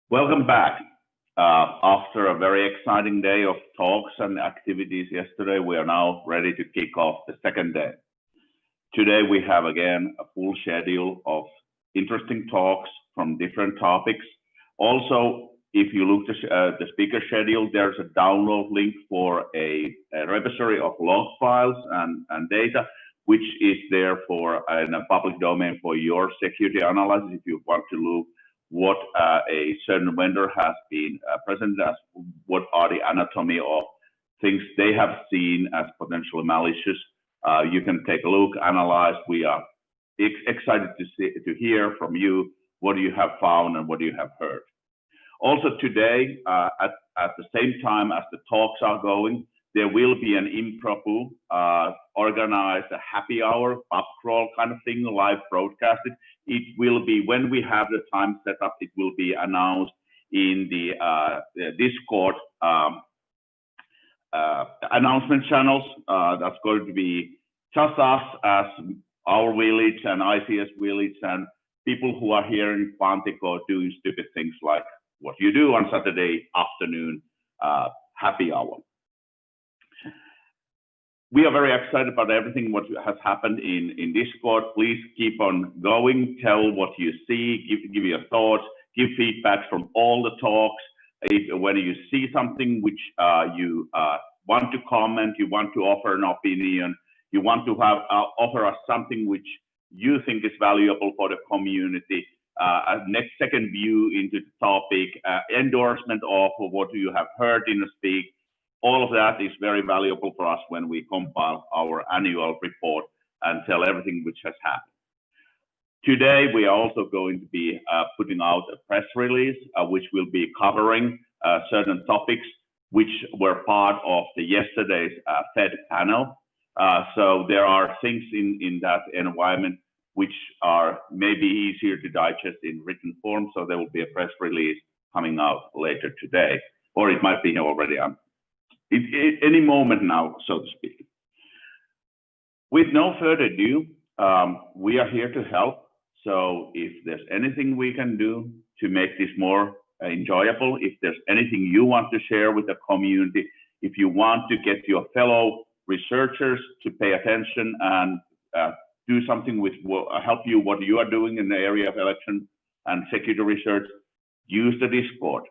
Welcome back. After a very exciting day of talks and activities yesterday, we are now ready to kick off the second day. Today, we have again a full schedule of interesting talks from different topics. Also, if you look at the speaker schedule, there's a download link for a repository of log files and data, which is there for in a public domain for your security analysis if you want to look what a certain vendor has been presented as, what are the anatomy of things they have seen as potentially malicious. You can take a look, analyze. We are excited to hear from you what you have found and what you have heard. Also today, at the same time as the talks are going, there will be an impromptu organized a happy hour, pub crawl kind of thing, live broadcasted. It will be, when we have the time set up, it will be announced in the Discord announcement channels. That's going to be just us as our village and ICS village and people who are here in Quantico doing stupid things like what you do on Saturday afternoon happy hour. We are very excited about everything what has happened in Discord. Please keep on going, tell what you see, give your thoughts, give feedback from all the talks. When you see something which you want to comment, you want to offer an opinion, you want to have offer us something which you think is valuable for the community, a second view into the topic, endorsement of what you have heard in the speak. All of that is very valuable for us when we compile our annual report and tell everything which has happened. Today, we are also going to be putting out a press release, which will be covering certain topics which were part of the yesterday's Fed panel. So there are things in that environment which are maybe easier to digest in written form. So there will be a press release coming out later today, or it might be already any moment now, so to speak. With no further ado, we are here to help. So if there's anything we can do to make this more enjoyable, if there's anything you want to share with the community, if you want to get your fellow researchers to pay attention and do something with help you what you are doing in the area of election and security research, use the Discord,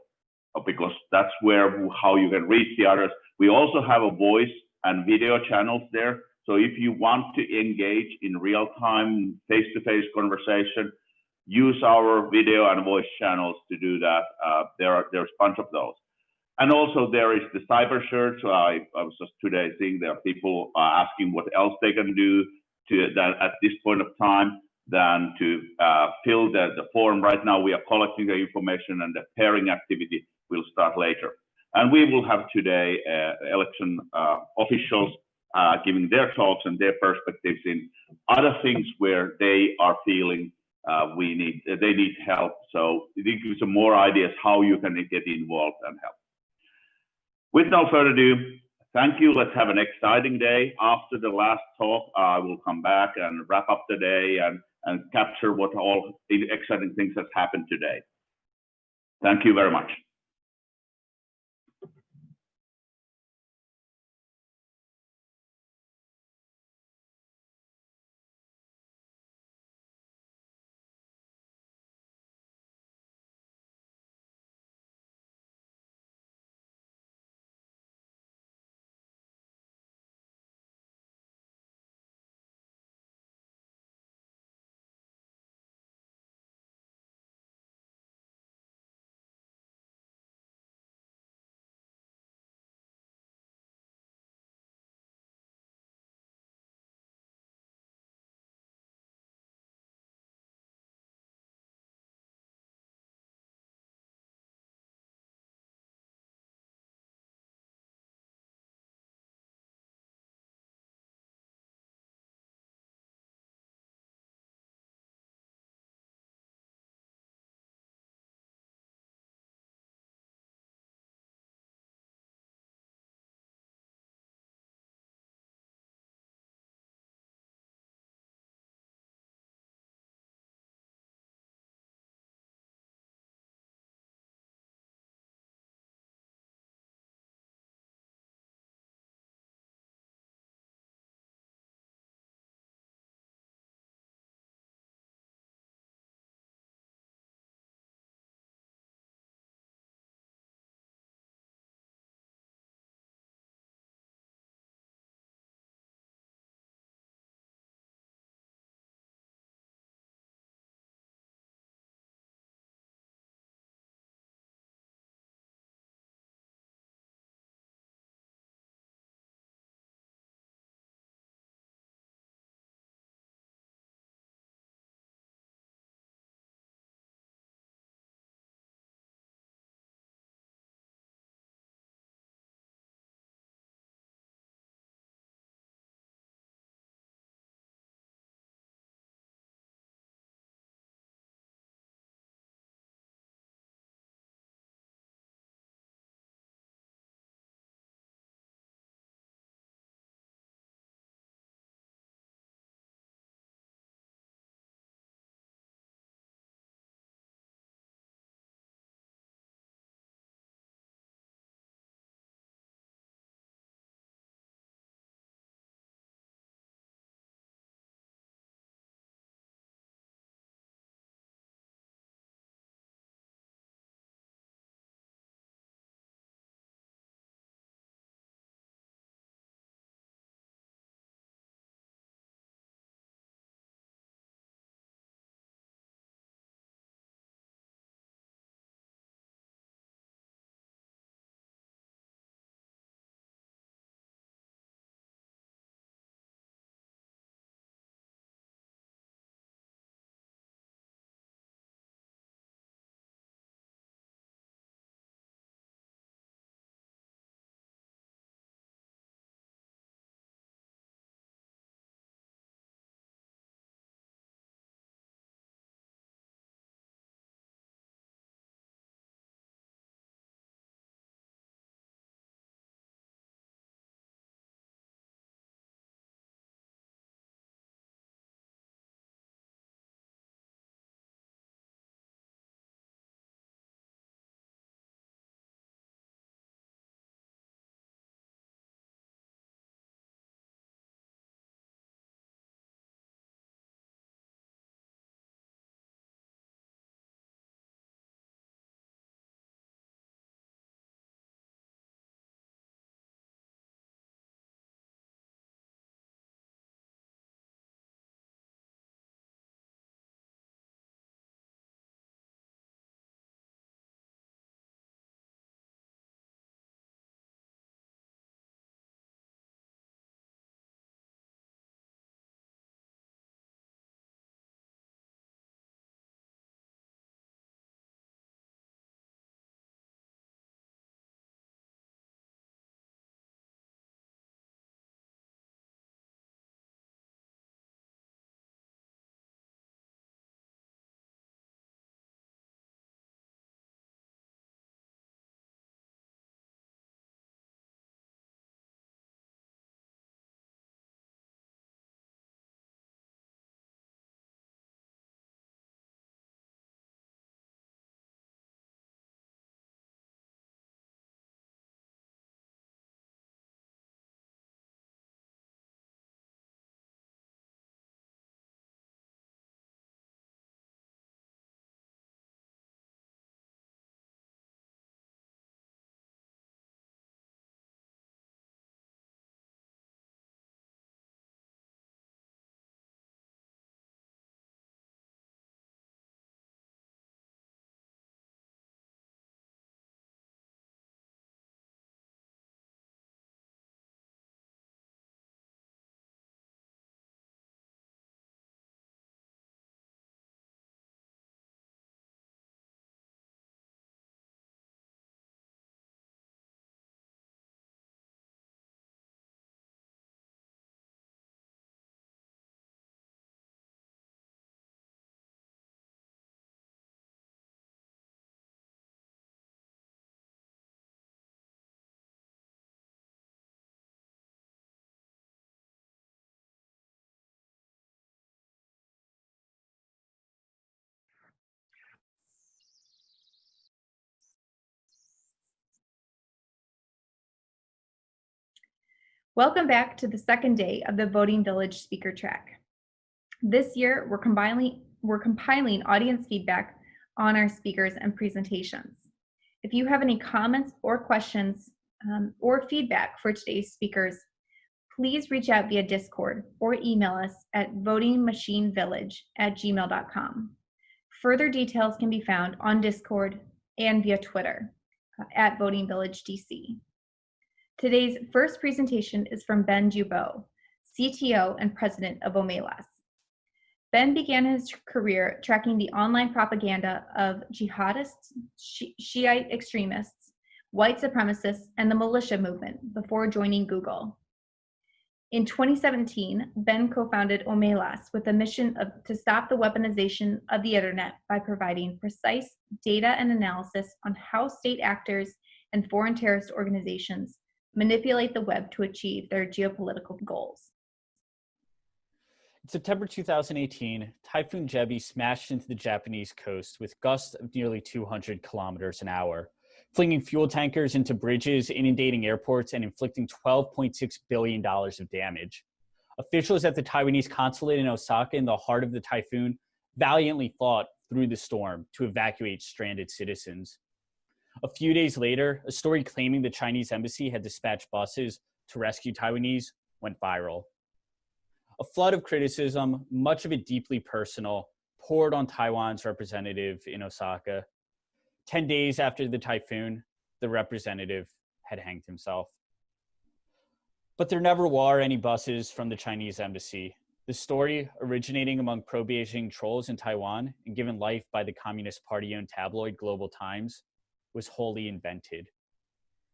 because that's how you can reach the others. We also have a voice and video channels there. So if you want to engage in real-time, face-to-face conversation, use our video and voice channels to do that. There's a bunch of those. And also there is the cyber search. I was just today seeing there are people asking what else they can do at this point of time than to fill the form. Right now we are collecting the information and the pairing activity will start later. And we will have today election officials giving their talks and their perspectives in other things where they are feeling they need help. So it gives you some more ideas how you can get involved and help. With no further ado, thank you. Let's have an exciting day. After the last talk, I will come back and wrap up the day and capture what all the exciting things has happened today. Thank you very much. Welcome back to the second day of the Voting Village speaker track. This year, we're compiling audience feedback on our speakers and presentations. If you have any comments or questions or feedback for today's speakers, please reach out via Discord or email us at votingmachinevillage@gmail.com. Further details can be found on Discord and via Twitter at votingvillagedc. Today's first presentation is from Ben Dubow, CTO and president of Omelas. Ben began his career tracking the online propaganda of jihadists, Shiite extremists, white supremacists, and the militia movement before joining Google. In 2017, Ben co-founded Omelas with a mission to stop the weaponization of the internet by providing precise data and analysis on how state actors and foreign terrorist organizations manipulate the web to achieve their geopolitical goals. In September 2018, Typhoon Jebi smashed into the Japanese coast with gusts of nearly 200 kilometers an hour, flinging fuel tankers into bridges, inundating airports, and inflicting $12.6 billion of damage. Officials at the Taiwanese consulate in Osaka, in the heart of the typhoon, valiantly fought through the storm to evacuate stranded citizens. A few days later, a story claiming the Chinese embassy had dispatched buses to rescue Taiwanese went viral. A flood of criticism, much of it deeply personal, poured on Taiwan's representative in Osaka. 10 days after the typhoon, the representative had hanged himself. But there never were any buses from the Chinese embassy. The story, originating among pro-Beijing trolls in Taiwan and given life by the Communist Party-owned tabloid Global Times, was wholly invented.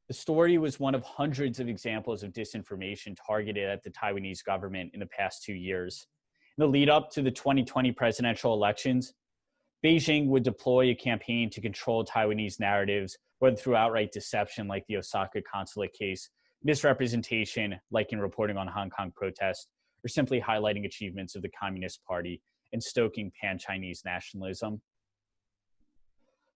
The story was one of hundreds of examples of disinformation targeted at the Taiwanese government in the past 2 years. In the lead up to the 2020 presidential elections, Beijing would deploy a campaign to control Taiwanese narratives, whether through outright deception like the Osaka consulate case, misrepresentation like in reporting on Hong Kong protests, or simply highlighting achievements of the Communist Party and stoking pan-Chinese nationalism.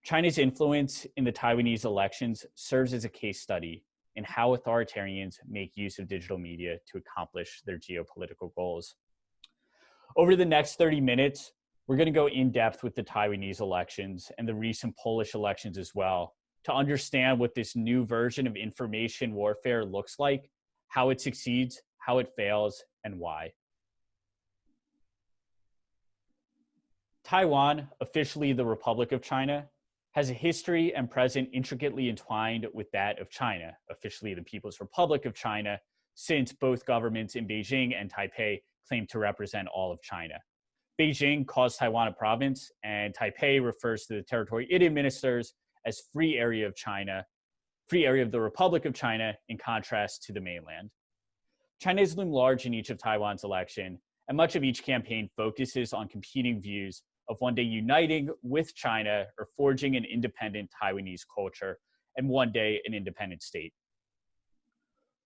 China's influence in the Taiwanese elections serves as a case study in how authoritarians make use of digital media to accomplish their geopolitical goals. Over the next 30 minutes, we're going to go in depth with the Taiwanese elections and the recent Polish elections as well, to understand what this new version of information warfare looks like, how it succeeds, how it fails, and why. Taiwan, officially the Republic of China, has a history and present intricately entwined with that of China, officially the People's Republic of China, since both governments in Beijing and Taipei claim to represent all of China. Beijing calls Taiwan a province, and Taipei refers to the territory it administers as free area of China, free area of the Republic of China, in contrast to the mainland. China has loomed large in each of Taiwan's election, and much of each campaign focuses on competing views of one day uniting with China or forging an independent Taiwanese culture, and one day an independent state.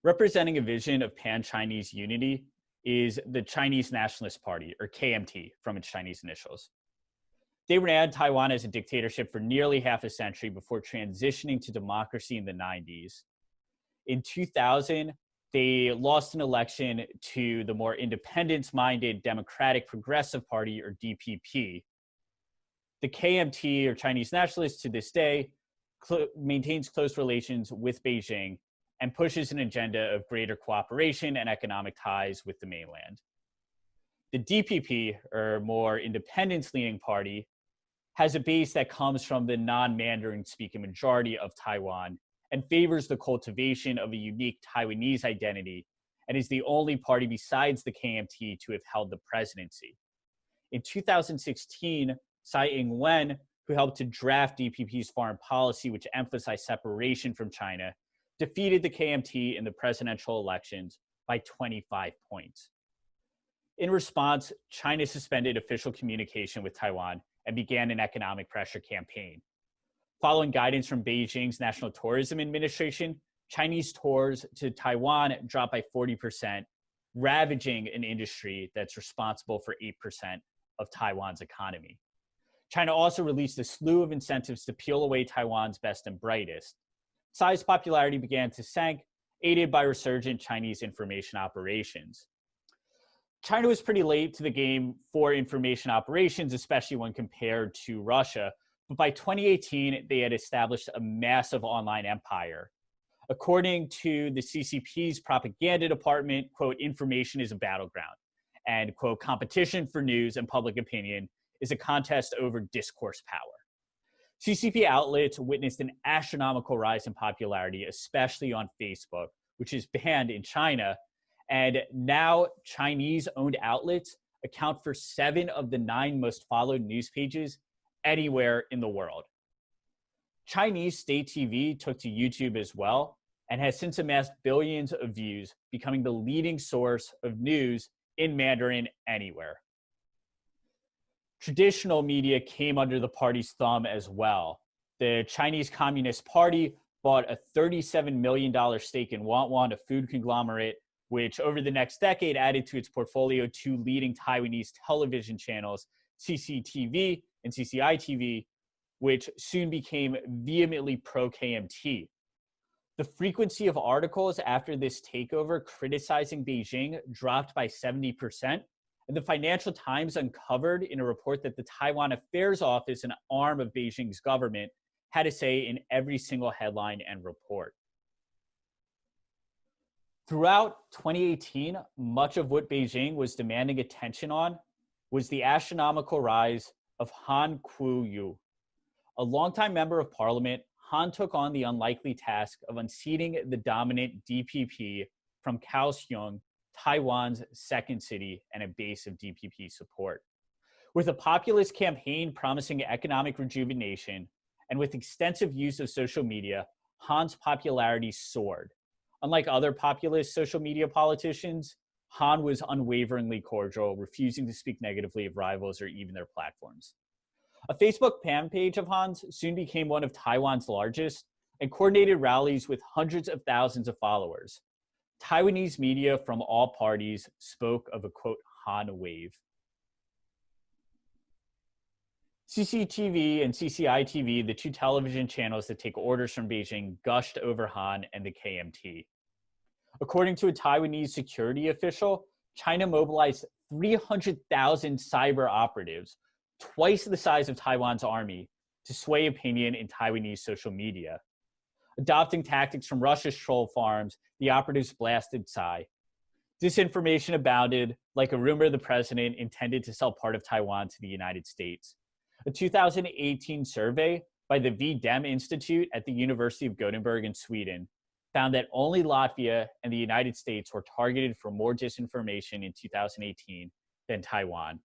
Representing a vision of pan-Chinese unity is the Chinese Nationalist Party, or KMT, from its Chinese initials. They ran Taiwan as a dictatorship for nearly half a century before transitioning to democracy in the 90s. In 2000, they lost an election to the more independence-minded Democratic Progressive Party, or DPP. The KMT, or Chinese nationalists, to this day, maintains close relations with Beijing and pushes an agenda of greater cooperation and economic ties with the mainland. The DPP, or more independence-leaning party, has a base that comes from the non-Mandarin-speaking majority of Taiwan and favors the cultivation of a unique Taiwanese identity, and is the only party besides the KMT to have held the presidency. In 2016, Tsai Ing-wen, who helped to draft DPP's foreign policy, which emphasized separation from China, defeated the KMT in the presidential elections by 25 points. In response, China suspended official communication with Taiwan and began an economic pressure campaign. Following guidance from Beijing's National Tourism Administration, Chinese tours to Taiwan dropped by 40%, ravaging an industry that's responsible for 8% of Taiwan's economy. China also released a slew of incentives to peel away Taiwan's best and brightest. Tsai's popularity began to sink, aided by resurgent Chinese information operations. China was pretty late to the game for information operations, especially when compared to Russia. But by 2018, they had established a massive online empire. According to the CCP's propaganda department, quote, information is a battleground. And, quote, competition for news and public opinion is a contest over discourse power. CCP outlets witnessed an astronomical rise in popularity, especially on Facebook, which is banned in China. And now Chinese-owned outlets account for 7 of the 9 most followed news pages anywhere in the world. Chinese state TV took to YouTube as well and has since amassed billions of views, becoming the leading source of news in Mandarin anywhere. Traditional media came under the party's thumb as well. The Chinese Communist Party bought a $37 million stake in Wanwan, a food conglomerate, which over the next decade added to its portfolio 2 leading Taiwanese television channels, CCTV and CCI-TV, which soon became vehemently pro-KMT. The frequency of articles after this takeover criticizing Beijing dropped by 70%, and the Financial Times uncovered in a report that the Taiwan Affairs Office, an arm of Beijing's government, had a say in every single headline and report. Throughout 2018, much of what Beijing was demanding attention on was the astronomical rise of Han Kuo-yu. A longtime member of parliament, Han took on the unlikely task of unseating the dominant DPP from Kaohsiung, Taiwan's second city and a base of DPP support. With a populist campaign promising economic rejuvenation and with extensive use of social media, Han's popularity soared. Unlike other populist social media politicians, Han was unwaveringly cordial, refusing to speak negatively of rivals or even their platforms. A Facebook fan page of Han's soon became one of Taiwan's largest and coordinated rallies with hundreds of thousands of followers. Taiwanese media from all parties spoke of a, quote, Han wave. CCTV and CCI-TV, the 2 television channels that take orders from Beijing, gushed over Han and the KMT. According to a Taiwanese security official, China mobilized 300,000 cyber operatives, twice the size of Taiwan's army, to sway opinion in Taiwanese social media. Adopting tactics from Russia's troll farms, the operatives blasted Tsai. Disinformation abounded, like a rumor the president intended to sell part of Taiwan to the United States. A 2018 survey by the V-Dem Institute at the University of Gothenburg in Sweden found that only Latvia and the United States were targeted for more disinformation in 2018 than Taiwan.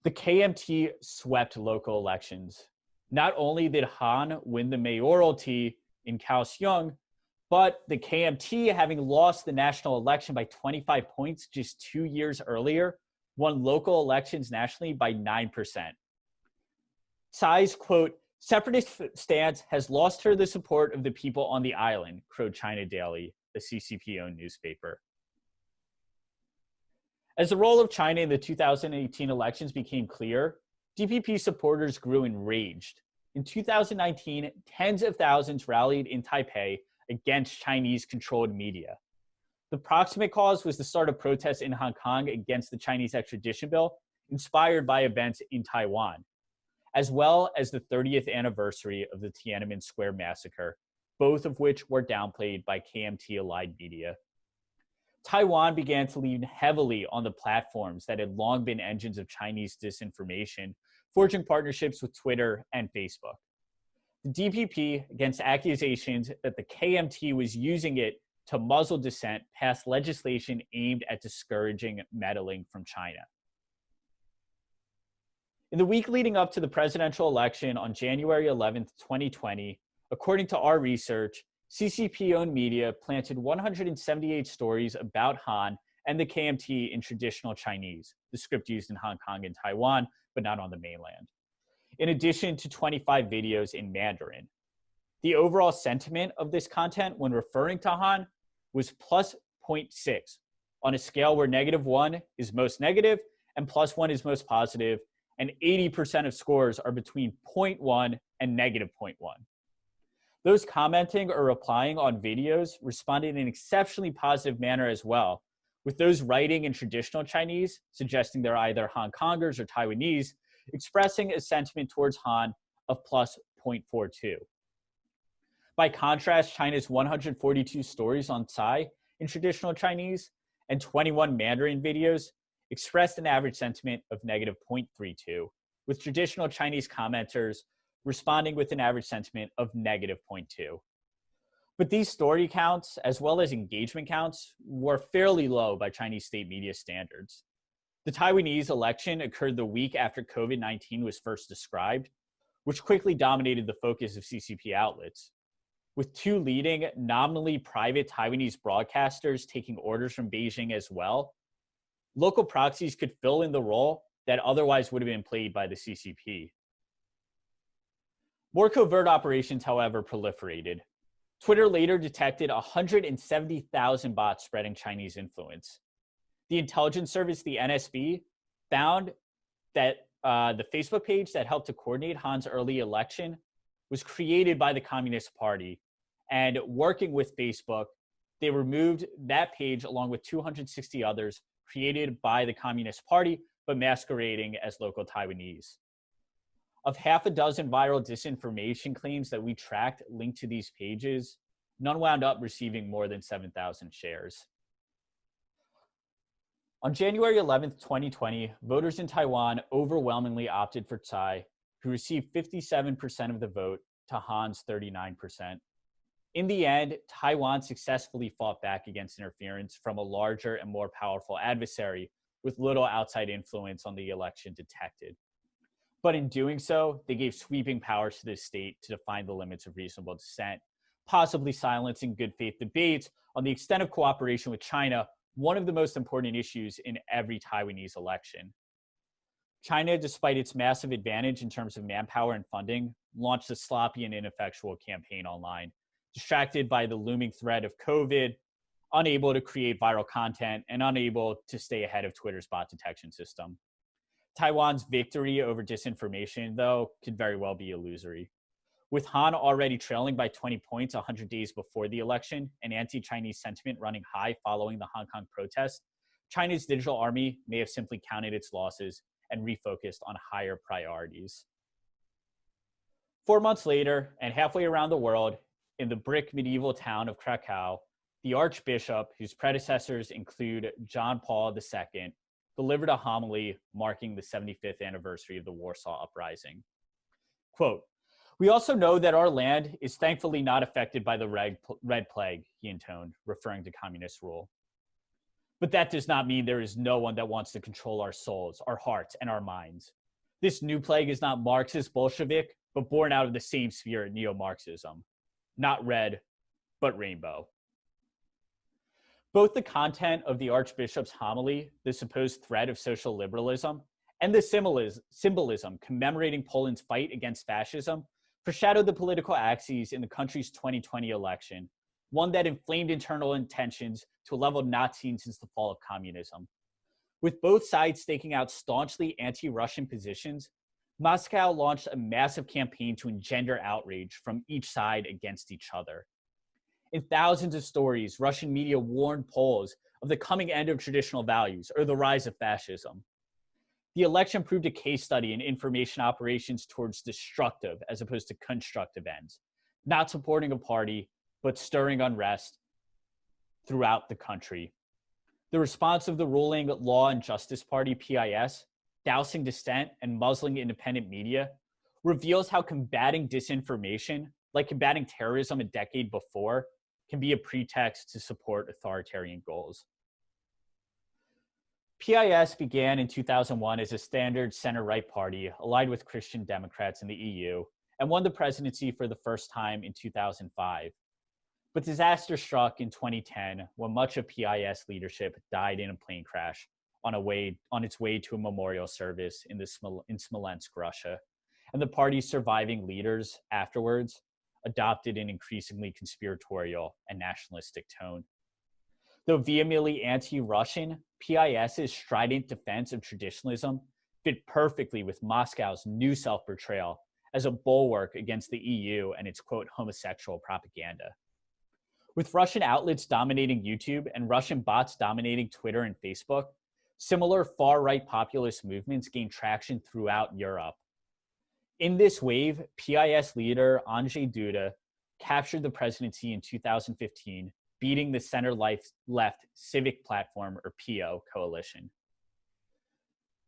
The KMT swept local elections. Not only did Han win the mayoralty in Kaohsiung, but the KMT, having lost the national election by 25 points just 2 years earlier, won local elections nationally by 9%. Tsai's, quote, separatist stance has lost her the support of the people on the island, crowed China Daily, a CCP-owned newspaper. As the role of China in the 2018 elections became clear, DPP supporters grew enraged. In 2019, tens of thousands rallied in Taipei against Chinese-controlled media. The proximate cause was the start of protests in Hong Kong against the Chinese extradition bill, inspired by events in Taiwan, as well as the 30th anniversary of the Tiananmen Square massacre, both of which were downplayed by KMT-allied media. Taiwan began to lean heavily on the platforms that had long been engines of Chinese disinformation, forging partnerships with Twitter and Facebook. The DPP, against accusations that the KMT was using it to muzzle dissent, passed legislation aimed at discouraging meddling from China. In the week leading up to the presidential election on January 11th, 2020, according to our research, CCP-owned media planted 178 stories about Han and the KMT in traditional Chinese, the script used in Hong Kong and Taiwan, but not on the mainland, in addition to 25 videos in Mandarin. The overall sentiment of this content when referring to Han was plus 0.6 on a scale where -1 is most negative and +1 is most positive, and 80% of scores are between 0.1 and -0.1. Those commenting or replying on videos responded in an exceptionally positive manner as well, with those writing in traditional Chinese, suggesting they're either Hong Kongers or Taiwanese, expressing a sentiment towards Han of plus 0.42. By contrast, China's 142 stories on Tsai in traditional Chinese and 21 Mandarin videos expressed an average sentiment of negative 0.32, with traditional Chinese commenters responding with an average sentiment of negative 0.2. But these story counts, as well as engagement counts, were fairly low by Chinese state media standards. The Taiwanese election occurred the week after COVID-19 was first described, which quickly dominated the focus of CCP outlets. With two leading, nominally private Taiwanese broadcasters taking orders from Beijing as well, local proxies could fill in the role that otherwise would have been played by the CCP. More covert operations, however, proliferated. Twitter later detected 170,000 bots spreading Chinese influence. The intelligence service, the NSB, found that the Facebook page that helped to coordinate Han's early election was created by the Communist Party. And working with Facebook, they removed that page along with 260 others created by the Communist Party, but masquerading as local Taiwanese. Of half a dozen viral disinformation claims that we tracked linked to these pages, none wound up receiving more than 7,000 shares. On January 11th, 2020, voters in Taiwan overwhelmingly opted for Tsai, who received 57% of the vote to Han's 39%. In the end, Taiwan successfully fought back against interference from a larger and more powerful adversary with little outside influence on the election detected. But in doing so, they gave sweeping powers to the state to define the limits of reasonable dissent, possibly silencing good faith debates on the extent of cooperation with China, one of the most important issues in every Taiwanese election. China, despite its massive advantage in terms of manpower and funding, launched a sloppy and ineffectual campaign online, distracted by the looming threat of COVID, unable to create viral content, and unable to stay ahead of Twitter's bot detection system. Taiwan's victory over disinformation, though, could very well be illusory. With Han already trailing by 20 points 100 days before the election and anti-Chinese sentiment running high following the Hong Kong protest, China's digital army may have simply counted its losses and refocused on higher priorities. 4 months later, and halfway around the world, in the brick medieval town of Krakow, the Archbishop, whose predecessors include John Paul II, delivered a homily marking the 75th anniversary of the Warsaw Uprising. Quote, "We also know that our land is thankfully not affected by the Red Plague," he intoned, referring to communist rule. "But that does not mean there is no one that wants to control our souls, our hearts, and our minds. This new plague is not Marxist Bolshevik, but born out of the same spirit, neo-Marxism. Not red, but rainbow." Both the content of the Archbishop's homily, the supposed threat of social liberalism, and the symbolism commemorating Poland's fight against fascism foreshadowed the political axes in the country's 2020 election, one that inflamed internal tensions to a level not seen since the fall of communism. With both sides staking out staunchly anti-Russian positions, Moscow launched a massive campaign to engender outrage from each side against each other. In thousands of stories, Russian media warned Poles of the coming end of traditional values or the rise of fascism. The election proved a case study in information operations towards destructive as opposed to constructive ends, not supporting a party, but stirring unrest throughout the country. The response of the ruling Law and Justice Party, PIS, dousing dissent and muzzling independent media, reveals how combating disinformation, like combating terrorism a decade before, can be a pretext to support authoritarian goals. PIS began in 2001 as a standard center-right party allied with Christian Democrats in the EU and won the presidency for the first time in 2005. But disaster struck in 2010 when much of PIS leadership died in a plane crash on its way to a memorial service in Smolensk, Russia. And the party's surviving leaders afterwards adopted an increasingly conspiratorial and nationalistic tone. Though vehemently anti-Russian, PIS's strident defense of traditionalism fit perfectly with Moscow's new self-portrayal as a bulwark against the EU and its, quote, homosexual propaganda. With Russian outlets dominating YouTube and Russian bots dominating Twitter and Facebook, similar far-right populist movements gained traction throughout Europe. In this wave, PIS leader Andrzej Duda captured the presidency in 2015, beating the center-left Civic Platform, or PO, coalition.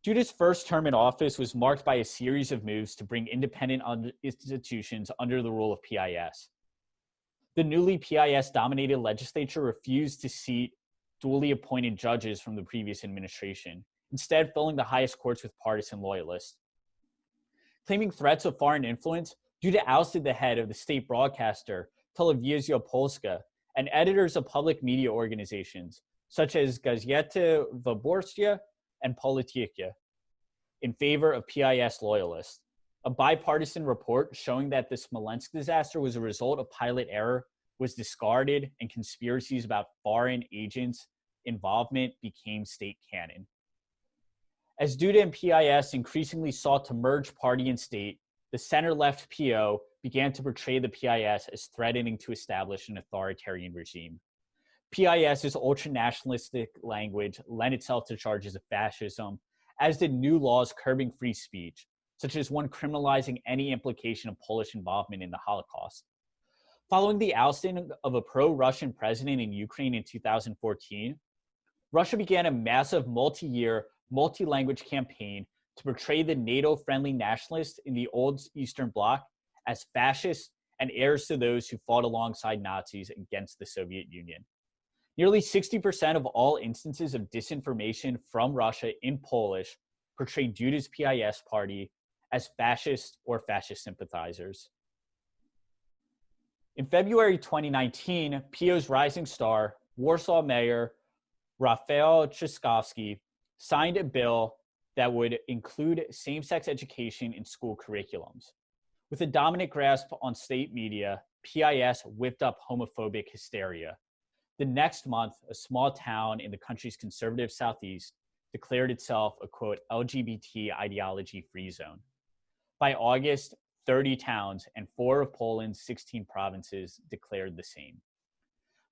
Duda's first term in office was marked by a series of moves to bring independent institutions under the rule of PIS. The newly PIS-dominated legislature refused to seat duly appointed judges from the previous administration, instead filling the highest courts with partisan loyalists. Claiming threats of foreign influence, Duda ousted the head of the state broadcaster, Telewizja Polska, and editors of public media organizations, such as Gazeta Wyborcza and Polityka, in favor of PIS loyalists. A bipartisan report showing that the Smolensk disaster was a result of pilot error was discarded, and conspiracies about foreign agents' involvement became state canon. As Duda and PIS increasingly sought to merge party and state, the center-left PO began to portray the PIS as threatening to establish an authoritarian regime. PIS's ultra-nationalistic language lent itself to charges of fascism, as did new laws curbing free speech, such as one criminalizing any implication of Polish involvement in the Holocaust. Following the ousting of a pro-Russian president in Ukraine in 2014, Russia began a massive multi-year, multi-language campaign to portray the NATO-friendly nationalists in the old Eastern Bloc as fascists and heirs to those who fought alongside Nazis against the Soviet Union. Nearly 60% of all instances of disinformation from Russia in Polish portrayed Duda's PIS party as fascist or fascist sympathizers. In February 2019, PO's rising star, Warsaw Mayor Rafał Trzaskowski, signed a bill that would include same-sex education in school curriculums. With a dominant grasp on state media, PIS whipped up homophobic hysteria. The next month, a small town in the country's conservative southeast declared itself a, quote, LGBT ideology-free zone. By August, 30 towns and 4 of Poland's 16 provinces declared the same.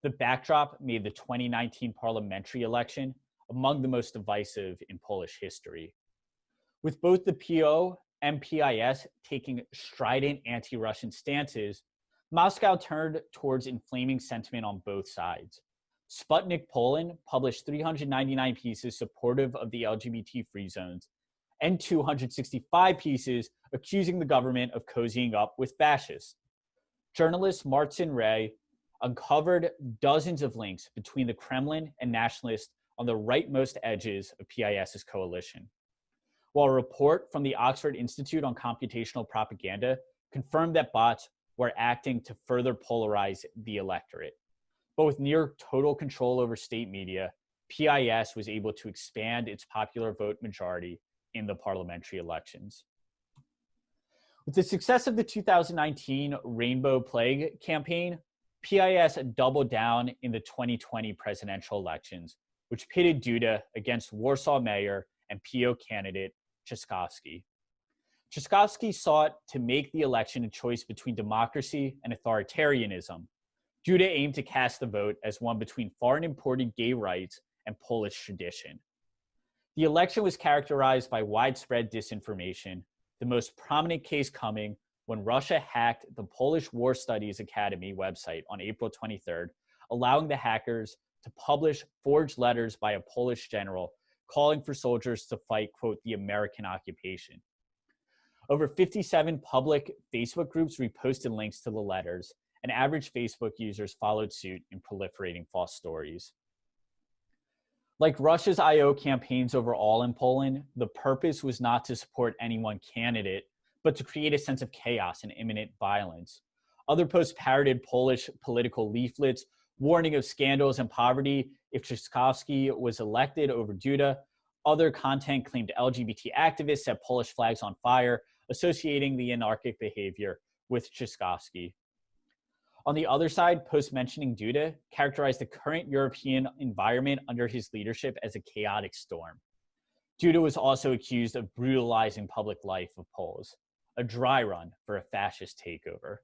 The backdrop made the 2019 parliamentary election among the most divisive in Polish history. With both the PO and PIS taking strident anti-Russian stances, Moscow turned towards inflaming sentiment on both sides. Sputnik Poland published 399 pieces supportive of the LGBT-free zones and 265 pieces accusing the government of cozying up with fascists. Journalist Marcin Ray uncovered dozens of links between the Kremlin and nationalists on the rightmost edges of PIS's coalition, while a report from the Oxford Institute on Computational Propaganda confirmed that bots were acting to further polarize the electorate. But with near total control over state media, PIS was able to expand its popular vote majority in the parliamentary elections. With the success of the 2019 Rainbow Plague campaign, PIS doubled down in the 2020 presidential elections, which pitted Duda against Warsaw Mayor and PO candidate Trzaskowski. Trzaskowski sought to make the election a choice between democracy and authoritarianism. Duda aimed to cast the vote as one between foreign imported gay rights and Polish tradition. The election was characterized by widespread disinformation, the most prominent case coming when Russia hacked the Polish War Studies Academy website on April 23rd, allowing the hackers to publish forged letters by a Polish general calling for soldiers to fight, quote, the American occupation. Over 57 public Facebook groups reposted links to the letters, and average Facebook users followed suit in proliferating false stories. Like Russia's I.O. campaigns overall in Poland, the purpose was not to support any one candidate, but to create a sense of chaos and imminent violence. Other posts parroted Polish political leaflets, warning of scandals and poverty if Trzaskowski was elected over Duda. Other content claimed LGBT activists set Polish flags on fire, associating the anarchic behavior with Trzaskowski. On the other side, posts mentioning Duda characterized the current European environment under his leadership as a chaotic storm. Duda was also accused of brutalizing public life of Poles. a dry run for a fascist takeover.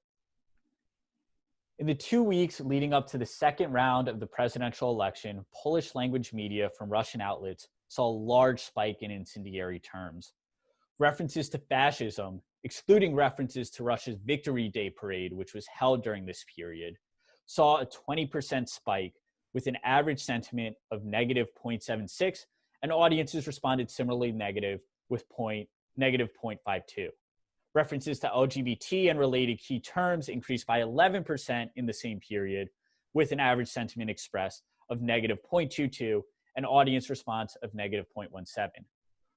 In the 2 weeks leading up to the second round of the presidential election, Polish language media from Russian outlets saw a large spike in incendiary terms. References to fascism, excluding references to Russia's Victory Day parade, which was held during this period, saw a 20% spike with an average sentiment of negative 0.76, and audiences responded similarly negative with negative 0.52. References to LGBT and related key terms increased by 11% in the same period, with an average sentiment expressed of negative 0.22 and audience response of negative 0.17.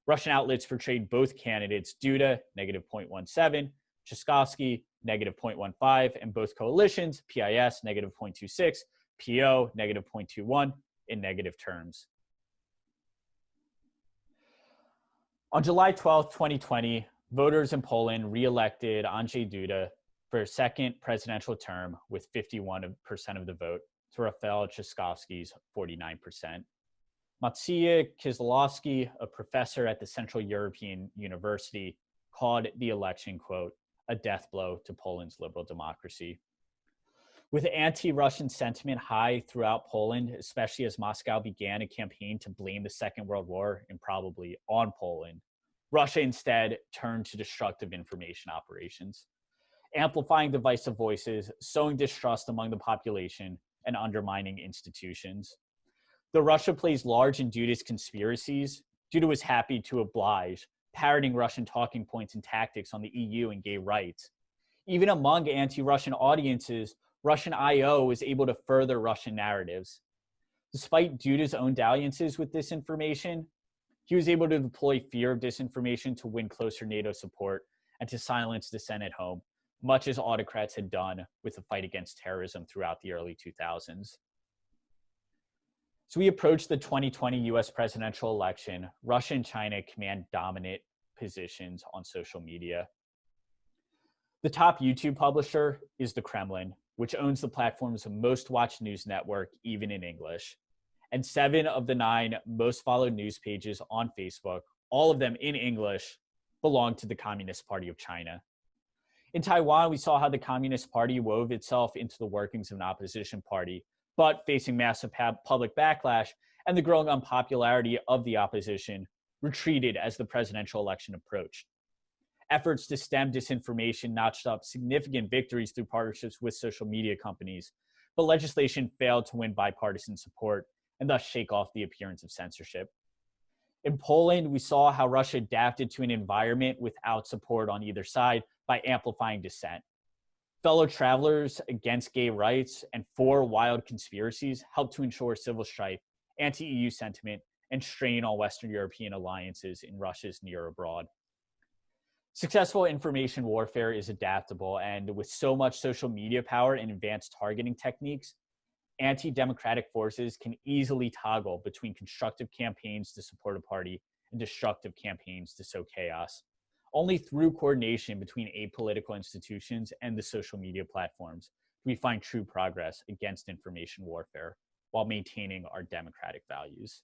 Russian outlets portrayed both candidates, Duda, negative 0.17, Chaskovsky, negative 0.15, and both coalitions, PIS, negative 0.26, PO, negative 0.21, in negative terms. On July 12, 2020, voters in Poland re-elected Andrzej Duda for a second presidential term with 51% of the vote to Rafał Trzaskowski's 49%. Maciej Kieslowski, a professor at the Central European University, called the election, quote, a death blow to Poland's liberal democracy. With anti-Russian sentiment high throughout Poland, especially as Moscow began a campaign to blame the Second World War, and probably on Poland, Russia instead turned to destructive information operations, amplifying divisive voices, sowing distrust among the population, and undermining institutions. Though Russia plays large in Duda's conspiracies, Duda was happy to oblige, parroting Russian talking points and tactics on the EU and gay rights. Even among anti-Russian audiences, Russian I.O. was able to further Russian narratives. Despite Duda's own dalliances with disinformation, he was able to deploy fear of disinformation to win closer NATO support and to silence dissent at home, much as autocrats had done with the fight against terrorism throughout the early 2000s. As we approach the 2020 US presidential election, Russia and China command dominant positions on social media. The top YouTube publisher is the Kremlin, which owns the platform's most watched news network, even in English. And 7 of the 9 most followed news pages on Facebook, all of them in English, belong to the Communist Party of China. In Taiwan, we saw how the Communist Party wove itself into the workings of an opposition party, but facing massive public backlash and the growing unpopularity of the opposition, retreated as the presidential election approached. Efforts to stem disinformation notched up significant victories through partnerships with social media companies, but legislation failed to win bipartisan support and thus shake off the appearance of censorship. In Poland, we saw how Russia adapted to an environment without support on either side by amplifying dissent. Fellow travelers against gay rights and 4 wild conspiracies helped to ensure civil strife, anti-EU sentiment, and strain on Western European alliances in Russia's near abroad. Successful information warfare is adaptable, and with so much social media power and advanced targeting techniques, anti-democratic forces can easily toggle between constructive campaigns to support a party and destructive campaigns to sow chaos. Only through coordination between apolitical institutions and the social media platforms do we find true progress against information warfare while maintaining our democratic values.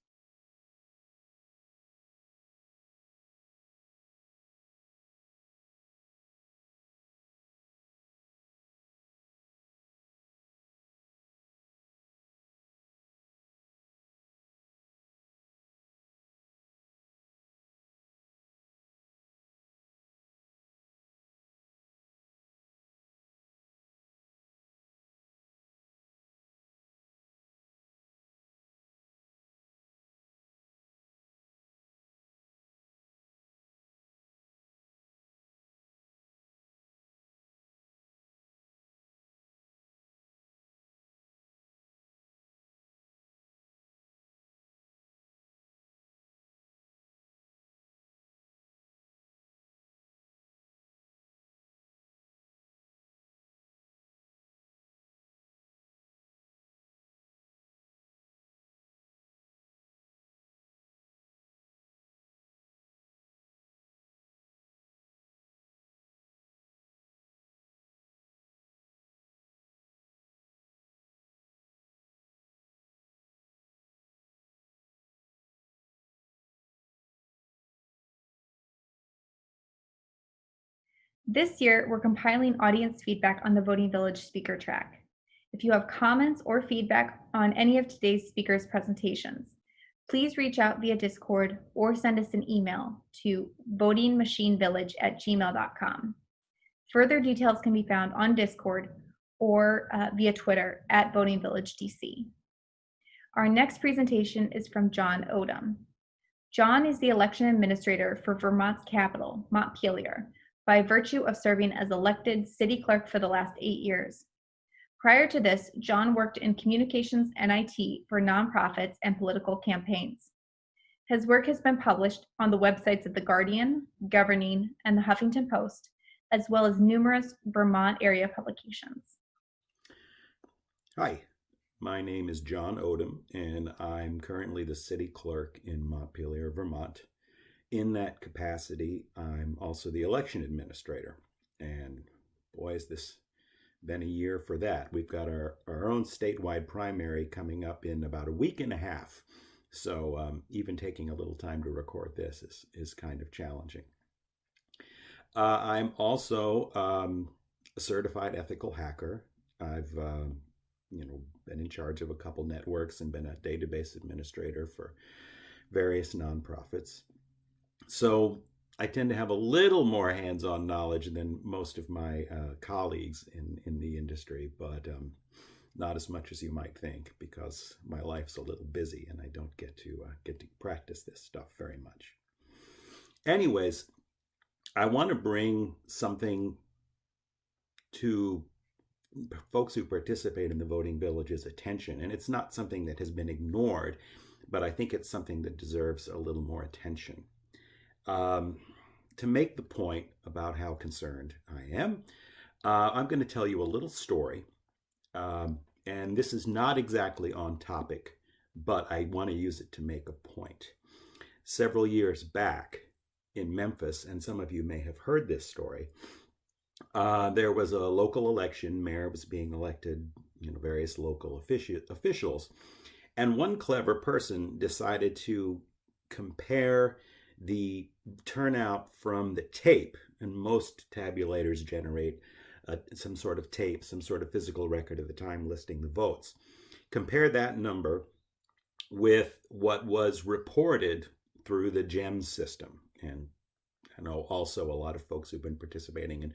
This year, we're compiling audience feedback on the Voting Village speaker track. If you have comments or feedback on any of today's speakers' presentations, please reach out via Discord or send us an email to votingmachinevillage@gmail.com. Further details can be found on Discord or via Twitter at votingvillagedc. Our next presentation is from John Odum. John is the election administrator for Vermont's capital, Montpelier, by virtue of serving as elected city clerk for the last 8 years. Prior to this, John worked in communications and IT for nonprofits and political campaigns. His work has been published on the websites of The Guardian, Governing, and the Huffington Post, as well as numerous Vermont area publications. Hi, my name is John Odum, and I'm currently the city clerk in Montpelier, Vermont. In that capacity, I'm also the election administrator. And boy, has this been a year for that. We've got our own statewide primary coming up in about a week and a half. So even taking a little time to record this is kind of challenging. I'm also a certified ethical hacker. I've been in charge of a couple networks and been a database administrator for various nonprofits. So I tend to have a little more hands-on knowledge than most of my colleagues in the industry, but not as much as you might think, because my life's a little busy and I don't get to practice this stuff very much. Anyways, I want to bring something to folks who participate in the Voting Village's attention, and it's not something that has been ignored, but I think it's something that deserves a little more attention. To make the point about how concerned I am, I'm going to tell you a little story, and this is not exactly on topic, but I want to use it to make a point. Several years back in Memphis, and some of you may have heard this story, there was a local election. Mayor was being elected, various local officials, and one clever person decided to compare the turnout from the tape, and most tabulators generate some sort of tape, some sort of physical record of the time listing the votes. Compare that number with what was reported through the GEMS system. And I know also a lot of folks who've been participating in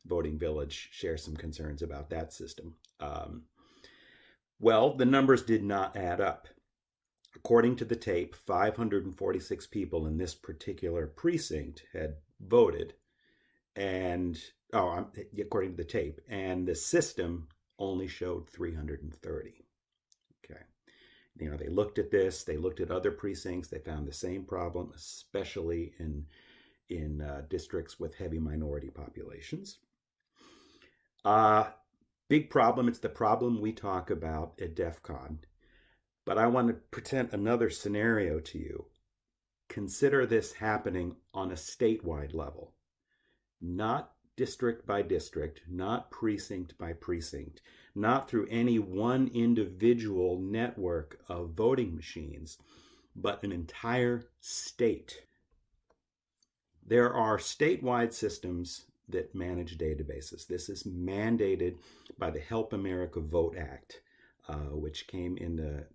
Voting Village share some concerns about that system. Well, the numbers did not add up. According to the tape, 546 people in this particular precinct had voted, according to the tape, and the system only showed 330. Okay. They looked at this, they looked at other precincts, they found the same problem, especially in districts with heavy minority populations. Big problem. It's the problem we talk about at DEF CON. But I want to present another scenario to you. Consider this happening on a statewide level, not district by district, not precinct by precinct, not through any one individual network of voting machines, but an entire state. There are statewide systems that manage databases. This is mandated by the Help America Vote Act, which came in the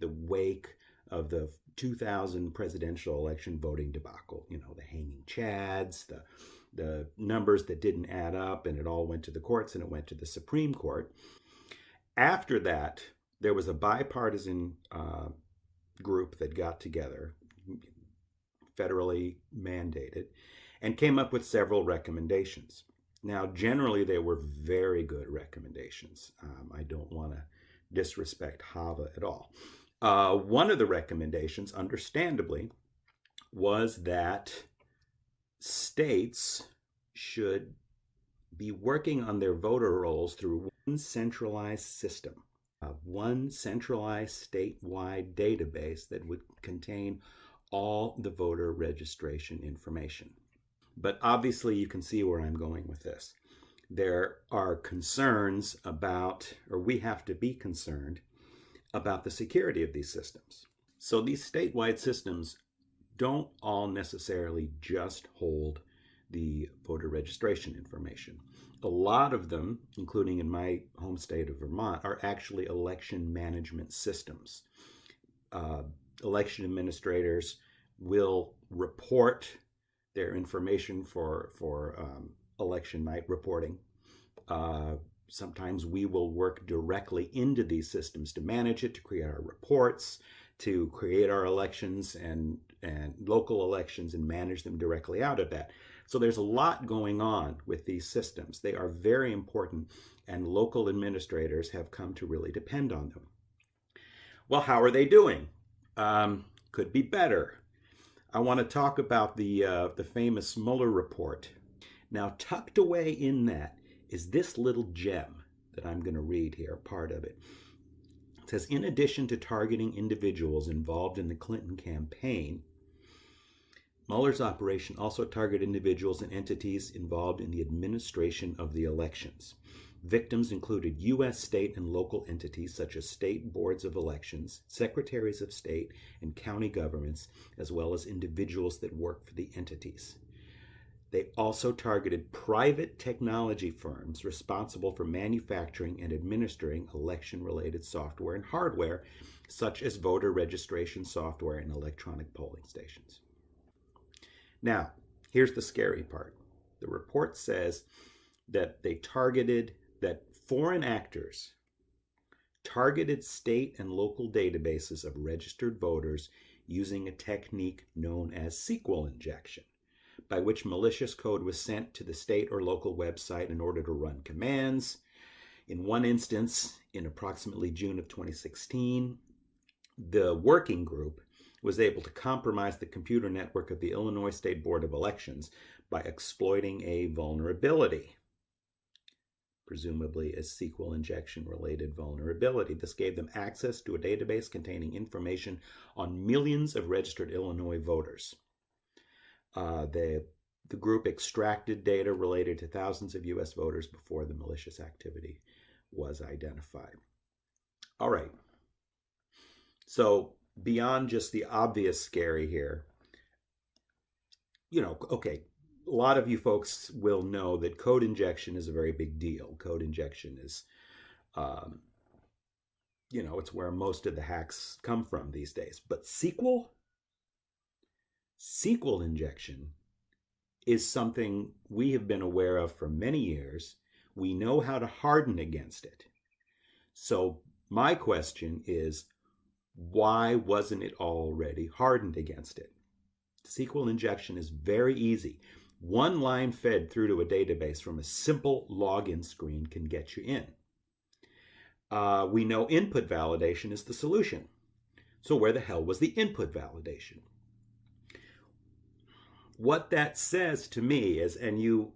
wake of the 2000 presidential election voting debacle. The hanging chads, the numbers that didn't add up, and it all went to the courts, and it went to the Supreme Court. After that, there was a bipartisan group that got together, federally mandated, and came up with several recommendations. Now, generally, they were very good recommendations. I don't want to disrespect HAVA at all. One of the recommendations, understandably, was that states should be working on their voter rolls through one centralized system, one centralized statewide database that would contain all the voter registration information. But obviously, you can see where I'm going with this. There are concerns about, or we have to be concerned about the security of these systems. So these statewide systems don't all necessarily just hold the voter registration information. A lot of them, including in my home state of Vermont, are actually election management systems. Election administrators will report their information for election night reporting. Sometimes we will work directly into these systems to manage it, to create our reports, to create our elections and local elections and manage them directly out of that. So there's a lot going on with these systems. They are very important, and local administrators have come to really depend on them. Well, how are they doing? Could be better. I want to talk about the famous Mueller report. Now, tucked away in that is this little gem that I'm going to read here, part of it. It says, in addition to targeting individuals involved in the Clinton campaign, Mueller's operation also targeted individuals and entities involved in the administration of the elections. Victims included U.S. state and local entities such as state boards of elections, secretaries of state, and county governments, as well as individuals that work for the entities. They also targeted private technology firms responsible for manufacturing and administering election-related software and hardware, such as voter registration software and electronic polling stations. Now, here's the scary part. The report says that that foreign actors targeted state and local databases of registered voters using a technique known as SQL injection, by which malicious code was sent to the state or local website in order to run commands. In one instance, in approximately June of 2016, the working group was able to compromise the computer network of the Illinois State Board of Elections by exploiting a vulnerability, presumably a SQL injection-related vulnerability. This gave them access to a database containing information on millions of registered Illinois voters. The group extracted data related to thousands of U.S. voters before the malicious activity was identified. All right. So beyond just the obvious scary here, okay, a lot of you folks will know that code injection is a very big deal. Code injection is, it's where most of the hacks come from these days. But SQL injection is something we have been aware of for many years. We know how to harden against it. So my question is, why wasn't it already hardened against it? SQL injection is very easy. One line fed through to a database from a simple login screen can get you in. We know input validation is the solution. So where the hell was the input validation? What that says to me is, and you,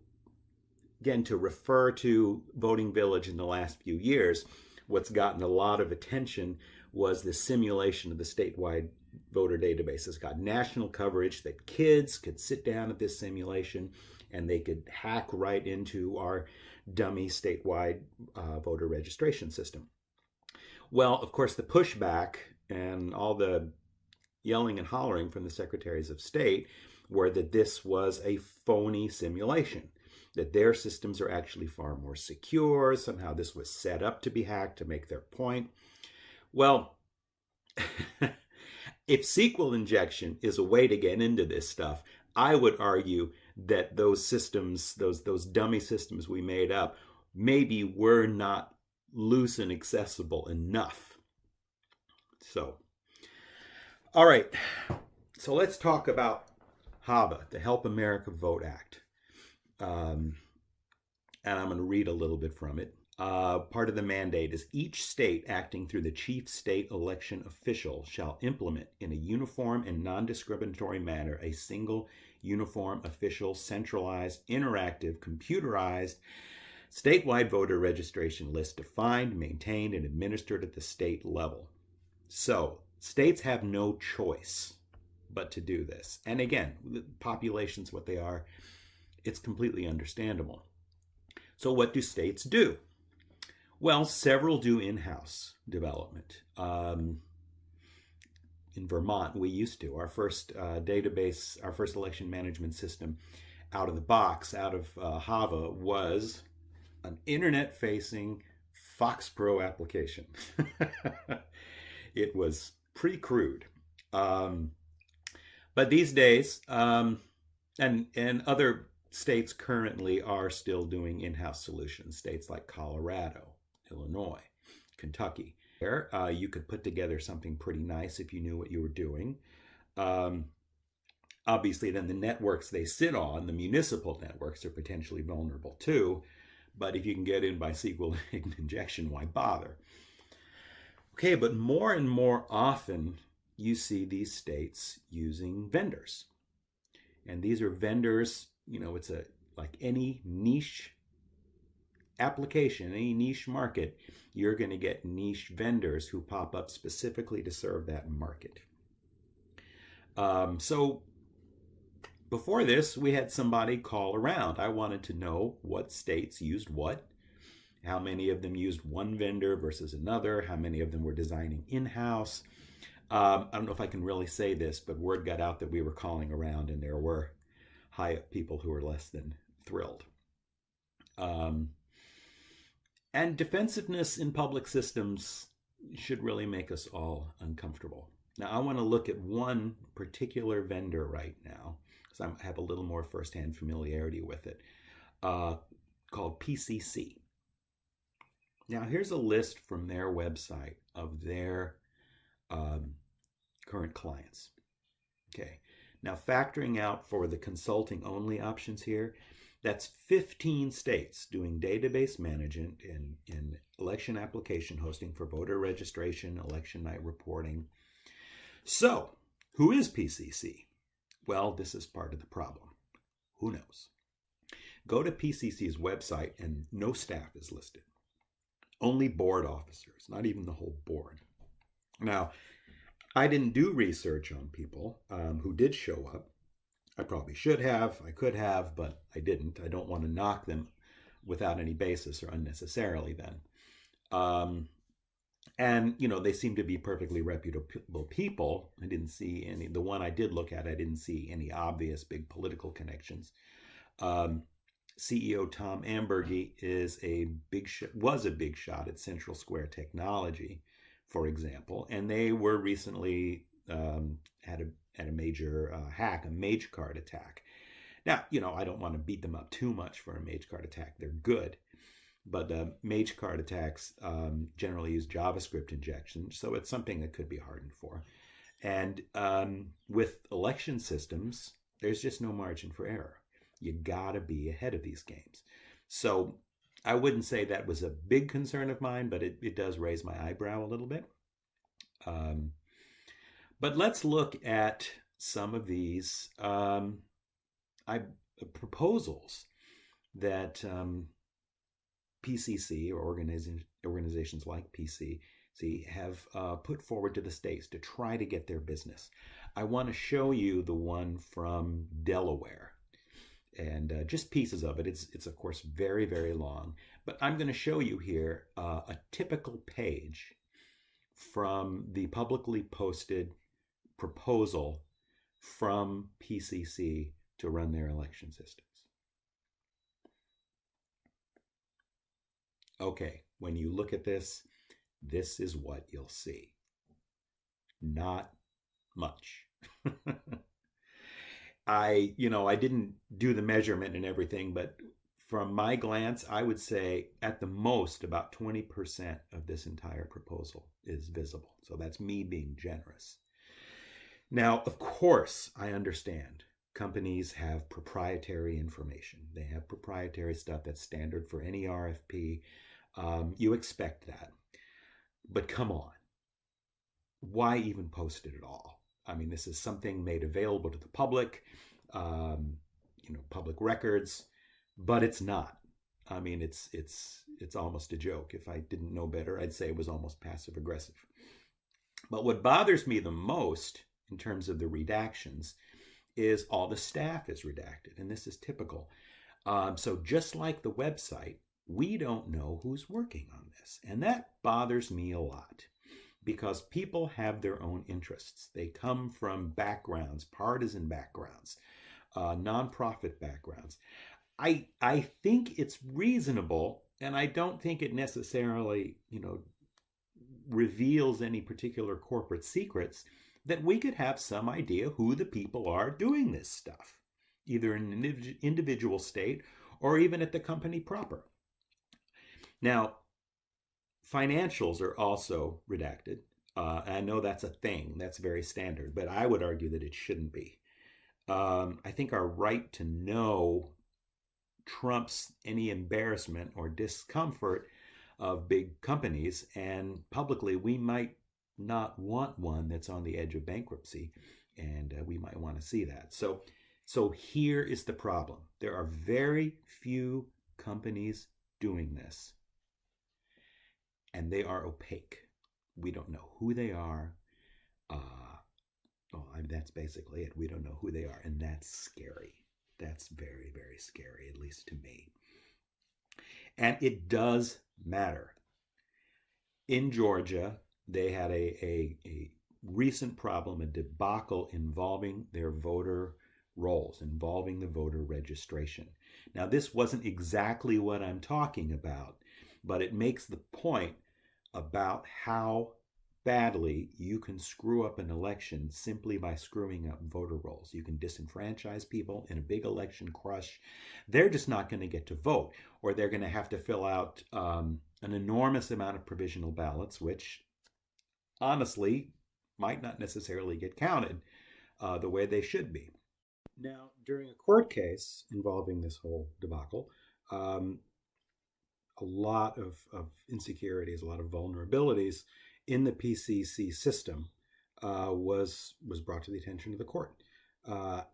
again, to refer to Voting Village in the last few years, what's gotten a lot of attention was the simulation of the statewide voter database. It's got national coverage that kids could sit down at this simulation and they could hack right into our dummy statewide voter registration system. Well, of course, the pushback and all the yelling and hollering from the secretaries of state were that this was a phony simulation, that their systems are actually far more secure. Somehow this was set up to be hacked to make their point. Well, if SQL injection is a way to get into this stuff, I would argue that those systems, those dummy systems we made up, maybe were not loose and accessible enough. So, all right. So let's talk about HAVA, the Help America Vote Act. And I'm going to read a little bit from it. Part of the mandate is each state acting through the chief state election official shall implement in a uniform and non-discriminatory manner a single uniform official centralized interactive computerized statewide voter registration list defined, maintained, and administered at the state level. So states have no choice but to do this. And again, the population's what they are. It's completely understandable. So what do states do? Well, several do in-house development. In Vermont, we used to. Our first database, our first election management system out of the box, out of Java, was an internet-facing Fox Pro application. It was pretty crude. But these days, and other states currently are still doing in-house solutions. States like Colorado, Illinois, Kentucky. There, you could put together something pretty nice if you knew what you were doing. Obviously, then the networks they sit on, the municipal networks, are potentially vulnerable too. But if you can get in by SQL injection, why bother? Okay, but more and more often, you see these states using vendors. And these are vendors, it's like any niche application, any niche market, you're going to get niche vendors who pop up specifically to serve that market. So before this, we had somebody call around. I wanted to know what states used what, how many of them used one vendor versus another, how many of them were designing in-house. I don't know if I can really say this, but word got out that we were calling around and there were high-up people who were less than thrilled. And defensiveness in public systems should really make us all uncomfortable. Now, I want to look at one particular vendor right now, because I have a little more firsthand familiarity with it, called PCC. Now, here's a list from their website of their current clients. Okay, now factoring out for the consulting only options here, that's 15 states doing database management and election application hosting for voter registration, election night reporting. So, who is PCC? Well, this is part of the problem. Who knows? Go to PCC's website and no staff is listed. Only board officers, not even the whole board. Now, I didn't do research on people who did show up. I probably should have, I could have, but I didn't. I don't want to knock them without any basis or unnecessarily then. And, they seem to be perfectly reputable people. I didn't see any, the one I did look at, I didn't see any obvious big political connections. CEO Tom Ambergy was a big shot at Central Square Technology, for example, and they were recently had a major hack, a mage card attack. Now, I don't want to beat them up too much for a mage card attack. They're good. But mage card attacks generally use JavaScript injection, so it's something that could be hardened for. And with election systems, there's just no margin for error. You gotta be ahead of these games. So I wouldn't say that was a big concern of mine, but it does raise my eyebrow a little bit. But let's look at some of these proposals that PCC or organizations like PCC have put forward to the states to try to get their business. I want to show you the one from Delaware, and just pieces of it. It's of course very, very long, but I'm going to show you here a typical page from the publicly posted proposal from PCC to run their election systems. Okay, when you look at this, this is what you'll see. Not much. I didn't do the measurement and everything, but from my glance, I would say at the most about 20% of this entire proposal is visible. So that's me being generous. Now, of course, I understand companies have proprietary information. They have proprietary stuff that's standard for any RFP. You expect that. But come on. Why even post it at all? I mean, this is something made available to the public, public records, but it's not. I mean, it's almost a joke. If I didn't know better, I'd say it was almost passive aggressive. But what bothers me the most in terms of the redactions is all the staff is redacted, and this is typical. So just like the website, we don't know who's working on this, and that bothers me a lot. Because people have their own interests. They come from backgrounds, partisan backgrounds. nonprofit backgrounds. I think it's reasonable, and I don't think it necessarily, reveals any particular corporate secrets, that we could have some idea who the people are doing this stuff, either in an individual state or even at the company proper. Now, financials are also redacted. I know that's a thing, that's very standard, but I would argue that it shouldn't be. I think our right to know trumps any embarrassment or discomfort of big companies, and publicly we might not want one that's on the edge of bankruptcy, and we might want to see that. So here is the problem. There are very few companies doing this, and they are opaque. We don't know who they are. That's basically it. We don't know who they are, and that's scary. That's very, very scary, at least to me. And it does matter. In Georgia, they had a recent problem, a debacle involving their voter rolls, involving the voter registration. Now, this wasn't exactly what I'm talking about, but it makes the point about how badly you can screw up an election simply by screwing up voter rolls. You can disenfranchise people in a big election crush. They're just not going to get to vote, or they're going to have to fill out an enormous amount of provisional ballots, which honestly might not necessarily get counted the way they should be. Now, during a court case involving this whole debacle, a lot of insecurities, a lot of vulnerabilities in the PCC system was brought to the attention of the court.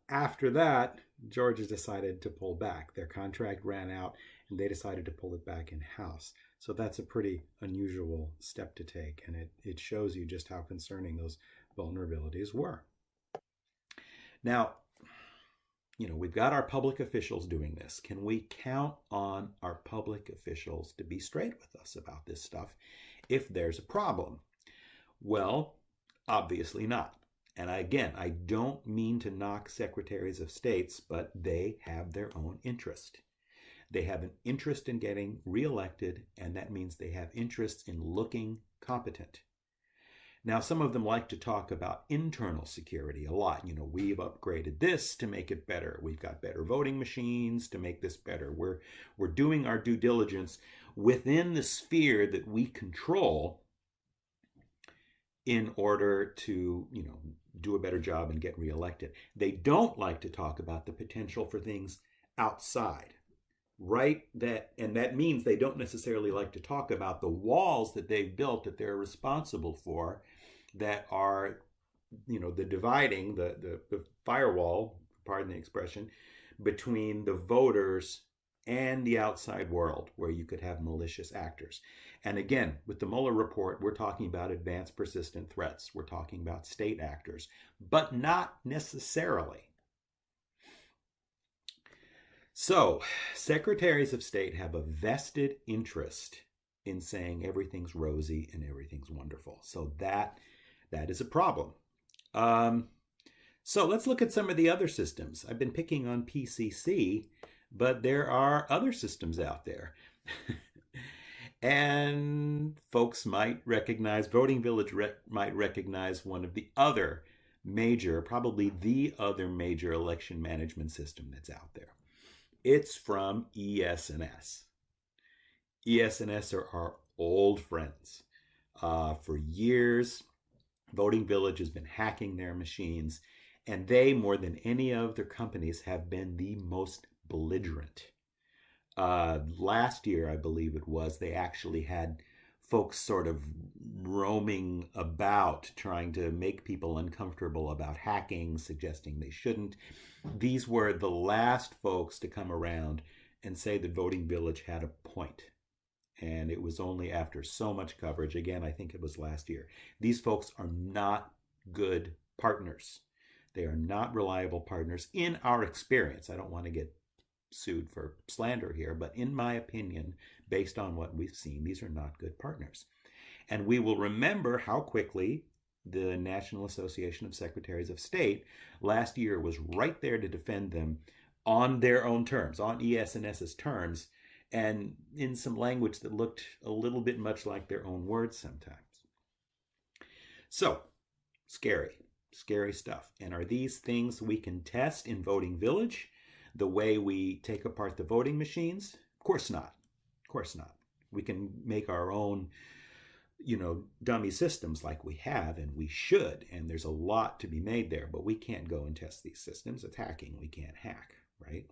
After that, Georgia decided to pull back. Their contract ran out, and they decided to pull it back in-house. So that's a pretty unusual step to take, and it shows you just how concerning those vulnerabilities were. Now, we've got our public officials doing this. Can we count on our public officials to be straight with us about this stuff if there's a problem? Well, obviously not. And again, I don't mean to knock secretaries of states, but they have their own interest. They have an interest in getting reelected, and that means they have interests in looking competent. Now, some of them like to talk about internal security a lot. We've upgraded this to make it better. We've got better voting machines to make this better. We're doing our due diligence within the sphere that we control in order to, do a better job and get reelected. They don't like to talk about the potential for things outside, right? And that means they don't necessarily like to talk about the walls that they've built that they're responsible for, that are, the dividing, the firewall, pardon the expression, between the voters and the outside world, where you could have malicious actors. And again, with the Mueller report, we're talking about advanced persistent threats. We're talking about state actors, but not necessarily. So, secretaries of state have a vested interest in saying everything's rosy and everything's wonderful. So that is a problem. So let's look at some of the other systems. I've been picking on PCC, but there are other systems out there. And folks might recognize, Voting Village might recognize one of the other major, probably the other major election management system that's out there. It's from ES&S. ES&S are our old friends. For years, Voting Village has been hacking their machines, and they, more than any other companies, have been the most belligerent. Last year, I believe it was, they actually had folks sort of roaming about trying to make people uncomfortable about hacking, suggesting they shouldn't. These were the last folks to come around and say that Voting Village had a point. And it was only after so much coverage, again, I think it was last year. These folks are not good partners. They are not reliable partners in our experience. I don't want to get sued for slander here, but in my opinion, based on what we've seen, these are not good partners. And we will remember how quickly the National Association of Secretaries of State last year was right there to defend them on their own terms, on ES&S's terms, and in some language that looked a little bit much like their own words sometimes. So, scary stuff. And are these things we can test in Voting Village the way we take apart the voting machines? Of course not. Of course not. We can make our own, dummy systems like we have, and we should, and there's a lot to be made there, but we can't go and test these systems. It's hacking. We can't hack, right?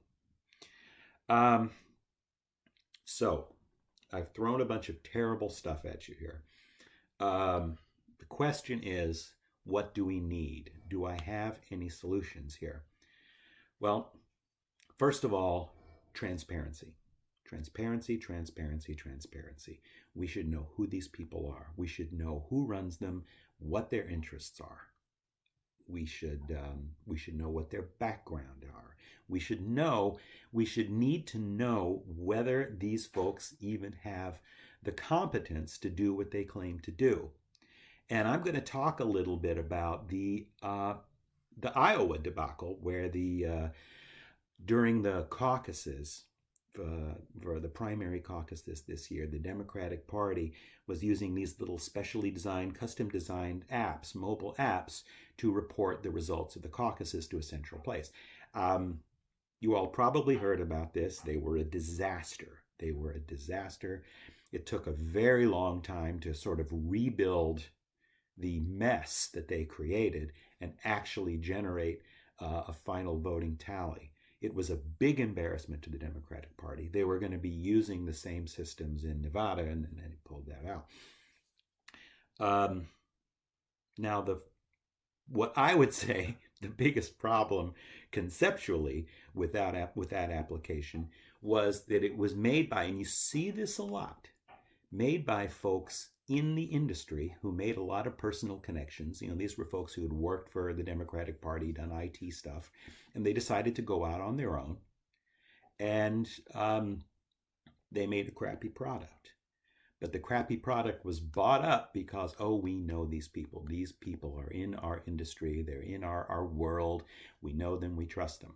So I've thrown a bunch of terrible stuff at you here. The question is, what do we need? Do I have any solutions here? Well, first of all, transparency. Transparency. We should know who these people are. We should know who runs them, what their interests are. We should know what their background are. We should need to know whether these folks even have the competence to do what they claim to do. And I'm going to talk a little bit about the Iowa debacle, where during the caucuses, for the primary caucus this year, the Democratic Party was using these little specially designed, custom designed apps, mobile apps, to report the results of the caucuses to a central place. You all probably heard about this. They were a disaster. It took a very long time to sort of rebuild the mess that they created and actually generate a final voting tally. It was a big embarrassment to the Democratic Party. They were going to be using the same systems in Nevada, and then they pulled that out. Now, what I would say the biggest problem conceptually with that application was that it was made by, and you see this a lot, made by folks in the industry who made a lot of personal connections. These were folks who had worked for the Democratic Party, done IT stuff, and they decided to go out on their own, and they made a crappy product. But the crappy product was bought up because, we know these people. These people are in our industry. They're in our world. We know them. We trust them.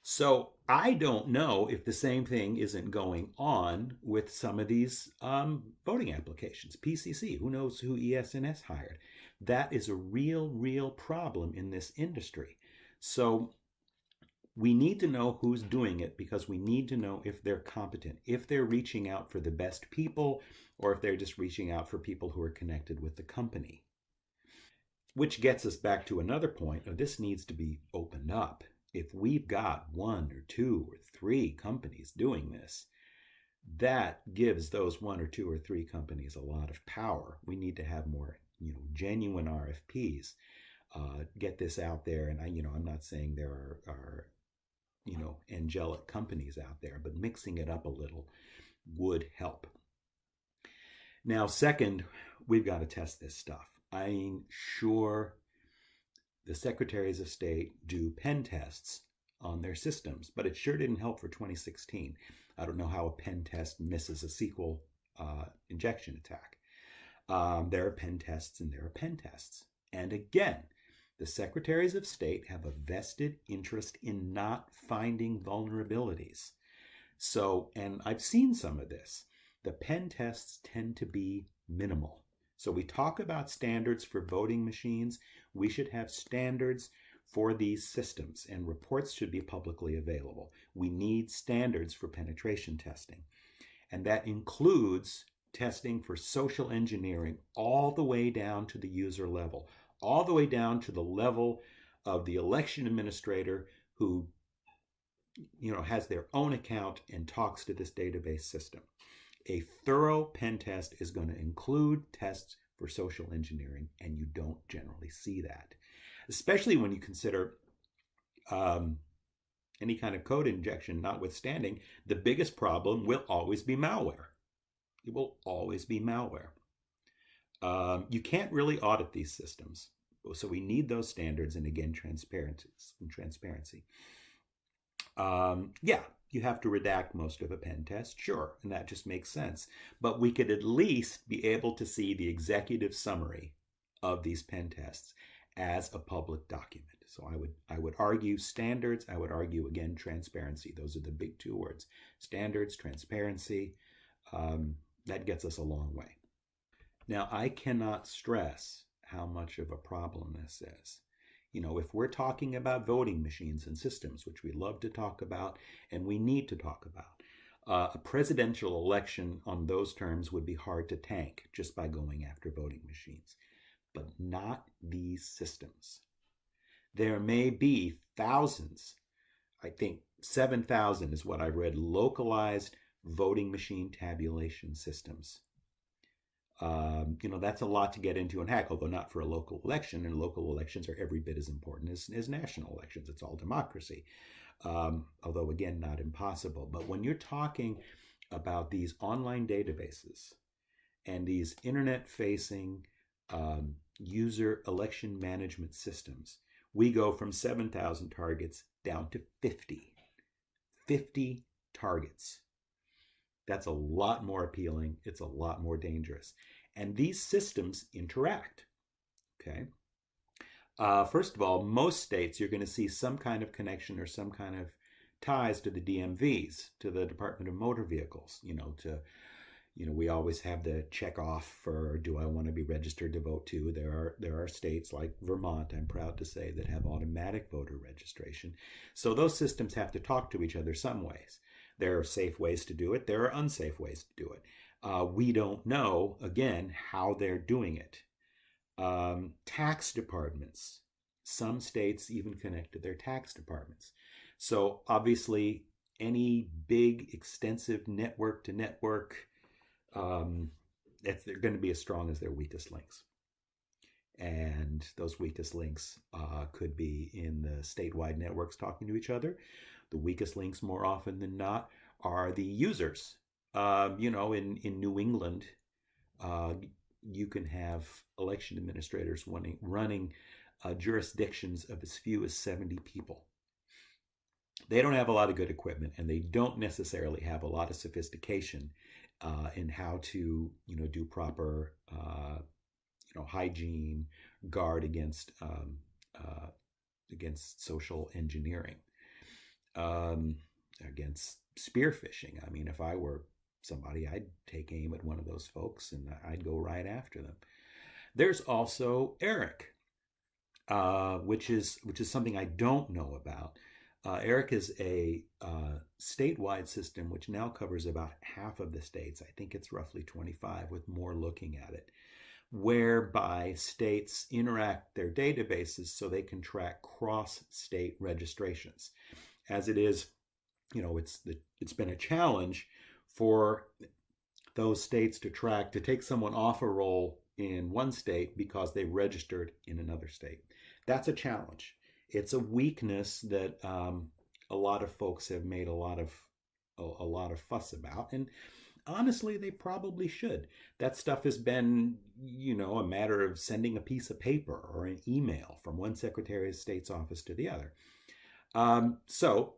So I don't know if the same thing isn't going on with some of these voting applications. PCC, who knows who ES&S hired? That is a real problem in this industry. So we need to know who's doing it, because we need to know if they're competent, if they're reaching out for the best people, or if they're just reaching out for people who are connected with the company. Which gets us back to another point of this needs to be opened up. If we've got 1 or 2 or 3 companies doing this, that gives those 1 or 2 or 3 companies a lot of power. We need to have more, genuine RFPs. Get this out there, and I'm not saying there are angelic companies out there, but mixing it up a little would help. Now, second, we've got to test this stuff. Sure, the secretaries of state do pen tests on their systems, but it sure didn't help for 2016. I don't know how a pen test misses a SQL injection attack. There are pen tests and there are pen tests. And again, the secretaries of state have a vested interest in not finding vulnerabilities. So, and I've seen some of this. The pen tests tend to be minimal. So we talk about standards for voting machines. We should have standards for these systems, and reports should be publicly available. We need standards for penetration testing. And that includes testing for social engineering all the way down to the user level, all the way down to the level of the election administrator who has their own account and talks to this database system. A thorough pen test is going to include tests for social engineering, and you don't generally see that, especially when you consider any kind of code injection notwithstanding. The biggest problem will always be malware. It will always be malware. You can't really audit these systems, so we need those standards, and again, transparency. You have to redact most of a pen test, sure, and that just makes sense. But we could at least be able to see the executive summary of these pen tests as a public document. So I would argue standards. I would argue, again, transparency. Those are the big two words: standards, transparency. That gets us a long way. Now, I cannot stress how much of a problem this is. You know, if we're talking about voting machines and systems, which we love to talk about and we need to talk about, a presidential election on those terms would be hard to tank just by going after voting machines, but not these systems. There may be thousands, I think 7,000 is what I read, localized voting machine tabulation systems. You know, that's a lot to get into and hack, although not for a local election, and local elections are every bit as important as national elections. It's all democracy, although again, not impossible. But when you're talking about these online databases and these internet-facing user election management systems, we go from 7,000 targets down to 50. 50 targets. That's a lot more appealing. It's a lot more dangerous. And these systems interact, okay? First of all, most states, you're going to see some kind of connection or some kind of ties to the DMVs, to the Department of Motor Vehicles, we always have the check off for, do I want to be registered to vote to? There are states like Vermont, I'm proud to say, that have automatic voter registration. So those systems have to talk to each other some ways. There are safe ways to do it. There are unsafe ways to do it. We don't know, again, how they're doing it. Tax departments. Some states even connect to their tax departments. So obviously, any big, extensive network-to-network, they're going to be as strong as their weakest links. And those weakest links could be in the statewide networks talking to each other. The weakest links, more often than not, are the users. In New England, you can have election administrators running jurisdictions of as few as 70 people. They don't have a lot of good equipment, and they don't necessarily have a lot of sophistication in how to, do proper, hygiene, guard against social engineering, against spear phishing. I mean, if I were somebody, I'd take aim at one of those folks and I'd go right after them. There's also ERIC, which is something I don't know about. ERIC is a statewide system which now covers about half of the states. I think it's roughly 25, with more looking at it, whereby states interact their databases so they can track cross-state registrations. As it is, it's been a challenge for those states to take someone off a roll in one state because they registered in another state. That's a challenge. It's a weakness that a lot of folks have made a lot of fuss about, and honestly, they probably should. That stuff has been, a matter of sending a piece of paper or an email from one Secretary of State's office to the other. So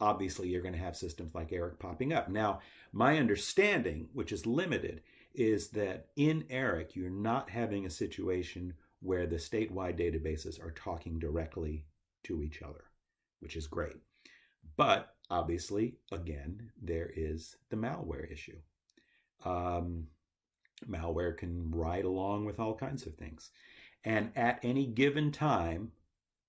obviously, you're going to have systems like ERIC popping up. Now, my understanding, which is limited, is that in ERIC, you're not having a situation where the statewide databases are talking directly to each other, which is great. But obviously, again, there is the malware issue. Malware can ride along with all kinds of things. And at any given time,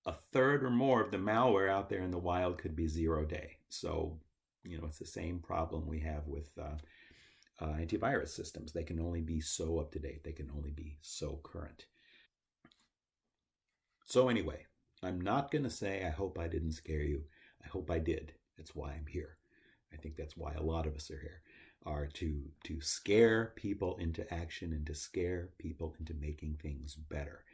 a third or more of the malware out there in the wild could be 0 day. So, it's the same problem we have with antivirus systems. They can only be so up to date. They can only be so current. So anyway, I'm not going to say I hope I didn't scare you. I hope I did. That's why I'm here. I think that's why a lot of us are here, are to scare people into action and to scare people into making things better.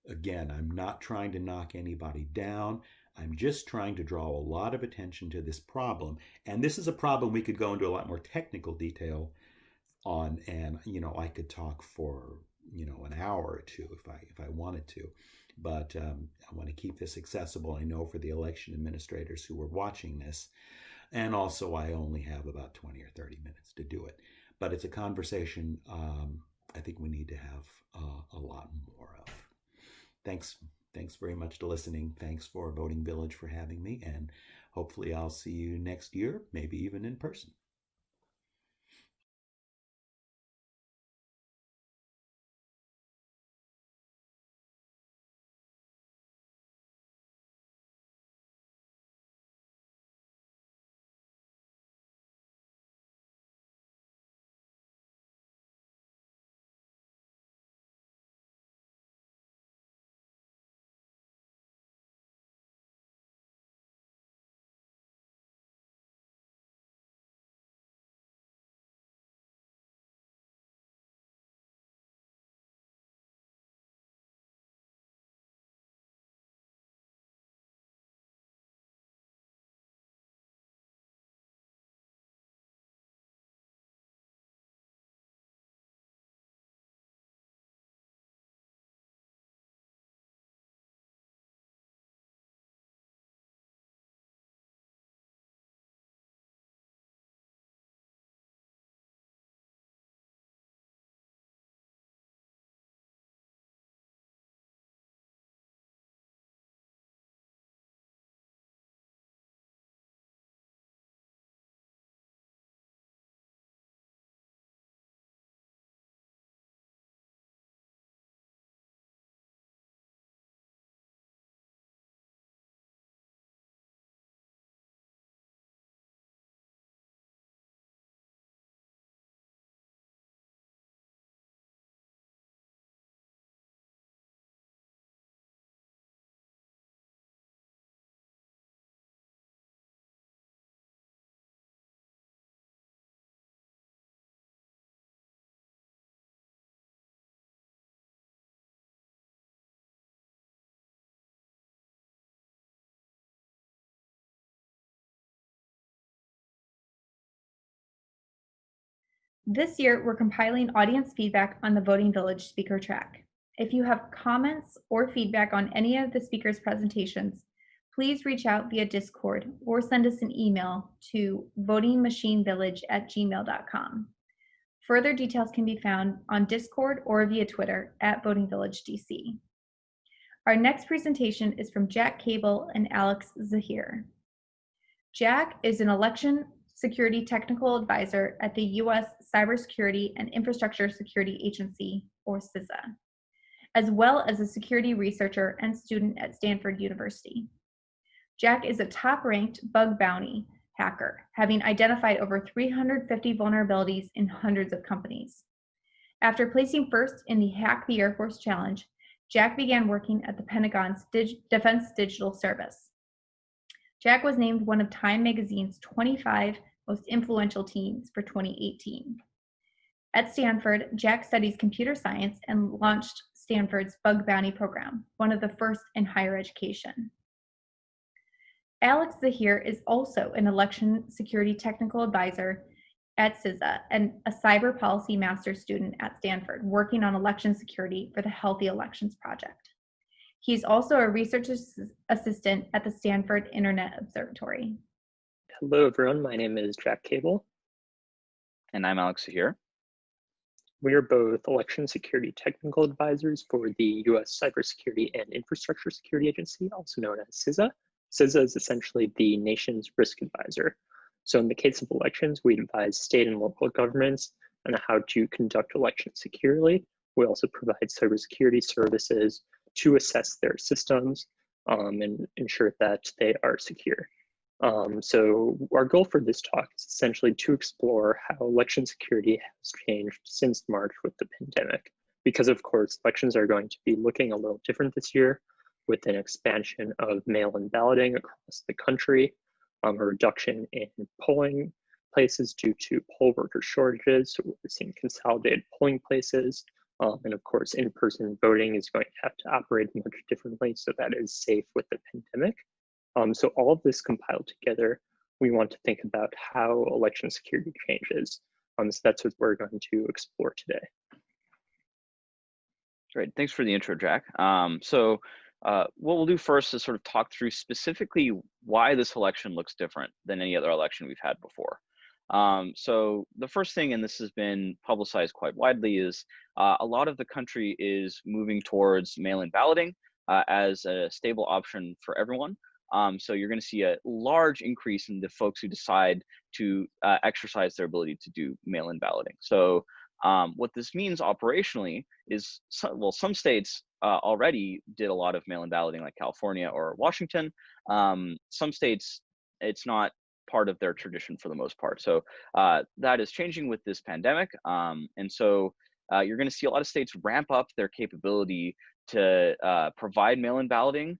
Again, I'm not trying to knock anybody down. I'm just trying to draw a lot of attention to this problem. And this is a problem we could go into a lot more technical detail on. And, I could talk for, an hour or two if I wanted to. But I want to keep this accessible, I know, for the election administrators who are watching this. And also, I only have about 20 or 30 minutes to do it. But it's a conversation I think we need to have a lot more of. Thanks very much for listening. Thanks for Voting Village for having me, and hopefully I'll see you next year, maybe even in person. This year, we're compiling audience feedback on the Voting Village speaker track. If you have comments or feedback on any of the speakers' presentations, please reach out via Discord or send us an email to votingmachinevillage@gmail.com. Further details can be found on Discord or via Twitter @VotingVillageDC. Our next presentation is from Jack Cable and Alex Zaheer. Jack is an election security technical advisor at the U.S. Cybersecurity and Infrastructure Security Agency, or CISA, as well as a security researcher and student at Stanford University. Jack is a top-ranked bug bounty hacker, having identified over 350 vulnerabilities in hundreds of companies. After placing first in the Hack the Air Force Challenge, Jack began working at the Pentagon's Defense Digital Service. Jack was named one of Time Magazine's 25 most influential teens for 2018. At Stanford, Jack studies computer science and launched Stanford's Bug Bounty program, one of the first in higher education. Alex Zaheer is also an election security technical advisor at CISA and a cyber policy master's student at Stanford, working on election security for the Healthy Elections Project. He's also a research assistant at the Stanford Internet Observatory. Hello, everyone. My name is Jack Cable. And I'm Alex Zaheer. We are both election security technical advisors for the U.S. Cybersecurity and Infrastructure Security Agency, also known as CISA. CISA is essentially the nation's risk advisor. So in the case of elections, we advise state and local governments on how to conduct elections securely. We also provide cybersecurity services to assess their systems and ensure that they are secure. So our goal for this talk is essentially to explore how election security has changed since March with the pandemic. Because of course, elections are going to be looking a little different this year with an expansion of mail-in balloting across the country, a reduction in polling places due to poll worker shortages. So we're seeing consolidated polling places. And of course, in-person voting is going to have to operate much differently so that it is safe with the pandemic. So all of this compiled together, we want to think about how election security changes. So that's what we're going to explore today. Great, thanks for the intro, Jack. What we'll do first is sort of talk through specifically why this election looks different than any other election we've had before. So the first thing, and this has been publicized quite widely, is a lot of the country is moving towards mail-in balloting as a stable option for everyone. So you're going to see a large increase in the folks who decide to exercise their ability to do mail-in balloting. So what this means operationally is, some states already did a lot of mail-in balloting, like California or Washington. Some states, it's not part of their tradition for the most part. So that is changing with this pandemic. And so you're going to see a lot of states ramp up their capability to provide mail-in balloting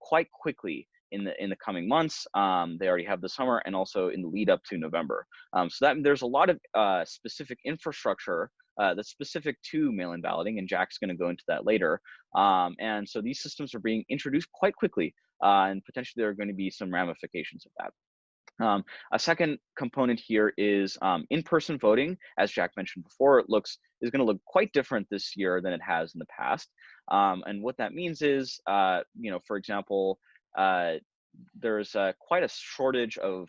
quite quickly in the coming months. They already have the summer and also in the lead up to November. So that there's a lot of specific infrastructure that's specific to mail-in balloting, and Jack's going to go into that later. And so these systems are being introduced quite quickly, and potentially there are going to be some ramifications of that. A second component here is in-person voting. As Jack mentioned before, is going to look quite different this year than it has in the past. And what that means is, for example, there's quite a shortage of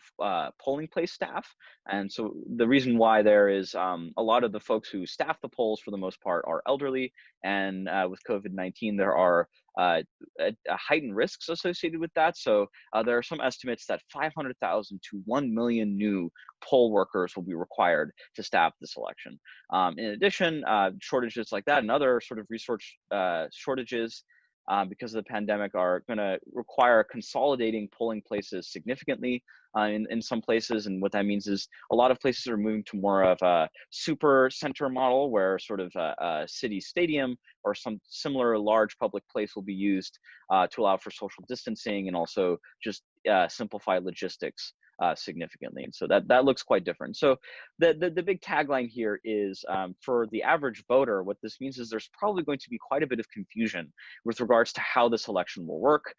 polling place staff. And so the reason why there is a lot of the folks who staff the polls for the most part are elderly. And with COVID-19, there are heightened risks associated with that. So there are some estimates that 500,000 to 1 million new poll workers will be required to staff this election. In addition, shortages like that and other sort of resource shortages because of the pandemic are going to require consolidating polling places significantly in some places. And what that means is a lot of places are moving to more of a super center model, where sort of a city stadium or some similar large public place will be used to allow for social distancing and also just simplify logistics significantly. And so that looks quite different. So the big tagline here is for the average voter, what this means is there's probably going to be quite a bit of confusion with regards to how this election will work,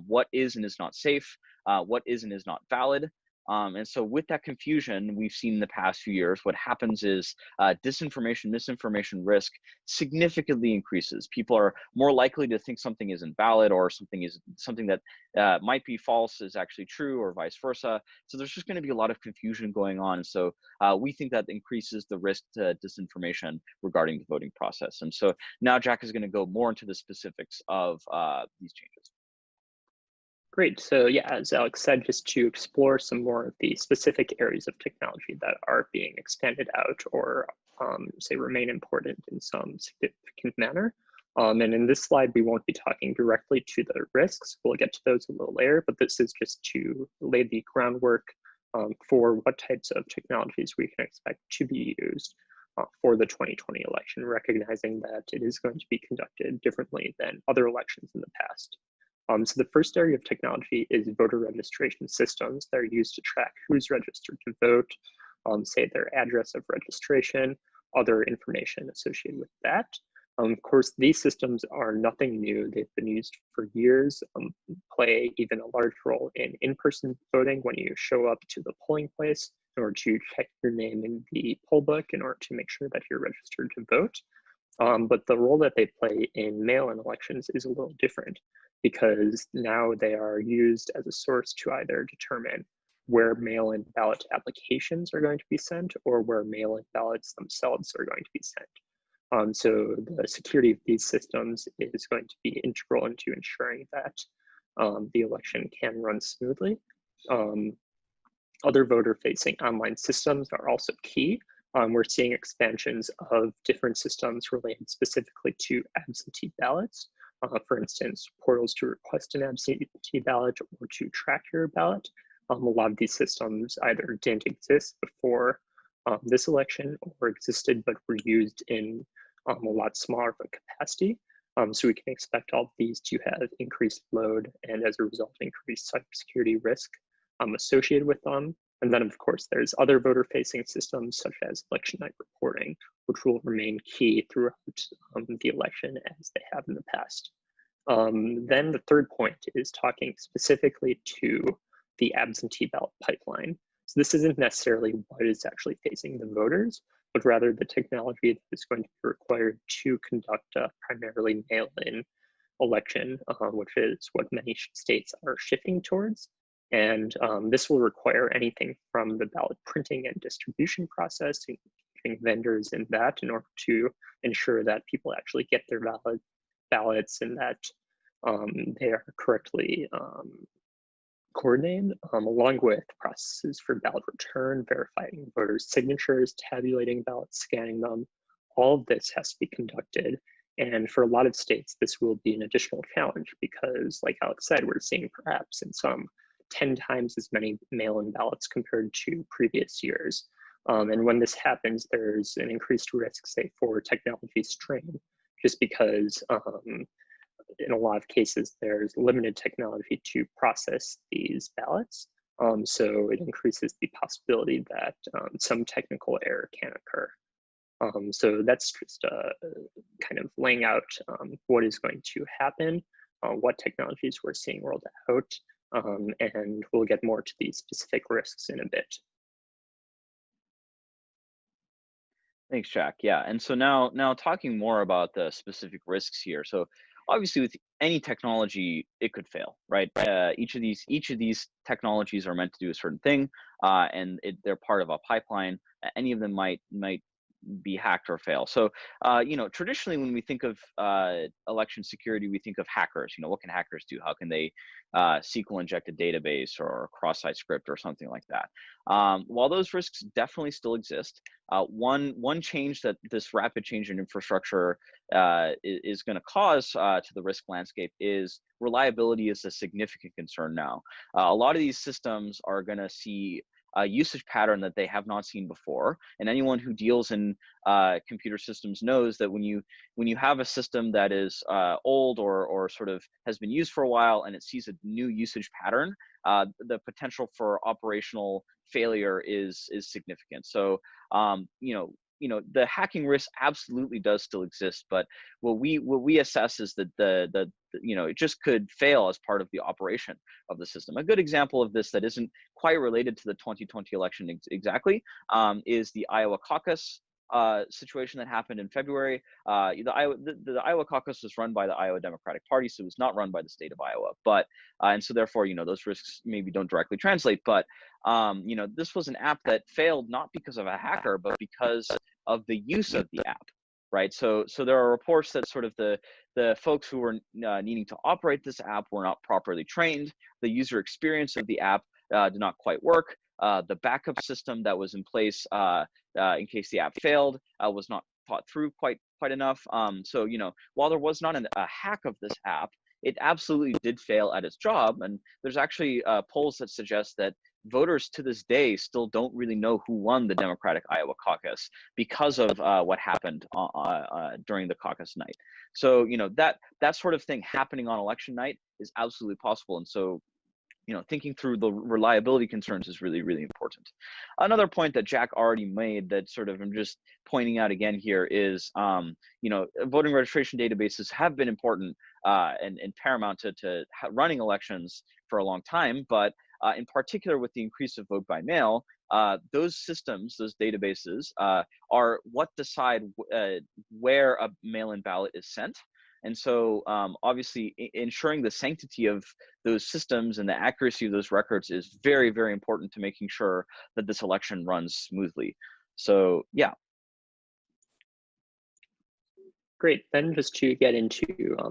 what is and is not safe, what is and is not valid. And so with that confusion, we've seen in the past few years, what happens is disinformation, misinformation risk significantly increases. People are more likely to think something isn't valid, or something that might be false is actually true, or vice versa. So there's just going to be a lot of confusion going on. And so we think that increases the risk to disinformation regarding the voting process. And so now Jack is going to go more into the specifics of these changes. Great. So yeah, as Alex said, just to explore some more of the specific areas of technology that are being expanded out or say remain important in some significant manner. And in this slide, we won't be talking directly to the risks. We'll get to those a little later, but this is just to lay the groundwork for what types of technologies we can expect to be used for the 2020 election, recognizing that it is going to be conducted differently than other elections in the past. So the first area of technology is voter registration systems that are used to track who's registered to vote, say their address of registration, other information associated with that. Of course, these systems are nothing new. They've been used for years, play even a large role in in-person voting when you show up to the polling place in order to check your name in the poll book in order to make sure that you're registered to vote. But the role that they play in mail-in elections is a little different, because now they are used as a source to either determine where mail-in ballot applications are going to be sent or where mail-in ballots themselves are going to be sent. So the security of these systems is going to be integral into ensuring that the election can run smoothly. Other voter-facing online systems are also key. We're seeing expansions of different systems related specifically to absentee ballots. For instance, portals to request an absentee ballot or to track your ballot. A lot of these systems either didn't exist before this election or existed but were used in a lot smaller of a capacity. So we can expect all of these to have increased load and as a result, increased cybersecurity risk associated with them. And then of course, there's other voter-facing systems such as election night reporting, which will remain key throughout the election as they have in the past. Then the third point is talking specifically to the absentee ballot pipeline. So this isn't necessarily what is actually facing the voters, but rather the technology that is going to be required to conduct a primarily mail-in election, which is what many states are shifting towards. And this will require anything from the ballot printing and distribution process, including vendors in that, in order to ensure that people actually get their ballots and that they are correctly coordinated, along with processes for ballot return, verifying voters' signatures, tabulating ballots, scanning them. All of this has to be conducted. And for a lot of states, this will be an additional challenge because, like Alex said, we're seeing perhaps in some 10 times as many mail-in ballots compared to previous years. And when this happens, there's an increased risk, say, for technology strain, just because in a lot of cases, there's limited technology to process these ballots. So it increases the possibility that some technical error can occur. So that's just kind of laying out what is going to happen, what technologies we're seeing rolled out, and we'll get more to these specific risks in a bit. Thanks, Jack. Yeah, and so now talking more about the specific risks here. So obviously, with any technology, it could fail, right? Each of these technologies are meant to do a certain thing, and they're part of a pipeline. Any of them might be hacked or fail. So, traditionally, when we think of election security, we think of hackers. What can hackers do? How can they SQL inject a database or cross-site script or something like that? While those risks definitely still exist, one change that this rapid change in infrastructure is going to cause to the risk landscape is reliability is a significant concern now. A lot of these systems are going to see a usage pattern that they have not seen before, and anyone who deals in computer systems knows that when you have a system that is old or sort of has been used for a while and it sees a new usage pattern, the potential for operational failure is significant. So the hacking risk absolutely does still exist, but what we assess is that it just could fail as part of the operation of the system. A good example of this that isn't quite related to the 2020 election exactly is the Iowa caucus situation that happened in February. The Iowa caucus was run by the Iowa Democratic Party, so it was not run by the state of Iowa. But and so therefore, those risks maybe don't directly translate. But this was an app that failed not because of a hacker, but because of the use of the app, right? So there are reports that sort of the folks who were needing to operate this app were not properly trained. The user experience of the app did not quite work. The backup system that was in place in case the app failed was not thought through quite enough. So while there was not a hack of this app, it absolutely did fail at its job. And there's actually polls that suggest that voters to this day still don't really know who won the Democratic Iowa caucus because of what happened during the caucus night. So that sort of thing happening on election night is absolutely possible. And so thinking through the reliability concerns is really, really important. Another point that Jack already made that sort of I'm just pointing out again here is, voting registration databases have been important and are to running elections for a long time, but in particular with the increase of vote by mail, those systems, those databases are what decide where a mail-in ballot is sent. And so obviously ensuring the sanctity of those systems and the accuracy of those records is very, very important to making sure that this election runs smoothly. So, yeah. Great. Then just to get into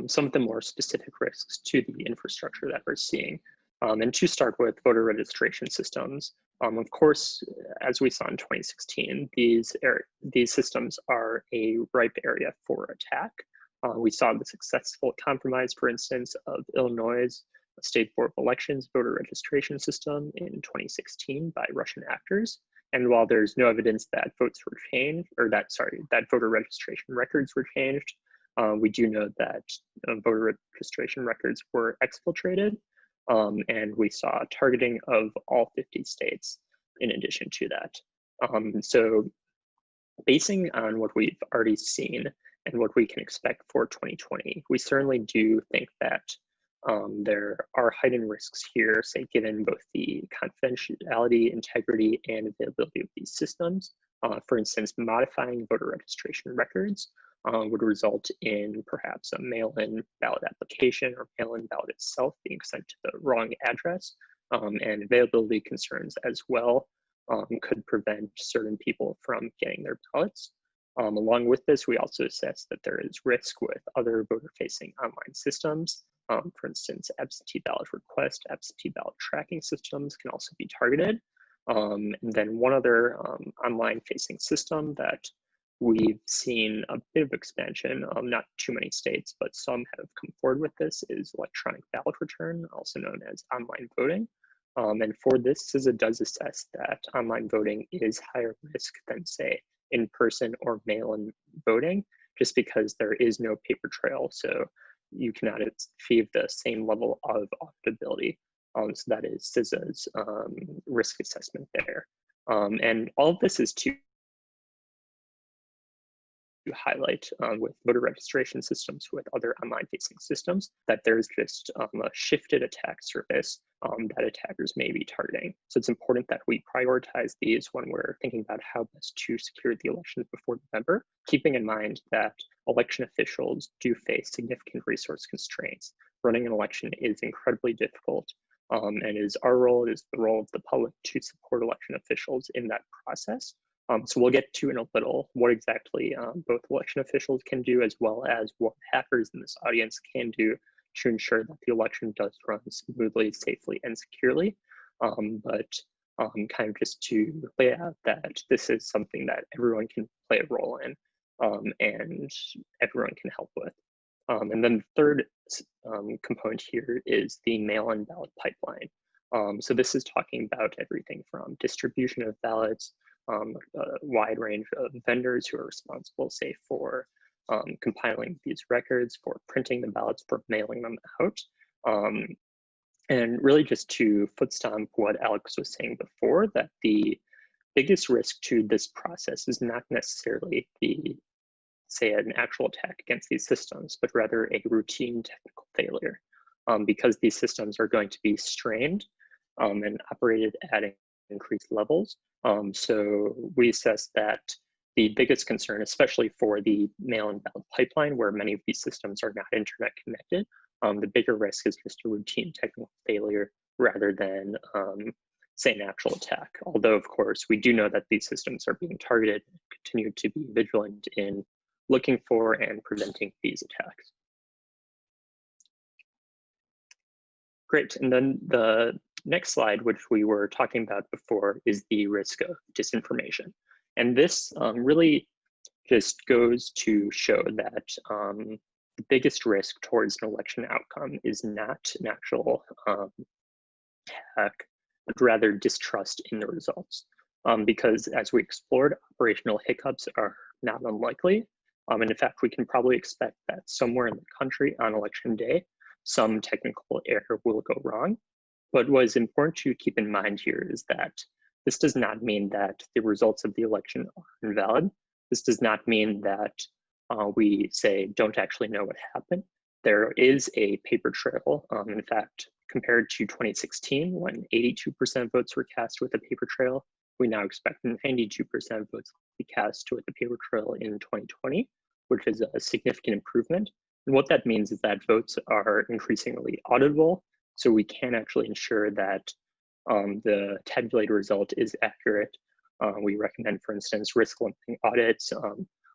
some of the more specific risks to the infrastructure that we're seeing. And to start with voter registration systems. Of course, as we saw in 2016, these systems are a ripe area for attack. We saw the successful compromise, for instance, of Illinois' State Board of Elections voter registration system in 2016 by Russian actors. And while there's no evidence that votes were changed, or that voter registration records were changed, we do know that voter registration records were exfiltrated, and we saw targeting of all 50 states in addition to that. So basing on what we've already seen and what we can expect for 2020, we certainly do think that there are heightened risks here, say, given both the confidentiality, integrity, and availability of these systems. For instance, modifying voter registration records would result in perhaps a mail-in ballot application or mail-in ballot itself being sent to the wrong address, and availability concerns as well could prevent certain people from getting their ballots. Along with this, we also assess that there is risk with other voter-facing online systems. For instance, absentee ballot request, absentee ballot tracking systems can also be targeted. And then one other online-facing system that we've seen a bit of expansion, not too many states, but some have come forward with this, is electronic ballot return, also known as online voting. And for this, CISA does assess that online voting is higher risk than, say, in-person or mail-in voting, just because there is no paper trail, so you cannot achieve the same level of auditability. So that is CISA's risk assessment there. And all of this is to highlight with voter registration systems with other online facing systems that there's just a shifted attack surface that attackers may be targeting. So it's important that we prioritize these when we're thinking about how best to secure the elections before November, keeping in mind that election officials do face significant resource constraints. Running an election is incredibly difficult, and it is our role, it is the role of the public to support election officials in that process. So we'll get to in a little what exactly both election officials can do, as well as what hackers in this audience can do to ensure that the election does run smoothly, safely, and securely. But kind of just to lay out that this is something that everyone can play a role in and everyone can help with. And then the third component here is the mail-in ballot pipeline. So this is talking about everything from distribution of ballots, a wide range of vendors who are responsible, say, for compiling these records, for printing the ballots, for mailing them out. And really just to footstomp what Alex was saying before, that the biggest risk to this process is not necessarily the, say, an actual attack against these systems, but rather a routine technical failure, because these systems are going to be strained and operated at increased levels. So we assess that the biggest concern, especially for the mail-in ballot pipeline, where many of these systems are not internet connected, the bigger risk is just a routine technical failure rather than, say, an actual attack. Although, of course, we do know that these systems are being targeted and continue to be vigilant in looking for and preventing these attacks. Great, and then the next slide, which we were talking about before, is the risk of disinformation. And this really just goes to show that the biggest risk towards an election outcome is not an actual hack, but rather distrust in the results. Because as we explored, operational hiccups are not unlikely. And in fact, we can probably expect that somewhere in the country on election day, some technical error will go wrong. But what is important to keep in mind here is that this does not mean that the results of the election are invalid. This does not mean that we say don't actually know what happened. There is a paper trail. In fact, compared to 2016, when 82% votes were cast with a paper trail, we now expect 92% votes to be cast with a paper trail in 2020, which is a significant improvement. And what that means is that votes are increasingly auditable, so we can actually ensure that the tabulated result is accurate. We recommend, for instance, risk limiting audits,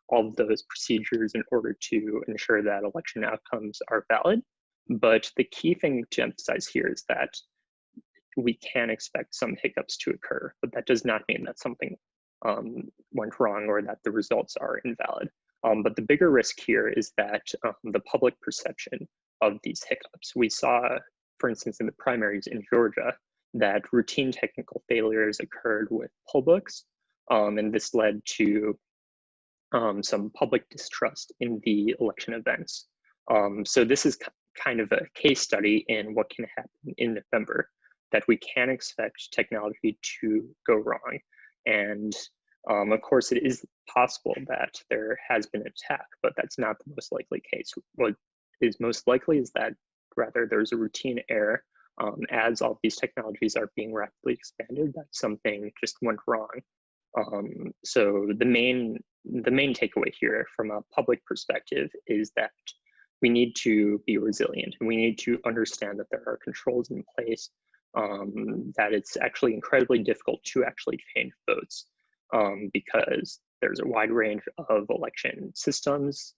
all of those procedures in order to ensure that election outcomes are valid. But the key thing to emphasize here is that we can expect some hiccups to occur, but that does not mean that something went wrong or that the results are invalid. But the bigger risk here is that the public perception of these hiccups. We saw, for instance, in the primaries in Georgia, that routine technical failures occurred with poll books, and this led to some public distrust in the election events. So this is kind of a case study in what can happen in November, that we can expect technology to go wrong. And of course, it is possible that there has been an attack, but that's not the most likely case. What is most likely is that rather there's a routine error. As all these technologies are being rapidly expanded, that something just went wrong. So the main takeaway here from a public perspective is that we need to be resilient, and we need to understand that there are controls in place that it's actually incredibly difficult to actually change votes because there's a wide range of election systems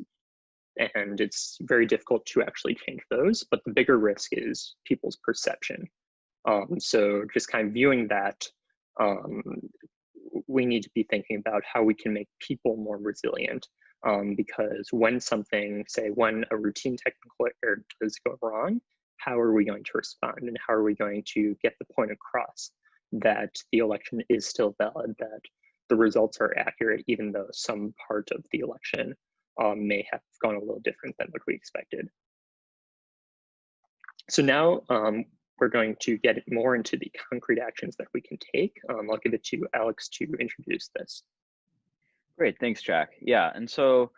and it's very difficult to actually change those, but the bigger risk is people's perception. So just kind of viewing that, we need to be thinking about how we can make people more resilient because when something, say when a routine technical error does go wrong, how are we going to respond and how are we going to get the point across that the election is still valid, that the results are accurate, even though some part of the election may have gone a little different than what we expected. So now we're going to get more into the concrete actions that we can take. I'll give it to Alex to introduce this. Great, thanks, Jack. Yeah, and so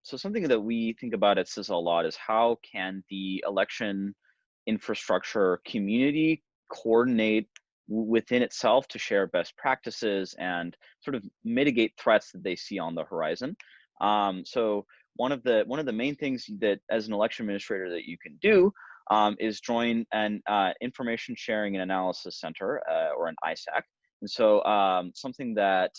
something that we think about at CISA a lot is how can the election infrastructure community coordinate within itself to share best practices and sort of mitigate threats that they see on the horizon. So one of the main things that as an election administrator that you can do is join an information sharing and analysis center or an ISAC. And so something that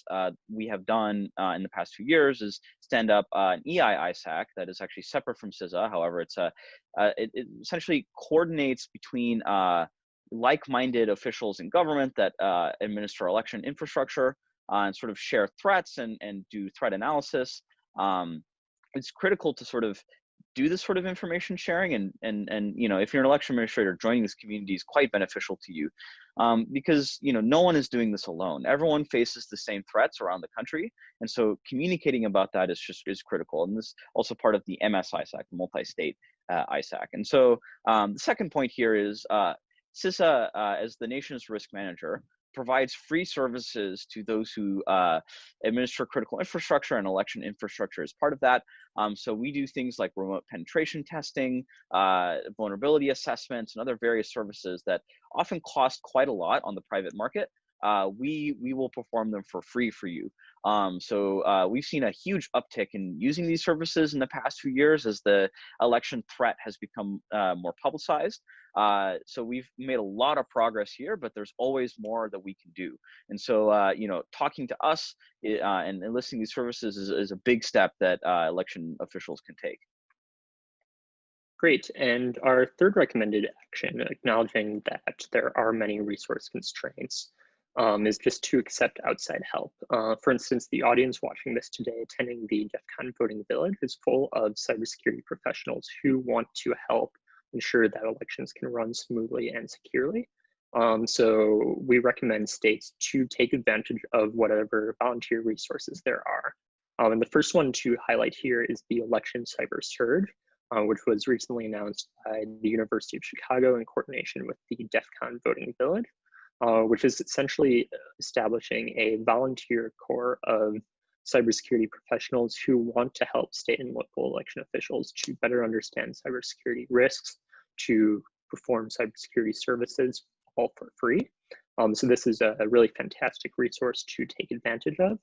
we have done in the past few years is stand up an EI ISAC that is actually separate from CISA. However, it essentially coordinates between like-minded officials in government that administer election infrastructure and sort of share threats and do threat analysis. It's critical to sort of do this sort of information sharing and you know, if you're an election administrator, joining this community is quite beneficial to you because you know, no one is doing this alone. Everyone faces the same threats around the country, and so communicating about that is critical. And this is also part of the MS ISAC, multi-state ISAC. And so the second point here is CISA, as the nation's risk manager, provides free services to those who administer critical infrastructure, and election infrastructure as part of that. So we do things like remote penetration testing, vulnerability assessments, and other various services that often cost quite a lot on the private market. We will perform them for free for you. So we've seen a huge uptick in using these services in the past few years as the election threat has become more publicized. So we've made a lot of progress here, but there's always more that we can do. And so, you know, talking to us and enlisting these services is a big step that election officials can take. Great, and our third recommended action, acknowledging that there are many resource constraints, is just to accept outside help. For instance, the audience watching this today, attending the DEF CON voting village, is full of cybersecurity professionals who want to help ensure that elections can run smoothly and securely. So we recommend states to take advantage of whatever volunteer resources there are. And the first one to highlight here is the Election Cyber Surge, which was recently announced by the University of Chicago in coordination with the DEF CON voting village, which is essentially establishing a volunteer corps of cybersecurity professionals who want to help state and local election officials to better understand cybersecurity risks, to perform cybersecurity services, all for free. So this is a really fantastic resource to take advantage of.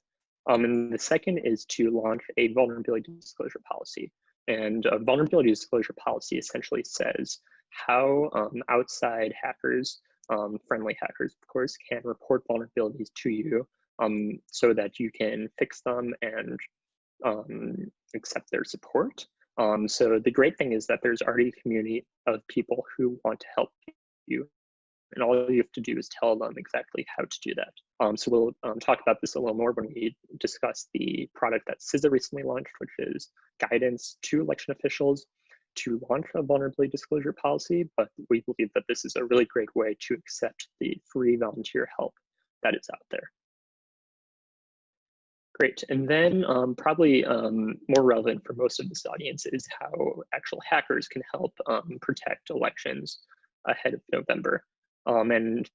And the second is to launch a vulnerability disclosure policy. And a vulnerability disclosure policy essentially says how outside hackers, friendly hackers, of course, can report vulnerabilities to you so that you can fix them and accept their support. So the great thing is that there's already a community of people who want to help you, and all you have to do is tell them exactly how to do that. So we'll talk about this a little more when we discuss the product that CISA recently launched, which is guidance to election officials to launch a vulnerability disclosure policy, but we believe that this is a really great way to accept the free volunteer help that is out there. Great, and then probably more relevant for most of this audience is how actual hackers can help protect elections ahead of November. And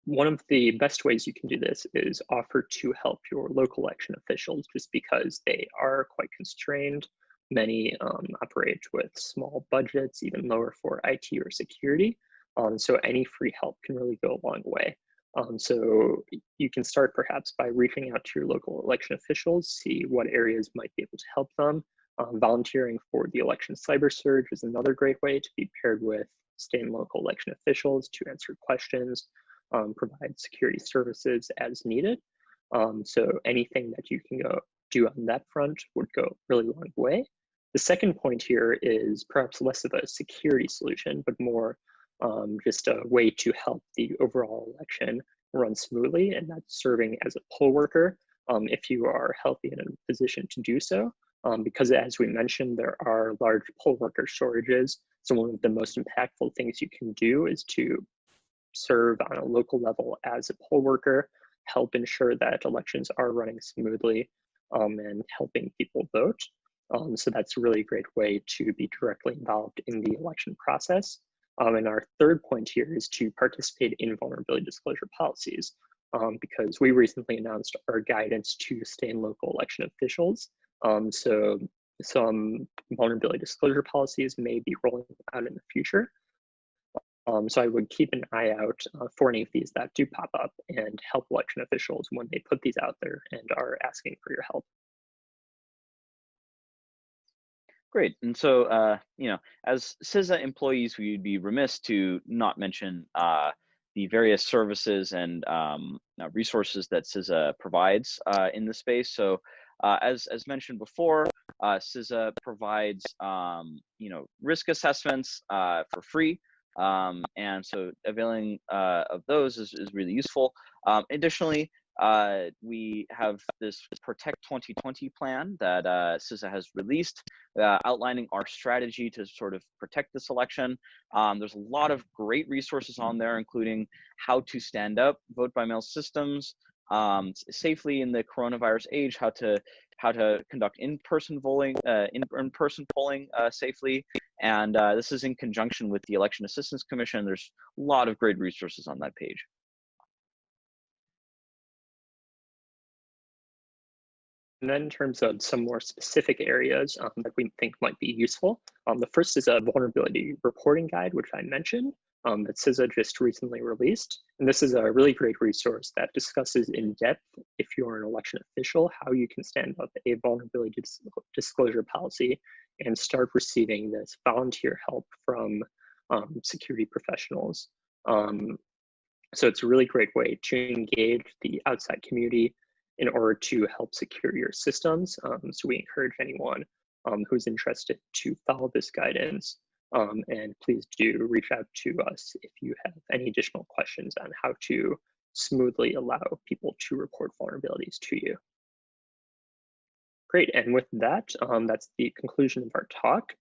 one of the best ways you can do this is offer to help your local election officials, just because they are quite constrained. Many operate with small budgets, even lower for IT or security. So any free help can really go a long way. So you can start perhaps by reaching out to your local election officials, see what areas might be able to help them. Volunteering for the Election Cyber Surge is another great way to be paired with state and local election officials to answer questions, provide security services as needed. So anything that you can go do on that front would go a really long way. The second point here is perhaps less of a security solution, but more just a way to help the overall election run smoothly, and that's serving as a poll worker if you are healthy and in a position to do so. Because as we mentioned, there are large poll worker shortages. So one of the most impactful things you can do is to serve on a local level as a poll worker, help ensure that elections are running smoothly, and helping people vote. So that's a really great way to be directly involved in the election process. And our third point here is to participate in vulnerability disclosure policies, because we recently announced our guidance to state and local election officials. So some vulnerability disclosure policies may be rolling out in the future. So I would keep an eye out for any of these that do pop up and help election officials when they put these out there and are asking for your help. Great. And so, you know, as CISA employees, we would be remiss to not mention the various services and resources that CISA provides in the space. So, as mentioned before, CISA provides, you know, risk assessments for free. And so availing of those is really useful. Additionally, we have this Protect 2020 plan that CISA has released, outlining our strategy to sort of protect this election. There's a lot of great resources on there, including how to stand up vote by mail systems safely in the coronavirus age, how to conduct in-person polling, in-person polling safely, and this is in conjunction with the Election Assistance Commission. There's a lot of great resources on that page. And then in terms of some more specific areas that we think might be useful, the first is a vulnerability reporting guide, which I mentioned, that CISA just recently released. And this is a really great resource that discusses in depth, if you're an election official, how you can stand up a vulnerability disclosure policy and start receiving this volunteer help from security professionals. So it's a really great way to engage the outside community in order to help secure your systems. So we encourage anyone who's interested to follow this guidance. And please do reach out to us if you have any additional questions on how to smoothly allow people to report vulnerabilities to you. Great, and with that, that's the conclusion of our talk.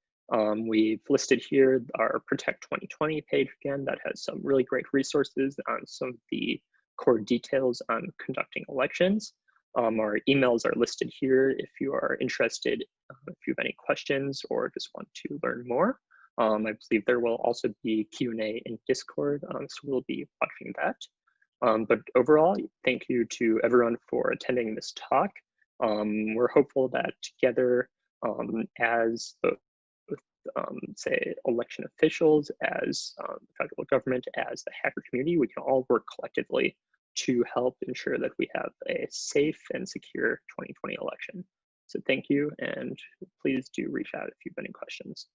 We've listed here our Protect 2020 page again that has some really great resources on some of the core details on conducting elections. Our emails are listed here if you are interested, if you have any questions or just want to learn more. I believe there will also be Q&A in Discord, so we'll be watching that. But overall, thank you to everyone for attending this talk. We're hopeful that together as the say election officials, as the federal government, as the hacker community, we can all work collectively to help ensure that we have a safe and secure 2020 election. So thank you, and please do reach out if you have any questions.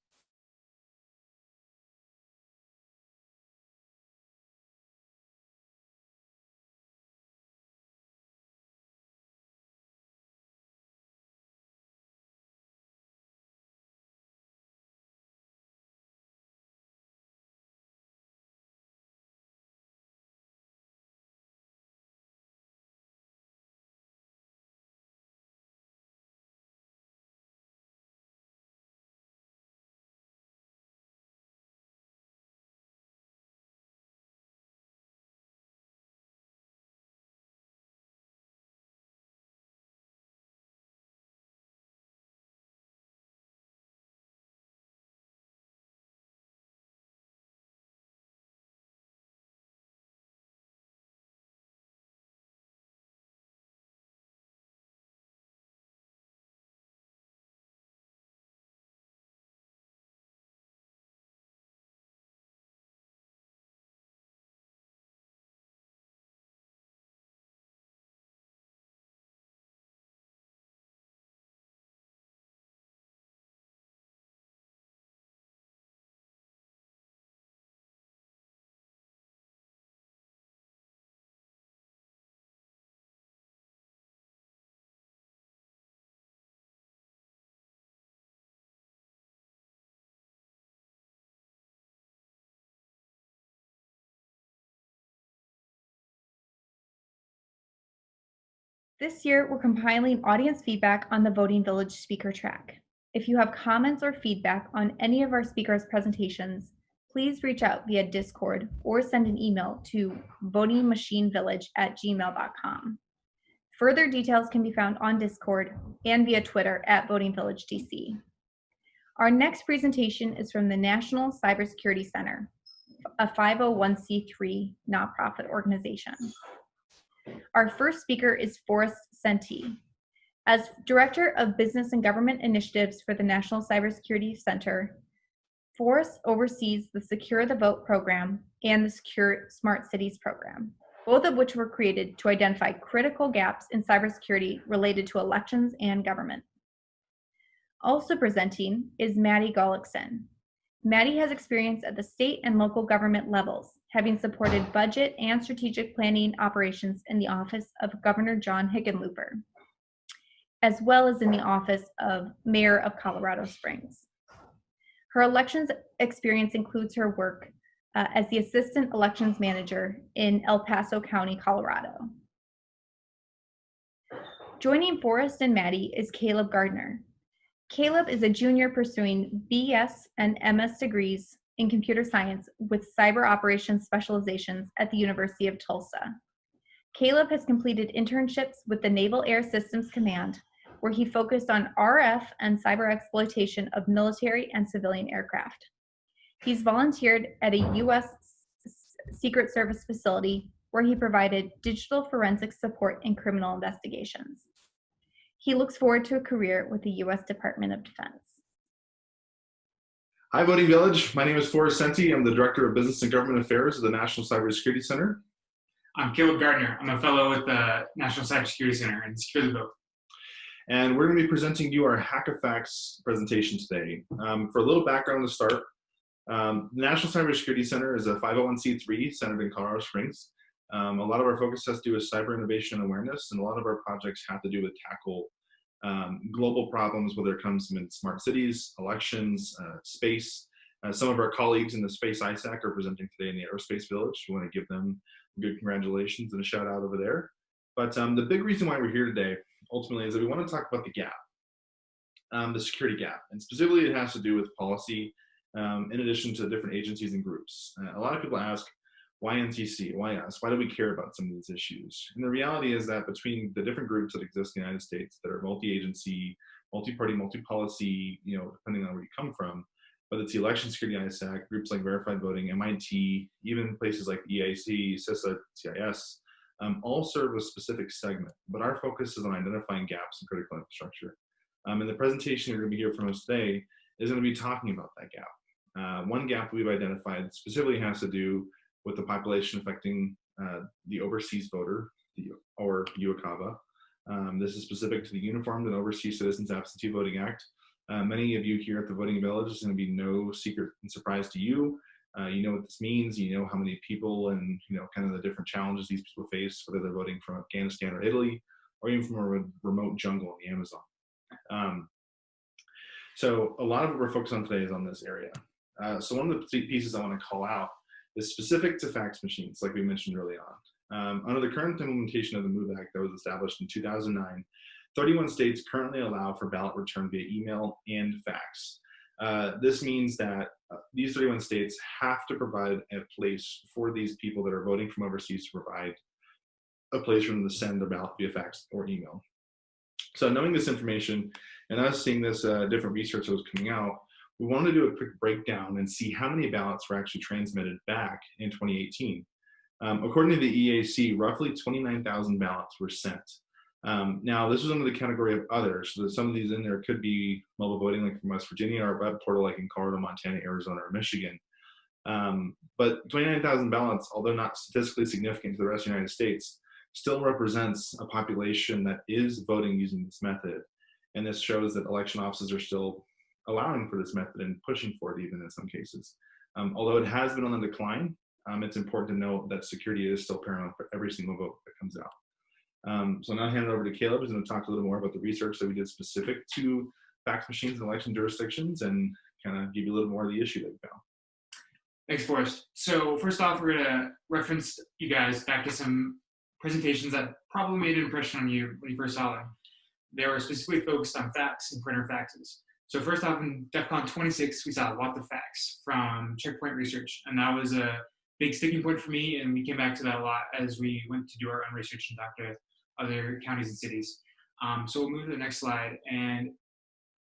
This year, we're compiling audience feedback on the Voting Village speaker track. If you have comments or feedback on any of our speakers' presentations, please reach out via Discord or send an email to votingmachinevillage@gmail.com. Further details can be found on Discord and via Twitter @VotingVillageDC. Our next presentation is from the National Cybersecurity Center, a 501c3 nonprofit organization. Our first speaker is Forrest Senti. As Director of Business and Government Initiatives for the National Cybersecurity Center, Forrest oversees the Secure the Vote program and the Secure Smart Cities program, both of which were created to identify critical gaps in cybersecurity related to elections and government. Also presenting is Mattie Gullixson. Mattie has experience at the state and local government levels, having supported budget and strategic planning operations in the office of Governor John Hickenlooper, as well as in the office of Mayor of Colorado Springs. Her elections experience includes her work as the Assistant Elections Manager in El Paso County, Colorado. Joining Forrest and Mattie is Caleb Gardner. Caleb is a junior pursuing BS and MS degrees in computer science with cyber operations specializations at the University of Tulsa. Caleb has completed internships with the Naval Air Systems Command, where he focused on RF and cyber exploitation of military and civilian aircraft. He's volunteered at a U.S. Secret Service facility where he provided digital forensic support in criminal investigations. He looks forward to a career with the U.S. Department of Defense. Hi, Voting Village. My name is Forrest Senti. I'm the Director of Business and Government Affairs of the National Cybersecurity Center. I'm Caleb Gardner. I'm a fellow with the National Cybersecurity Center and Secure the Vote. And we're going to be presenting you our Hack-a-Fax presentation today. For a little background to start, the National Cybersecurity Center is a 501c3 centered in Colorado Springs. A lot of our focus has to do with cyber innovation and awareness, and a lot of our projects have to do with tackle global problems, whether it comes in smart cities, elections, space. Some of our colleagues in the space ISAC are presenting today in the Aerospace Village. We want to give them good congratulations and a shout out over there. But the big reason why we're here today, ultimately, is that we want to talk about the gap, the security gap. And specifically, it has to do with policy in addition to different agencies and groups. A lot of people ask, why NCC? Why us? Why do we care about some of these issues? And the reality is that between the different groups that exist in the United States that are multi-agency, multi-party, multi-policy, depending on where you come from, whether it's the Election Security ISAC, groups like Verified Voting, MIT, even places like EAC, CISA, CIS, all serve a specific segment. But our focus is on identifying gaps in critical infrastructure. And the presentation you're going to be hearing from us today is going to be talking about that gap. One gap we've identified specifically has to do with the population affecting the overseas voter, or UOCAVA. This is specific to the Uniformed and Overseas Citizens Absentee Voting Act. Many of you here at the Voting Village, is going to be no secret and surprise to you. You know what this means, you know how many people and kind of the different challenges these people face, whether they're voting from Afghanistan or Italy, or even from a remote jungle in the Amazon. So a lot of what we're focused on today is on this area. So one of the pieces I want to call out is specific to fax machines, like we mentioned early on. Under the current implementation of the MOVE Act that was established in 2009, 31 states currently allow for ballot return via email and fax. This means that these 31 states have to provide a place for these people that are voting from overseas to provide a place for them to send their ballot via fax or email. So knowing this information and us seeing this different research that was coming out, we wanted to do a quick breakdown and see how many ballots were actually transmitted back in 2018. According to the EAC, roughly 29,000 ballots were sent. Now, this was under the category of others, so some of these in there could be mobile voting like from West Virginia, or a web portal like in Colorado, Montana, Arizona, or Michigan. But 29,000 ballots, although not statistically significant to the rest of the United States, still represents a population that is voting using this method. And this shows that election offices are still allowing for this method and pushing for it even in some cases. Although it has been on the decline, it's important to note that security is still paramount for every single vote that comes out. So now I'll hand it over to Caleb, who's going to talk a little more about the research that we did specific to fax machines in election jurisdictions and kind of give you a little more of the issue that we found. Thanks, Forrest. So first off, we're going to reference you guys back to some presentations that probably made an impression on you when you first saw them. They were specifically focused on fax and printer faxes. So first off, in DEF CON 26, we saw What the Fax from Checkpoint Research, and that was a big sticking point for me, and we came back to that a lot as we went to do our own research and talk to other counties and cities. So we'll move to the next slide. And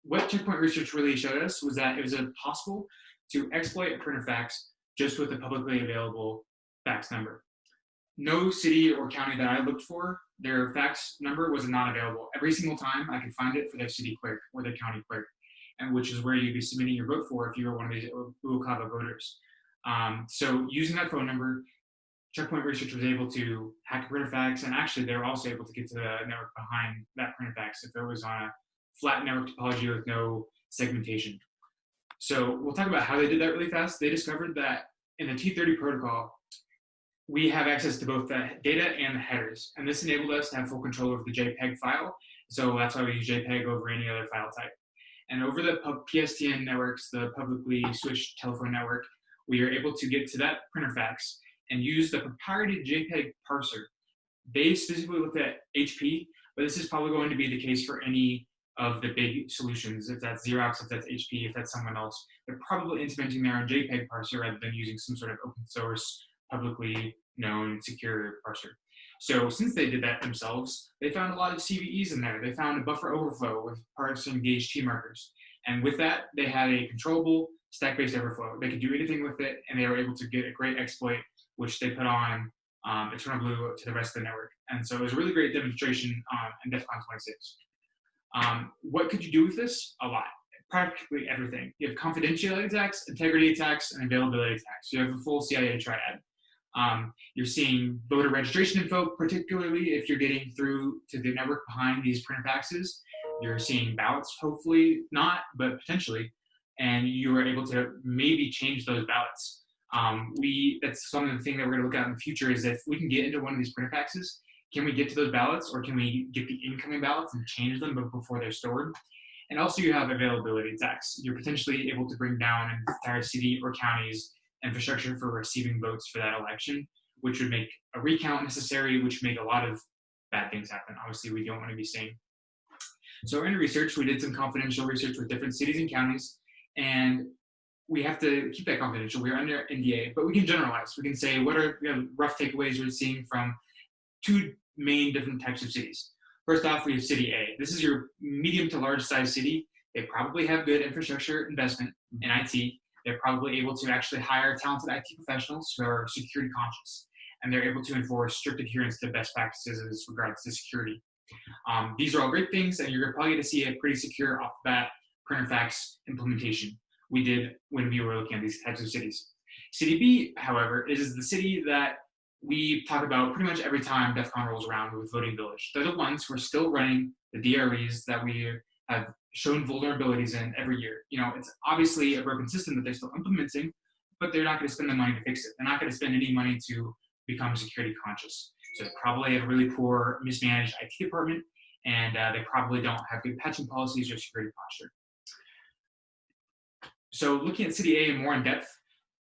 what Checkpoint Research really showed us was that it was possible to exploit a printer fax just with a publicly available fax number. No city or county that I looked for, their fax number was not available. Every single time I could find it for their city clerk or their county clerk, and which is where you'd be submitting your vote for if you were one of these Uokava voters. So using that phone number, Checkpoint Research was able to hack a printer fax, and actually they were also able to get to the network behind that printer fax if it was on a flat network topology with no segmentation. So we'll talk about how they did that really fast. They discovered that in the T30 protocol, we have access to both the data and the headers, and this enabled us to have full control over the JPEG file. So that's why we use JPEG over any other file type. And over the PSTN networks, the publicly switched telephone network, we are able to get to that printer fax and use the proprietary JPEG parser. They specifically looked at HP, but this is probably going to be the case for any of the big solutions. If that's Xerox, if that's HP, if that's someone else, they're probably implementing their own JPEG parser rather than using some sort of open source, publicly known, secure parser. So since they did that themselves, they found a lot of CVEs in there. They found a buffer overflow with parsing engaged T markers. And with that, they had a controllable stack-based overflow. They could do anything with it, and they were able to get a great exploit, which they put on Eternal Blue to the rest of the network. And so it was a really great demonstration in DEF CON 26. What could you do with this? A lot. Practically everything. You have confidentiality attacks, integrity attacks, and availability attacks. You have a full CIA triad. You're seeing voter registration info, particularly if you're getting through to the network behind these printer faxes. You're seeing ballots, hopefully not, but potentially, and you are able to maybe change those ballots. That's some of the things that we're going to look at in the future is if we can get into one of these printer faxes, can we get to those ballots, or can we get the incoming ballots and change them before they're stored? And also you have availability attacks. You're potentially able to bring down an entire city or county's infrastructure for receiving votes for that election, which would make a recount necessary, which would make a lot of bad things happen. Obviously, we don't want to be seeing. So in research, we did some confidential research with different cities and counties, and we have to keep that confidential. We're under NDA, but we can generalize. We can say what are rough takeaways we're seeing from two main different types of cities. First off, we have City A. This is your medium to large size city. They probably have good infrastructure investment in IT. They're probably able to actually hire talented IT professionals who are security conscious, and they're able to enforce strict adherence to best practices as regards to security. These are all great things, and you're probably going to see a pretty secure off the bat printer fax implementation. We did when we were looking at these types of cities. City B, however, is the city that we talk about pretty much every time DEF CON rolls around with Voting Village. They're the ones who are still running the DREs that we have shown vulnerabilities in every year. You know, it's obviously a broken system that they're still implementing, but they're not going to spend the money to fix it. They're not going to spend any money to become security conscious. So they probably have a really poor, mismanaged IT department, and they probably don't have good patching policies or security posture. So looking at City A more in depth,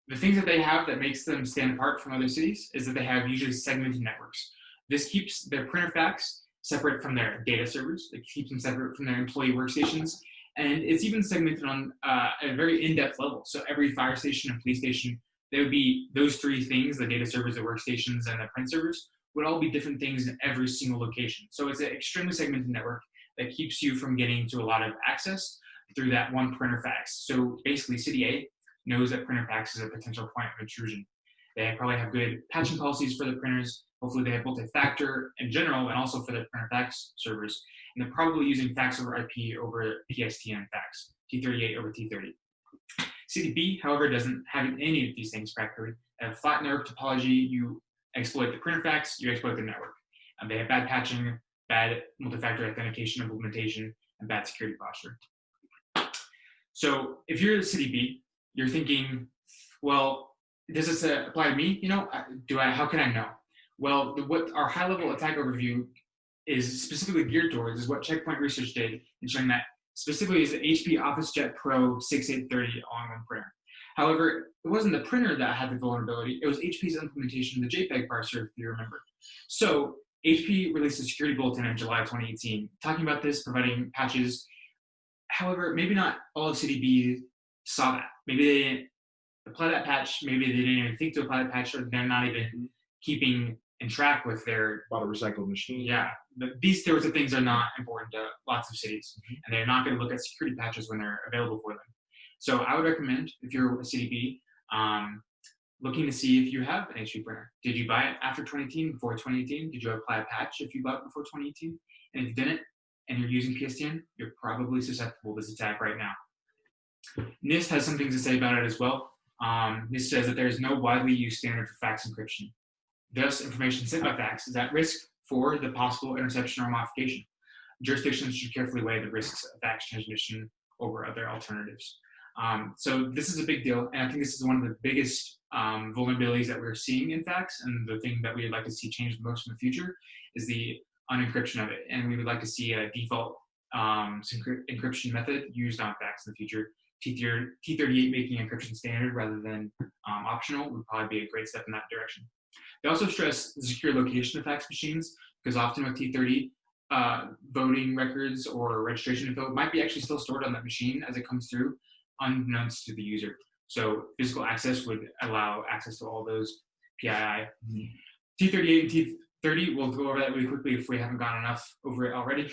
the things that they have that makes them stand apart from other cities is that they have usually segmented networks. This keeps their printer fax separate from their data servers. It keeps them separate from their employee workstations. And it's even segmented on a very in-depth level. So every fire station and police station, there would be those three things, the data servers, the workstations, and the print servers, would all be different things in every single location. So it's an extremely segmented network that keeps you from getting to a lot of access through that one printer fax. So basically, City A knows that printer fax is a potential point of intrusion. They probably have good patching policies for the printers. Hopefully they have multi-factor in general and also for the printer fax servers. And they're probably using fax over IP over PSTN fax, T38 over T30. City B, however, doesn't have any of these things practically. They have flat network topology. You exploit the printer fax, you exploit the network. And they have bad patching, bad multi-factor authentication implementation, and bad security posture. So if you're City B, you're thinking, well, does this apply to me? You know, how can I know? Well, what our high-level attack overview is specifically geared towards is what Checkpoint Research did in showing that specifically is the HP OfficeJet Pro 6830 all-in-one printer. However, it wasn't the printer that had the vulnerability, it was HP's implementation of the JPEG parser, if you remember. So HP released a security bulletin in July 2018, talking about this, providing patches. However, maybe not all of CDB saw that. Maybe they didn't apply that patch. Maybe they didn't even think to apply that patch, or they're not even keeping in track with their Bought a recycled machine. Yeah, these sorts of things are not important to lots of cities, and they're not going to look at security patches when they're available for them. So I would recommend, if you're a CDB, looking to see if you have an HP printer. Did you buy it after 2018, before 2018? Did you apply a patch if you bought it before 2018? And if you didn't, and you're using PSTN, you're probably susceptible to this attack right now. NIST has some things to say about it as well. NIST says that there is no widely used standard for fax encryption. Thus, information sent by fax is at risk for the possible interception or modification. Jurisdictions should carefully weigh the risks of fax transmission over other alternatives. So this is a big deal, and I think this is one of the biggest vulnerabilities that we're seeing in fax, and the thing that we would like to see change most in the future is the unencryption of it, and we would like to see a default encryption method used on fax in the future. T38 making encryption standard rather than optional would probably be a great step in that direction. They also stress the secure location of fax machines, because often with T30, voting records or registration info might be actually still stored on that machine as it comes through, unbeknownst to the user. So physical access would allow access to all those PII. T38 and T30, we'll go over that really quickly if we haven't gone enough over it already.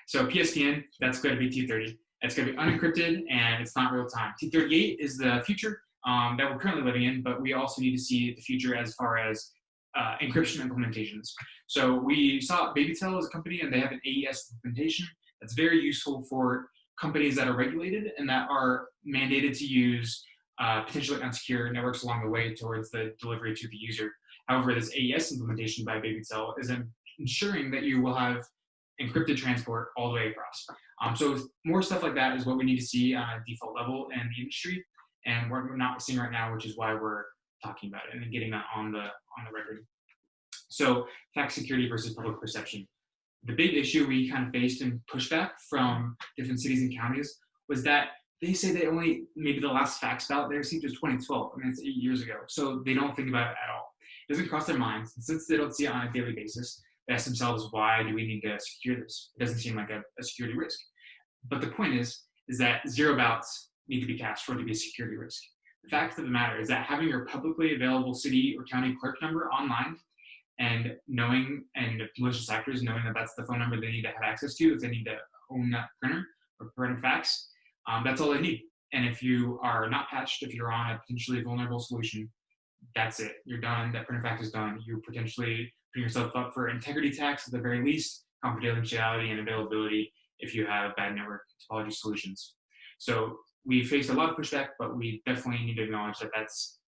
So PSTN, that's going to be T30. It's going to be unencrypted, and it's not real time. T38 is the future that we're currently living in, but we also need to see the future as far as encryption implementations. So we saw BabyTel as a company, and they have an AES implementation that's very useful for companies that are regulated and that are mandated to use potentially unsecure networks along the way towards the delivery to the user. However, this AES implementation by BabyTel is ensuring that you will have encrypted transport all the way across. So more stuff like that is what we need to see on a default level in the industry, and we're not seeing right now, which is why we're talking about it and getting that on the record. So fax security versus public perception. The big issue we kind of faced in pushback from different cities and counties was that they say they only, maybe the last fax ballot they received was 2012. I mean, it's 8 years ago. So they don't think about it at all. It doesn't cross their minds. And since they don't see it on a daily basis, they ask themselves, why do we need to secure this? It doesn't seem like a security risk. But the point is that 0 ballots need to be cast for it to be a security risk. The fact of the matter is that having your publicly available city or county clerk number online, and knowing, and malicious actors knowing that that's the phone number they need to have access to if they need to own that printer or print a fax, that's all they need. And if you are not patched, if you're on a potentially vulnerable solution, that's it. You're done. That printer fax is done. You're potentially putting yourself up for integrity attacks at the very least, confidentiality and availability if you have bad network topology solutions. So we faced a lot of pushback, but we definitely need to acknowledge that that's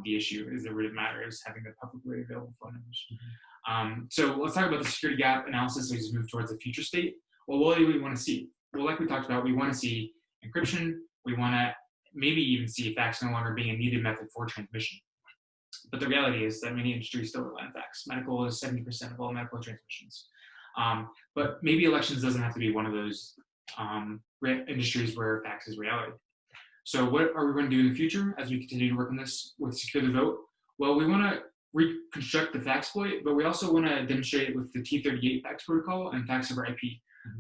the issue, is the root of the matter is having the publicly available phone numbers. So let's talk about the security gap analysis as we move towards the future state. Well, what do we want to see? Well, like we talked about, we want to see encryption. We want to maybe even see fax no longer being a needed method for transmission. But the reality is that many industries still rely on fax. Medical is 70% of all medical transmissions. But maybe elections doesn't have to be one of those industries where fax is reality. So what are we going to do in the future as we continue to work on this with Secure the Vote? Well, we want to reconstruct the fax exploit, but we also want to demonstrate it with the T38 fax protocol and fax over IP.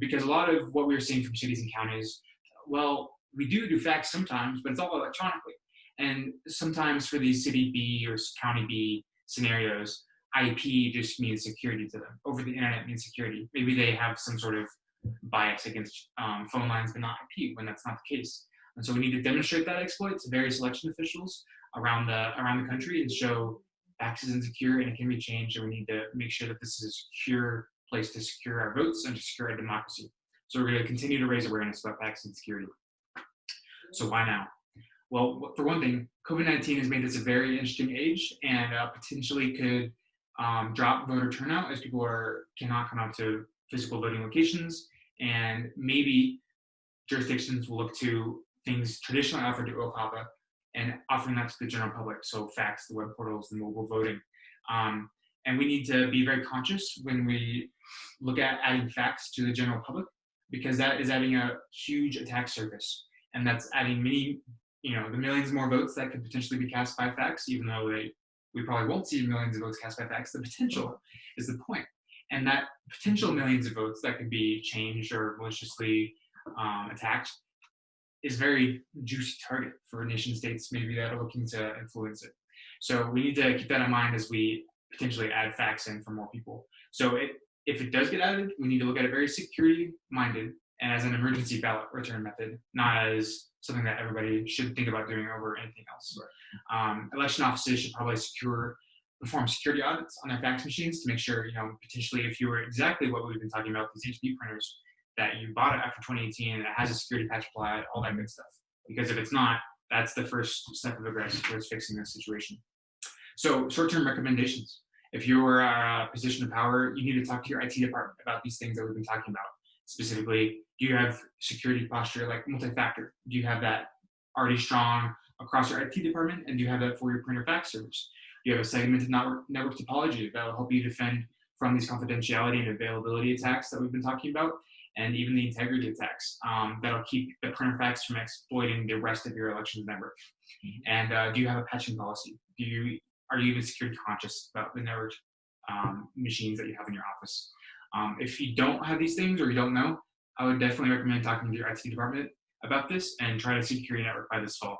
Because a lot of what we're seeing from cities and counties, well, we do fax sometimes, but it's all electronically. And sometimes for these city B or county B scenarios, IP just means security to them. Over the internet means security. Maybe they have some sort of bias against phone lines, but not IP, when that's not the case. And so we need to demonstrate that exploit to various election officials around the country and show fax is insecure and it can be changed, and we need to make sure that this is a secure place to secure our votes and to secure our democracy. So we're going to continue to raise awareness about fax and security. So why now? Well, for one thing, COVID-19 has made this a very interesting age, and potentially could drop voter turnout as people cannot come out to physical voting locations, and maybe jurisdictions will look to things traditionally offered to OPAPA and offering that to the general public, so fax, the web portals, the mobile voting. And we need to be very conscious when we look at adding fax to the general public, because that is adding a huge attack surface, and that's adding many, the millions more votes that could potentially be cast by fax, even though they we probably won't see millions of votes cast by fax. The potential is the point. And that potential millions of votes that could be changed or maliciously attacked is very juicy target for nation states maybe that are looking to influence it. So we need to keep that in mind as we potentially add fax in for more people. So if it does get added, we need to look at it very security minded and as an emergency ballot return method, not as something that everybody should think about doing over anything else. Right. Election offices should probably perform security audits on their fax machines to make sure, potentially if you were exactly what we've been talking about, these HP printers, that you bought it after 2018 and it has a security patch applied, all that good stuff. Because if it's not, that's the first step of progress towards fixing this situation. So short-term recommendations. If you're a position of power, you need to talk to your IT department about these things that we've been talking about. Specifically, do you have security posture like multi-factor? Do you have that already strong across your IT department? And do you have that for your printer fax servers? Do you have a segmented network topology that will help you defend from these confidentiality and availability attacks that we've been talking about? And even the integrity attacks that'll keep the printer fax from exploiting the rest of your elections network. And do you have a patching policy? Are you even security conscious about the network machines that you have in your office? If you don't have these things or you don't know, I would definitely recommend talking to your IT department about this and try to secure your network by this fall.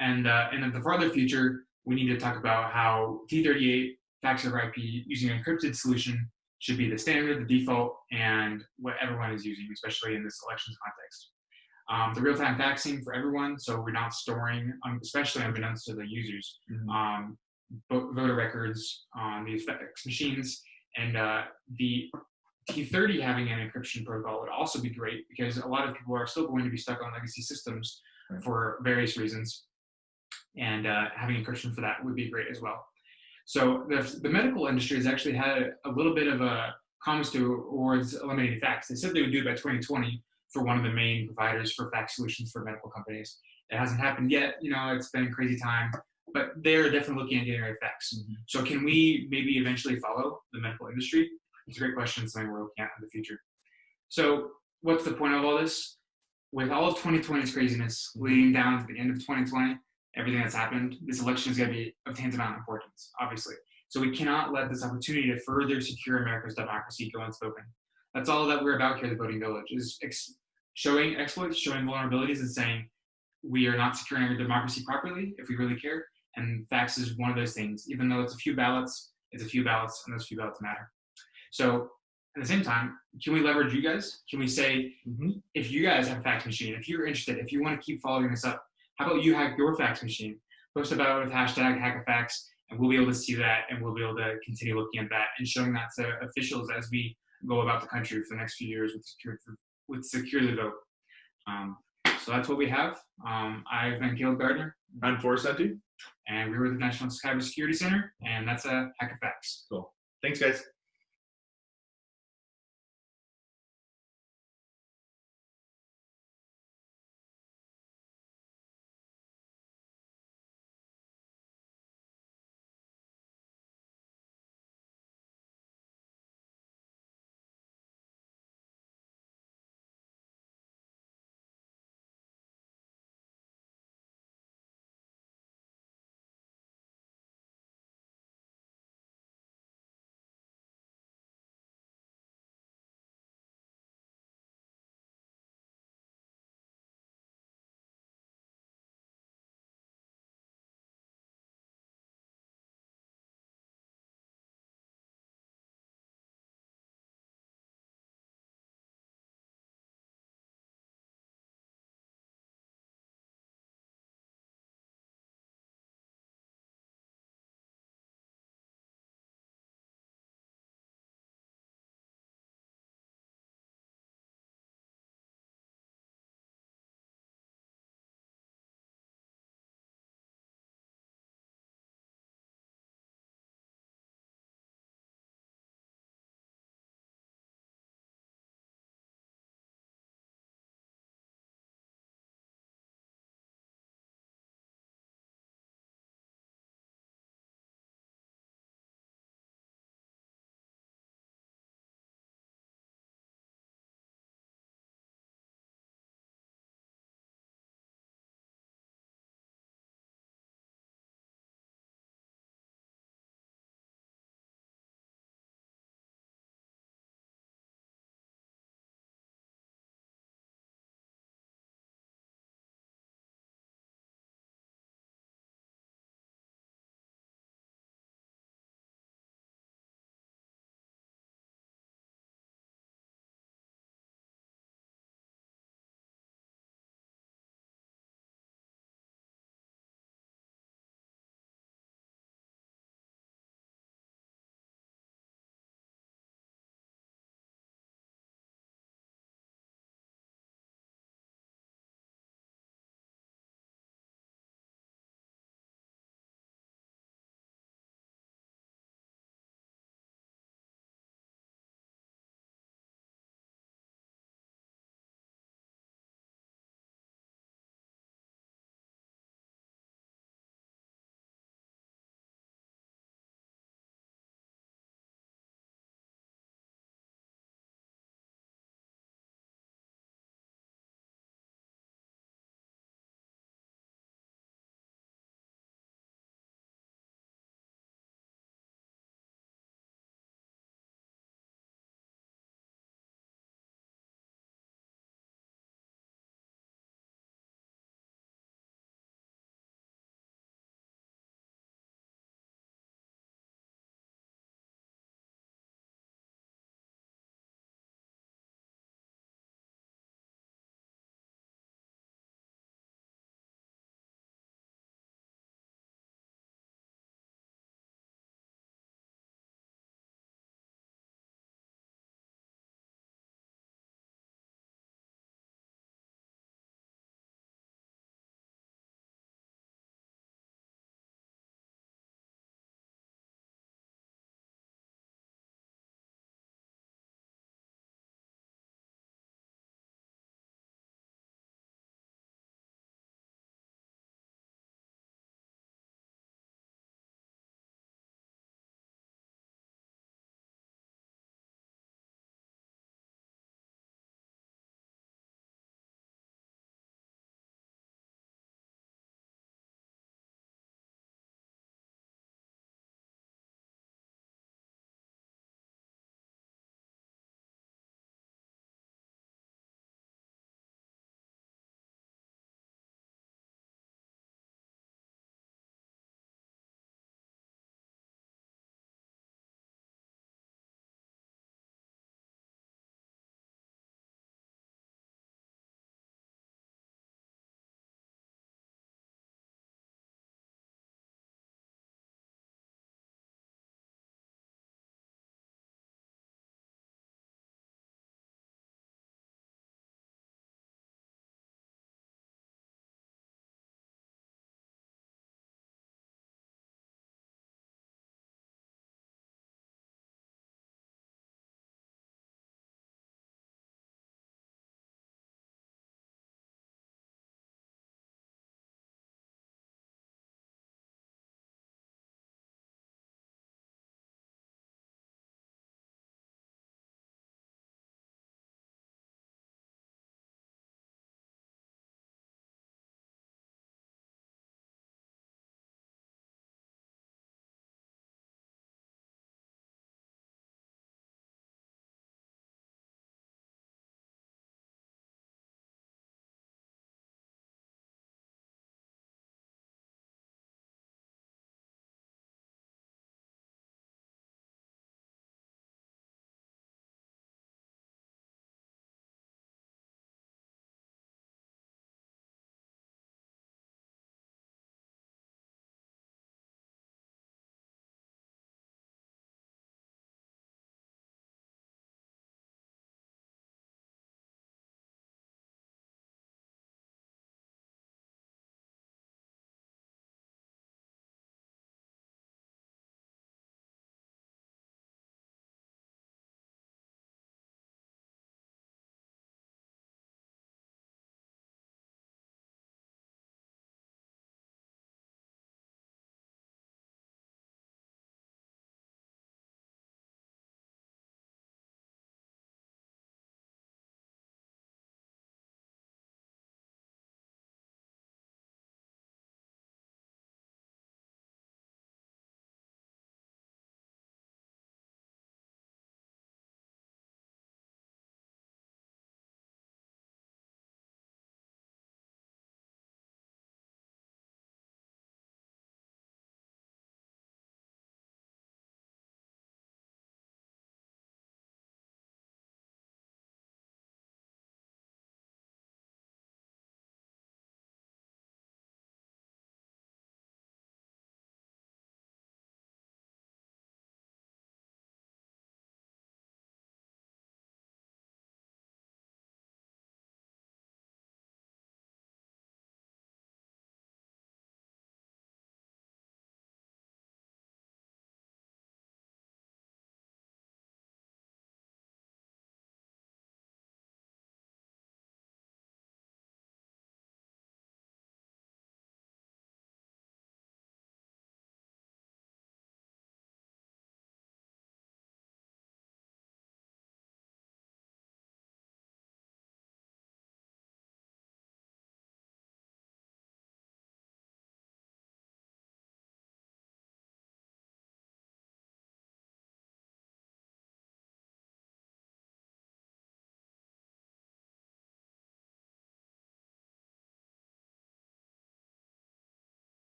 And in the farther future, we need to talk about how T38 fax over IP using an encrypted solution should be the standard, the default, and what everyone is using, especially in this elections context. The real-time faxing for everyone, so we're not storing, especially unbeknownst to the users, voter records on these fax machines, and the T30 having an encryption protocol would also be great because a lot of people are still going to be stuck on legacy systems for various reasons, and having encryption for that would be great as well. So the medical industry has actually had a little bit of a promise towards eliminating fax. They said they would do it by 2020 for one of the main providers for fax solutions for medical companies. It hasn't happened yet. It's been a crazy time, but they're definitely looking at getting rid of fax. So can we maybe eventually follow the medical industry? It's a great question, something we're looking at in the future. So what's the point of all this? With all of 2020's craziness leading down to the end of 2020, everything that's happened, this election is going to be of tantamount importance, obviously. So we cannot let this opportunity to further secure America's democracy go unspoken. That's all that we're about here at the Voting Village, is showing exploits, showing vulnerabilities, and saying we are not securing our democracy properly if we really care. And fax is one of those things. Even though it's a few ballots, it's a few ballots, and those few ballots matter. So at the same time, can we leverage you guys? Can we say, if you guys have a fax machine, if you're interested, if you want to keep following this up, how about you hack your fax machine? Post about it with hashtag Hack-a-Fax, and we'll be able to see that, and we'll be able to continue looking at that and showing that to officials as we go about the country for the next few years with secure the vote. So that's what we have. I've been Caleb Gardner. I'm Forrest Senti. And we were at the National Cybersecurity Center, and that's a Hack-a-Fax. Cool. Thanks, guys.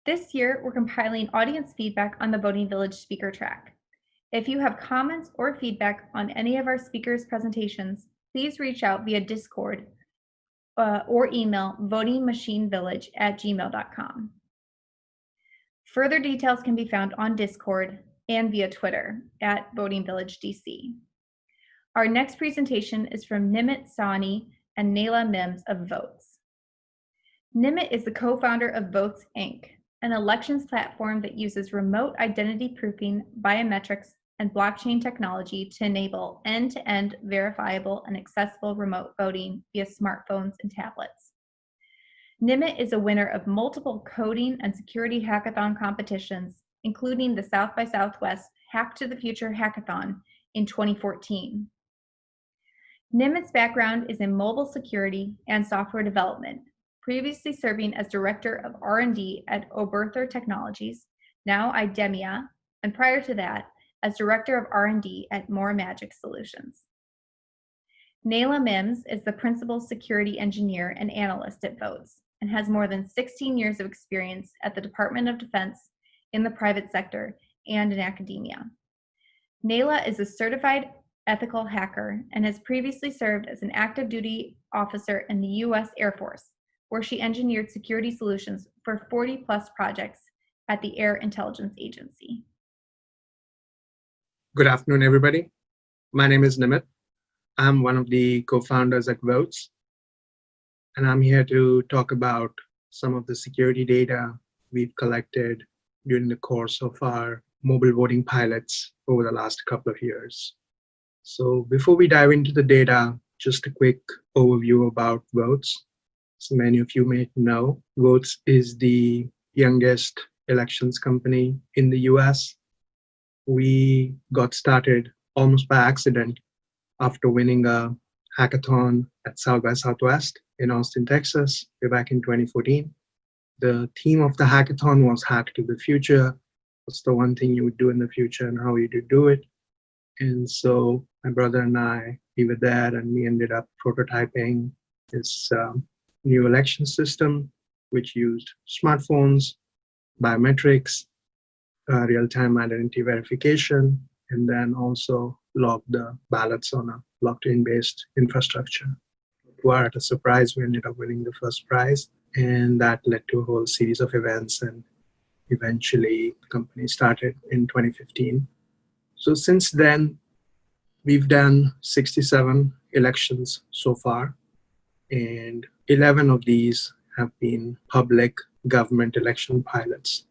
This year, we're compiling audience feedback on the Voting Village speaker track. If you have comments or feedback on any of our speakers' presentations, please reach out via Discord or email votingmachinevillage@gmail.com. Further details can be found on Discord and via Twitter @VotingVillageDC. Our next presentation is from Nimit Sawhney and Naila Mims of Votes. Nimit is the co-founder of Votes, Inc., an elections platform that uses remote identity proofing, biometrics, and blockchain technology to enable end-to-end verifiable and accessible remote voting via smartphones and tablets. Nimit is a winner of multiple coding and security hackathon competitions, including the South by Southwest Hack to the Future Hackathon in 2014. Nimit's background is in mobile security and software development, previously serving as Director of R&D at Oberthur Technologies, now Idemia, and prior to that, as Director of R&D at More Magic Solutions. Naila Mims is the Principal Security Engineer and Analyst at Votes and has more than 16 years of experience at the Department of Defense, in the private sector, and in academia. Naila is a certified ethical hacker and has previously served as an active duty officer in the U.S. Air Force, where she engineered security solutions for 40+ projects at the Air Intelligence Agency. Good afternoon, everybody. My name is Nimit. I'm one of the co-founders at Votes, and I'm here to talk about some of the security data we've collected during the course of our mobile voting pilots over the last couple of years. So before we dive into the data, just a quick overview about Votes. So many of you may know, Votes is the youngest elections company in the US. We got started almost by accident after winning a hackathon at South by Southwest in Austin, Texas, way back in 2014. The theme of the hackathon was Hack to the Future. What's the one thing you would do in the future and how you do it? And so my brother and I, we were there, and we ended up prototyping this new election system, which used smartphones, biometrics, real-time identity verification, and then also logged the ballots on a blockchain-based infrastructure. To our surprise, we ended up winning the first prize, and that led to a whole series of events, and eventually the company started in 2015. So since then, we've done 67 elections so far, and 11 of these have been public government election pilots.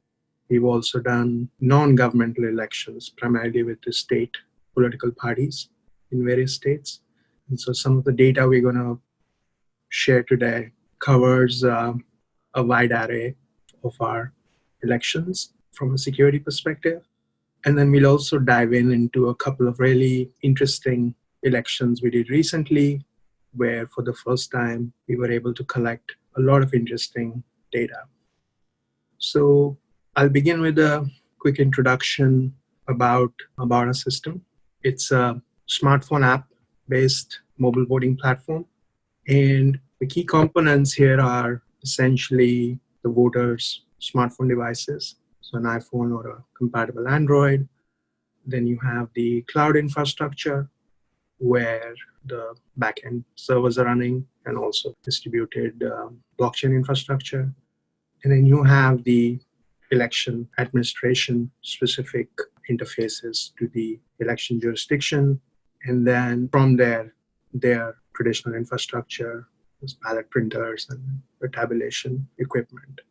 We've also done non-governmental elections, primarily with the state political parties in various states. And so some of the data we're going to share today covers a wide array of our elections from a security perspective. And then we'll also dive into a couple of really interesting elections we did recently, where for the first time we were able to collect a lot of interesting data. So I'll begin with a quick introduction about our system. It's a smartphone app-based mobile voting platform. And the key components here are essentially the voters' smartphone devices, so an iPhone or a compatible Android. Then you have the cloud infrastructure, where the backend servers are running, and also distributed blockchain infrastructure. And then you have the election administration specific interfaces to the election jurisdiction. And then from there, their traditional infrastructure, ballot printers and the tabulation equipment.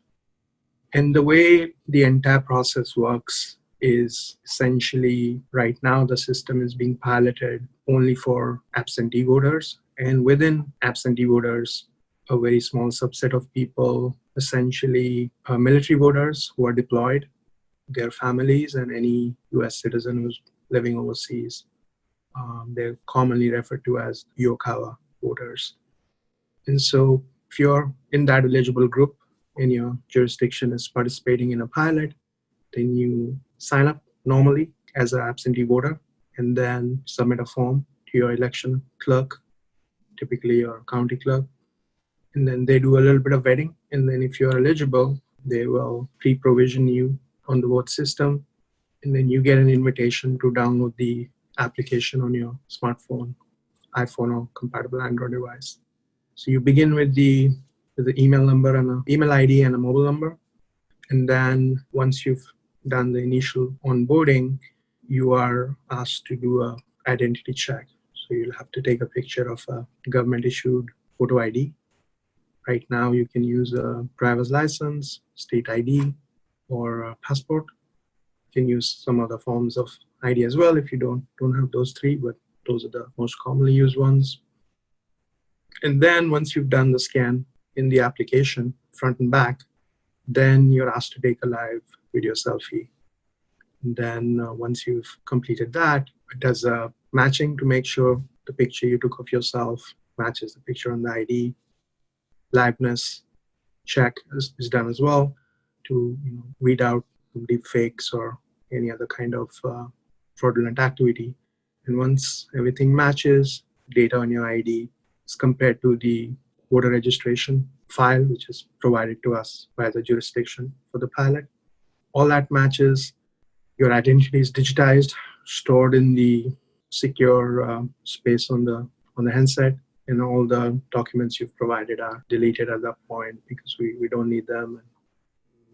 And the way the entire process works is essentially right now the system is being piloted only for absentee voters. And within absentee voters, a very small subset of people, essentially military voters who are deployed, their families, and any US citizen who's living overseas. They're commonly referred to as Yokawa voters. And so if you're in that eligible group and your jurisdiction is participating in a pilot, then you sign up normally as an absentee voter and then submit a form to your election clerk, typically your county clerk. And then they do a little bit of vetting. And then if you're eligible, They will pre-provision you on the vote system, and then you get an invitation to download the application on your smartphone, iPhone, or compatible Android device. So you begin with the email number and an email ID and a mobile number. And then once you've done the initial onboarding, you are asked to do an identity check. So you'll have to take a picture of a government-issued photo ID. Right now, you can use a driver's license, state ID, or a passport. You can use some other forms of ID as well if you don't have those three, but those are the most commonly used ones. And then once you've done the scan in the application, front and back, then you're asked to take a live video selfie. And then once you've completed that, it does a matching to make sure the picture you took of yourself matches the picture on the ID. Liveness check is done as well to weed out deep fakes or any other kind of fraudulent activity. And once everything matches, data on your ID is compared to the voter registration file, which is provided to us by the jurisdiction for the pilot. All that matches, your identity is digitized, stored in the secure space on the handset, and all the documents you've provided are deleted at that point because we don't need them, and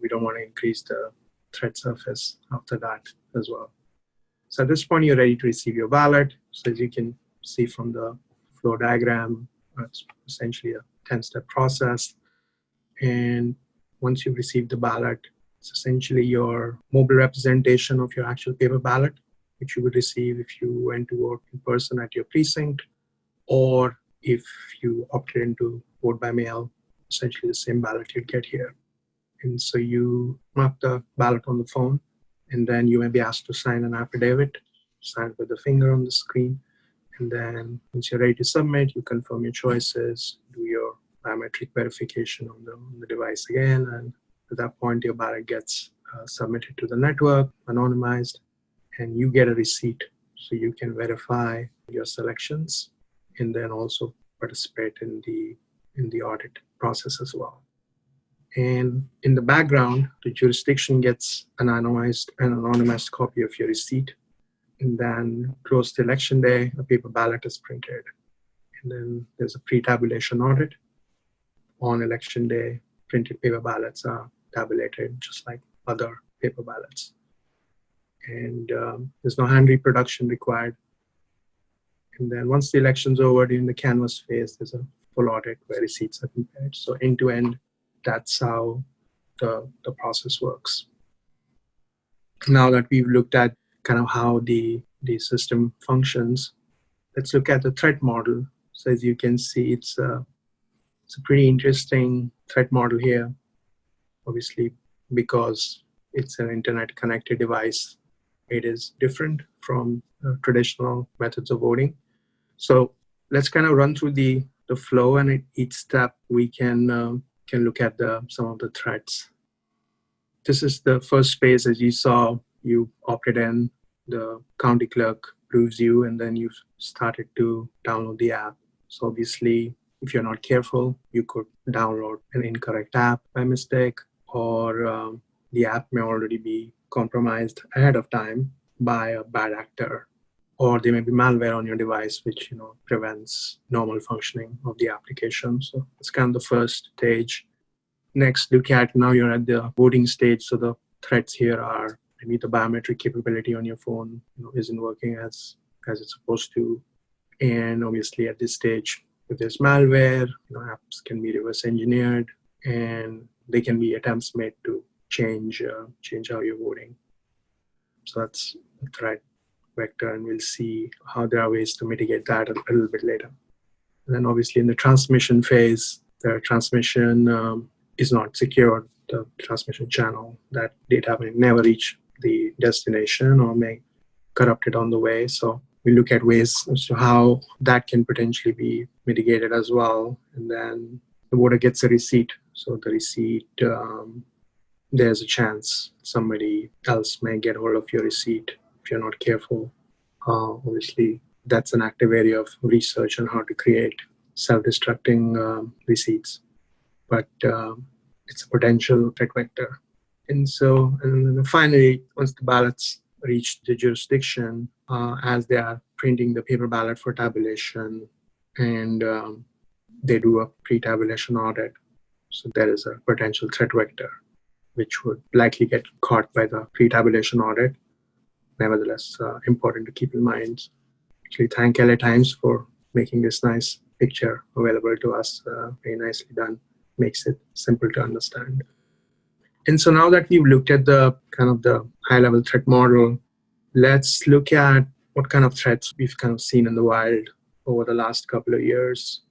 we don't want to increase the threat surface after that as well. So at this point, you're ready to receive your ballot. So as you can see from the flow diagram, it's essentially a 10-step process. And once you've received the ballot, it's essentially your mobile representation of your actual paper ballot, which you would receive if you went to vote in person at your precinct, or if you opted into vote by mail, essentially the same ballot you'd get here. And so you mark the ballot on the phone, and then you may be asked to sign an affidavit, sign with the finger on the screen. And then once you're ready to submit, you confirm your choices, do your biometric verification on the device again. And at that point, your ballot gets submitted to the network, anonymized, and you get a receipt. So you can verify your selections and then also participate in the audit process as well. And in the background, the jurisdiction gets an anonymized copy of your receipt. And then close to election day, a paper ballot is printed. And then there's a pre-tabulation audit. On election day, printed paper ballots are tabulated just like other paper ballots. And there's no hand reproduction required. And then once the election's over, during the canvass phase, there's a full audit where receipts are compared. So end to end, that's how the process works. Now that we've looked at kind of how the system functions, let's look at the threat model. So as you can see, it's a pretty interesting threat model here, obviously, because it's an internet connected device. It is different from traditional methods of voting. So let's kind of run through the flow, and at each step we can look at some of the threats. This is the first phase. As you saw, you opted in, the county clerk approves you, and then you've started to download the app. So obviously, if you're not careful, you could download an incorrect app by mistake, or the app may already be compromised ahead of time by a bad actor, or there may be malware on your device, which prevents normal functioning of the application. So it's kind of the first stage. Next, look at, now you're at the voting stage. So the threats here are maybe the biometric capability on your phone isn't working as it's supposed to. And obviously at this stage, if there's malware, apps can be reverse engineered, and there can be attempts made to change how you're voting. So that's a threat vector, and we'll see how there are ways to mitigate that a little bit later. And then obviously in the transmission phase, the transmission is not secured, the transmission channel. That data may never reach the destination or may corrupt it on the way. So we look at ways as to how that can potentially be mitigated as well. And then the voter gets a receipt. So the receipt, there's a chance somebody else may get hold of your receipt if you're not careful. Obviously, that's an active area of research on how to create self-destructing receipts. But it's a potential threat vector. And then finally, once the ballots reach the jurisdiction, as they are printing the paper ballot for tabulation, and they do a pre-tabulation audit, so there is a potential threat vector which would likely get caught by the pre-tabulation audit. Nevertheless, important to keep in mind. Actually, thank LA Times for making this nice picture available to us. Very nicely done. Makes it simple to understand. And so now that we've looked at the kind of the high-level threat model, let's look at what kind of threats we've kind of seen in the wild over the last couple of years.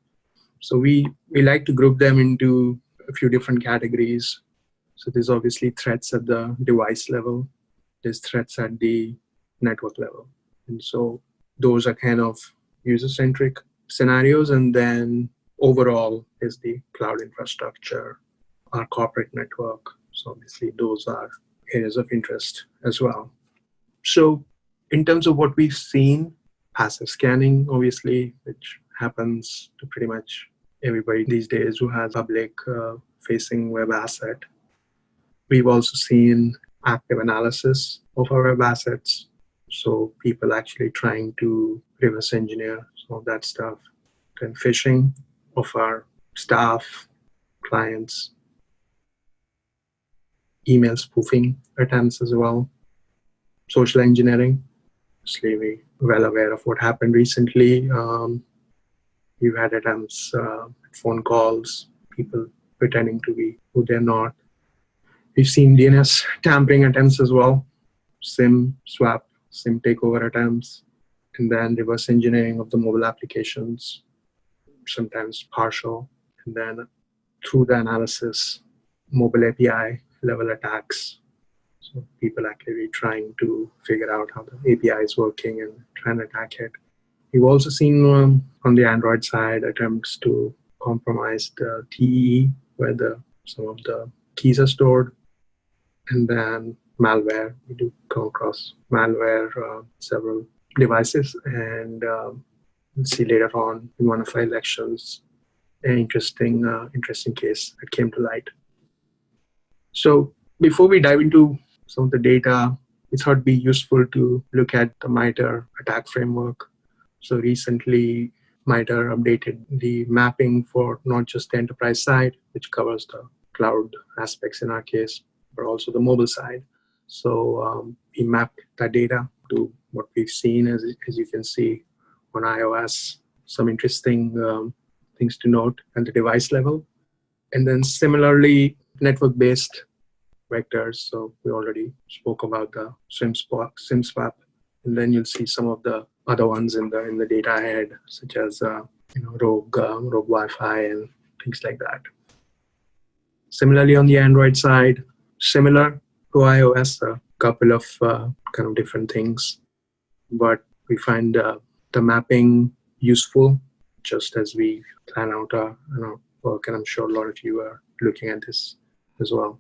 So we like to group them into a few different categories. So there's obviously threats at the device level. There's threats at the network level. And so those are kind of user-centric scenarios. And then overall is the cloud infrastructure, our corporate network. So obviously those are areas of interest as well. So in terms of what we've seen, passive scanning, obviously, which happens to pretty much everybody these days who has public facing web asset. We've also seen active analysis of our web assets. So people actually trying to reverse engineer some of that stuff. Then phishing of our staff, clients, email spoofing attempts as well. Social engineering. Obviously, we're well aware of what happened recently. We've had attempts, phone calls, people pretending to be who they're not. We've seen DNS tampering attempts as well, SIM swap, SIM takeover attempts, and then reverse engineering of the mobile applications, sometimes partial, and then through the analysis, mobile API level attacks. So people actually trying to figure out how the API is working and trying to attack it. We've also seen on the Android side attempts to compromise the TEE, where some of the keys are stored, and then malware. We do come across malware several devices, and we'll see later on in one of our elections an interesting case that came to light. So before we dive into some of the data, we thought it'd be useful to look at the MITRE attack framework. So recently, MITRE updated the mapping for not just the enterprise side, which covers the cloud aspects in our case, but also the mobile side. So we mapped that data to what we've seen, as you can see on iOS, some interesting things to note at the device level. And then similarly, network-based vectors. So we already spoke about the SIM swap, and then you'll see some of the other ones in the data ahead, such as rogue Wi-Fi and things like that. Similarly, on the Android side, similar to iOS, a couple of kind of different things, but we find the mapping useful just as we plan out our work, and I'm sure a lot of you are looking at this as well.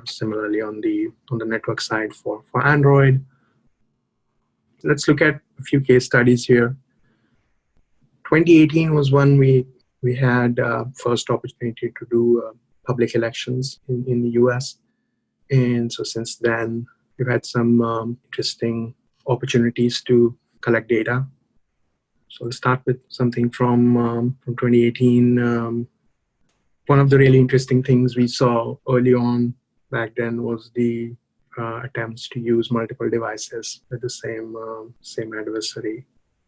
Similarly, on the network side for Android, let's look at a few case studies here. 2018 was when we had first opportunity to do public elections in the US. And so since then, we've had some interesting opportunities to collect data. So I'll start with something from 2018. One of the really interesting things we saw early on back then was the attempts to use multiple devices with the same adversary,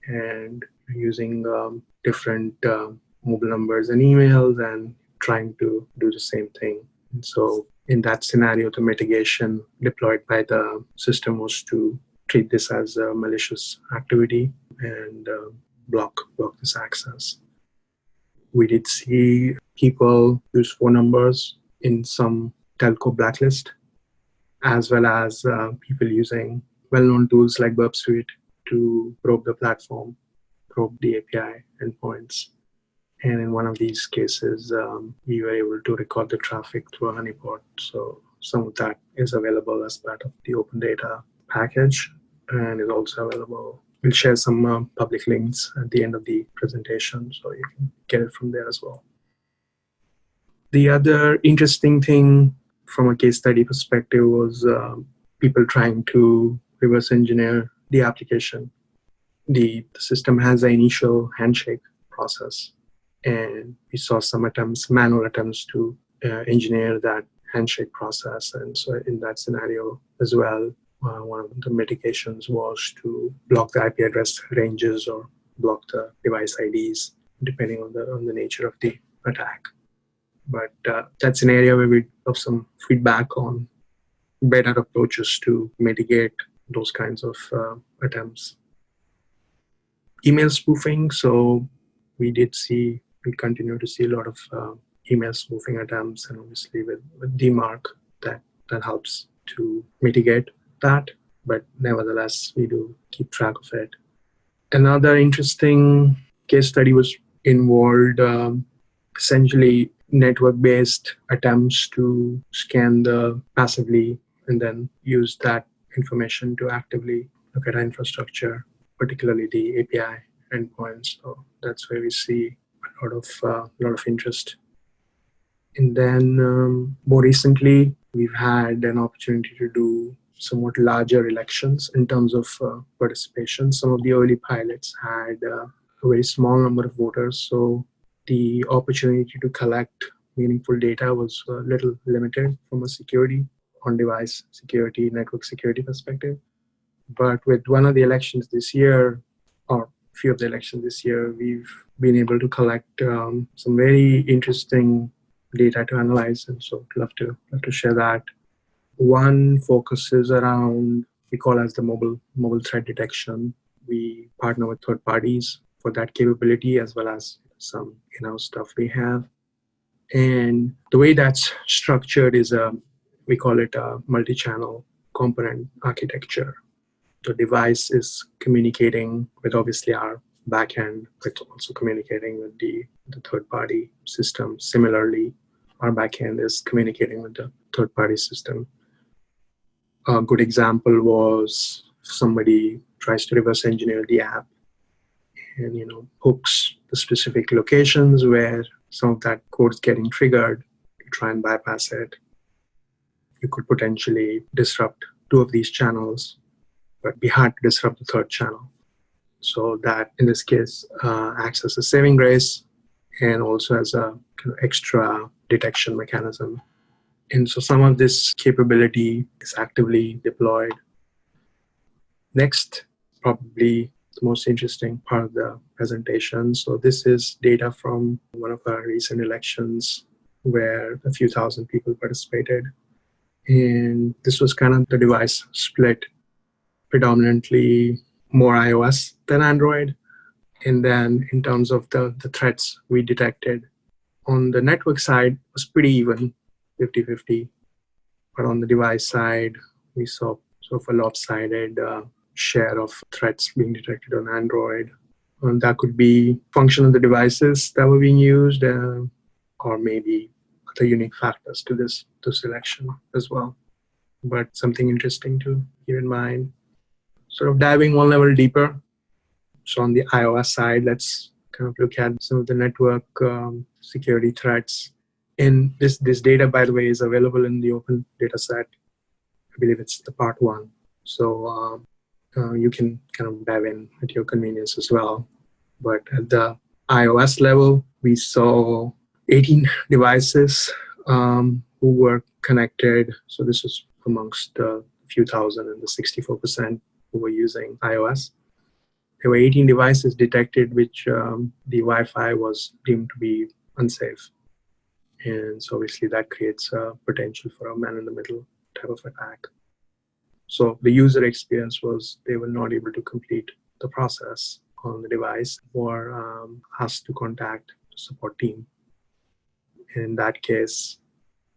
and using different mobile numbers and emails and trying to do the same thing. And so in that scenario, the mitigation deployed by the system was to treat this as a malicious activity and block this access. We did see people use phone numbers in some telco blacklist, as well as people using well-known tools like Burp Suite to probe the platform, probe the API endpoints. And in one of these cases, we were able to record the traffic through a honeypot. So some of that is available as part of the open data package, and is also available. We'll share some public links at the end of the presentation, so you can get it from there as well. The other interesting thing from a case study perspective was people trying to reverse engineer the application. The system has an initial handshake process, and we saw some attempts, manual attempts to engineer that handshake process. And so in that scenario as well, one of the mitigations was to block the IP address ranges or block the device IDs, depending on the nature of the attack. But that's an area where we have some feedback on better approaches to mitigate those kinds of attempts. Email spoofing. So we continue to see a lot of email spoofing attempts, and obviously with DMARC that helps to mitigate that. But nevertheless, we do keep track of it. Another interesting case study was involved essentially network-based attempts to scan passively and then use that information to actively look at our infrastructure, particularly the API endpoints. So that's where we see a lot of interest. And then more recently, we've had an opportunity to do somewhat larger elections in terms of participation. Some of the early pilots had a very small number of voters, so the opportunity to collect meaningful data was a little limited from a security, on-device security, network security perspective. But with one of the elections this year, or a few of the elections this year, we've been able to collect some very interesting data to analyze, and so I'd love to share that. One focuses around, we call as the mobile threat detection. We partner with third parties for that capability, as well as some in-house stuff we have. And the way that's structured is we call it a multi-channel component architecture. The device is communicating with obviously our backend, but also communicating with the third-party system. Similarly, our backend is communicating with the third-party system. A good example was somebody tries to reverse engineer the app and hooks the specific locations where some of that code is getting triggered to try and bypass it. You could potentially disrupt two of these channels, but be hard to disrupt the third channel. So that, in this case, acts as a saving grace and also as a kind of extra detection mechanism. And so some of this capability is actively deployed. Next, probably the most interesting part of the presentation. So this is data from one of our recent elections where a few thousand people participated. And this was kind of the device split, predominantly more iOS than Android. And then in terms of the threats we detected, on the network side, it was pretty even, 50-50. But on the device side, we saw sort of a lopsided share of threats being detected on Android. And that could be function of the devices that were being used, or maybe other unique factors to this selection as well. But something interesting to keep in mind. Sort of diving one level deeper. So on the iOS side, let's kind of look at some of the network security threats. And this data, by the way, is available in the open data set. I believe it's the part 1. So you can kind of dive in at your convenience as well. But at the iOS level, we saw 18 devices who were connected. So this is amongst the few thousand and the 64% who were using iOS. There were 18 devices detected which the Wi-Fi was deemed to be unsafe. And so obviously that creates a potential for a man-in-the-middle type of attack. So the user experience was they were not able to complete the process on the device or asked to contact the support team. In that case,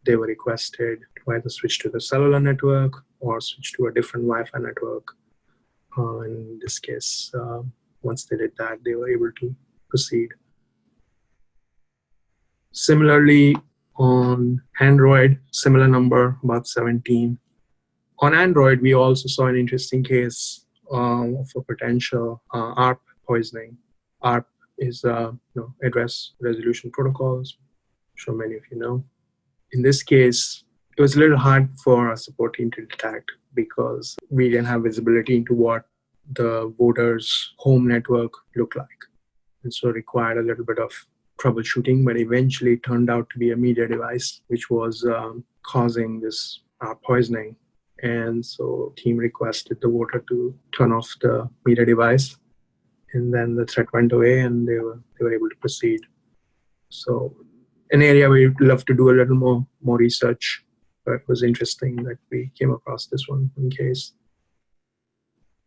they were requested to either switch to the cellular network or switch to a different Wi-Fi network. In this case, once they did that, they were able to proceed. Similarly, on Android, similar number, about 17. On Android, we also saw an interesting case of a potential ARP poisoning. ARP is address resolution protocols. sure many of you know. In this case, it was a little hard for our support team to detect because we didn't have visibility into what the voter's home network looked like. And so it required a little bit of troubleshooting, but eventually it turned out to be a media device, which was causing this poisoning. And so the team requested the voter to turn off the media device. And then the threat went away and they were able to proceed. So an area where we'd love to do a little more research, but it was interesting that we came across this one case.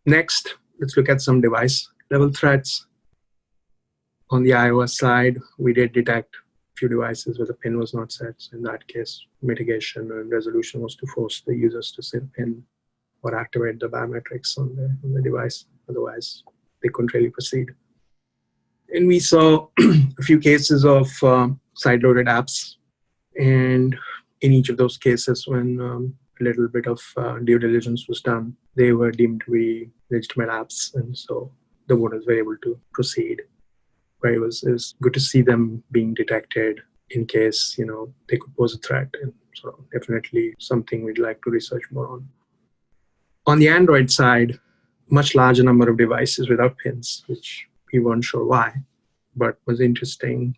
Next, let's look at some device level threats. On the iOS side, we did detect a few devices where the PIN was not set. So in that case, mitigation and resolution was to force the users to set a PIN or activate the biometrics on the device. Otherwise, they couldn't really proceed. And we saw a few cases of side-loaded apps. And in each of those cases, when a little bit of due diligence was done, they were deemed to be legitimate apps. And so the voters were able to proceed. But it was good to see them being detected in case, they could pose a threat. And so definitely something we'd like to research more on. On the Android side, much larger number of devices without pins, which we weren't sure why, but was interesting.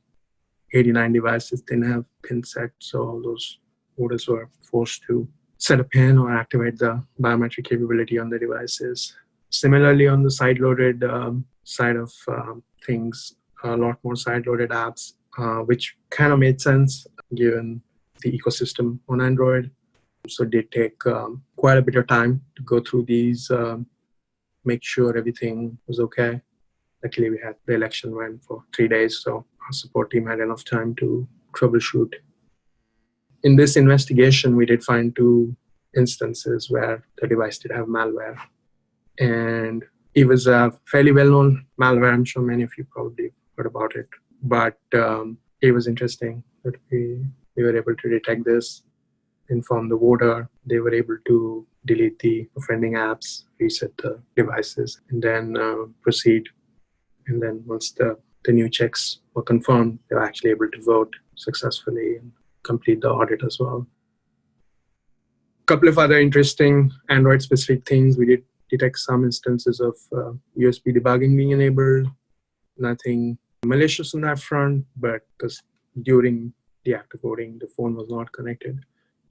89 devices didn't have pin set, so all those voters were forced to set a pin or activate the biometric capability on the devices. Similarly, on the side-loaded side of things, a lot more side-loaded apps, which kind of made sense given the ecosystem on Android. So it did take quite a bit of time to go through these, make sure everything was okay. Luckily, we had the election went for 3 days, so our support team had enough time to troubleshoot. In this investigation, we did find 2 instances where the device did have malware. And it was a fairly well-known malware. I'm sure many of you probably heard about it. But it was interesting that we were able to detect this, inform the voter. They were able to delete the offending apps, reset the devices, and then proceed. And then once the new checks were confirmed, they were actually able to vote successfully and complete the audit as well. A couple of other interesting Android-specific things. We did detect some instances of USB debugging being enabled. Nothing malicious on that front, but because during the act of voting, the phone was not connected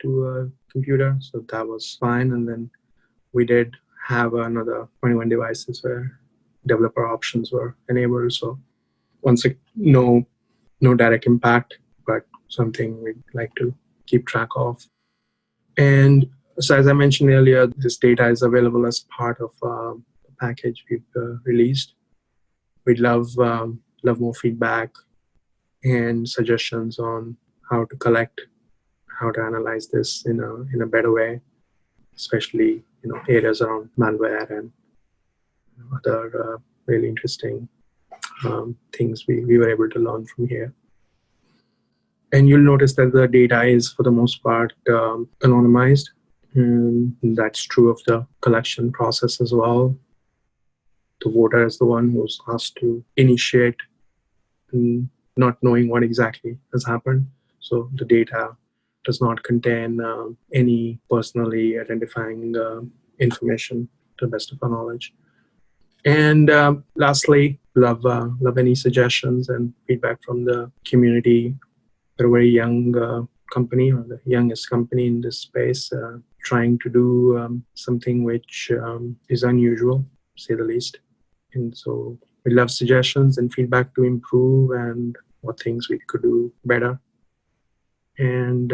to a computer, so that was fine. And then we did have another 21 devices where developer options were enabled. So once again, no direct impact, but something we'd like to keep track of. And so as I mentioned earlier, this data is available as part of the package we've released. We'd love more feedback and suggestions on how to collect, how to analyze this in a better way, especially areas around malware and other really interesting things we were able to learn from here. And you'll notice that the data is, for the most part, anonymized. And that's true of the collection process as well. The voter is the one who's asked to initiate, not knowing what exactly has happened. So the data does not contain any personally identifying information, to the best of our knowledge. And lastly, love any suggestions and feedback from the community. We're a very young company, or the youngest company in this space, trying to do something which is unusual, to say the least. And so we love suggestions and feedback to improve and what things we could do better. And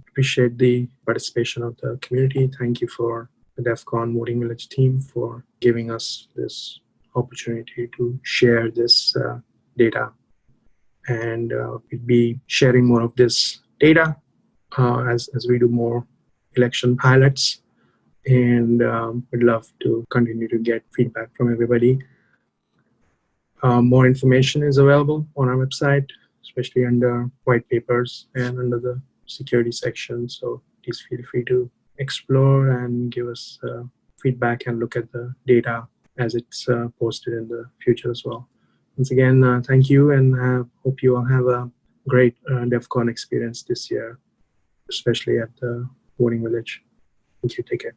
appreciate the participation of the community. Thank you for the DEF CON Voting Village team for giving us this opportunity to share this data. And we'll be sharing more of this data as we do more election pilots. And we'd love to continue to get feedback from everybody. More information is available on our website, especially under white papers and under the security section. So please feel free to explore and give us feedback and look at the data as it's posted in the future as well. Once again, thank you, and hope you all have a great DEF CON experience this year, especially at the voting village. Thank you. Take care.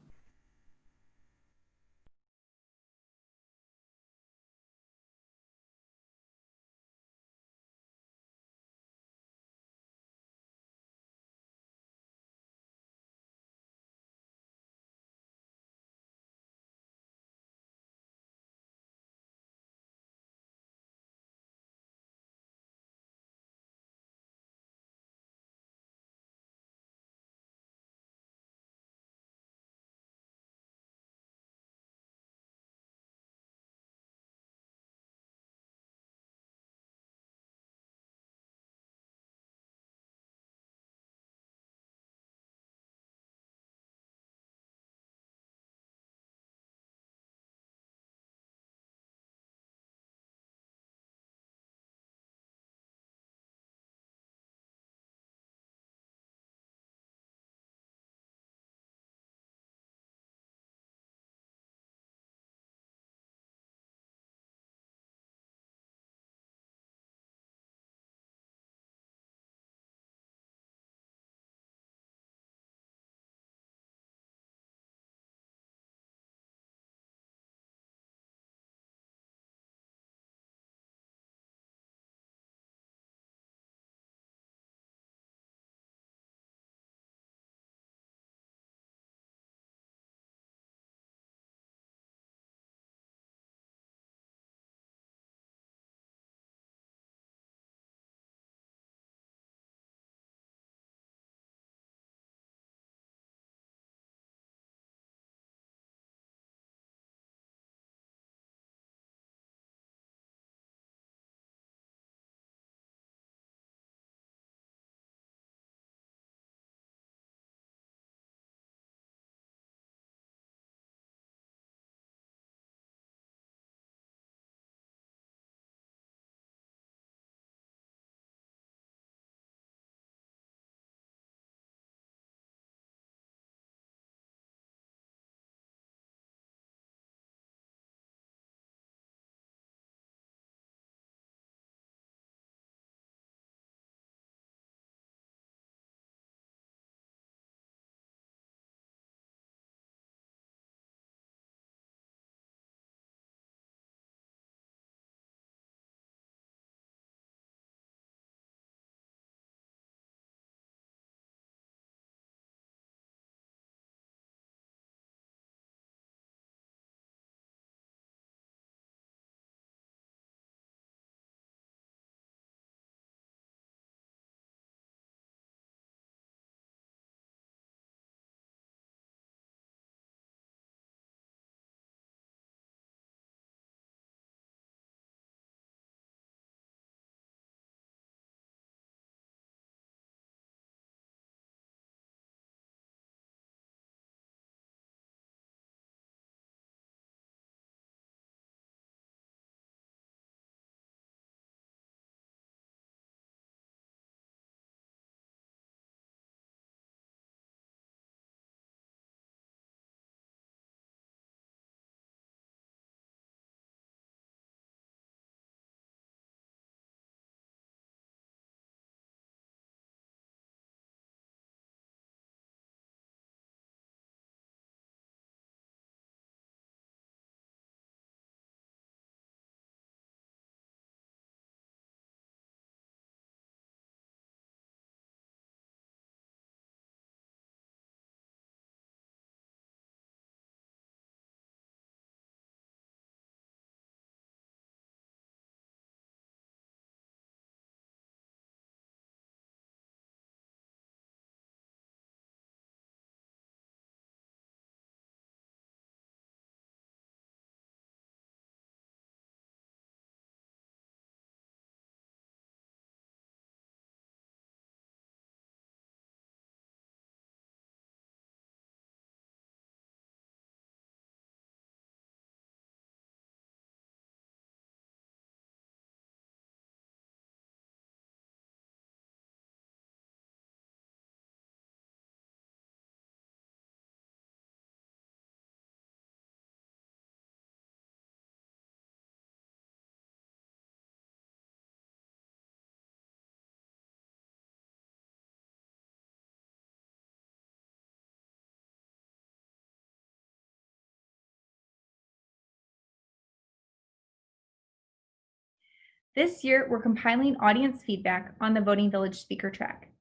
This year, we're compiling audience feedback on the Voting Village speaker track.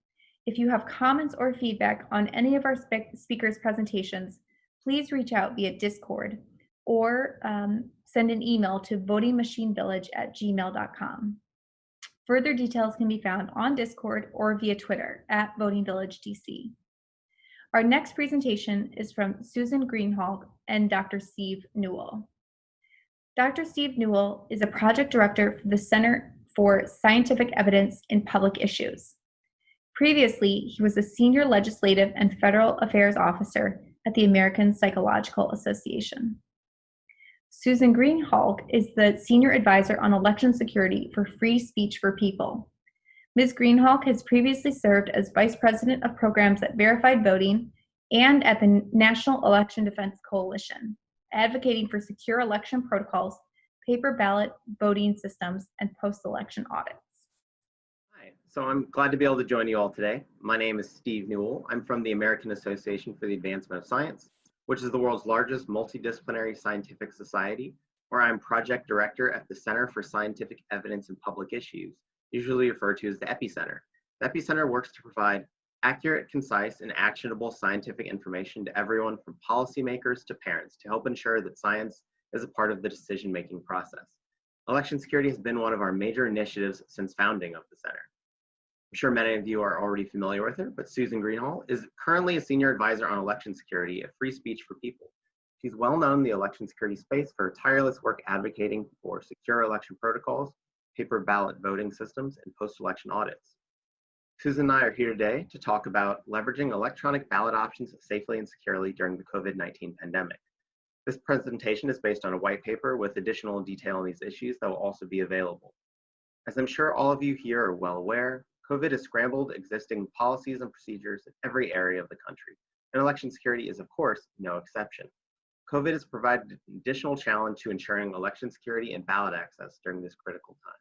If you have comments or feedback on any of our speakers' presentations, please reach out via Discord or send an email to votingmachinevillage@gmail.com. Further details can be found on Discord or via Twitter @VotingVillageDC. Our next presentation is from Susan Greenhalgh and Dr. Steve Newell. Dr. Steve Newell is a project director for the Center for Scientific Evidence in Public Issues. Previously, he was a senior legislative and federal affairs officer at the American Psychological Association. Susan Greenhalgh is the senior advisor on election security for Free Speech for People. Ms. Greenhalgh has previously served as vice president of programs at Verified Voting and at the National Election Defense Coalition, advocating for secure election protocols, paper ballot voting systems, and post-election audits. Hi, so I'm glad to be able to join you all today. My name is Steve Newell. I'm from the American Association for the Advancement of Science, which is the world's largest multidisciplinary scientific society, where I'm project director at the Center for Scientific Evidence in Public Issues, usually referred to as the Epicenter. The Epicenter works to provide accurate, concise, and actionable scientific information to everyone from policymakers to parents to help ensure that science is a part of the decision-making process. Election security has been one of our major initiatives since founding of the center. I'm sure many of you are already familiar with her, but Susan Greenhalgh is currently a senior advisor on election security at Free Speech for People. She's well known in the election security space for her tireless work advocating for secure election protocols, paper ballot voting systems, and post-election audits. Susan and I are here today to talk about leveraging electronic ballot options safely and securely during the COVID-19 pandemic. This presentation is based on a white paper with additional detail on these issues that will also be available. As I'm sure all of you here are well aware, COVID has scrambled existing policies and procedures in every area of the country, and election security is, of course, no exception. COVID has provided an additional challenge to ensuring election security and ballot access during this critical time.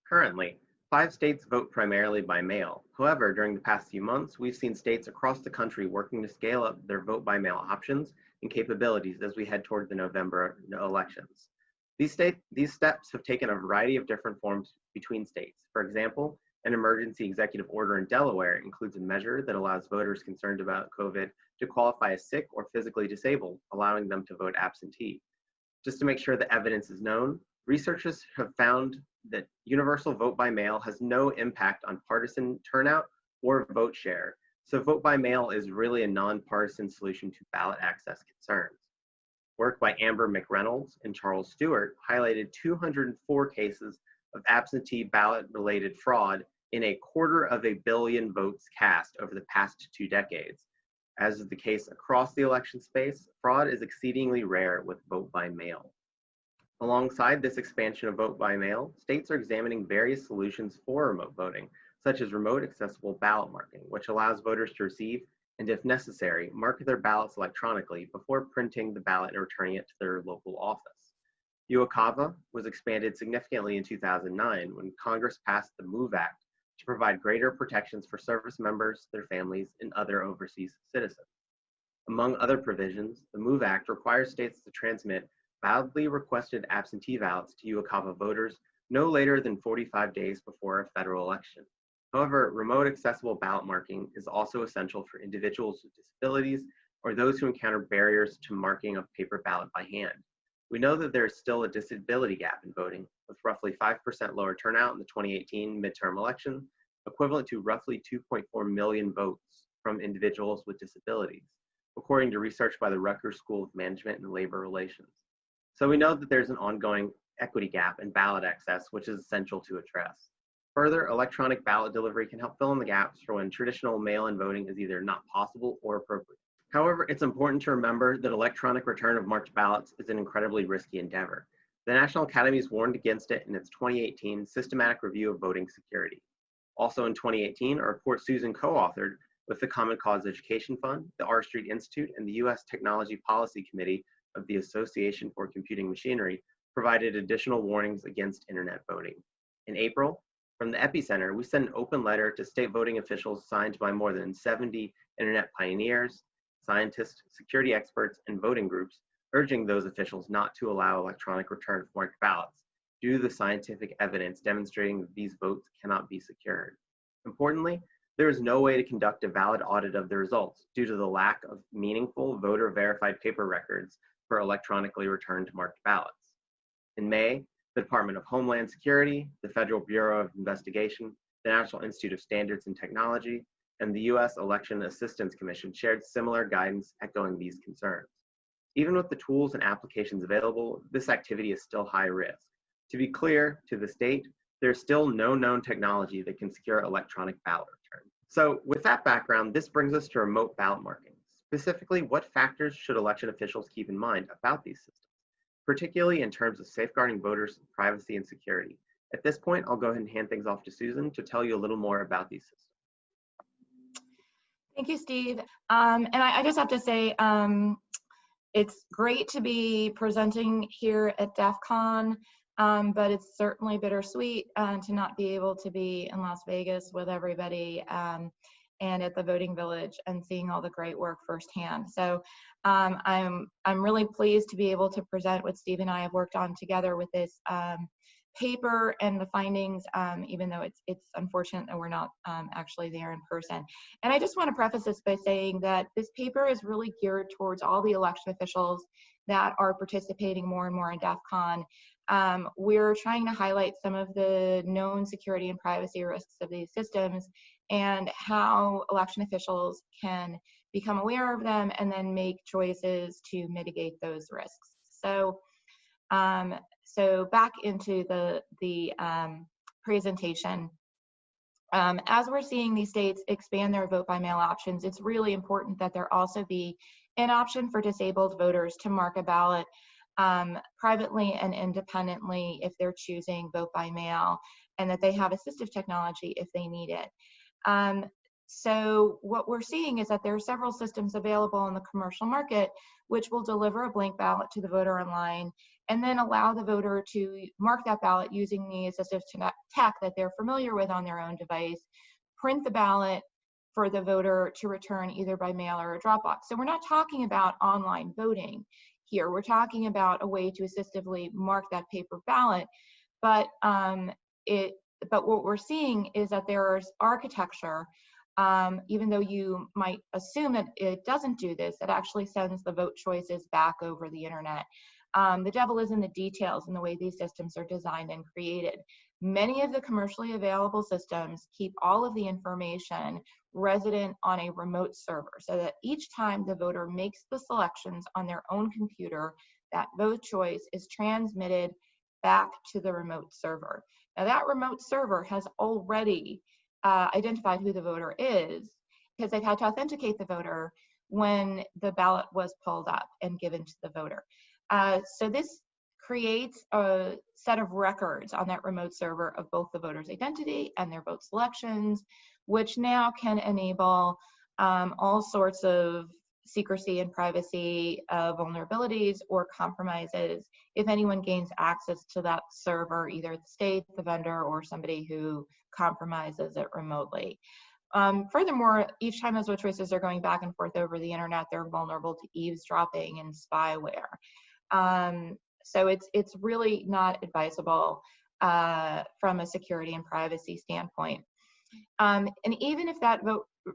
Currently, 5 states vote primarily by mail. However, during the past few months, we've seen states across the country working to scale up their vote by mail options and capabilities as we head toward the November elections. These steps have taken a variety of different forms between states. For example, an emergency executive order in Delaware includes a measure that allows voters concerned about COVID to qualify as sick or physically disabled, allowing them to vote absentee. Just to make sure the evidence is known, researchers have found that universal vote by mail has no impact on partisan turnout or vote share. So vote by mail is really a nonpartisan solution to ballot access concerns. Work by Amber McReynolds and Charles Stewart highlighted 204 cases of absentee ballot-related fraud in 250 million votes cast over the past 2 decades. As is the case across the election space, fraud is exceedingly rare with vote by mail. Alongside this expansion of vote by mail, states are examining various solutions for remote voting, such as remote accessible ballot marking, which allows voters to receive and, if necessary, mark their ballots electronically before printing the ballot and returning it to their local office. EUROPY was expanded significantly in 2009 when Congress passed the MOVE Act to provide greater protections for service members, their families, and other overseas citizens. Among other provisions, the MOVE Act requires states to transmit validly requested absentee ballots to EUROPY voters no later than 45 days before a federal election. However, remote accessible ballot marking is also essential for individuals with disabilities or those who encounter barriers to marking a paper ballot by hand. We know that there is still a disability gap in voting, with roughly 5% lower turnout in the 2018 midterm election, equivalent to roughly 2.4 million votes from individuals with disabilities, according to research by the Rutgers School of Management and Labor Relations. So we know that there's an ongoing equity gap in ballot access, which is essential to address. Further, electronic ballot delivery can help fill in the gaps for when traditional mail-in voting is either not possible or appropriate. However, it's important to remember that electronic return of marked ballots is an incredibly risky endeavor. The National Academies warned against it in its 2018 Systematic Review of Voting Security. Also in 2018, a report Susan co-authored with the Common Cause Education Fund, the R Street Institute, and the U.S. Technology Policy Committee of the Association for Computing Machinery provided additional warnings against internet voting. In April, from the Epicenter, we sent an open letter to state voting officials signed by more than 70 internet pioneers, scientists, security experts, and voting groups, urging those officials not to allow electronic return of marked ballots, due to the scientific evidence demonstrating that these votes cannot be secured. Importantly, there is no way to conduct a valid audit of the results due to the lack of meaningful voter-verified paper records for electronically returned marked ballots. In May, the Department of Homeland Security, the Federal Bureau of Investigation, the National Institute of Standards and Technology, and the U.S. Election Assistance Commission shared similar guidance echoing these concerns. Even with the tools and applications available, this activity is still high risk. To be clear, to this date, there's still no known technology that can secure electronic ballot return. So with that background, this brings us to remote ballot marking. Specifically, what factors should election officials keep in mind about these systems, particularly in terms of safeguarding voters' privacy and security? At this point, I'll go ahead and hand things off to Susan to tell you a little more about these systems. Thank you, Steve. And I just have to say, it's great to be presenting here at DEF CON, but it's certainly bittersweet to not be able to be in Las Vegas with everybody and at the voting village and seeing all the great work firsthand. So I'm really pleased to be able to present what Steve and I have worked on together with this paper and the findings, even though it's unfortunate that we're not actually there in person. And I just want to preface this by saying that this paper is really geared towards all the election officials that are participating more and more in DEF CON. We're trying to highlight some of the known security and privacy risks of these systems and how election officials can become aware of them and then make choices to mitigate those risks. So, so back into the presentation. As we're seeing these states expand their vote by mail options, it's really important that there also be an option for disabled voters to mark a ballot privately and independently if they're choosing vote by mail, and that they have assistive technology if they need it. So what we're seeing is that there are several systems available in the commercial market which will deliver a blank ballot to the voter online and then allow the voter to mark that ballot using the assistive tech that they're familiar with on their own device, print the ballot for the voter to return either by mail or a drop box. So we're not talking about online voting here. We're talking about a way to assistively mark that paper ballot, but what we're seeing is that there's architecture, even though you might assume that it doesn't do this, it actually sends the vote choices back over the internet. The devil is in the details in the way these systems are designed and created. Many of the commercially available systems keep all of the information resident on a remote server so that each time the voter makes the selections on their own computer, that vote choice is transmitted back to the remote server. Now that remote server has already identified who the voter is because they've had to authenticate the voter when the ballot was pulled up and given to the voter. So this creates a set of records on that remote server of both the voter's identity and their vote selections, which now can enable all sorts of secrecy and privacy vulnerabilities or compromises if anyone gains access to that server, either the state, the vendor, or somebody who compromises it remotely. Furthermore, each time those vote choices are going back and forth over the internet, they're vulnerable to eavesdropping and spyware. So it's really not advisable from a security and privacy standpoint. And even if that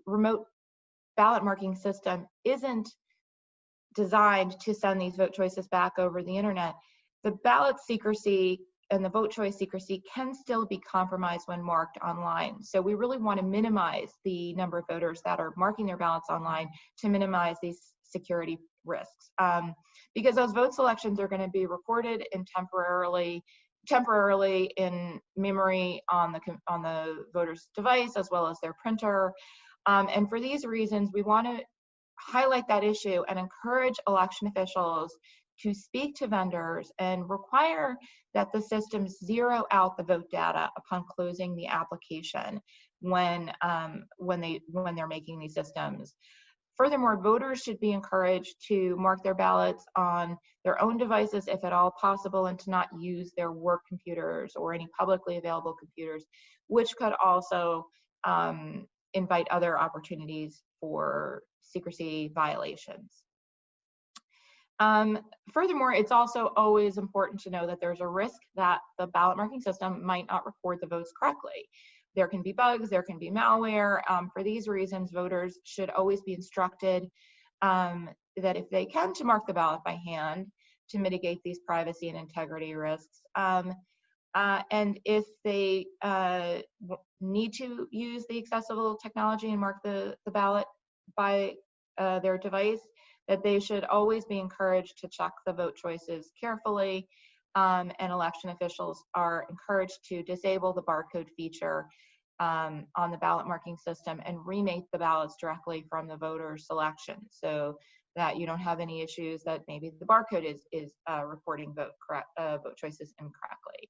remote ballot marking system isn't designed to send these vote choices back over the internet, the ballot secrecy and the vote choice secrecy can still be compromised when marked online. So we really want to minimize the number of voters that are marking their ballots online to minimize these security risks. Because those vote selections are going to be recorded in temporarily in memory on the voter's device as well as their printer. And for these reasons, we want to highlight that issue and encourage election officials to speak to vendors and require that the systems zero out the vote data upon closing the application when they're making these systems. Furthermore, voters should be encouraged to mark their ballots on their own devices if at all possible and to not use their work computers or any publicly available computers, which could also invite other opportunities for secrecy violations. Furthermore, it's also always important to know that there's a risk that the ballot marking system might not record the votes correctly. There can be bugs, there can be malware. For these reasons, voters should always be instructed that if they can, to mark the ballot by hand to mitigate these privacy and integrity risks. And if they need to use the accessible technology and mark the ballot by their device, that they should always be encouraged to check the vote choices carefully, and election officials are encouraged to disable the barcode feature on the ballot marking system and remake the ballots directly from the voter selection, so that you don't have any issues that maybe the barcode is reporting vote choices incorrectly.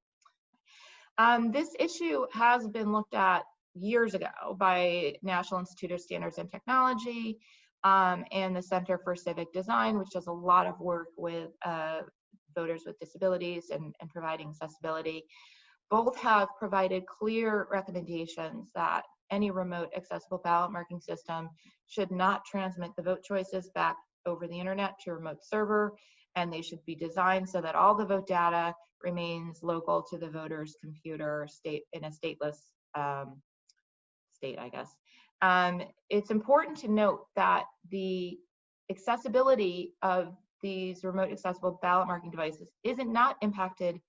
This issue has been looked at years ago by National Institute of Standards and Technology, and the Center for Civic Design, which does a lot of work with voters with disabilities and providing accessibility. Both have provided clear recommendations that any remote accessible ballot marking system should not transmit the vote choices back over the internet to a remote server, and they should be designed so that all the vote data remains local to the voter's computer in a stateless state, I guess. It's important to note that the accessibility of these remote accessible ballot marking devices isn't not impacted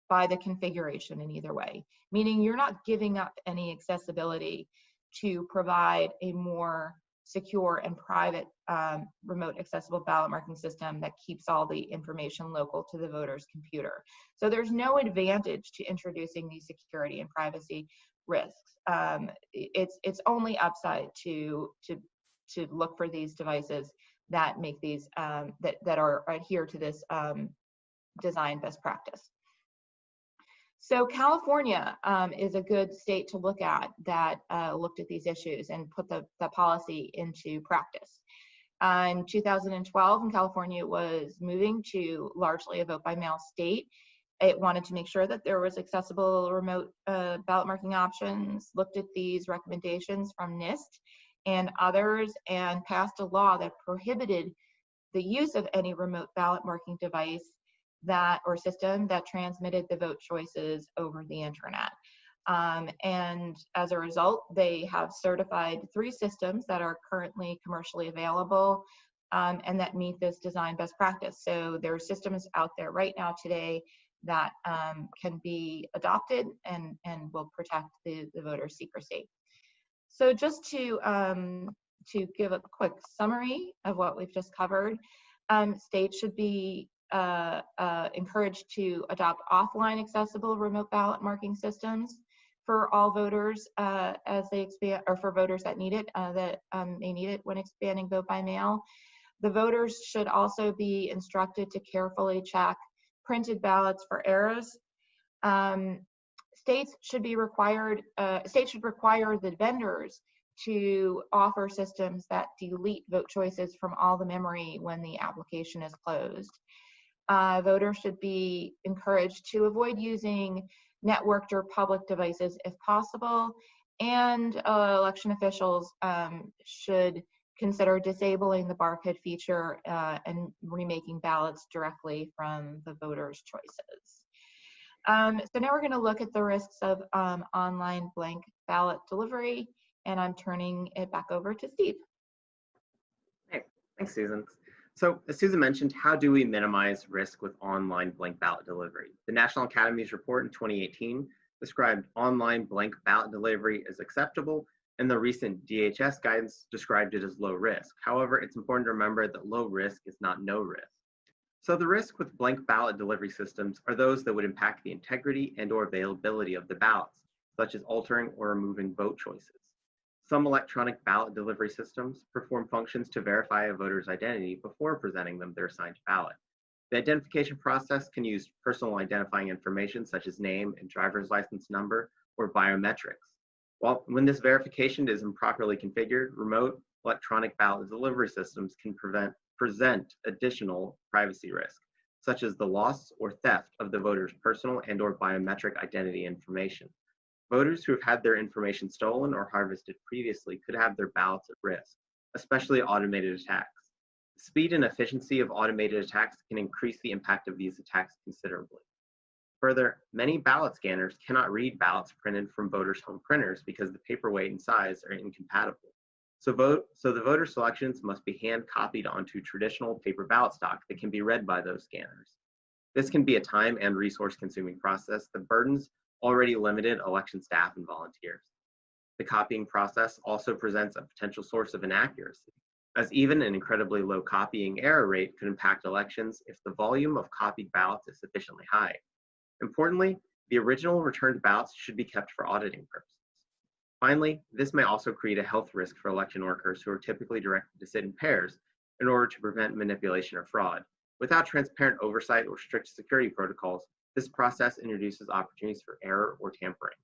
by the configuration in either way, meaning you're not giving up any accessibility to provide a more secure and private remote accessible ballot marking system that keeps all the information local to the voter's computer. So there's no advantage to introducing these security and privacy risks. It's only upside to look for these devices that make these that are adhere to this design best practice. So California is a good state to look at that looked at these issues and put the policy into practice. In 2012, when California was moving to largely a vote by mail state, it wanted to make sure that there was accessible remote ballot marking options, looked at these recommendations from NIST and others, and passed a law that prohibited the use of any remote ballot marking device or system that transmitted the vote choices over the internet. And as a result, they have certified 3 systems that are currently commercially available and that meet this design best practice. So there are systems out there right now today that can be adopted and will protect the voter's secrecy. So just to give a quick summary of what we've just covered, states should be encouraged to adopt offline accessible remote ballot marking systems for all voters as they expand, or for voters that need it, that may need it when expanding vote by mail. The voters should also be instructed to carefully check printed ballots for errors. States should require the vendors to offer systems that delete vote choices from all the memory when the application is closed. Voters should be encouraged to avoid using networked or public devices if possible, and election officials should consider disabling the barcode feature and remaking ballots directly from the voters' choices. So now we're going to look at the risks of online blank ballot delivery, and I'm turning it back over to Steve. Hey, thanks, Susan. So as Susan mentioned, how do we minimize risk with online blank ballot delivery? The National Academy's report in 2018 described online blank ballot delivery as acceptable, and the recent DHS guidance described it as low risk. However, it's important to remember that low risk is not no risk. So the risk with blank ballot delivery systems are those that would impact the integrity and or availability of the ballots, such as altering or removing vote choices. Some electronic ballot delivery systems perform functions to verify a voter's identity before presenting them their signed ballot. The identification process can use personal identifying information such as name and driver's license number or biometrics. When this verification is improperly configured, remote electronic ballot delivery systems can present additional privacy risk, such as the loss or theft of the voter's personal and or biometric identity information. Voters who have had their information stolen or harvested previously could have their ballots at risk, especially automated attacks. speed and efficiency of automated attacks can increase the impact of these attacks considerably. Further, many ballot scanners cannot read ballots printed from voters' home printers because the paperweight and size are incompatible. So the voter selections must be hand copied onto traditional paper ballot stock that can be read by those scanners. This can be a time and resource consuming process that burdens already limited election staff and volunteers. The copying process also presents a potential source of inaccuracy, as even an incredibly low copying error rate could impact elections if the volume of copied ballots is sufficiently high. Importantly, the original returned ballots should be kept for auditing purposes. Finally, this may also create a health risk for election workers who are typically directed to sit in pairs in order to prevent manipulation or fraud. Without transparent oversight or strict security protocols, this process introduces opportunities for error or tampering.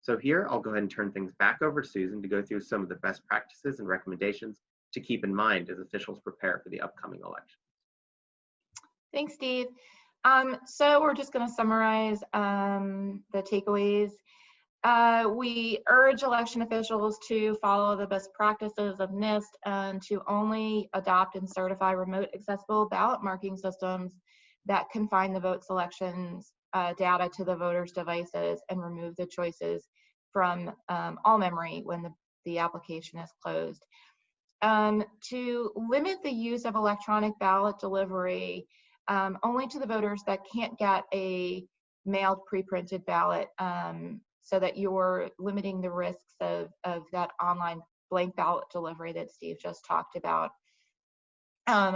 So here, I'll go ahead and turn things back over to Susan to go through some of the best practices and recommendations to keep in mind as officials prepare for the upcoming election. Thanks, Steve. So we're just going to summarize the takeaways. We urge election officials to follow the best practices of NIST and to only adopt and certify remote accessible ballot marking systems that confine the vote selections data to the voters' devices and remove the choices from all memory when the application is closed. To limit the use of electronic ballot delivery only to the voters that can't get a mailed pre-printed ballot, so that you're limiting the risks of that online blank ballot delivery that Steve just talked about,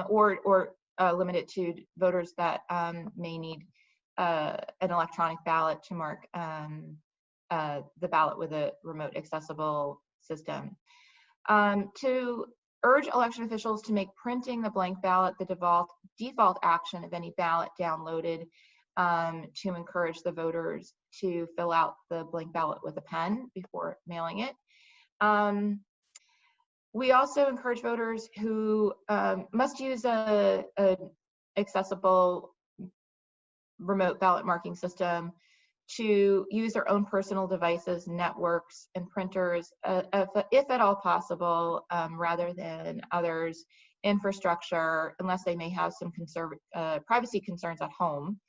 or limit it to voters that may need an electronic ballot to mark the ballot with a remote accessible system. To urge election officials to make printing the blank ballot the default action of any ballot downloaded, to encourage the voters to fill out the blank ballot with a pen before mailing it. We also encourage voters who must use an accessible remote ballot marking system to use their own personal devices, networks, and printers, if at all possible, rather than others' infrastructure, unless they may have some privacy concerns at home.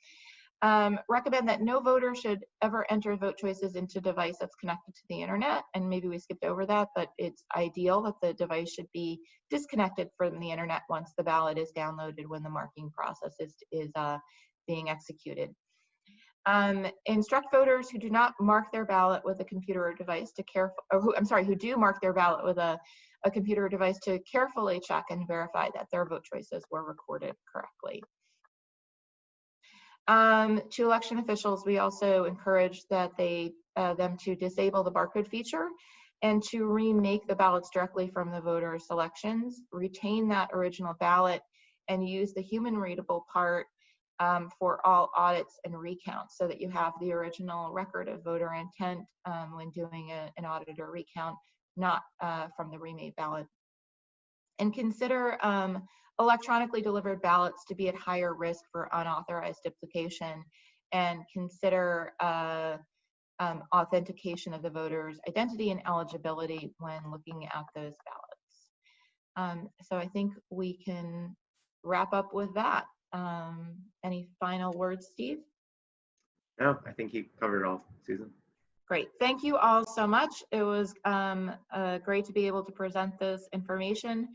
Recommend that no voter should ever enter vote choices into a device that's connected to the internet, and maybe we skipped over that, but it's ideal that the device should be disconnected from the internet once the ballot is downloaded when the marking process is being executed. Instruct voters who do not mark their ballot with a computer or device to who do mark their ballot with a computer or device to carefully check and verify that their vote choices were recorded correctly. To election officials, we also encourage that them to disable the barcode feature and to remake the ballots directly from the voter selections, retain that original ballot, and use the human readable part for all audits and recounts, so that you have the original record of voter intent when doing an audit or recount, not from the remade ballot. And consider electronically delivered ballots to be at higher risk for unauthorized duplication, and consider authentication of the voter's identity and eligibility when looking at those ballots. So I think we can wrap up with that. Any final words, Steve? No, I think you covered it all, Susan. Great. Thank you all so much. It was great to be able to present this information.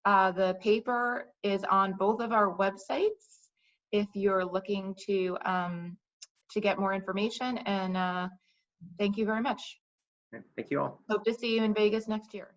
The paper is on both of our websites if you're looking to get more information. And thank you very much. Thank you all. Hope to see you in Vegas next year.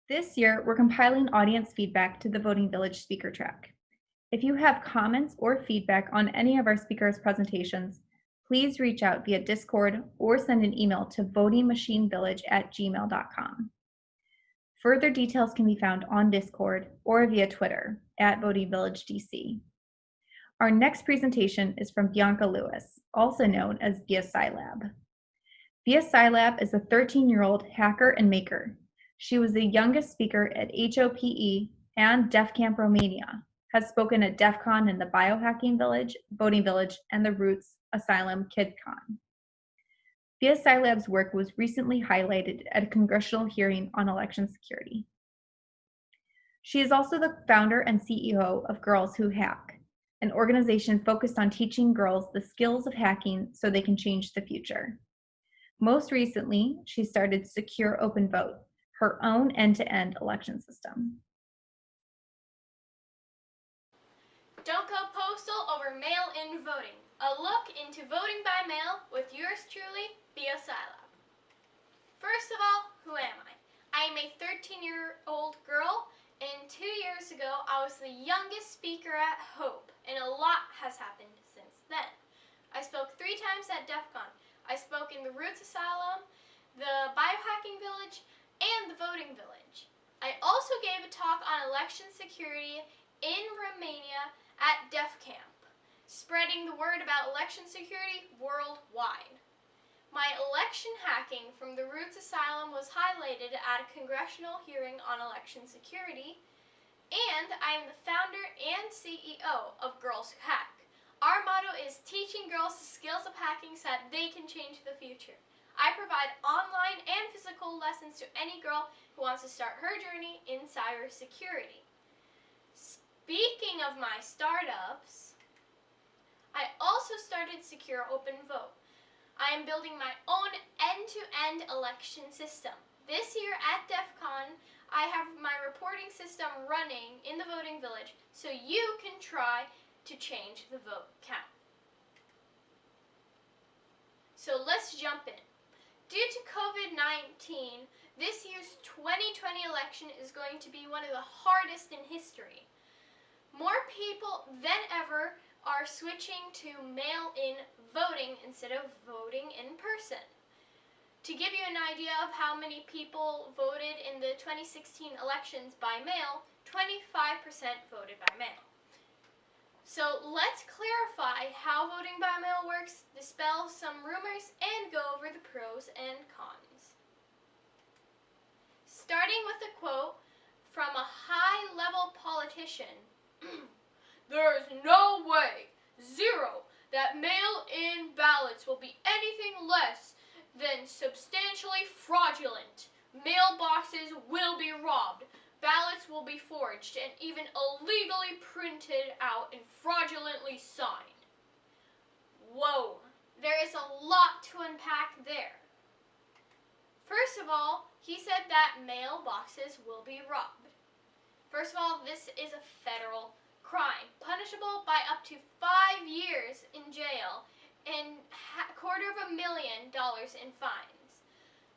This year, we're compiling audience feedback to the Voting Village speaker track. If you have comments or feedback on any of our speakers' presentations, please reach out via Discord or send an email to votingmachinevillage@gmail.com. Further details can be found on Discord or via Twitter @VotingVillageDC. Our next presentation is from Bianca Lewis, also known as Via Scilab. Via Scilab is a 13-year-old hacker and maker. She was the youngest speaker at HOPE and DEF Camp Romania, has spoken at DEF CON in the Biohacking Village, Voting Village, and the Roots Asylum KidCon. Via Scilab's work was recently highlighted at a congressional hearing on election security. She is also the founder and CEO of Girls Who Hack, an organization focused on teaching girls the skills of hacking so they can change the future. Most recently, she started Secure Open Vote, her own end-to-end election system. Don't go postal over mail-in voting. A look into voting by mail with yours truly, Via Scilab. First of all, who am I? I am a 13-year-old girl, and 2 years ago I was the youngest speaker at HOPE, and a lot has happened since then. I spoke 3 times at DEF CON. I spoke in the Roots Asylum, the Biohacking Village, and the Voting Village. I also gave a talk on election security in Romania at DEF Camp, spreading the word about election security worldwide. My election hacking from the Roots Asylum was highlighted at a congressional hearing on election security, and I am the founder and CEO of Girls Who Hack. Our motto is teaching girls the skills of hacking so that they can change the future. I provide online and physical lessons to any girl who wants to start her journey in cybersecurity. Speaking of my startups, I also started Secure Open Vote. I am building my own end-to-end election system. This year at DEF CON, I have my reporting system running in the Voting Village so you can try to change the vote count. So let's jump in. Due to COVID-19, this year's 2020 election is going to be one of the hardest in history. More people than ever are switching to mail-in voting instead of voting in person. To give you an idea of how many people voted in the 2016 elections by mail, 25% voted by mail. So let's clarify how voting by mail works, dispel some rumors, and go over the pros and cons. Starting with a quote from a high-level politician, "There is no way, zero, that mail-in ballots will be anything less than substantially fraudulent. Mailboxes will be robbed. Ballots will be forged and even illegally printed out and fraudulently signed." Whoa, there is a lot to unpack there. First of all, he said that mailboxes will be robbed. First of all, this is a federal crime, punishable by up to 5 years in jail and $250,000 in fines.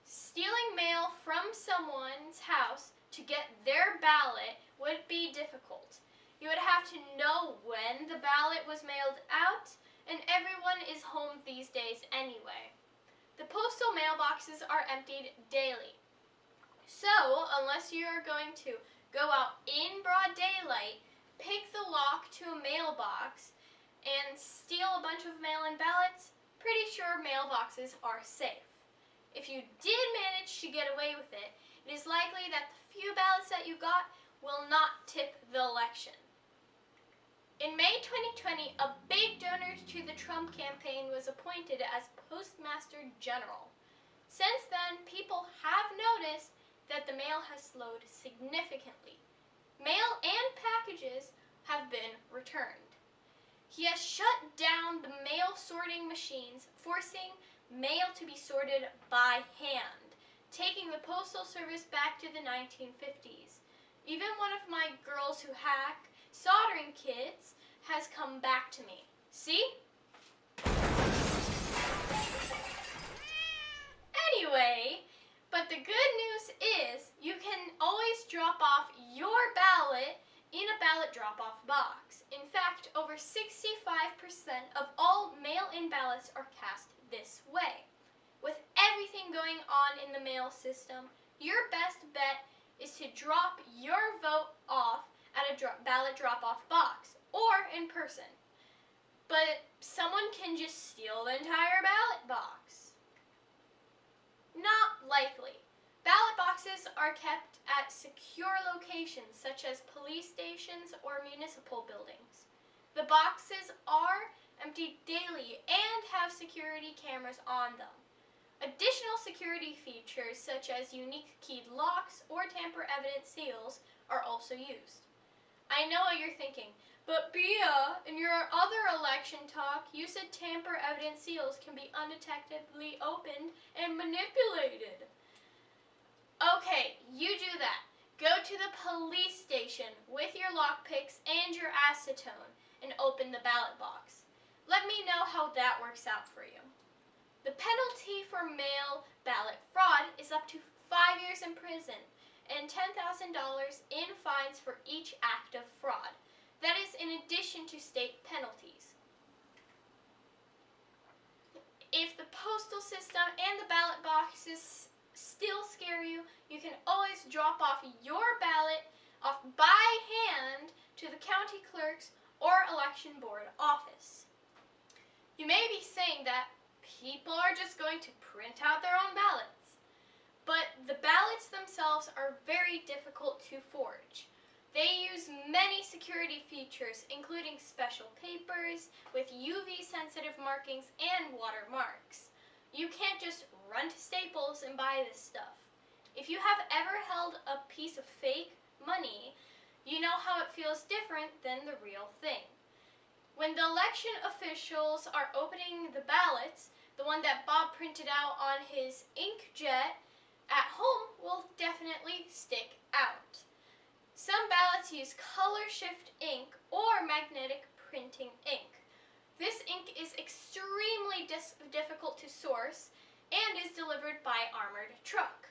Stealing mail from someone's house to get their ballot would be difficult. You would have to know when the ballot was mailed out, and everyone is home these days anyway. The postal mailboxes are emptied daily. So, unless you are going to go out in broad daylight, pick the lock to a mailbox, and steal a bunch of mail-in ballots, pretty sure mailboxes are safe. If you did manage to get away with it, it is likely that the few ballots that you got will not tip the election. In May 2020, a big donor to the Trump campaign was appointed as Postmaster General. Since then, people have noticed that the mail has slowed significantly. Mail and packages have been returned. He has shut down the mail sorting machines, forcing mail to be sorted by hand, taking the postal service back to the 1950s. Even one of my Girls Who Hack soldering kits has come back to me. See? Anyway, but But the good news is you can always drop off your ballot in a ballot drop-off box. In fact, over 65% of all mail-in ballots are cast this way. With everything going on in the mail system, your best bet is to drop your vote off at a ballot drop-off box or in person. But someone can just steal the entire ballot box. Not likely. Ballot boxes are kept at secure locations such as police stations or municipal buildings. The boxes are emptied daily and have security cameras on them. Additional security features such as unique keyed locks or tamper-evident seals are also used. I know what you're thinking, but Bia, in your other election talk, you said tamper-evident seals can be undetectably opened and manipulated. Okay, you do that. Go to the police station with your lockpicks and your acetone and open the ballot box. Let me know how that works out for you. The penalty for mail ballot fraud is up to 5 years in prison and $10,000 in fines for each act of fraud. That is in addition to state penalties. If the postal system and the ballot boxes still scare you, you can always drop off your ballot off by hand to the county clerk's or election board office. You may be saying that people are just going to print out their own ballots, but the ballots themselves are very difficult to forge. They use many security features, including special papers with UV-sensitive markings and watermarks. You can't just run to Staples and buy this stuff. If you have ever held a piece of fake money, you know how it feels different than the real thing. When the election officials are opening the ballots, the one that Bob printed out on his inkjet at home will definitely stick out. Some ballots use color shift ink or magnetic printing ink. This ink is extremely difficult to source and is delivered by armored truck.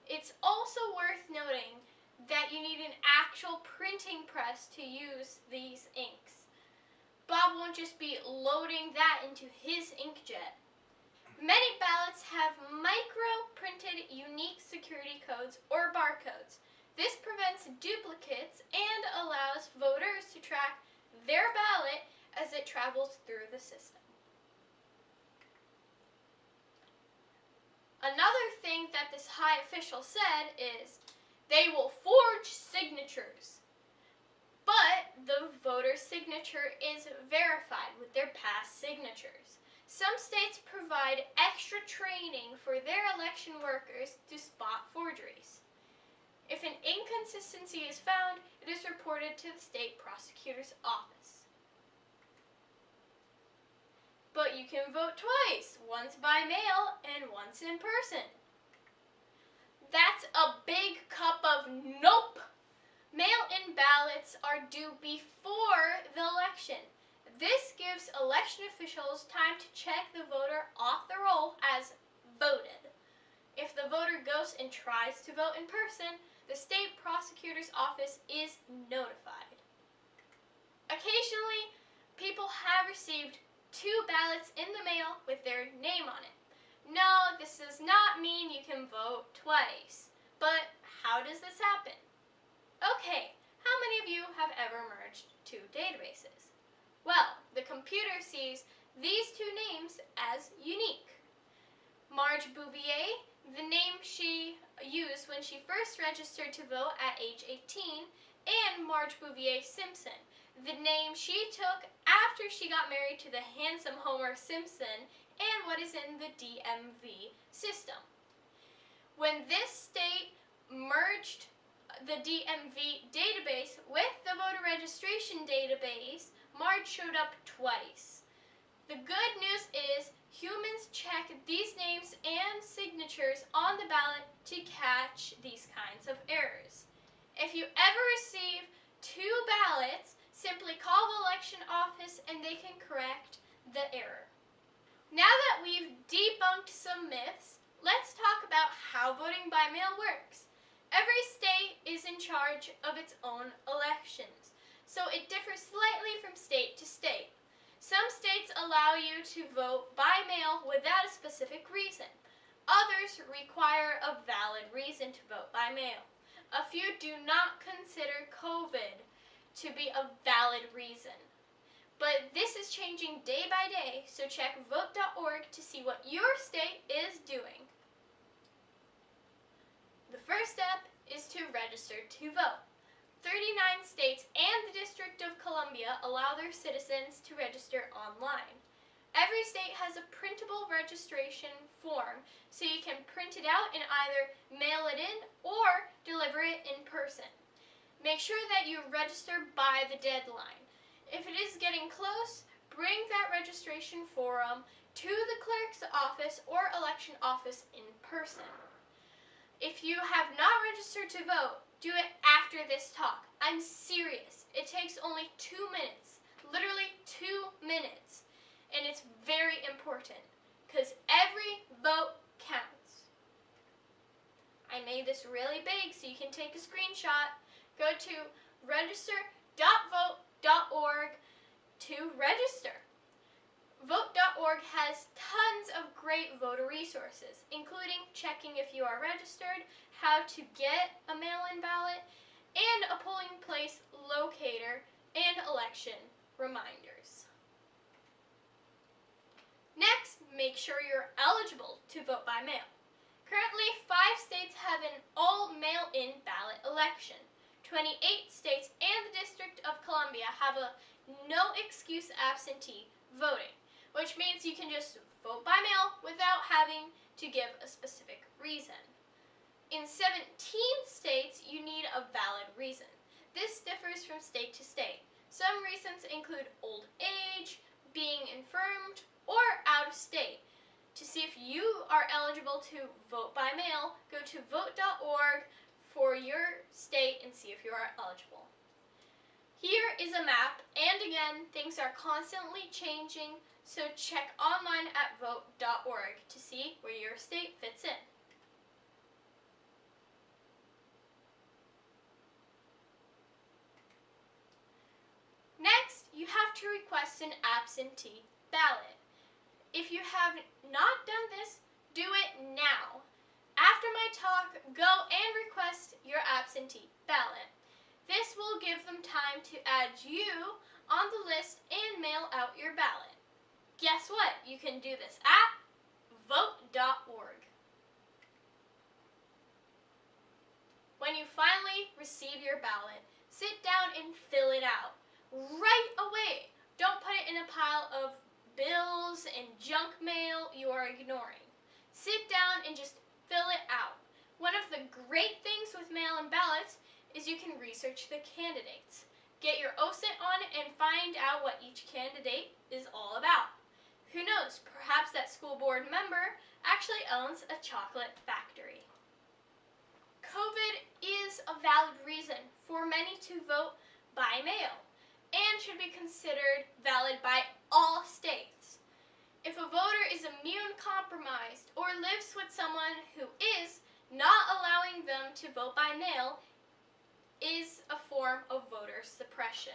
It's also worth noting that you need an actual printing press to use these inks. Bob won't just be loading that into his inkjet. Many ballots have micro-printed unique security codes or barcodes. This prevents duplicates and allows voters to track their ballot as it travels through the system. Another thing that this high official said is they will forge signatures, but the voter signature is verified with their past signatures. Some states provide extra training for their election workers to spot forgeries. If an inconsistency is found, it is reported to the state prosecutor's office. But you can vote twice, once by mail and once in person. That's a big cup of nope. Mail-in ballots are due before the election. This gives election officials time to check the voter off the roll as voted. If the voter goes and tries to vote in person, the state prosecutor's office is notified. Occasionally, people have received 2 ballots in the mail with their name on it. No, this does not mean you can vote twice. But how does this happen? Okay, how many of you have ever merged 2 databases? Well, the computer sees these 2 names as unique. Marge Bouvier, the name she used when she first registered to vote at age 18, and Marge Bouvier Simpson, the name she took after she got married to the handsome Homer Simpson and what is in the DMV system. When this state merged the DMV database with the voter registration database, Marge showed up twice. The good news is humans check these names and signatures on the ballot to catch these kinds of errors. If you ever receive 2 ballots, simply call the election office and they can correct the error. Now that we've debunked some myths, let's talk about how how voting by mail works. Every state is in charge of its own elections, so it differs slightly from state to state. Some states allow you to vote by mail without a specific reason. Others require a valid reason to vote by mail. A few do not consider COVID to be a valid reason. But this is changing day by day, so check vote.org to see what your state is doing. The first step is to register to vote. 39 states and the District of Columbia allow their citizens to register online. Every state has a printable registration form, so you can print it out and either mail it in or deliver it in person. Make sure that you register by the deadline. If it is getting close, bring that registration form to the clerk's office or election office in person. If you have not registered to vote, do it after this talk. I'm serious. It takes only 2 minutes, literally 2 minutes, and it's very important because every vote counts. I made this really big so you can take a screenshot. Go to register.vote.org to register. Vote.org has tons of great voter resources, including checking if you are registered, how to get a mail-in ballot, and a polling place locator and election reminders. Next, make sure you're eligible to vote by mail. Currently, 5 states have an all mail-in ballot election. 28 states and the District of Columbia have a no-excuse absentee voting, which means you can just vote by mail without having to give a specific reason. In 17 states, you need a valid reason. This differs from state to state. Some reasons include old age, being infirmed, or out of state. To see if you are eligible to vote by mail, go to vote.org for your state and see if you are eligible. Here is a map, and again, things are constantly changing, so check online at vote.org to see where your state fits in. Next, you have to request an absentee ballot. If you have not done this, do it now. After my talk, go and request your absentee ballot. This will give them time to add you on the list and mail out your ballot. Guess what? You can do this at vote.org. When you finally receive your ballot, sit down and fill it out right away. Don't put it in a pile of bills and junk mail you are ignoring. Sit down and just fill it out. One of the great things with mail-in ballots is you can research the candidates. Get your OSINT on and find out what each candidate is all about. Who knows, perhaps that school board member actually owns a chocolate factory. COVID is a valid reason for many to vote by mail and should be considered valid by all states. If a voter is immune compromised or lives with someone who is not allowing them to vote by mail is a form of voter suppression.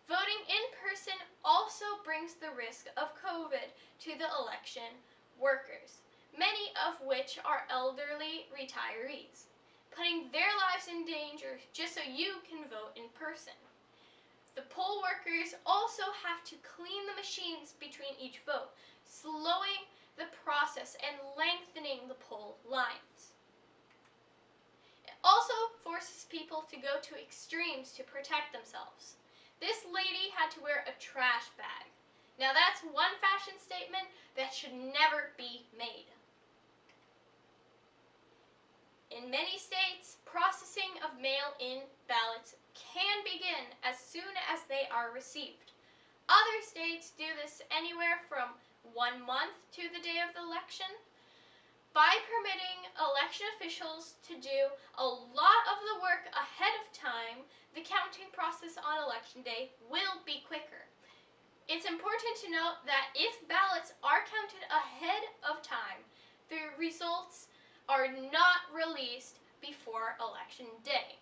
Voting in person also brings the risk of COVID to the election workers, many of which are elderly retirees, putting their lives in danger just so you can vote in person. The poll workers also have to clean the machines between each vote, slowing the process and lengthening the poll lines. It also forces people to go to extremes to protect themselves. This lady had to wear a trash bag. Now that's one fashion statement that should never be made. In many states, processing of mail-in ballots can begin as soon as they are received. Other states do this anywhere from 1 month to the day of the election. By permitting election officials to do a lot of the work ahead of time, the counting process on election day will be quicker. It's important to note that if ballots are counted ahead of time, the results are not released before Election Day.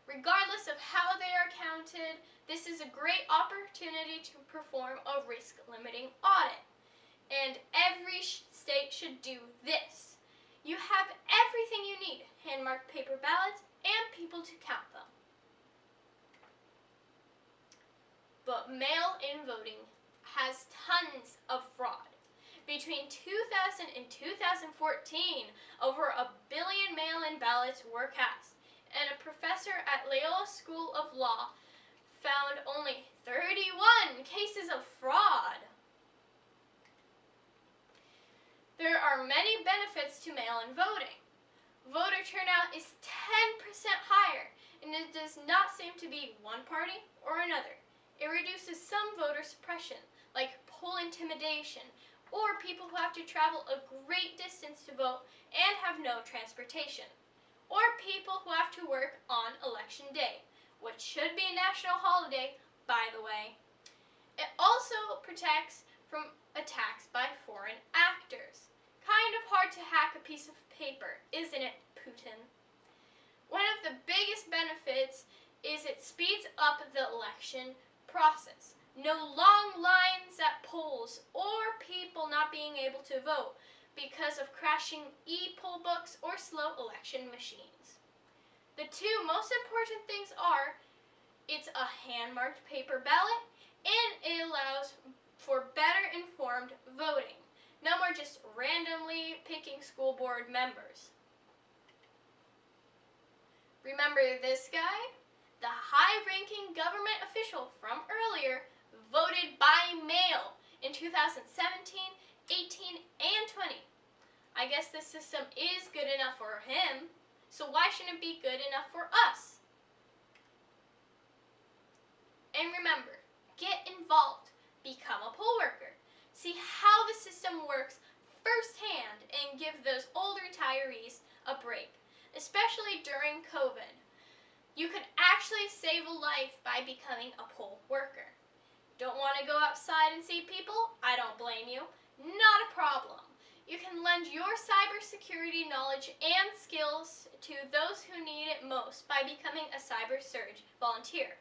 Regardless of how they are counted, this is a great opportunity to perform a risk-limiting audit. And every state should do this. You have everything you need: hand-marked paper ballots and people to count them. But mail-in voting has tons of fraud. Between 2000 and 2014, over 1 billion mail-in ballots were cast, and a professor at Loyola School of Law found only 31 cases of fraud. There are many benefits to mail-in voting. Voter turnout is 10% higher, and it does not seem to be one party or another. It reduces some voter suppression, like poll intimidation, or people who have to travel a great distance to vote and have no transportation, or people who have to work on Election Day, which should be a national holiday, by the way. It also protects from attacks by foreign actors. Kind of hard to hack a piece of paper, isn't it, Putin? One of the biggest benefits is it speeds up the election process. No long lines at polls or people not being able to vote because of crashing e-poll books or slow election machines. The two most important things are it's a hand-marked paper ballot and it allows for better informed voting. No more just randomly picking school board members. Remember this guy? The high-ranking government official from earlier voted by mail in 2017, 18, and 20. I guess this system is good enough for him, so why shouldn't it be good enough for us? And remember, get involved, become a poll worker, see how the system works firsthand, and give those old retirees a break, especially during COVID. You could actually save a life by becoming a poll worker. Don't want to go outside and see people? I don't blame you. Not a problem. You can lend your cybersecurity knowledge and skills to those who need it most by becoming a CyberSurge volunteer.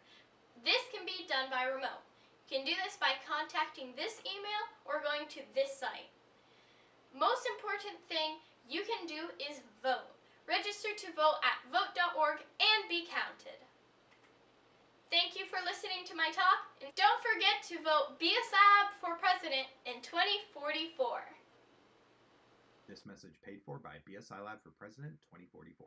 This can be done by remote. You can do this by contacting this email or going to this site. Most important thing you can do is vote. Register to vote at vote.org and be counted. Thank you for listening to my talk, and don't forget to vote BSAB for president in 2044. This message paid for by BSI Lab for President 2044.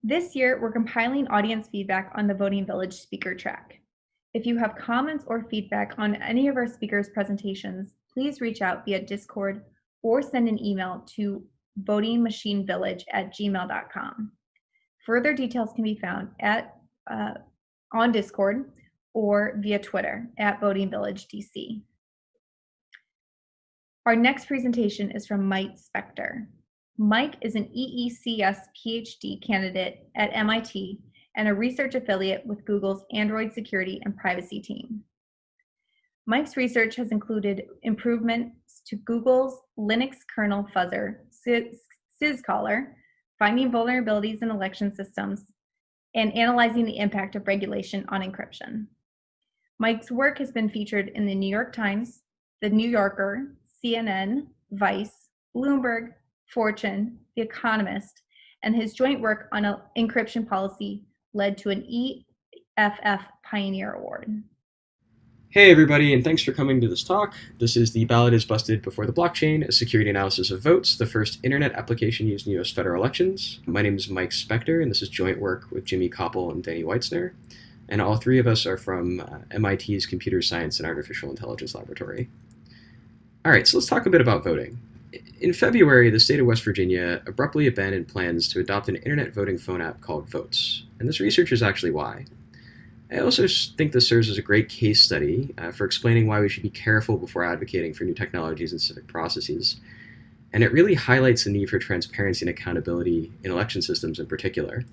This year, we're compiling audience feedback on the Voting Village speaker track. If you have comments or feedback on any of our speakers' presentations, please reach out via Discord or send an email to votingmachinevillage@gmail.com. Further details can be found on Discord or via Twitter @VotingVillageDC. Our next presentation is from Mike Spector. Mike is an EECS PhD candidate at MIT and a research affiliate with Google's Android security and privacy team. Mike's research has included improvements to Google's Linux kernel fuzzer, syscaller, finding vulnerabilities in election systems, and analyzing the impact of regulation on encryption. Mike's work has been featured in the New York Times, The New Yorker, CNN, Vice, Bloomberg, Fortune, The Economist, and his joint work on encryption policy led to an EFF Pioneer Award. Hey everybody, and thanks for coming to this talk. This is The Ballot is Busted Before the Blockchain, a security analysis of votes, the first internet application used in US federal elections. My name is Mike Spector, and this is joint work with Jimmy Koppel and Danny Weitzner. And all three of us are from MIT's Computer Science and Artificial Intelligence Laboratory. All right, so let's talk a bit about voting. In February, the state of West Virginia abruptly abandoned plans to adopt an internet voting phone app called Votes. And this research is actually why. I also think this serves as a great case study for explaining why we should be careful before advocating for new technologies and civic processes. And it really highlights the need for transparency and accountability in election systems in particular.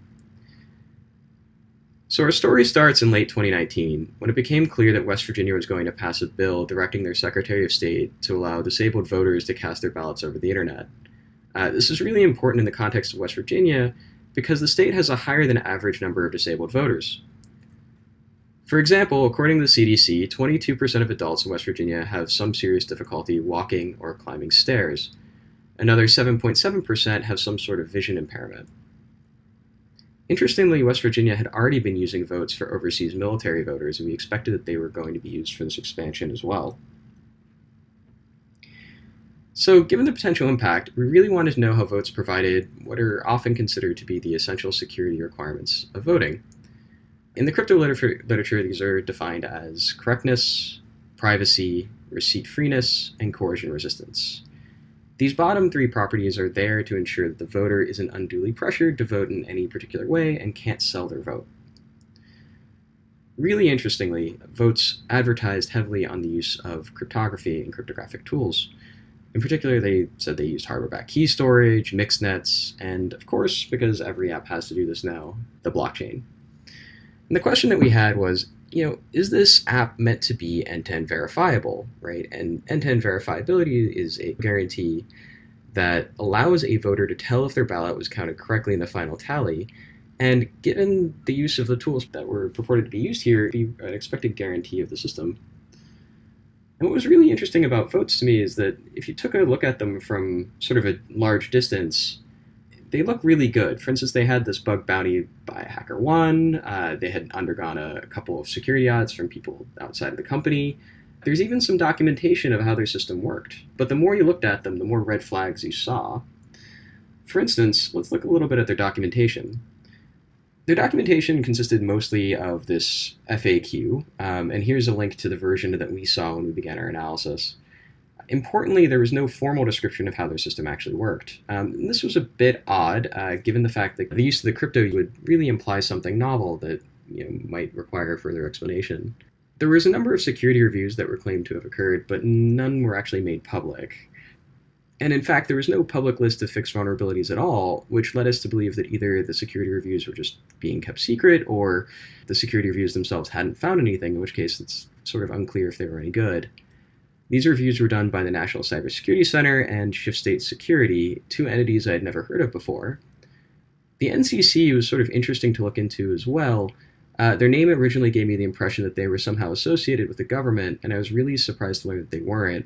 So our story starts in late 2019, when it became clear that West Virginia was going to pass a bill directing their Secretary of State to allow disabled voters to cast their ballots over the internet. This is really important in the context of West Virginia because the state has a higher than average number of disabled voters. For example, according to the CDC, 22% of adults in West Virginia have some serious difficulty walking or climbing stairs. Another 7.7% have some sort of vision impairment. Interestingly, West Virginia had already been using votes for overseas military voters, and we expected that they were going to be used for this expansion as well. So, given the potential impact, we really wanted to know how votes provided what are often considered to be the essential security requirements of voting. In the crypto literature, these are defined as correctness, privacy, receipt freeness, and coercion resistance. These bottom three properties are there to ensure that the voter isn't unduly pressured to vote in any particular way and can't sell their vote. Really interestingly, Votes advertised heavily on the use of cryptography and cryptographic tools. In particular, they said they used hardware-backed key storage, mixed nets, and of course, because every app has to do this now, the blockchain. And the question that we had was, is this app meant to be end-to-end verifiable, right? And end-to-end verifiability is a guarantee that allows a voter to tell if their ballot was counted correctly in the final tally. And given the use of the tools that were purported to be used here, be an expected guarantee of the system. And what was really interesting about Votes to me is that if you took a look at them from sort of a large distance, they look really good. For instance, they had this bug bounty by HackerOne. They had undergone a couple of security audits from people outside of the company. There's even some documentation of how their system worked. But the more you looked at them, the more red flags you saw. For instance, let's look a little bit at their documentation. Their documentation consisted mostly of this FAQ, and here's a link to the version that we saw when we began our analysis. Importantly, there was no formal description of how their system actually worked. And this was a bit odd, given the fact that the use of the crypto would really imply something novel that might require further explanation. There was a number of security reviews that were claimed to have occurred, but none were actually made public. And in fact, there was no public list of fixed vulnerabilities at all, which led us to believe that either the security reviews were just being kept secret, or the security reviews themselves hadn't found anything, in which case it's sort of unclear if they were any good. These reviews were done by the National Cybersecurity Center and Shift State Security, two entities I had never heard of before. The NCC was sort of interesting to look into as well. Their name originally gave me the impression that they were somehow associated with the government, and I was really surprised to learn that they weren't.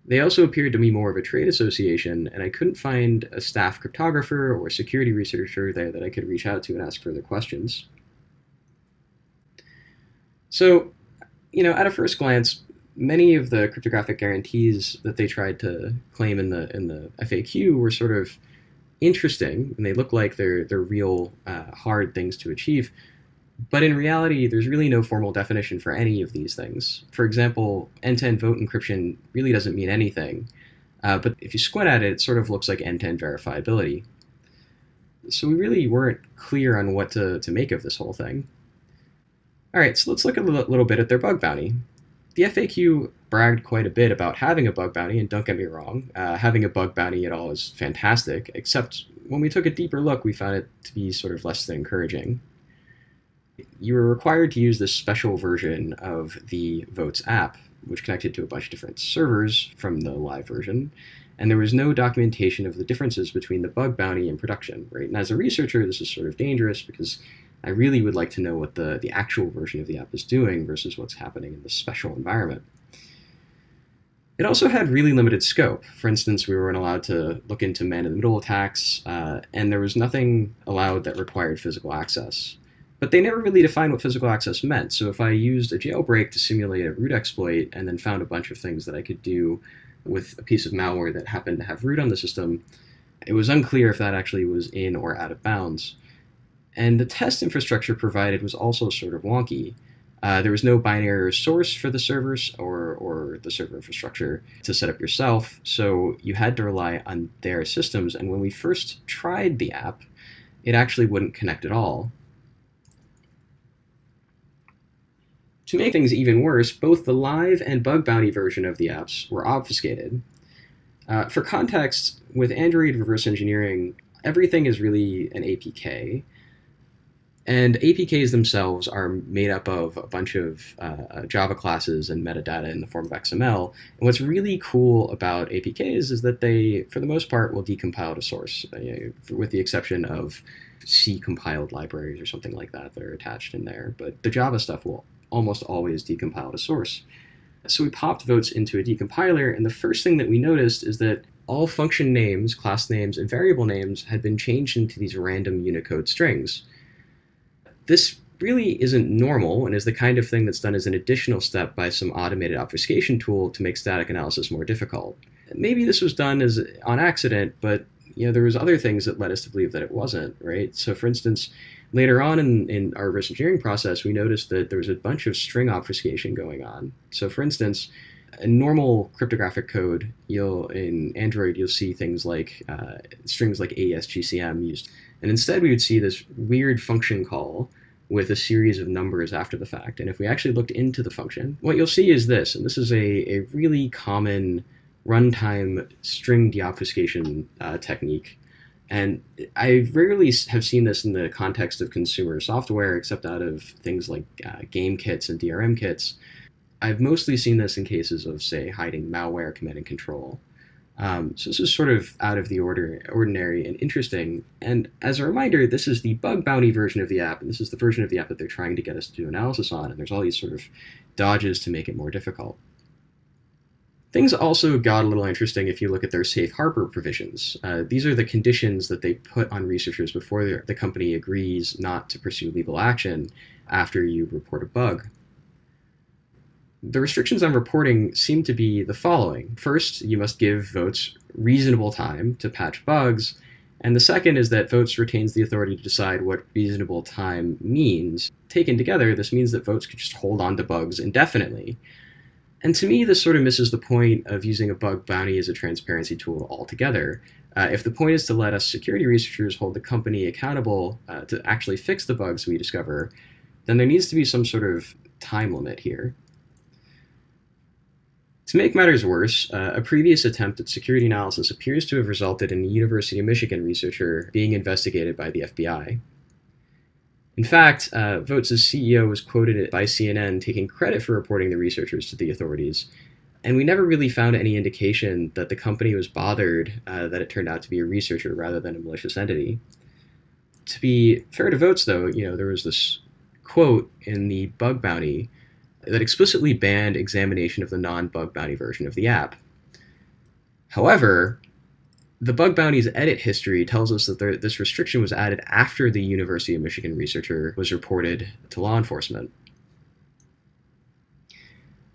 They also appeared to be more of a trade association, and I couldn't find a staff cryptographer or security researcher there that I could reach out to and ask further questions. So, at a first glance, many of the cryptographic guarantees that they tried to claim in the FAQ were sort of interesting, and they look like they're real hard things to achieve. But in reality, there's really no formal definition for any of these things. For example, end-to-end vote encryption really doesn't mean anything. But if you squint at it, it sort of looks like end-to-end verifiability. So we really weren't clear on what to make of this whole thing. All right, so let's look a little bit at their bug bounty. The FAQ bragged quite a bit about having a bug bounty, and don't get me wrong, having a bug bounty at all is fantastic, except when we took a deeper look, we found it to be sort of less than encouraging. You were required to use this special version of the Votes app, which connected to a bunch of different servers from the live version, and there was no documentation of the differences between the bug bounty and production, right? And as a researcher, this is sort of dangerous because I really would like to know what the actual version of the app is doing versus what's happening in the special environment. It also had really limited scope. For instance, we weren't allowed to look into man-in-the-middle attacks, and there was nothing allowed that required physical access. But they never really defined what physical access meant, so if I used a jailbreak to simulate a root exploit and then found a bunch of things that I could do with a piece of malware that happened to have root on the system, it was unclear if that actually was in or out of bounds. And the test infrastructure provided was also sort of wonky. There was no binary source for the servers or the server infrastructure to set up yourself, so you had to rely on their systems, and when we first tried the app, it actually wouldn't connect at all. To make things even worse, both the live and bug bounty version of the apps were obfuscated. For context, with Android reverse engineering, everything is really an APK. And APKs themselves are made up of a bunch of Java classes and metadata in the form of XML. And what's really cool about APKs is that they, for the most part, will decompile to source, with the exception of C-compiled libraries or something like that are attached in there. But the Java stuff will almost always decompile to source. So we popped votes into a decompiler, and the first thing that we noticed is that all function names, class names, and variable names had been changed into these random Unicode strings. This really isn't normal and is the kind of thing that's done as an additional step by some automated obfuscation tool to make static analysis more difficult. Maybe this was done on accident, but there was other things that led us to believe that it wasn't, right? So for instance, later on in our reverse engineering process, we noticed that there was a bunch of string obfuscation going on. So for instance, in normal cryptographic code, in Android, you'll see things like strings like AES-GCM used. And instead, we would see this weird function call with a series of numbers after the fact. And if we actually looked into the function, what you'll see is this, and this is a really common runtime string deobfuscation technique. And I rarely have seen this in the context of consumer software, except out of things like game kits and DRM kits. I've mostly seen this in cases of, say, hiding malware, command and control. So this is sort of out of the ordinary and interesting. And as a reminder, this is the bug bounty version of the app, and this is the version of the app that they're trying to get us to do analysis on, and there's all these sort of dodges to make it more difficult. Things also got a little interesting if you look at their safe harbor provisions. These are the conditions that they put on researchers before the company agrees not to pursue legal action after you report a bug. The restrictions on reporting seem to be the following. First, you must give votes reasonable time to patch bugs, and the second is that votes retains the authority to decide what reasonable time means. Taken together, this means that votes could just hold on to bugs indefinitely. And to me, this sort of misses the point of using a bug bounty as a transparency tool altogether. If the point is to let us security researchers hold the company accountable to actually fix the bugs we discover, then there needs to be some sort of time limit here. To make matters worse, a previous attempt at security analysis appears to have resulted in a University of Michigan researcher being investigated by the FBI. In fact, Votes' CEO was quoted by CNN taking credit for reporting the researchers to the authorities, and we never really found any indication that the company was bothered that it turned out to be a researcher rather than a malicious entity. To be fair to Votes, though, there was this quote in the bug bounty that explicitly banned examination of the non-bug bounty version of the app. However, the bug bounty's edit history tells us that this restriction was added after the University of Michigan researcher was reported to law enforcement.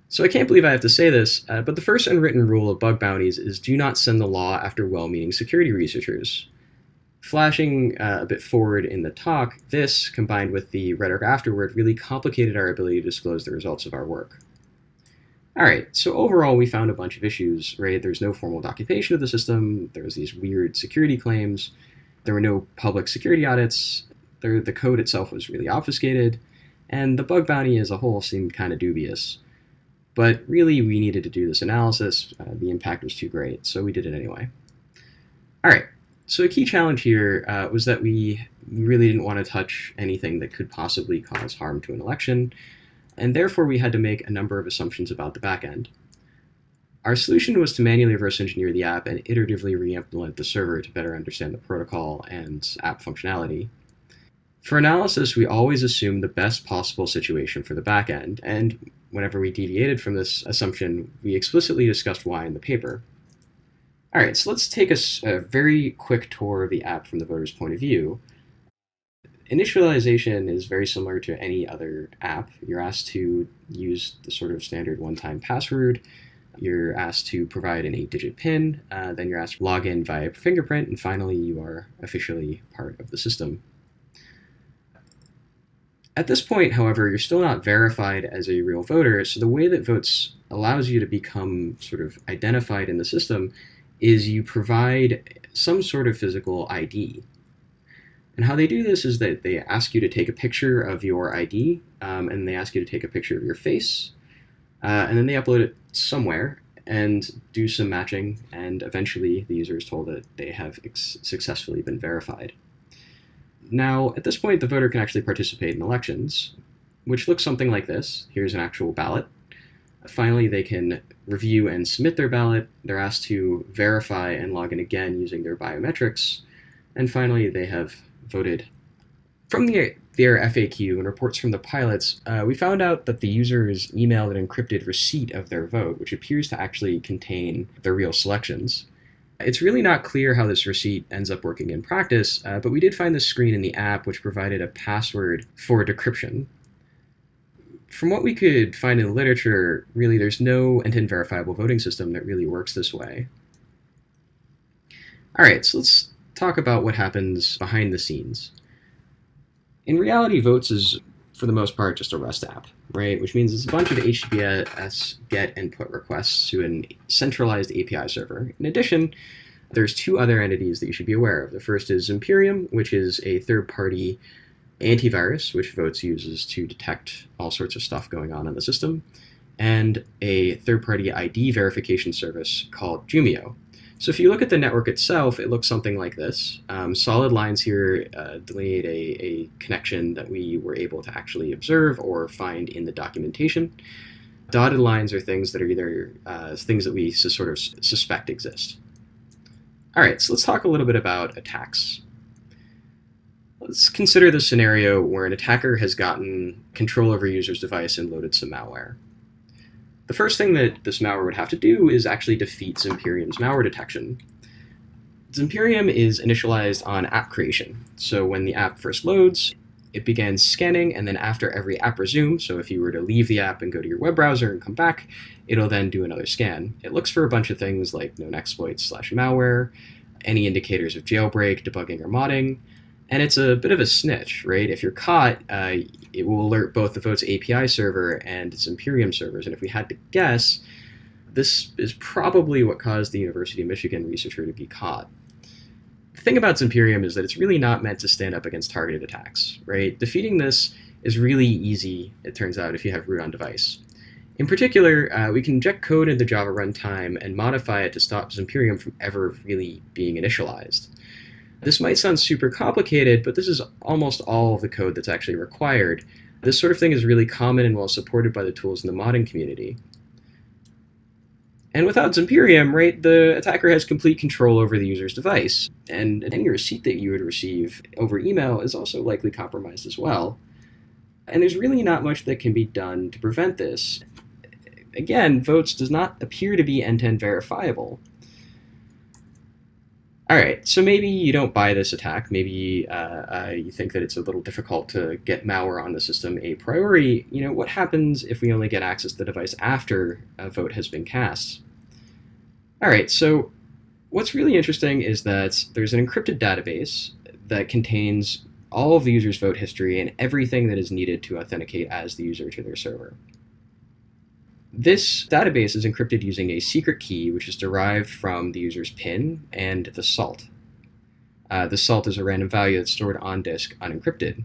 So I can't believe I have to say this, but the first unwritten rule of bug bounties is do not send the law after well-meaning security researchers. Flashing a bit forward in the talk, this, combined with the rhetoric afterward, really complicated our ability to disclose the results of our work. All right, so overall, we found a bunch of issues, right? There's no formal documentation of the system. There was these weird security claims. There were no public security audits. The code itself was really obfuscated. And the bug bounty as a whole seemed kind of dubious. But really, we needed to do this analysis. The impact was too great, so we did it anyway. All right, so a key challenge here was that we really didn't want to touch anything that could possibly cause harm to an election. And therefore, we had to make a number of assumptions about the backend. Our solution was to manually reverse engineer the app and iteratively re-implement the server to better understand the protocol and app functionality. For analysis, we always assumed the best possible situation for the backend, and whenever we deviated from this assumption, we explicitly discussed why in the paper. All right, so let's take a very quick tour of the app from the voter's point of view. Initialization is very similar to any other app. You're asked to use the sort of standard one-time password. You're asked to provide an 8-digit PIN. Then you're asked to log in via fingerprint. And finally, you are officially part of the system. At this point, however, you're still not verified as a real voter. So the way that Votes allows you to become sort of identified in the system is you provide some sort of physical ID. And how they do this is that they ask you to take a picture of your ID, and they ask you to take a picture of your face, and then they upload it somewhere and do some matching, and eventually the user is told that they have successfully been verified. Now, at this point, the voter can actually participate in elections, which looks something like this. Here's an actual ballot. Finally, they can review and submit their ballot. They're asked to verify and log in again using their biometrics. And finally, they have voted. From their FAQ and reports from the pilots, we found out that the users emailed an encrypted receipt of their vote, which appears to actually contain their real selections. It's really not clear how this receipt ends up working in practice, but we did find this screen in the app which provided a password for decryption. From what we could find in the literature, really there's no end-to-end verifiable voting system that really works this way. All right, so let's talk about what happens behind the scenes. In reality, Votes is, for the most part, just a REST app, right? Which means it's a bunch of HTTPS GET and PUT requests to a centralized API server. In addition, there's two other entities that you should be aware of. The first is Imperium, which is a third-party antivirus, which Votes uses to detect all sorts of stuff going on in the system, and a third-party ID verification service called Jumio. So if you look at the network itself, it looks something like this. Solid lines here delineate a connection that we were able to actually observe or find in the documentation. Dotted lines are things that are either things that we sort of suspect exist. All right, so let's talk a little bit about attacks. Let's consider the scenario where an attacker has gotten control over a user's device and loaded some malware. The first thing that this malware would have to do is actually defeat Zimperium's malware detection. Zimperium is initialized on app creation. So when the app first loads, it begins scanning, and then after every app resumes, so if you were to leave the app and go to your web browser and come back, it'll then do another scan. It looks for a bunch of things like known exploits / malware, any indicators of jailbreak, debugging, or modding, and it's a bit of a snitch, right? If you're caught, it will alert both the Votes API server and its Imperium servers. And if we had to guess, this is probably what caused the University of Michigan researcher to be caught. The thing about Imperium is that it's really not meant to stand up against targeted attacks, right? Defeating this is really easy, it turns out, if you have root on device. In particular, we can inject code into Java runtime and modify it to stop Imperium from ever really being initialized. This might sound super complicated, but this is almost all of the code that's actually required. This sort of thing is really common and well supported by the tools in the modding community. And without Zimperium, right, the attacker has complete control over the user's device, and any receipt that you would receive over email is also likely compromised as well. And there's really not much that can be done to prevent this. Again, Votes does not appear to be end-to-end verifiable. All right, so maybe you don't buy this attack. Maybe you think that it's a little difficult to get malware on the system a priori. You know, what happens if we only get access to the device after a vote has been cast? All right, so What's really interesting is that there's an encrypted database that contains all of the user's vote history and everything that is needed to authenticate as the user to their server. This database is encrypted using a secret key, which is derived from the user's PIN and the salt. The salt is a random value that's stored on disk unencrypted.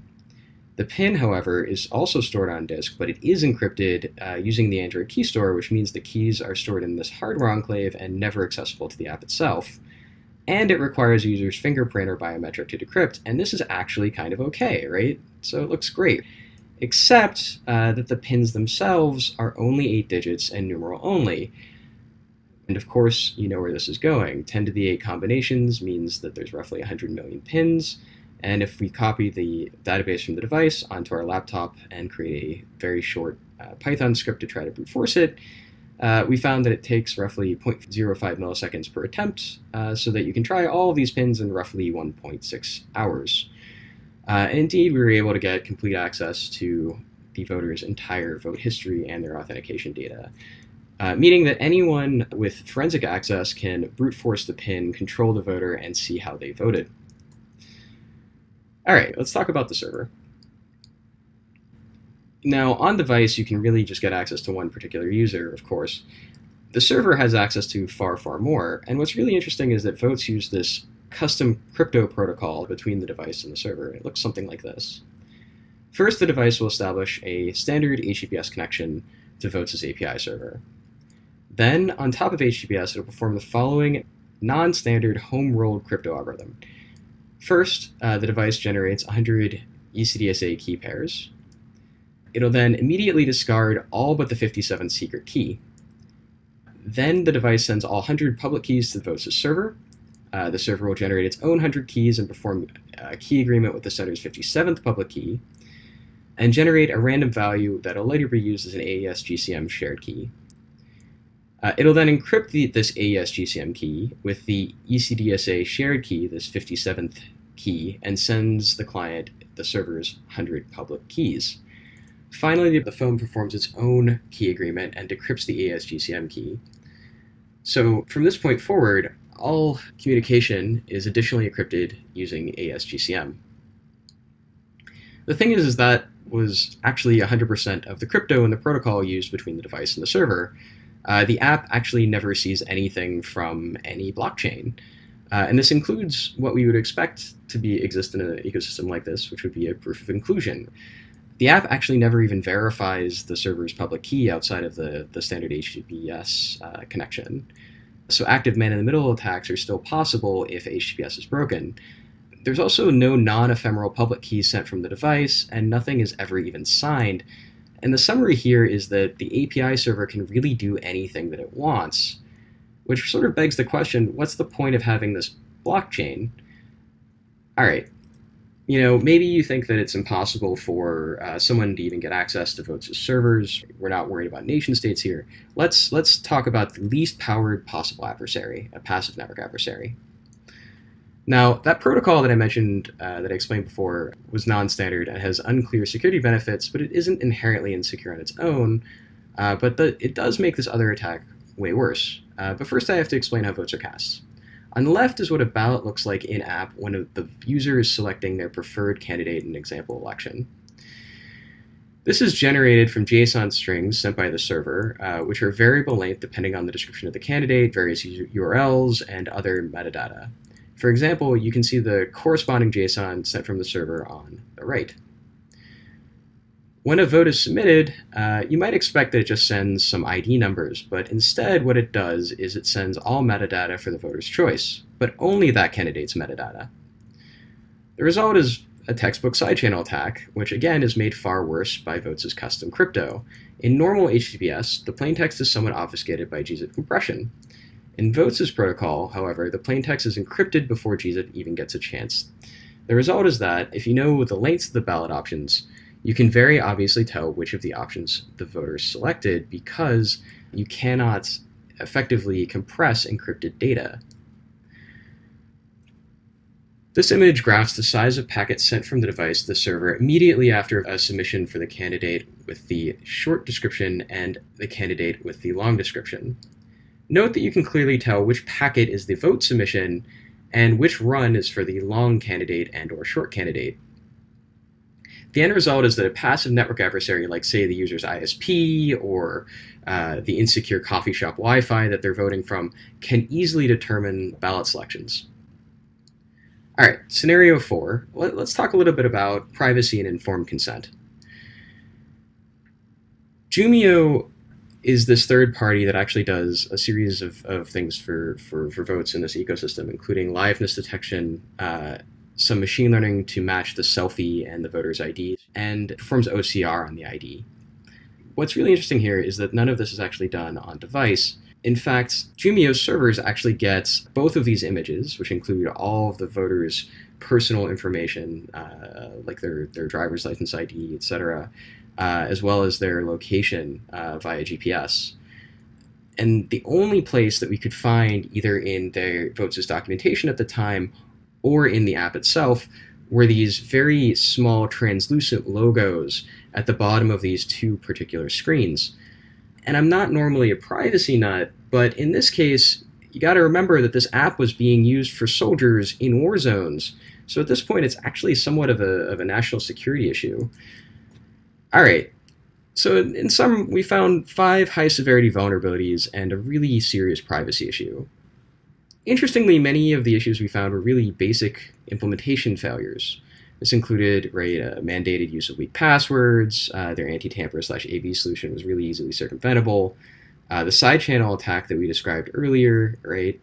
The PIN, however, is also stored on disk, but it is encrypted using the Android key store, which means the keys are stored in this hardware enclave and never accessible to the app itself. And it requires a user's fingerprint or biometric to decrypt, and this is actually kind of okay, right? So it looks great. Except that the pins themselves are only 8 digits and numeral only. And of course, you know where this is going. 10 to the 8 combinations means that there's roughly 100 million pins. And if we copy the database from the device onto our laptop and create a very short Python script to try to brute force it, we found that it takes roughly 0.05 milliseconds per attempt, so that you can try all of these pins in roughly 1.6 hours. And indeed, we were able to get complete access to the voter's entire vote history and their authentication data, meaning that anyone with forensic access can brute force the PIN, control the voter, and see how they voted. All right, let's talk about the server. Now, on device, you can really just get access to one particular user, of course. The server has access to far, far more, and what's really interesting is that votes use this custom crypto protocol between the device and the server. It looks something like this. First, the device will establish a standard HTTPS connection to Votes' API server. Then, on top of HTTPS, it will perform the following non-standard home-rolled crypto algorithm. First, the device generates 100 ECDSA key pairs. It'll then immediately discard all but the 57th secret key. Then the device sends all 100 public keys to the Votes' server. The server will generate its own 100 keys and perform a key agreement with the sender's 57th public key, and generate a random value that will later be used as an AES GCM shared key. It'll then encrypt this AES GCM key with the ECDSA shared key, this 57th key, and sends the client the server's 100 public keys. Finally, the phone performs its own key agreement and decrypts the AES GCM key. So from this point forward, all communication is additionally encrypted using AES GCM. The thing is that was actually 100% of the crypto and the protocol used between the device and the server. The app actually never sees anything from any blockchain. And this includes what we would expect to exist in an ecosystem like this, which would be a proof of inclusion. The app actually never even verifies the server's public key outside of the standard HTTPS connection. So active man-in-the-middle attacks are still possible if HTTPS is broken. There's also no non-ephemeral public key sent from the device, and nothing is ever even signed. And the summary here is that the API server can really do anything that it wants, which sort of begs the question, what's the point of having this blockchain? All right, maybe you think that it's impossible for someone to even get access to Votes' servers. We're not worried about nation states here. Let's talk about the least powered possible adversary, a passive network adversary. Now, that protocol that I mentioned, that I explained before, was non-standard and has unclear security benefits, but it isn't inherently insecure on its own. But it does make this other attack way worse. But first I have to explain how votes are cast. On the left is what a ballot looks like in-app when the user is selecting their preferred candidate in an example election. This is generated from JSON strings sent by the server, which are variable length depending on the description of the candidate, various URLs, and other metadata. For example, you can see the corresponding JSON sent from the server on the right. When a vote is submitted, you might expect that it just sends some ID numbers, but instead what it does is it sends all metadata for the voter's choice, but only that candidate's metadata. The result is a textbook side-channel attack, which again is made far worse by Votes' custom crypto. In normal HTTPS, the plaintext is somewhat obfuscated by gzip compression. In Votes' protocol, however, the plaintext is encrypted before gzip even gets a chance. The result is that if you know the lengths of the ballot options, you can very obviously tell which of the options the voter selected because you cannot effectively compress encrypted data. This image graphs the size of packets sent from the device to the server immediately after a submission for the candidate with the short description and the candidate with the long description. Note that you can clearly tell which packet is the vote submission and which run is for the long candidate and or short candidate. The end result is that a passive network adversary, like say the user's ISP or the insecure coffee shop Wi-Fi that they're voting from, can easily determine ballot selections. All right, scenario 4. Let's talk a little bit about privacy and informed consent. Jumio is this third party that actually does a series of things for votes in this ecosystem, including liveness detection, some machine learning to match the selfie and the voter's ID, and performs OCR on the ID. What's really interesting here is that none of this is actually done on device. In fact, Jumio's servers actually get both of these images, which include all of the voters' personal information, like their driver's license ID, etc., as well as their location via GPS. And the only place that we could find, either in their votes as documentation at the time or in the app itself, were these very small translucent logos at the bottom of these two particular screens. And I'm not normally a privacy nut, but in this case, you got to remember that this app was being used for soldiers in war zones. So at this point, it's actually somewhat of a national security issue. All right, so in sum, we found 5 high-severity vulnerabilities and a really serious privacy issue. Interestingly, many of the issues we found were really basic implementation failures. This included mandated use of weak passwords, their anti-tamper/AV solution was really easily circumventable, the side channel attack that we described earlier, right?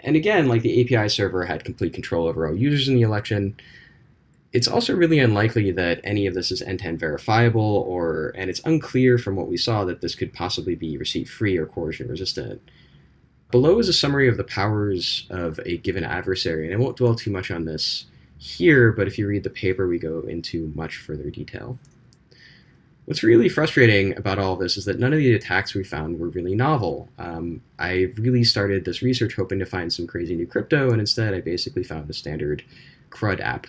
And again, like the API server had complete control over all users in the election. It's also really unlikely that any of this is end-to-end verifiable, and it's unclear from what we saw that this could possibly be receipt-free or coercion-resistant. Below is a summary of the powers of a given adversary, and I won't dwell too much on this here, but if you read the paper, we go into much further detail. What's really frustrating about all of this is that none of the attacks we found were really novel. I really started this research hoping to find some crazy new crypto, and instead I basically found a standard CRUD app.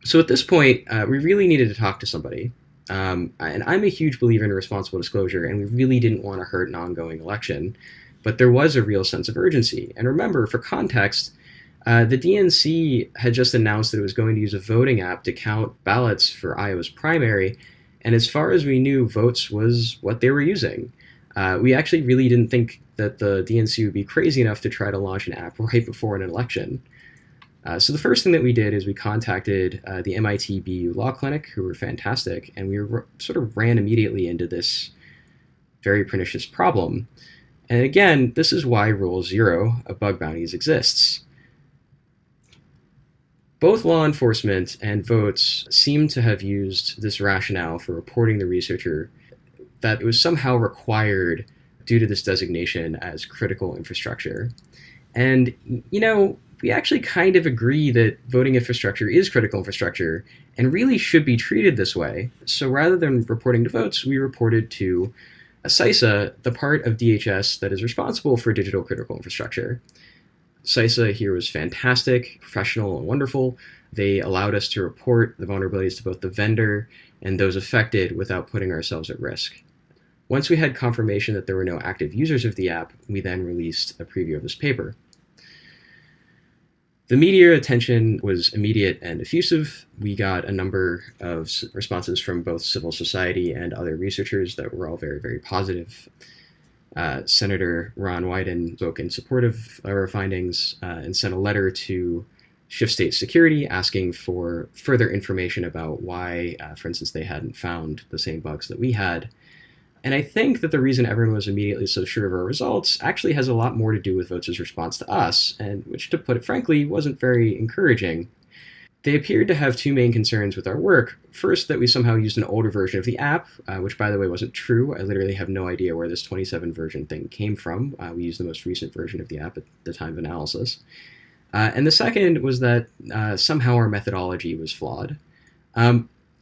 So at this point, we really needed to talk to somebody. And I'm a huge believer in responsible disclosure, and we really didn't want to hurt an ongoing election. But there was a real sense of urgency. And remember, for context, the DNC had just announced that it was going to use a voting app to count ballots for Iowa's primary. And as far as we knew, votes was what they were using. We actually really didn't think that the DNC would be crazy enough to try to launch an app right before an election. So the first thing that we did is we contacted the MIT BU Law Clinic, who were fantastic, and we sort of ran immediately into this very pernicious problem. And again, this is why Rule 0 of bug bounties exists. Both law enforcement and votes seem to have used this rationale for reporting the researcher that it was somehow required due to this designation as critical infrastructure. And, you know, we actually kind of agree that voting infrastructure is critical infrastructure and really should be treated this way. So rather than reporting to votes, we reported to CISA, the part of DHS that is responsible for digital critical infrastructure. CISA here was fantastic, professional, and wonderful. They allowed us to report the vulnerabilities to both the vendor and those affected without putting ourselves at risk. Once we had confirmation that there were no active users of the app, we then released a preview of this paper. The media attention was immediate and effusive. We got a number of responses from both civil society and other researchers that were all very, very positive. Senator Ron Wyden spoke in support of our findings and sent a letter to Shift State Security asking for further information about why, for instance, they hadn't found the same bugs that we had. And I think that the reason everyone was immediately so sure of our results actually has a lot more to do with votes' response to us, and which, to put it frankly, wasn't very encouraging. They appeared to have two main concerns with our work. First, that we somehow used an older version of the app, which, by the way, wasn't true. I literally have no idea where this 27 version thing came from. We used the most recent version of the app at the time of analysis. And the second was that somehow our methodology was flawed.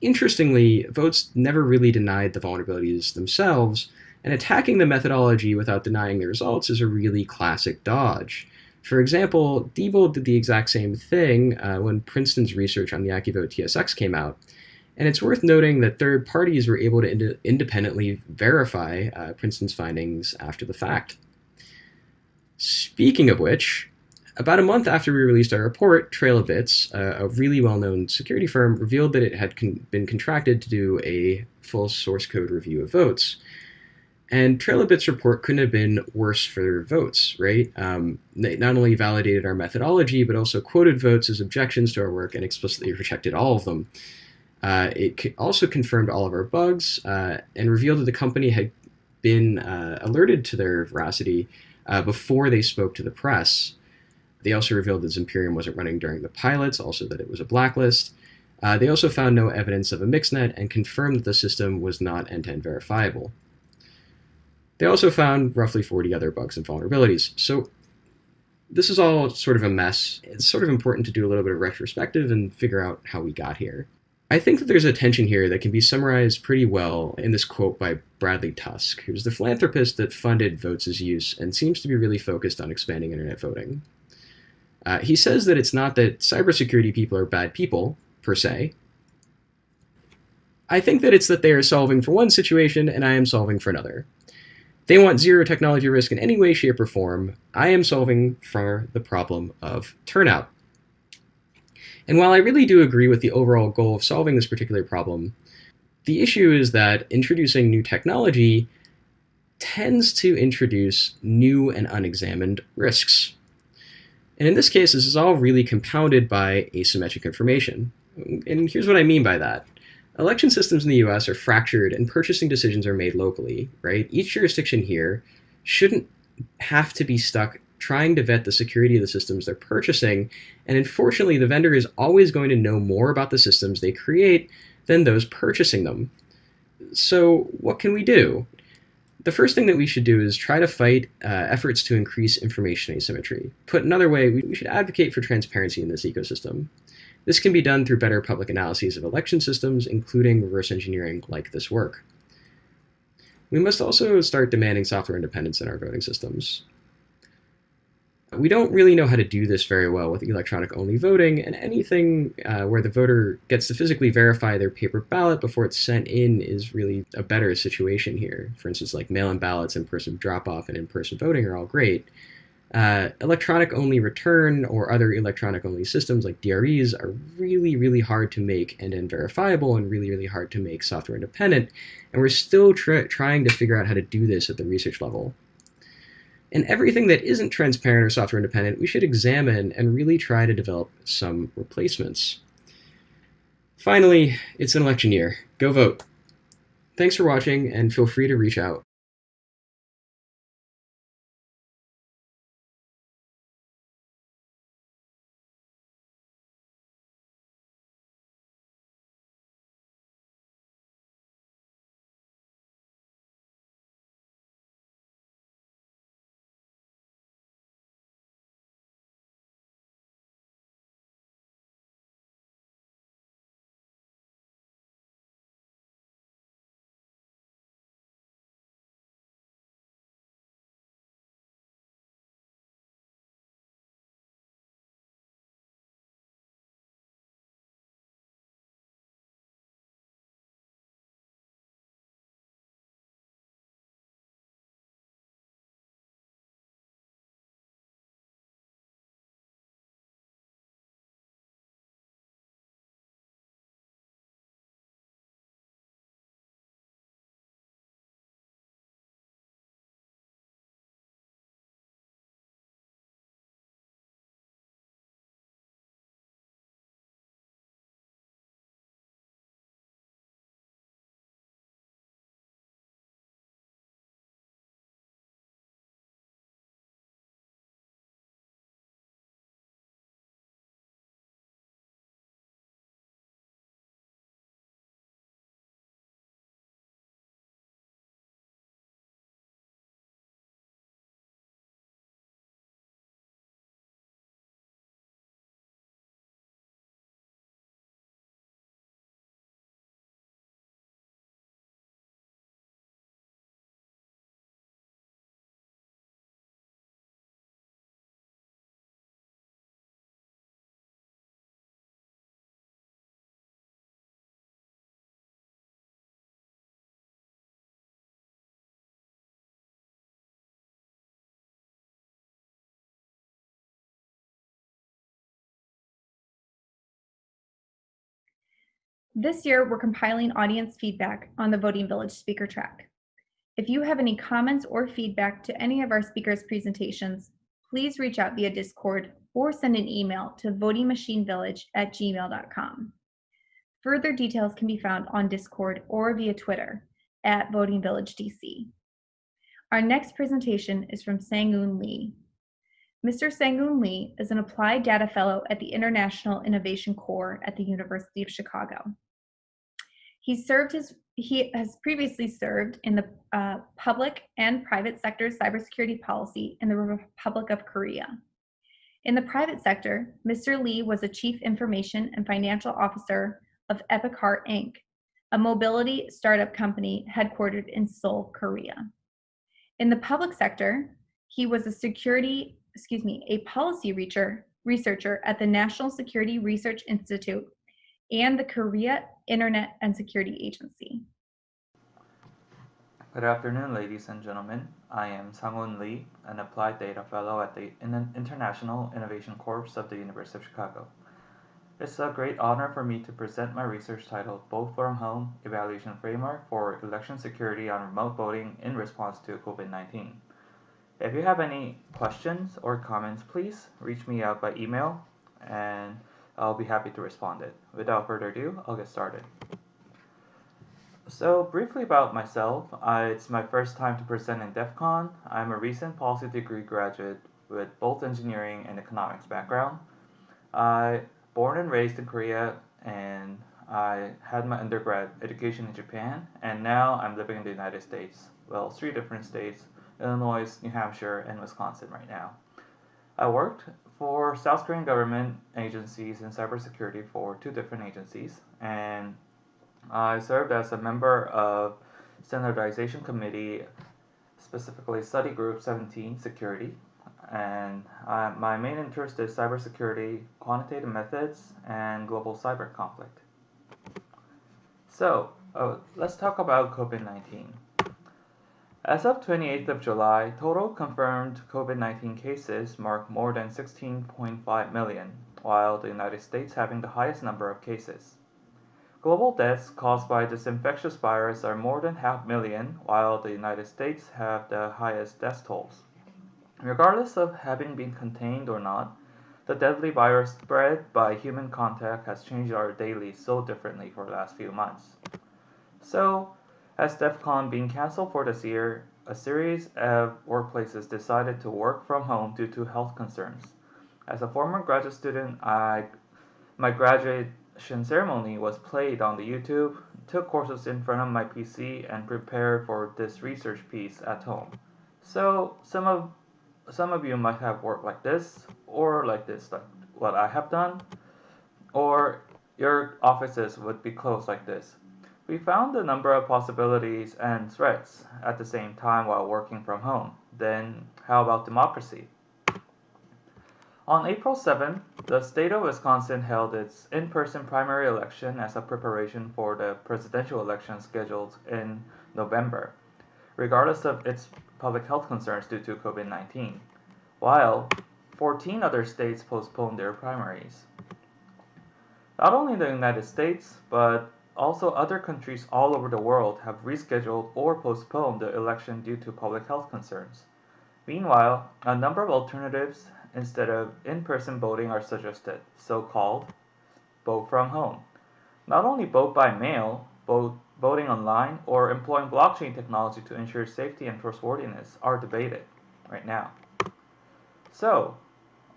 Interestingly, votes never really denied the vulnerabilities themselves, and attacking the methodology without denying the results is a really classic dodge. For example, Dubow did the exact same thing when Princeton's research on the AccuVote TSX came out. And it's worth noting that third parties were able to independently verify Princeton's findings after the fact. Speaking of which, about a month after we released our report, Trail of Bits, a really well-known security firm, revealed that it had been contracted to do a full source code review of votes. And Trail of Bits' report couldn't have been worse for votes, right? They not only validated our methodology, but also quoted votes as objections to our work and explicitly rejected all of them. It also confirmed all of our bugs and revealed that the company had been alerted to their veracity before they spoke to the press. They also revealed that Zimperium wasn't running during the pilots, also that it was a blacklist. They also found no evidence of a mixnet and confirmed that the system was not end-to-end verifiable. They also found roughly 40 other bugs and vulnerabilities. So this is all sort of a mess. It's sort of important to do a little bit of retrospective and figure out how we got here. I think that there's a tension here that can be summarized pretty well in this quote by Bradley Tusk, who's the philanthropist that funded Votes' use and seems to be really focused on expanding internet voting. He says that it's not that cybersecurity people are bad people, per se. I think that it's that they are solving for one situation and I am solving for another. They want zero technology risk in any way, shape, or form. I am solving for the problem of turnout. And while I really do agree with the overall goal of solving this particular problem, the issue is that introducing new technology tends to introduce new and unexamined risks. And in this case, this is all really compounded by asymmetric information. And here's what I mean by that. Election systems in the US are fractured and purchasing decisions are made locally, right? Each jurisdiction here shouldn't have to be stuck trying to vet the security of the systems they're purchasing. And unfortunately, the vendor is always going to know more about the systems they create than those purchasing them. So what can we do? The first thing that we should do is try to fight efforts to increase information asymmetry. Put another way, we should advocate for transparency in this ecosystem. This can be done through better public analyses of election systems, including reverse engineering like this work. We must also start demanding software independence in our voting systems. We don't really know how to do this very well with electronic-only voting, and anything where the voter gets to physically verify their paper ballot before it's sent in is really a better situation here. For instance, like mail-in ballots, in-person drop-off, and in-person voting are all great. Electronic-only return or other electronic-only systems like DREs are really, really hard to make end-to-end verifiable and really, really hard to make software independent, and we're still trying to figure out how to do this at the research level. And everything that isn't transparent or software independent, we should examine and really try to develop some replacements. Finally, it's an election year. Go vote. Thanks for watching, and feel free to reach out. This year, we're compiling audience feedback on the Voting Village speaker track. If you have any comments or feedback to any of our speakers' presentations, please reach out via Discord or send an email to votingmachinevillage@gmail.com. Further details can be found on Discord or via Twitter @VotingVillageDC. Our next presentation is from Sang-Eun Lee. Mr. Sang-Eun Lee is an Applied Data Fellow at the International Innovation Corps at the University of Chicago. He has previously served in the public and private sector cybersecurity policy in the Republic of Korea. In the private sector, Mr. Lee was a Chief Information and Financial Officer of Epicart Inc., a mobility startup company headquartered in Seoul, Korea. In the public sector, he was a policy researcher at the National Security Research Institute and the Korea Internet and Security Agency. Good afternoon, ladies and gentlemen. I am Sang-Eun Lee, an Applied Data Fellow at the International Innovation Corps of the University of Chicago. It's a great honor for me to present my research titled Vote from Home Evaluation Framework for Election Security on Remote Voting in Response to COVID-19. If you have any questions or comments, please reach me out by email and I'll be happy to respond it. Without further ado, I'll get started. So briefly about myself, it's my first time to present in DEF CON. I'm a recent policy degree graduate with both engineering and economics background. Born and raised in Korea, and I had my undergrad education in Japan, and now I'm living in the United States. Well, 3 different states, Illinois, New Hampshire, and Wisconsin right now. I worked for South Korean government agencies in cybersecurity for 2 different agencies, and I served as a member of Standardization Committee, specifically Study Group 17 Security, and my main interest is cybersecurity, quantitative methods, and global cyber conflict. So, let's talk about COVID-19. As of 28th of July, total confirmed COVID-19 cases marked more than 16.5 million, while the United States having the highest number of cases. Global deaths caused by this infectious virus are more than 500,000, while the United States have the highest death tolls. Regardless of having been contained or not, the deadly virus spread by human contact has changed our daily so differently for the last few months. So, as DEF CON being cancelled for this year, a series of workplaces decided to work from home due to health concerns. As a former graduate student, my graduation ceremony was played on the YouTube, took courses in front of my PC, and prepared for this research piece at home. So, some of you might have worked like this, or like this, like what I have done, or your offices would be closed like this. We found a number of possibilities and threats at the same time while working from home. Then, how about democracy? On April 7th, the state of Wisconsin held its in-person primary election as a preparation for the presidential election scheduled in November, regardless of its public health concerns due to COVID-19, while 14 other states postponed their primaries. Not only the United States, but also other countries all over the world have rescheduled or postponed the election due to public health concerns. Meanwhile, a number of alternatives instead of in-person voting are suggested, so-called vote from home. Not only vote by mail, voting online, or employing blockchain technology to ensure safety and trustworthiness are debated right now. So,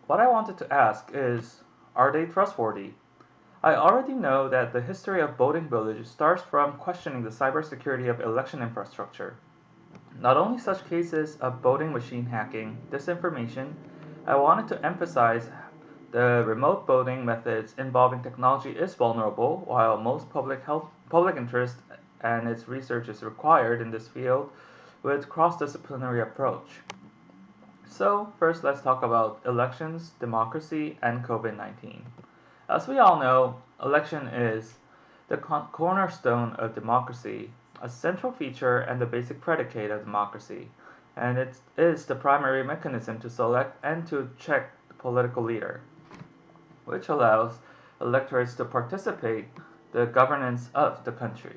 what I wanted to ask is, are they trustworthy? I already know that the history of Voting Village starts from questioning the cybersecurity of election infrastructure. Not only such cases of voting machine hacking, disinformation, I wanted to emphasize the remote voting methods involving technology is vulnerable, while most public interest and its research is required in this field with cross-disciplinary approach. So first let's talk about elections, democracy, and COVID-19. As we all know, election is the cornerstone of democracy, a central feature and the basic predicate of democracy, and it is the primary mechanism to select and to check the political leader, which allows electors to participate the governance of the country.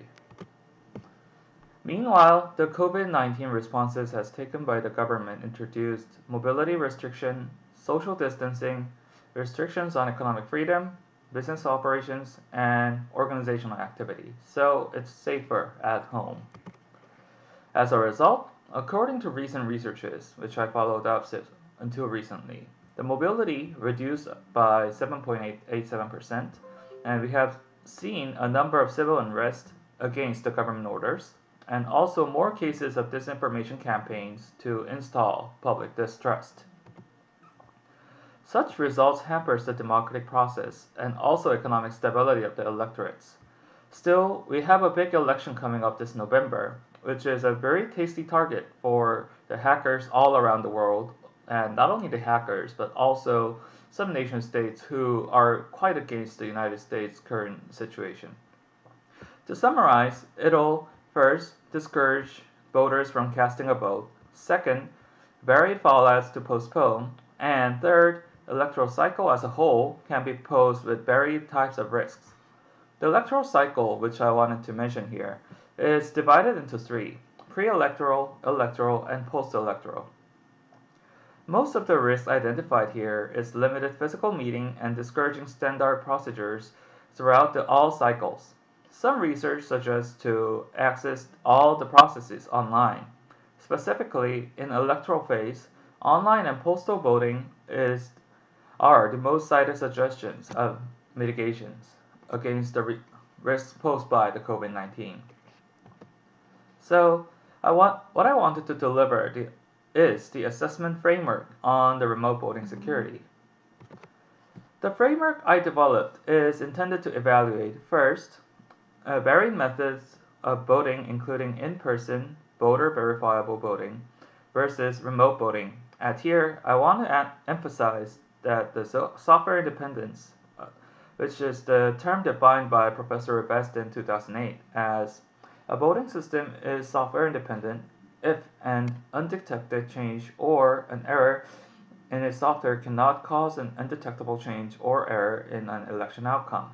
Meanwhile, the COVID-19 responses has taken by the government introduced mobility restriction, social distancing, restrictions on economic freedom, business operations, and organizational activity, so it's safer at home. As a result, according to recent researches, which I followed up until recently, the mobility reduced by 7.87%, and we have seen a number of civil unrest against the government orders, and also more cases of disinformation campaigns to install public distrust. Such results hampers the democratic process and also economic stability of the electorates. Still, we have a big election coming up this November, which is a very tasty target for the hackers all around the world, and not only the hackers, but also some nation states who are quite against the United States' current situation. To summarize, it'll first discourage voters from casting a vote, second, varied fallouts to postpone, and third, electoral cycle as a whole can be posed with varied types of risks. The electoral cycle, which I wanted to mention here, is divided into three: pre-electoral, electoral, and post-electoral. Most of the risks identified here is limited physical meeting and discouraging standard procedures throughout all cycles. Some research suggests to access all the processes online. Specifically, in electoral phase, online and postal voting are the most cited suggestions of mitigations against the risks posed by the COVID-19. So, what I wanted to deliver is the assessment framework on the remote voting security. The framework I developed is intended to evaluate, first, varied methods of voting, including in-person, voter verifiable voting, versus remote voting. Here, I want to emphasize that the software independence, which is the term defined by Professor Best in 2008 as a voting system is software independent if an undetected change or an error in its software cannot cause an undetectable change or error in an election outcome.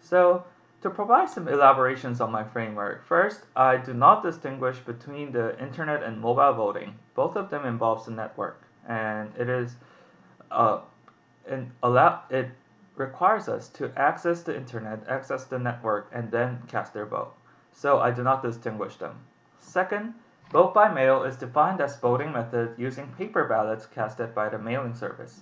So, to provide some elaborations on my framework, first, I do not distinguish between the internet and mobile voting. Both of them involves the network, and it requires us to access the internet, access the network, and then cast their vote. So I do not distinguish them. Second, vote by mail is defined as voting method using paper ballots casted by the mailing service.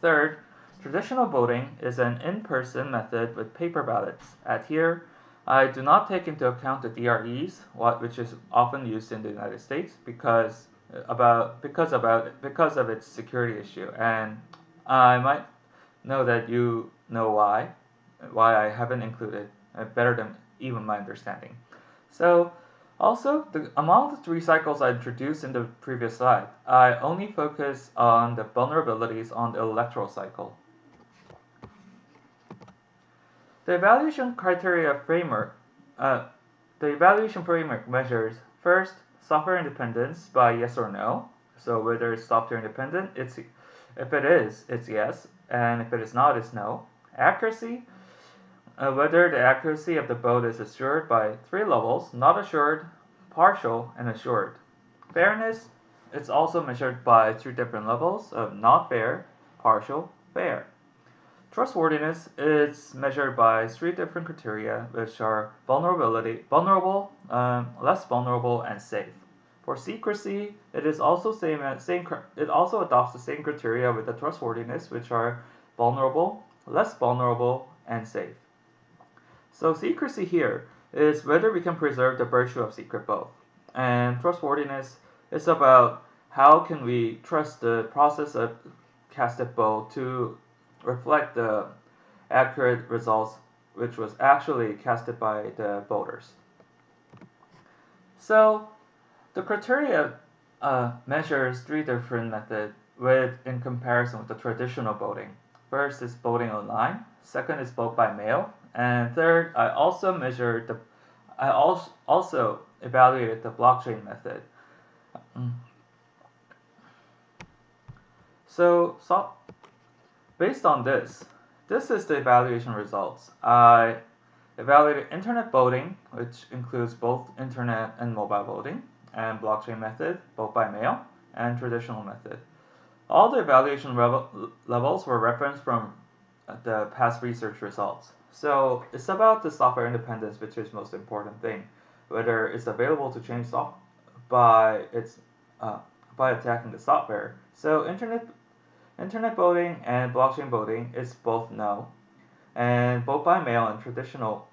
Third, traditional voting is an in-person method with paper ballots. Here, I do not take into account the DREs, which is often used in the United States because of its security issue, and I might know that you know why I haven't included better than even my understanding. So, also, among the three cycles I introduced in the previous slide, I only focus on the vulnerabilities on the electoral cycle. The evaluation framework measures first software independence by yes or no. So whether it's software independent, if it is, it's yes, and if it is not, it's no. Accuracy, whether the accuracy of the vote is assured by three levels: not assured, partial, and assured. Fairness, it's also measured by three different levels of not fair, partial, fair. Trustworthiness is measured by three different criteria, which are vulnerable, less vulnerable, and safe. For secrecy, it also adopts the same criteria with the trustworthiness, which are vulnerable, less vulnerable, and safe. So secrecy here is whether we can preserve the virtue of secret vote, and trustworthiness is about how can we trust the process of casted vote to reflect the accurate results which was actually casted by the voters. So the criteria measures three different methods in comparison with the traditional voting. First is voting online, second is vote by mail, and third, I also evaluated the blockchain method. So based on this, this is the evaluation results. I evaluated internet voting, which includes both internet and mobile voting, and blockchain method, both by mail, and traditional method. All the evaluation levels were referenced from the past research results. So it's about the software independence, which is the most important thing, whether it's available to change by attacking the software. So internet voting and blockchain voting is both no, and both by mail and traditional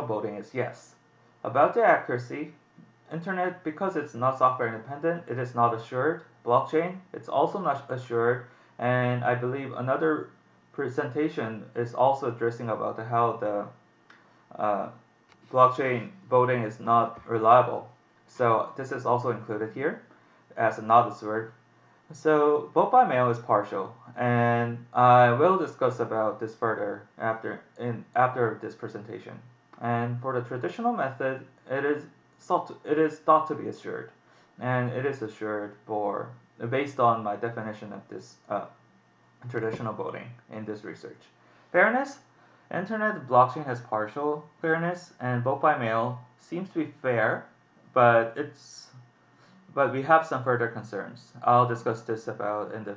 voting is yes. About the accuracy, internet, because it's not software independent, it is not assured. Blockchain, it's also not assured, and I believe another presentation is also addressing about how the blockchain voting is not reliable. So this is also included here as a not assured. So vote by mail is partial, and I will discuss about this further after this presentation. And for the traditional method, it is thought to be assured, and it is assured based on my definition of this traditional voting in this research. Fairness, internet blockchain has partial fairness, and vote by mail seems to be fair, but we have some further concerns. I'll discuss this about in the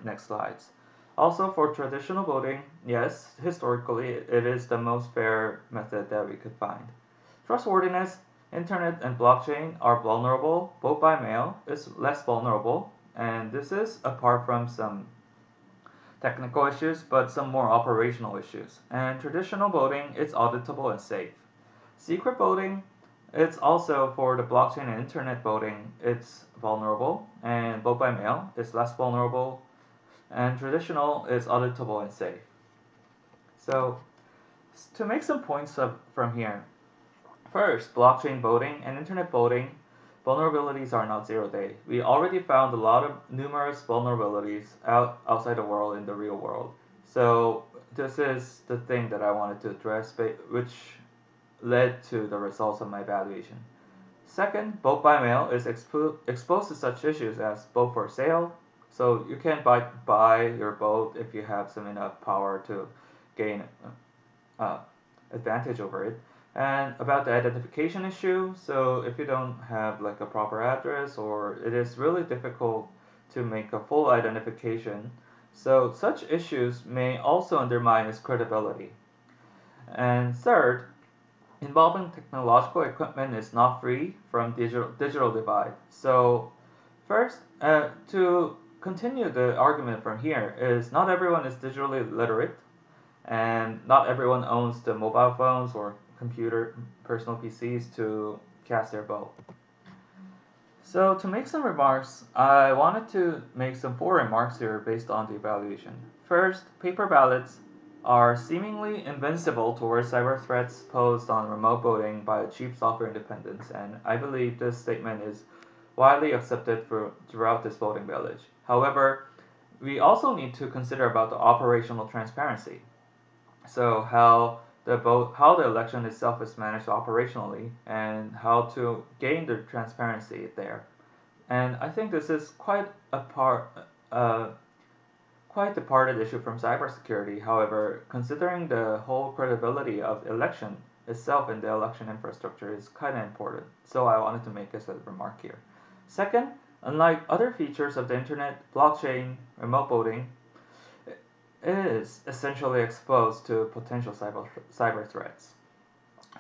next slides. Also, for traditional voting, yes, historically, it is the most fair method that we could find. Trustworthiness, internet and blockchain are vulnerable. Vote by mail is less vulnerable, and this is apart from some technical issues, but some more operational issues. And traditional voting, it's auditable and safe. Secret voting, it's also for the blockchain and internet voting, it's vulnerable, and vote by mail is less vulnerable, and traditional is auditable and safe. So to make some points from here, first, blockchain voting and internet voting vulnerabilities are not zero-day. We already found a lot of numerous vulnerabilities outside the world in the real world. So this is the thing that I wanted to address, which led to the results of my evaluation. Second, vote by mail is exposed to such issues as vote for sale. So you can't buy your vote if you have some enough power to gain advantage over it. And about the identification issue, so if you don't have like a proper address, or it is really difficult to make a full identification, so such issues may also undermine its credibility. And third, involving technological equipment is not free from digital divide. So first, to continue the argument from here is not everyone is digitally literate, and not everyone owns the mobile phones or personal PCs to cast their vote. So to make some remarks, I wanted to make some 4 remarks here based on the evaluation. First, paper ballots are seemingly invincible towards cyber threats posed on remote voting by cheap software independence, and I believe this statement is widely accepted throughout this voting village. However, we also need to consider about the operational transparency. So how the election itself is managed operationally, and how to gain the transparency there. And I think this is quite a departed issue from cybersecurity. However, considering the whole credibility of election itself and the election infrastructure is kind of important. So I wanted to make this a remark here. Second, unlike other features of the internet, blockchain, remote voting, is essentially exposed to potential cyber threats.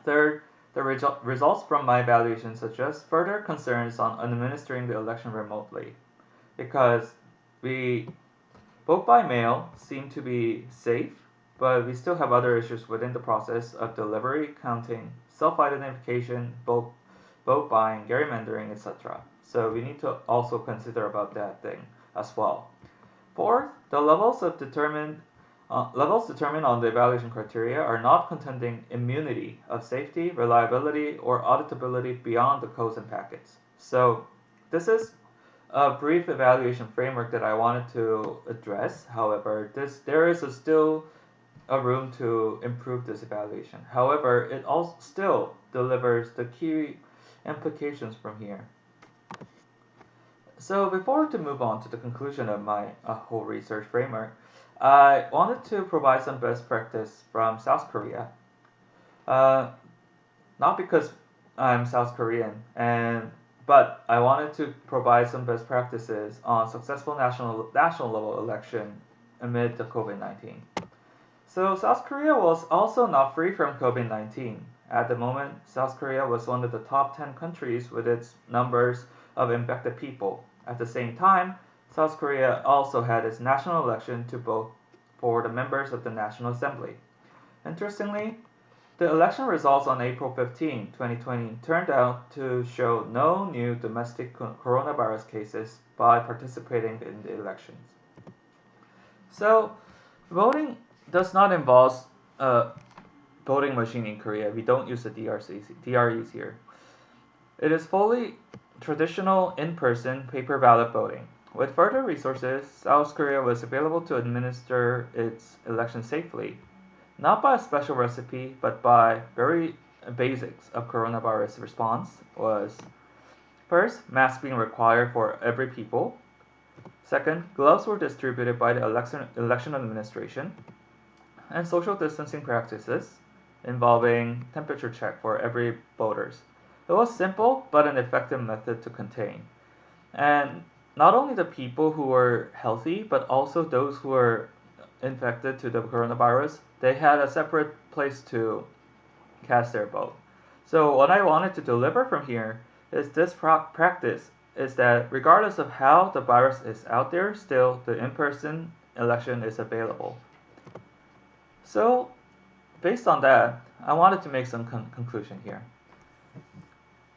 Third, the results from my evaluation suggest further concerns on administering the election remotely, because vote by mail seem to be safe, but we still have other issues within the process of delivery, counting, self-identification, vote buying, gerrymandering, etc. So we need to also consider about that thing as well. Fourth, the levels determined on the evaluation criteria are not contending immunity of safety, reliability, or auditability beyond the codes and packets. So this is a brief evaluation framework that I wanted to address. However, there is still a room to improve this evaluation. However, it also still delivers the key implications from here. So before to move on to the conclusion of my whole research framework, I wanted to provide some best practice from South Korea. Not because I'm South Korean, but I wanted to provide some best practices on successful national level election amid the COVID-19. So South Korea was also not free from COVID-19. At the moment, South Korea was one of the top 10 countries with its numbers of infected people. At the same time, South Korea also had its national election to vote for the members of the National Assembly. Interestingly, the election results on April 15, 2020 turned out to show no new domestic coronavirus cases by participating in the elections. So, voting does not involve a voting machine in Korea. We don't use the DREs here. It is fully traditional in-person paper ballot voting. With further resources, South Korea was available to administer its election safely, not by a special recipe, but by very basics of coronavirus response was first, masks being required for every people. Second, gloves were distributed by the election administration, and social distancing practices involving temperature check for every voters. It was simple but an effective method to contain. And not only the people who were healthy, but also those who were infected to the coronavirus, they had a separate place to cast their vote. So what I wanted to deliver from here is this practice is that regardless of how the virus is out there, still the in-person election is available. So based on that, I wanted to make some conclusion here.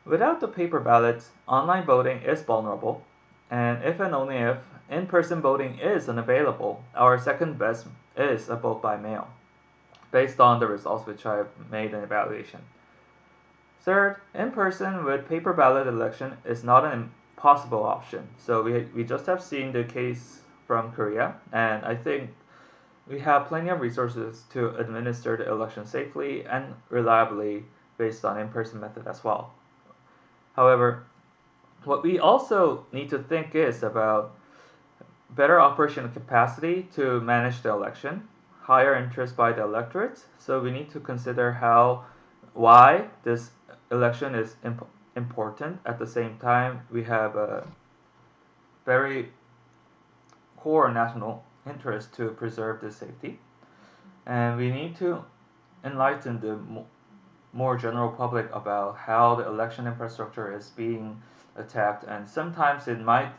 Without the paper ballots, online voting is vulnerable, and if and only if in-person voting is unavailable, our second best is a vote by mail, based on the results which I have made an evaluation. Third, in-person with paper ballot election is not an impossible option. So we just have seen the case from Korea, and I think we have plenty of resources to administer the election safely and reliably based on in-person method as well. However, what we also need to think is about better operational capacity to manage the election, higher interest by the electorate. So we need to consider why this election is important. At the same time, we have a very core national interest to preserve the safety. And we need to enlighten the more general public about how the election infrastructure is being attacked, and sometimes it might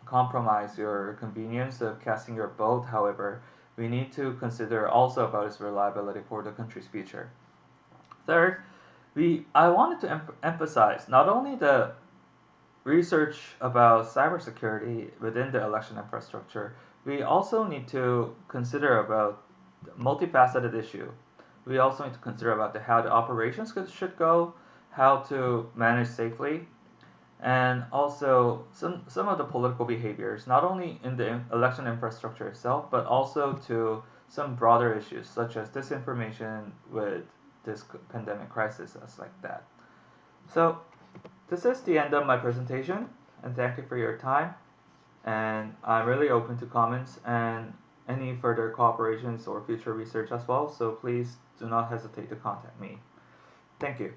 compromise your convenience of casting your vote. However, we need to consider also about its reliability for the country's future. Third, I wanted to emphasize not only the research about cybersecurity within the election infrastructure, we also need to consider about multifaceted issue. We also need to consider about how the operations should go, how to manage safely, and also some of the political behaviors, not only in the election infrastructure itself, but also to some broader issues such as disinformation with this pandemic crisis, as like that. So this is the end of my presentation, and thank you for your time. And I'm really open to comments and any further cooperations or future research as well, so please do not hesitate to contact me. Thank you.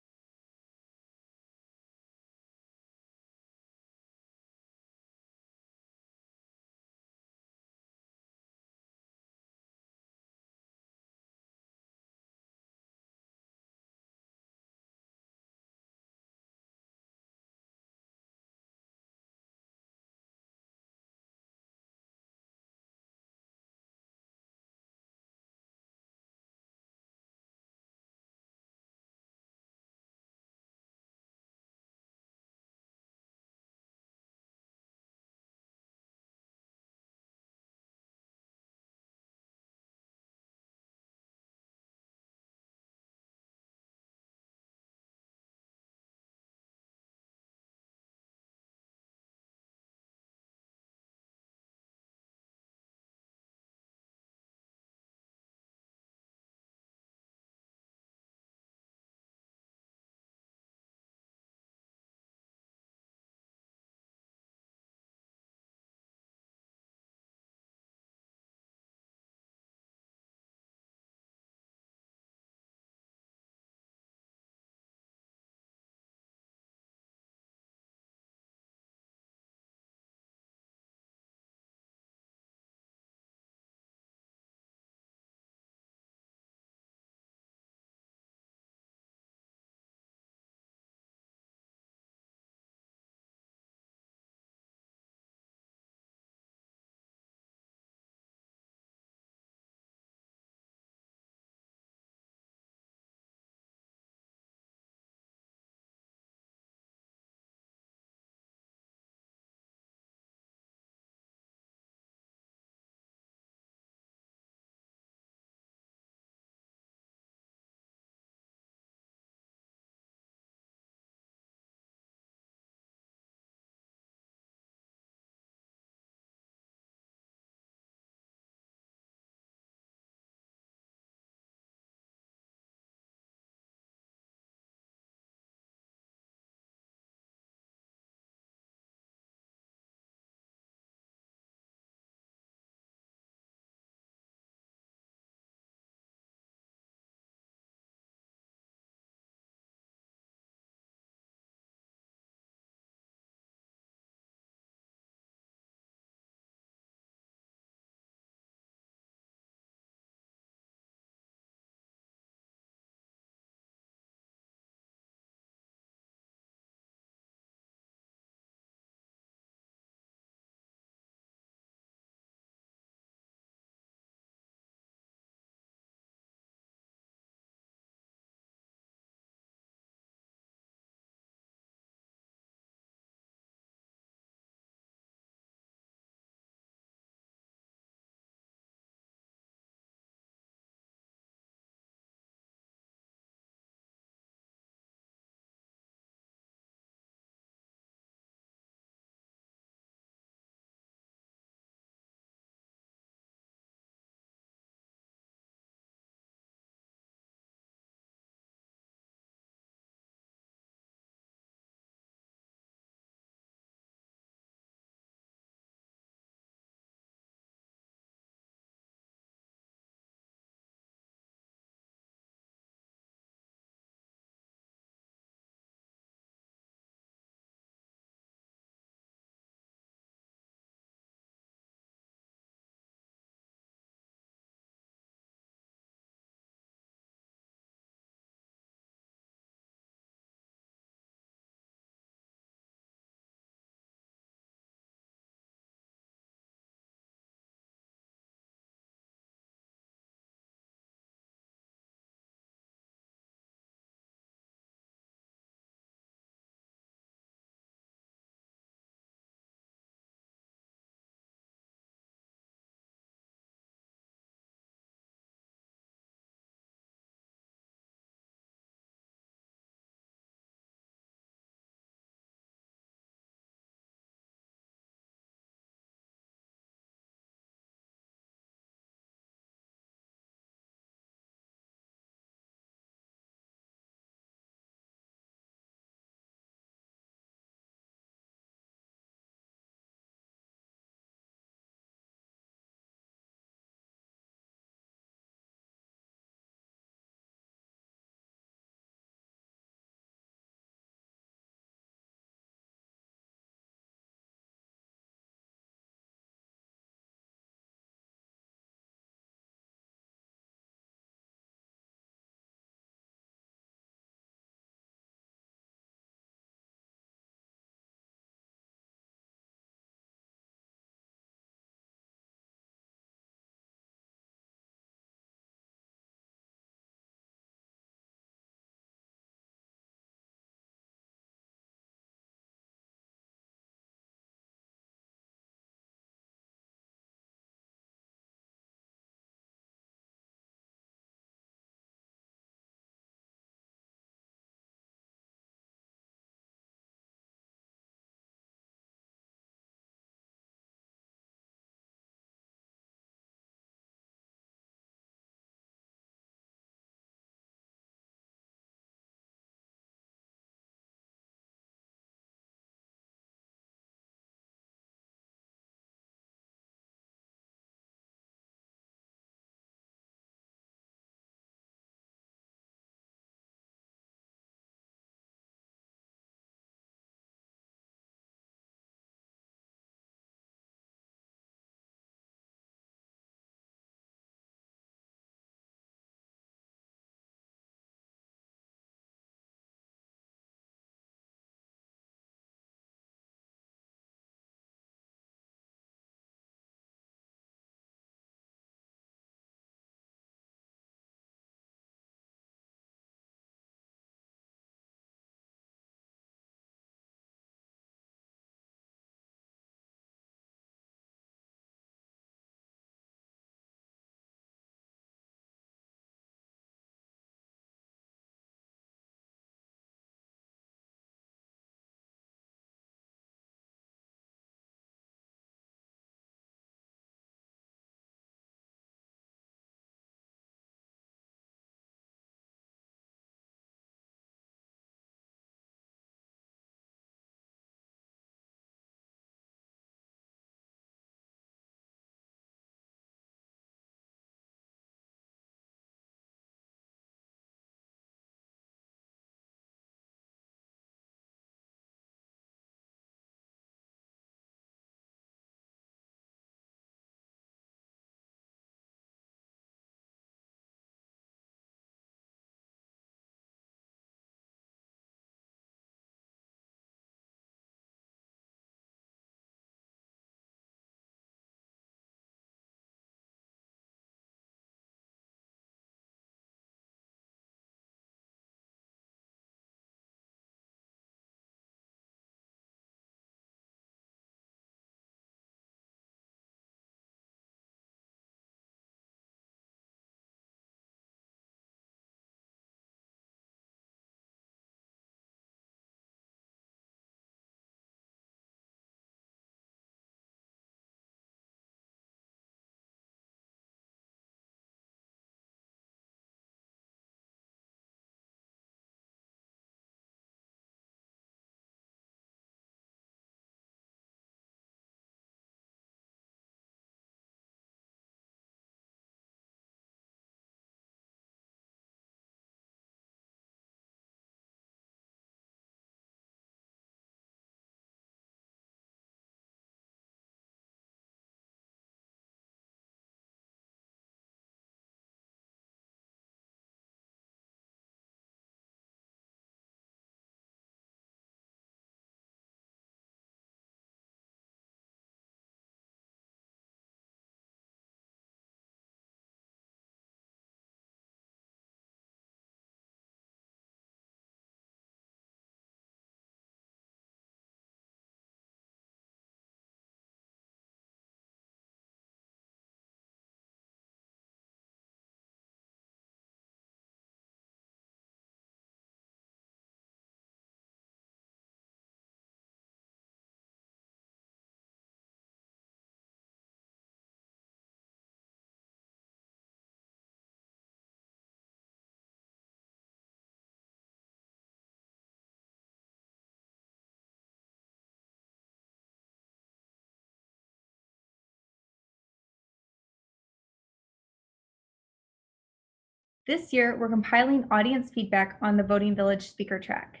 This year, we're compiling audience feedback on the Voting Village speaker track.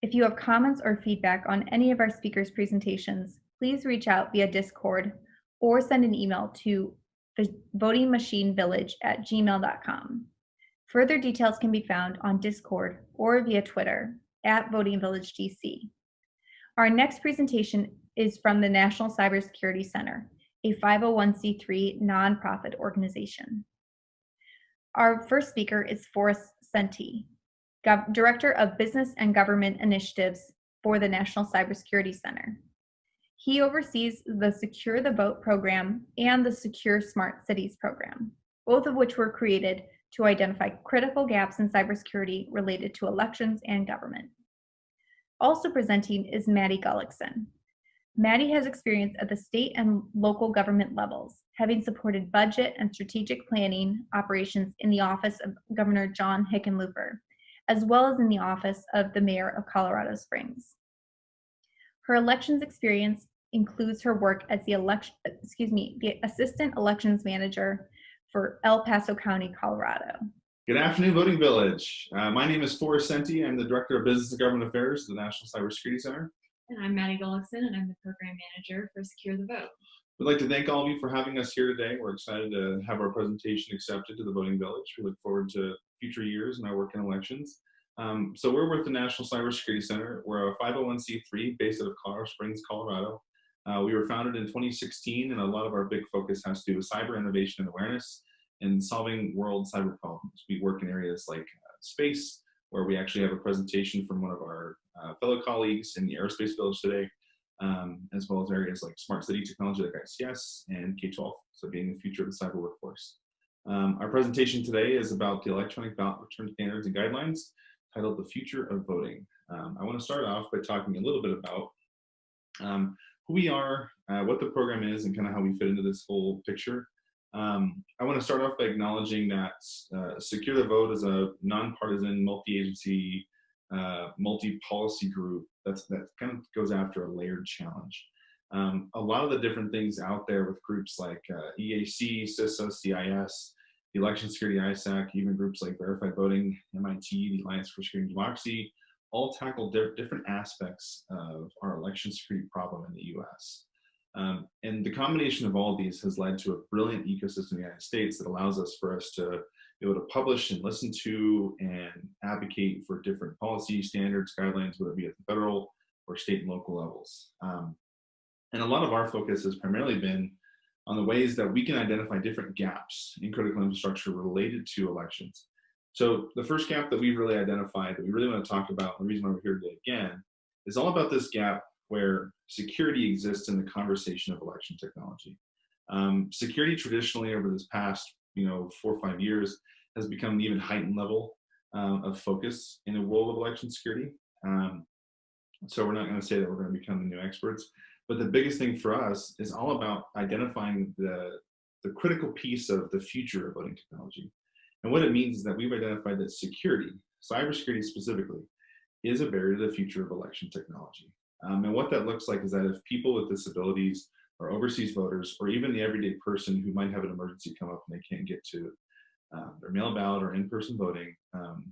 If you have comments or feedback on any of our speakers' presentations, please reach out via Discord or send an email to the votingmachinevillage@gmail.com. Further details can be found on Discord or via Twitter @VotingVillageDC. Our next presentation is from the National Cybersecurity Center, a 501c3 nonprofit organization. Our first speaker is Forrest Senti, Director of Business and Government Initiatives for the National Cybersecurity Center. He oversees the Secure the Vote program and the Secure Smart Cities program, both of which were created to identify critical gaps in cybersecurity related to elections and government. Also presenting is Mattie Gullixson. Mattie has experience at the state and local government levels, having supported budget and strategic planning operations in the office of Governor John Hickenlooper, as well as in the office of the Mayor of Colorado Springs. Her elections experience includes her work as the Assistant Elections Manager for El Paso County, Colorado. Good afternoon, Voting Village. My name is Forrest Senti. I'm the Director of Business and Government Affairs at the National Cybersecurity Center. And I'm Mattie Gullixson, and I'm the Program Manager for Secure the Vote. We'd like to thank all of you for having us here today. We're excited to have our presentation accepted to the Voting Village. We look forward to future years in our work in elections. So we're with the National Cybersecurity Center. We're a 501c3 based out of Colorado Springs, Colorado. We were founded in 2016, and a lot of our big focus has to do with cyber innovation and awareness and solving world cyber problems. We work in areas like space, where we actually have a presentation from one of our fellow colleagues in the Aerospace Village today, as well as areas like smart city technology like ICS and K-12, so being the future of the cyber workforce. Our presentation today is about the electronic ballot return standards and guidelines, titled The Future of Voting. I want to start off by talking a little bit about who we are, what the program is, and kind of how we fit into this whole picture. I want to start off by acknowledging that Secure the Vote is a nonpartisan, multi-agency, multi-policy group that kind of goes after a layered challenge. A lot of the different things out there with groups like EAC, CISA, CIS, the Election Security ISAC, even groups like Verified Voting, MIT, the Alliance for Security and Democracy, all tackle different aspects of our election security problem in the US. And the combination of all of these has led to a brilliant ecosystem in the United States that allows for us to be able to publish and listen to and advocate for different policy standards, guidelines, whether it be at the federal or state and local levels. And a lot of our focus has primarily been on the ways that we can identify different gaps in critical infrastructure related to elections. So the first gap that we've really identified that we really want to talk about, and the reason why we're here today again, is all about this gap where security exists in the conversation of election technology. Security traditionally over this past 4 or 5 years has become an even heightened level of focus in the world of election security. So we're not going to say that we're going to become the new experts, but the biggest thing for us is all about identifying the critical piece of the future of voting technology. And what it means is that we've identified that security, cybersecurity specifically, is a barrier to the future of election technology. And what that looks like is that if people with disabilities or overseas voters, or even the everyday person who might have an emergency come up and they can't get to their mail ballot or in-person voting,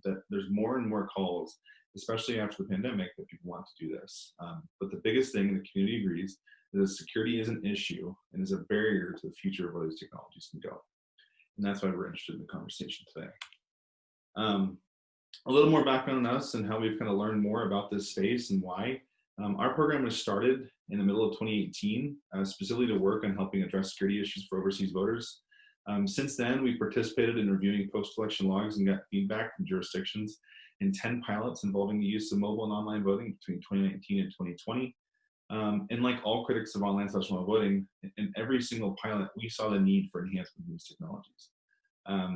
that there's more and more calls, especially after the pandemic, that people want to do this. But the biggest thing, and the community agrees, is that security is an issue and is a barrier to the future of where these technologies can go. And that's why we're interested in the conversation today. A little more background on us and how we've kind of learned more about this space and why. Our program was started in the middle of 2018, specifically to work on helping address security issues for overseas voters. Since then, we've participated in reviewing post-election logs and got feedback from jurisdictions in 10 pilots involving the use of mobile and online voting between 2019 and 2020. And like all critics of online/mobile voting, in every single pilot, we saw the need for enhancement of these technologies.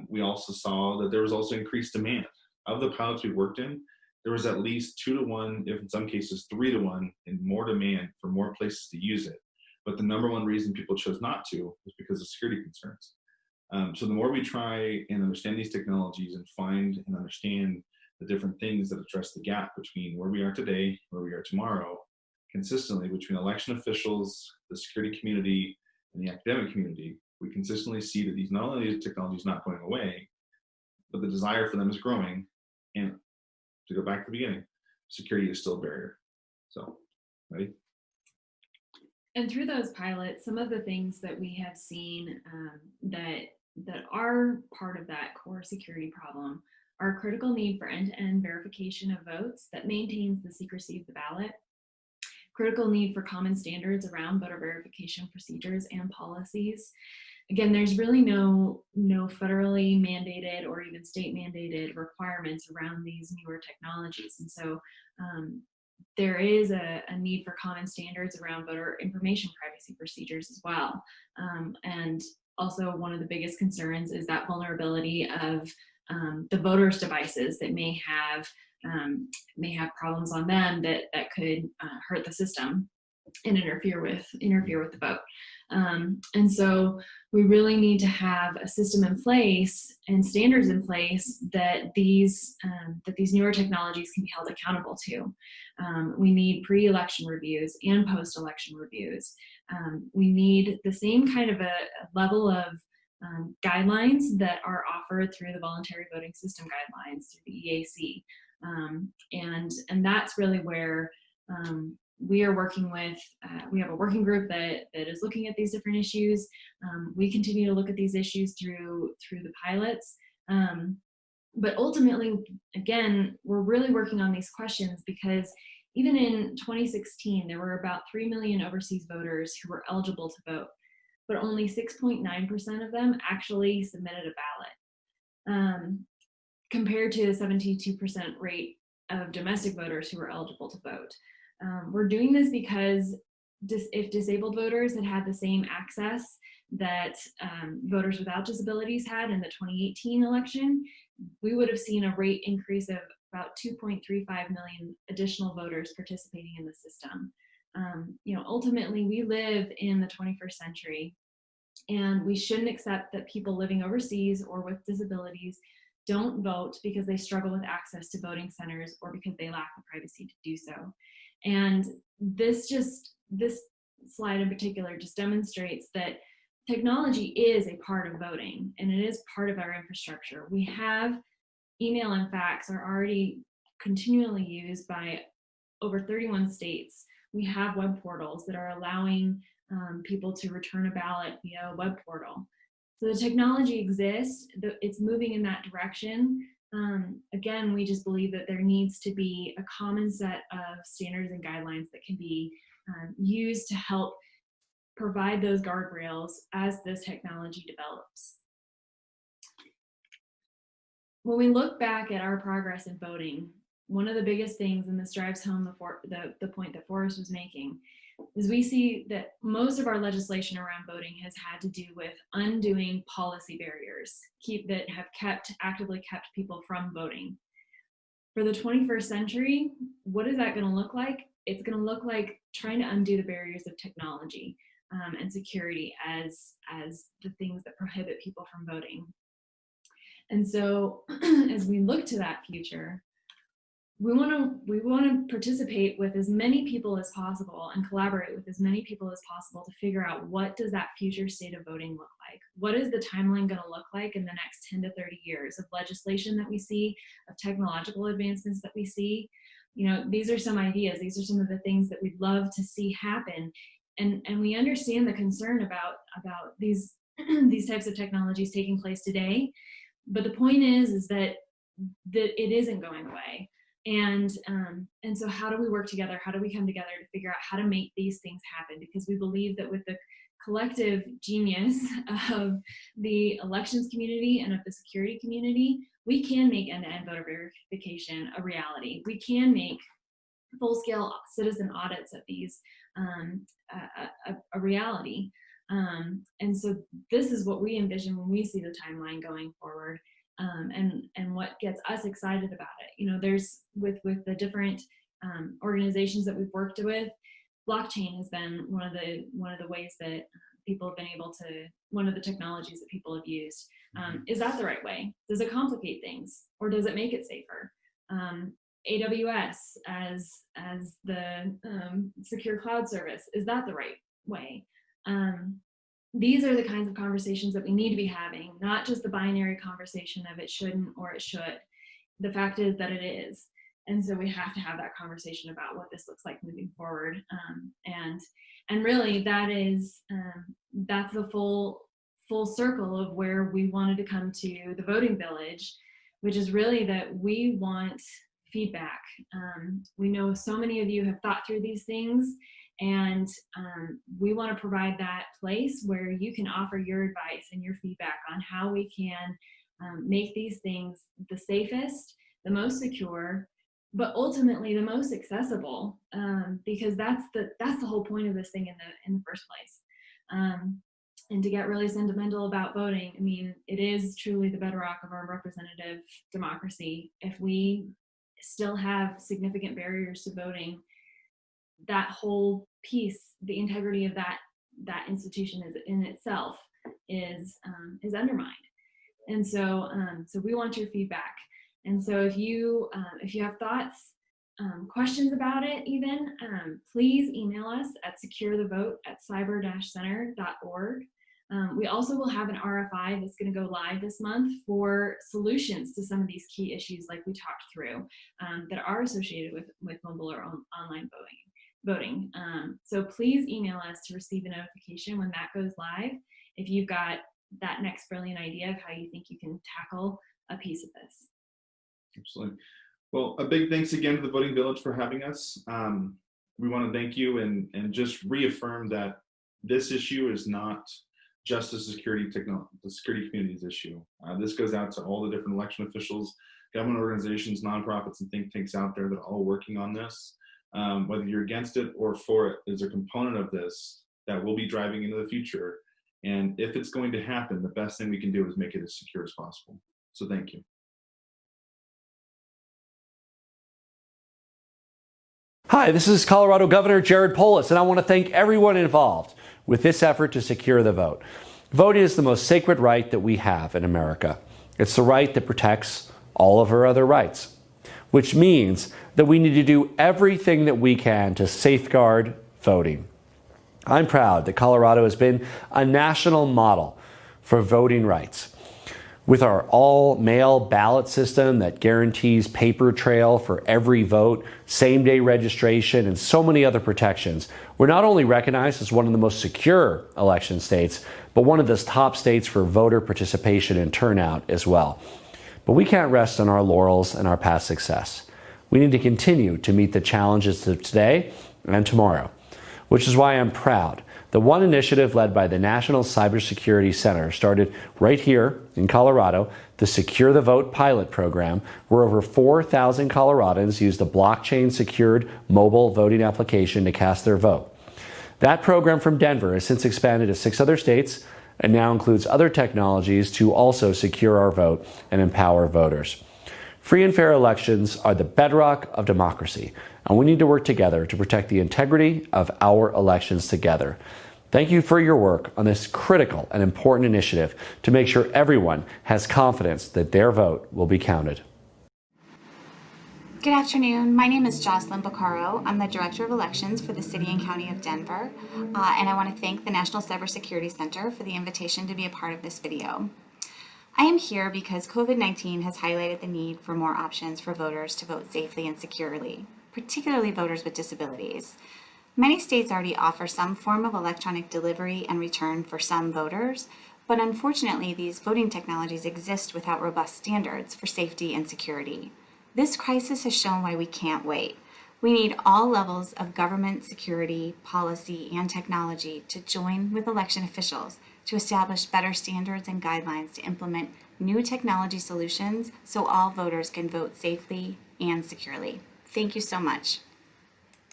We also saw that there was also increased demand. Of the pilots we worked in, there was at least 2 to 1, if in some cases 3 to 1, in more demand for more places to use it. But the number one reason people chose not to was because of security concerns. So the more we try and understand these technologies and find and understand the different things that address the gap between where we are today, where we are tomorrow, consistently between election officials, the security community, and the academic community, we consistently see that these not only are these technologies not going away, but the desire for them is growing. And to go back to the beginning, security is still a barrier. So, ready? And through those pilots, some of the things that we have seen that are part of that core security problem are critical need for end-to-end verification of votes that maintains the secrecy of the ballot, critical need for common standards around voter verification procedures and policies. Again, there's really no federally mandated or even state mandated requirements around these newer technologies. And so there is a need for common standards around voter information privacy procedures as well. And also one of the biggest concerns is that vulnerability of the voters' devices that may have problems on them that could hurt the system and interfere with the vote. And so we really need to have a system in place and standards in place that these newer technologies can be held accountable to. We need pre-election reviews and post-election reviews. We need the same kind of a level of guidelines that are offered through the voluntary voting system guidelines through the EAC. And that's really where we are working with, we have a working group that is looking at these different issues. We continue to look at these issues through the pilots. But ultimately, again, we're really working on these questions because even in 2016, there were about 3 million overseas voters who were eligible to vote, but only 6.9% of them actually submitted a ballot, compared to the 72% rate of domestic voters who were eligible to vote. We're doing this because if disabled voters had had the same access that voters without disabilities had in the 2018 election, we would have seen a rate increase of about 2.35 million additional voters participating in the system. Ultimately, we live in the 21st century, and we shouldn't accept that people living overseas or with disabilities don't vote because they struggle with access to voting centers or because they lack the privacy to do so. And this slide in particular just demonstrates that technology is a part of voting, and it is part of our infrastructure. We have email and fax are already continually used by over 31 states. We have web portals that are allowing people to return a ballot via a web portal. So the technology exists, it's moving in that direction. Again, we just believe that there needs to be a common set of standards and guidelines that can be used to help provide those guardrails as this technology develops. When we look back at our progress in voting, one of the biggest things, and this drives home the point that Forrest was making, is we see that most of our legislation around voting has had to do with undoing policy barriers that have actively kept people from voting. For the 21st century, what is that going to look like? It's going to look like trying to undo the barriers of technology and security as the things that prohibit people from voting. And so as we look to that future, we want to participate with as many people as possible and collaborate with as many people as possible to figure out what does that future state of voting look like? What is the timeline going to look like in the next 10 to 30 years of legislation that we see, of technological advancements that we see? These are some ideas. These are some of the things that we'd love to see happen. And we understand the concern about these types of technologies taking place today. But the point is that it isn't going away. And so how do we work together? How do we come together to figure out how to make these things happen? Because we believe that with the collective genius of the elections community and of the security community, we can make end-to-end voter verification a reality. We can make full-scale citizen audits of these a reality. And so this is what we envision when we see the timeline going forward. And what gets us excited about it. There's with the different organizations that we've worked with, blockchain has been one of the ways that people have been able to, one of the technologies that people have used. Is that the right way? Does it complicate things, or does it make it safer? AWS as the secure cloud service, is that the right way? these are the kinds of conversations that we need to be having, not just the binary conversation of it shouldn't or it should. The fact is that it is. And so we have to have that conversation about what this looks like moving forward. And really that is, that's the full circle of where we wanted to come to the voting village, which is really that we want feedback. We know so many of you have thought through these things, and we want to provide that place where you can offer your advice and your feedback on how we can make these things the safest, the most secure, but ultimately the most accessible, because that's the whole point of this thing in the first place. And to get really sentimental about voting, I mean, it is truly the bedrock of our representative democracy. If we still have significant barriers to voting, that whole piece, the integrity of that institution is in itself is undermined. And so we want your feedback. And so if you have thoughts, questions about it even, please email us at securethevote@cyber-center.org. We also will have an RFI that's going to go live this month for solutions to some of these key issues like we talked through that are associated with mobile or online voting. So please email us to receive a notification when that goes live if you've got that next brilliant idea of how you think you can tackle a piece of this. Absolutely. Well, a big thanks again to the Voting Village for having us. We want to thank you and just reaffirm that this issue is not just the security community's issue. This goes out to all the different election officials, government organizations, nonprofits, and think tanks out there that are all working on this. Whether you're against it or for it is a component of this that we'll be driving into the future. And if it's going to happen, the best thing we can do is make it as secure as possible. So thank you. Hi, this is Colorado Governor Jared Polis, and I want to thank everyone involved with this effort to secure the vote. Voting is the most sacred right that we have in America. It's the right that protects all of our other rights, which means that we need to do everything that we can to safeguard voting. I'm proud that Colorado has been a national model for voting rights. With our all-mail ballot system that guarantees paper trail for every vote, same-day registration, and so many other protections, we're not only recognized as one of the most secure election states, but one of the top states for voter participation and turnout as well. But we can't rest on our laurels and our past success. We need to continue to meet the challenges of today and tomorrow, which is why I'm proud that one initiative led by the National Cybersecurity Center started right here in Colorado, the Secure the Vote pilot program, where over 4,000 Coloradans used a blockchain-secured mobile voting application to cast their vote. That program from Denver has since expanded to 6 other states and now includes other technologies to also secure our vote and empower voters. Free and fair elections are the bedrock of democracy, and we need to work together to protect the integrity of our elections together. Thank you for your work on this critical and important initiative to make sure everyone has confidence that their vote will be counted. Good afternoon. My name is Jocelyn Boccaro. I'm the Director of Elections for the City and County of Denver, and I want to thank the National Cybersecurity Center for the invitation to be a part of this video. I am here because COVID-19 has highlighted the need for more options for voters to vote safely and securely, particularly voters with disabilities. Many states already offer some form of electronic delivery and return for some voters, but unfortunately these voting technologies exist without robust standards for safety and security. This crisis has shown why we can't wait. We need all levels of government, security, policy, and technology to join with election officials to establish better standards and guidelines to implement new technology solutions so all voters can vote safely and securely. Thank you so much.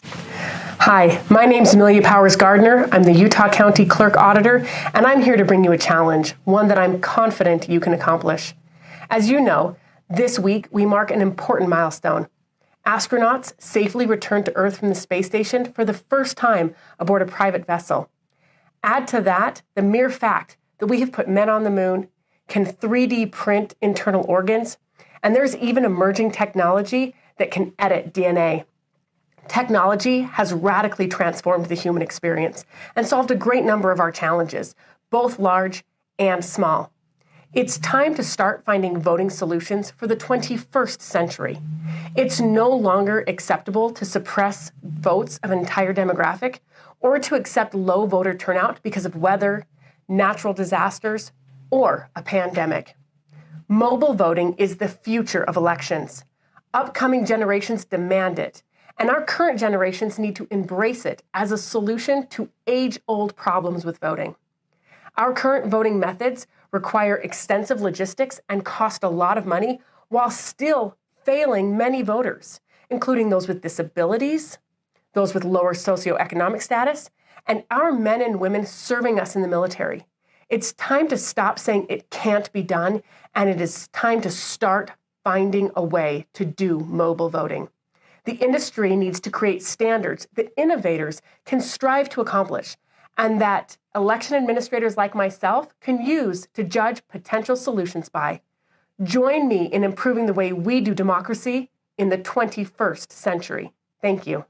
Hi, my name is Amelia Powers Gardner. I'm the Utah County Clerk Auditor, and I'm here to bring you a challenge, one that I'm confident you can accomplish. As you know, this week we mark an important milestone. Astronauts safely returned to Earth from the space station for the first time aboard a private vessel. Add to that the mere fact that we have put men on the moon, can 3D print internal organs, and there's even emerging technology that can edit DNA. Technology has radically transformed the human experience and solved a great number of our challenges, both large and small. It's time to start finding voting solutions for the 21st century. It's no longer acceptable to suppress votes of an entire demographic or to accept low voter turnout because of weather, natural disasters, or a pandemic. Mobile voting is the future of elections. Upcoming generations demand it, and our current generations need to embrace it as a solution to age-old problems with voting. Our current voting methods require extensive logistics and cost a lot of money while still failing many voters, including those with disabilities, those with lower socioeconomic status, and our men and women serving us in the military. It's time to stop saying it can't be done, and it is time to start finding a way to do mobile voting. The industry needs to create standards that innovators can strive to accomplish, and that election administrators like myself can use to judge potential solutions by. Join me in improving the way we do democracy in the 21st century. Thank you.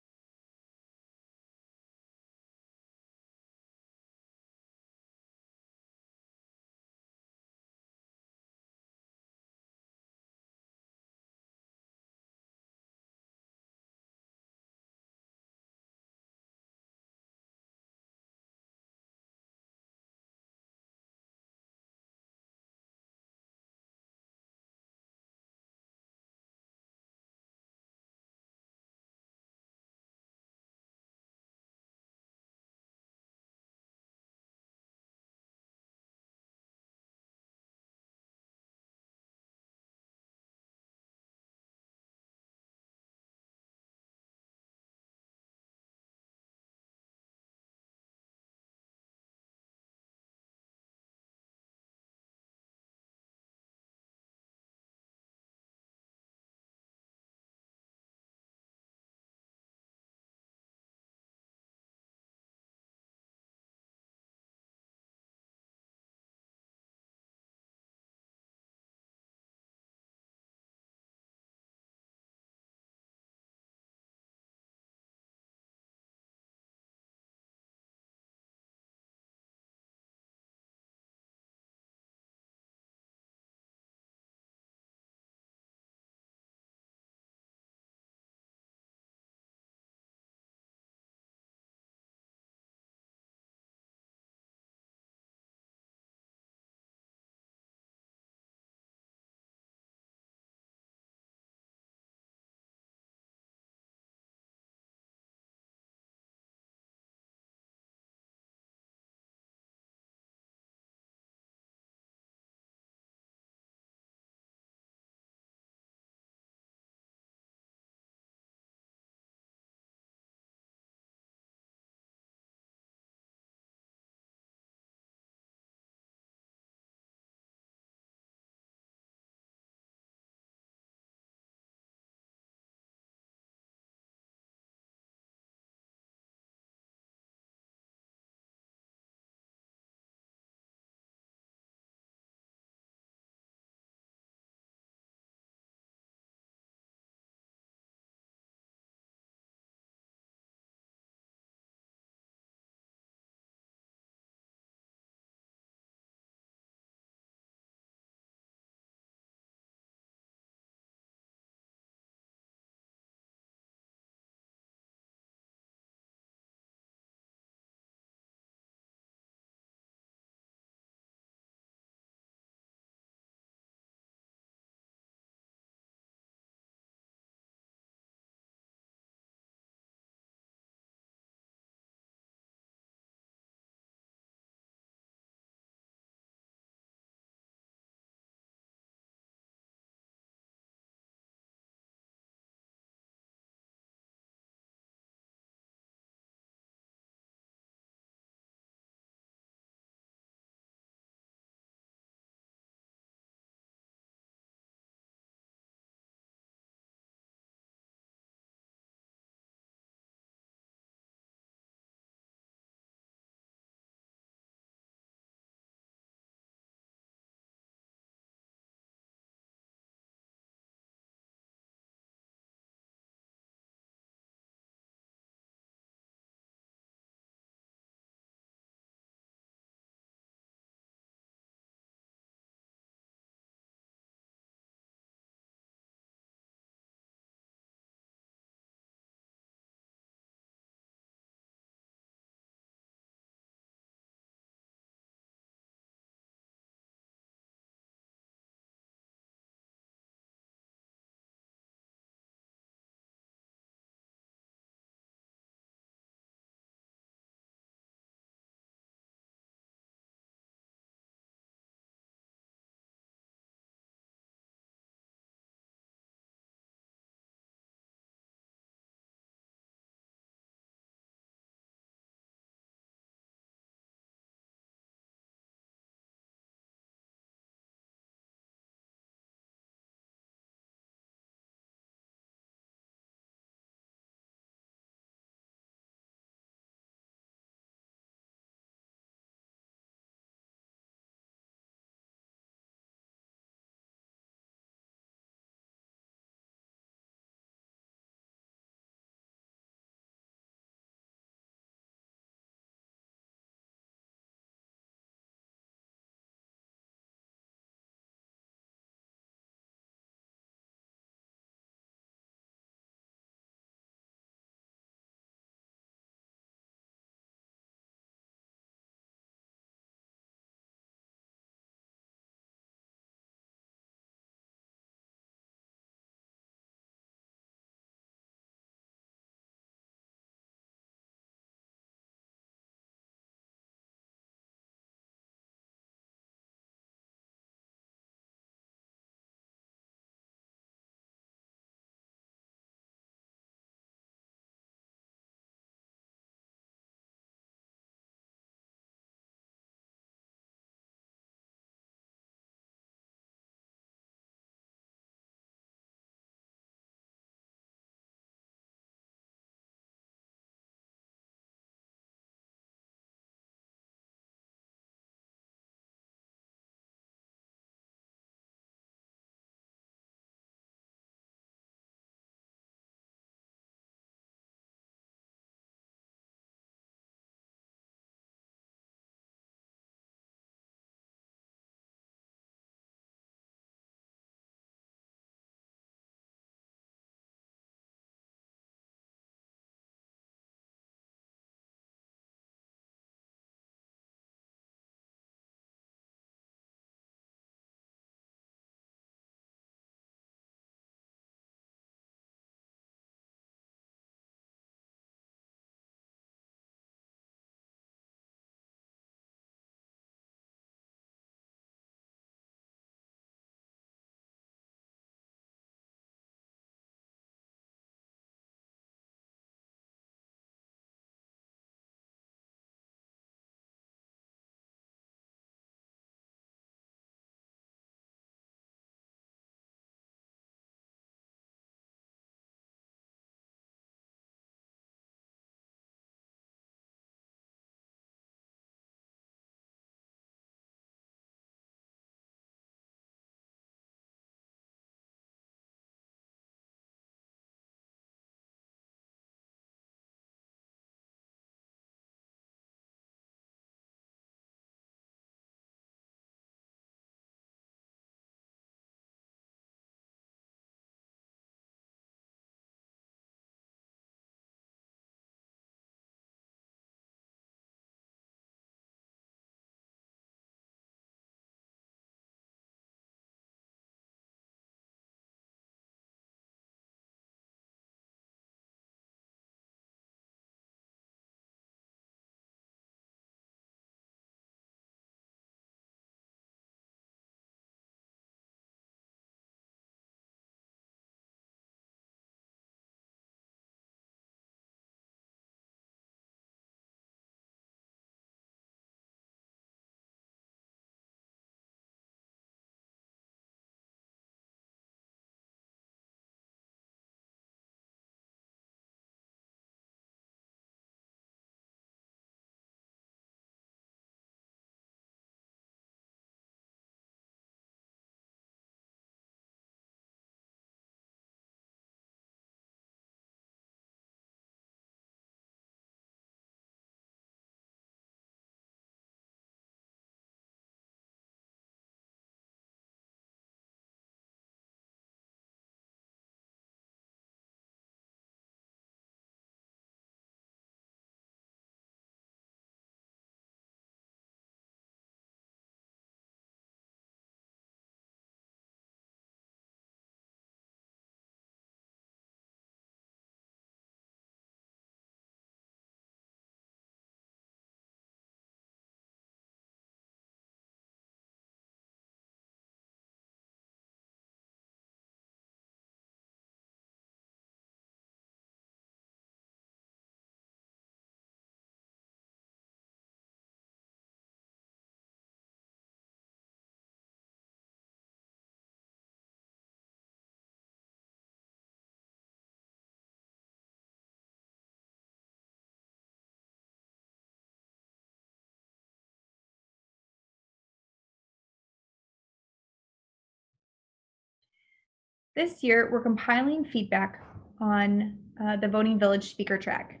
This year, we're compiling feedback on the Voting Village speaker track.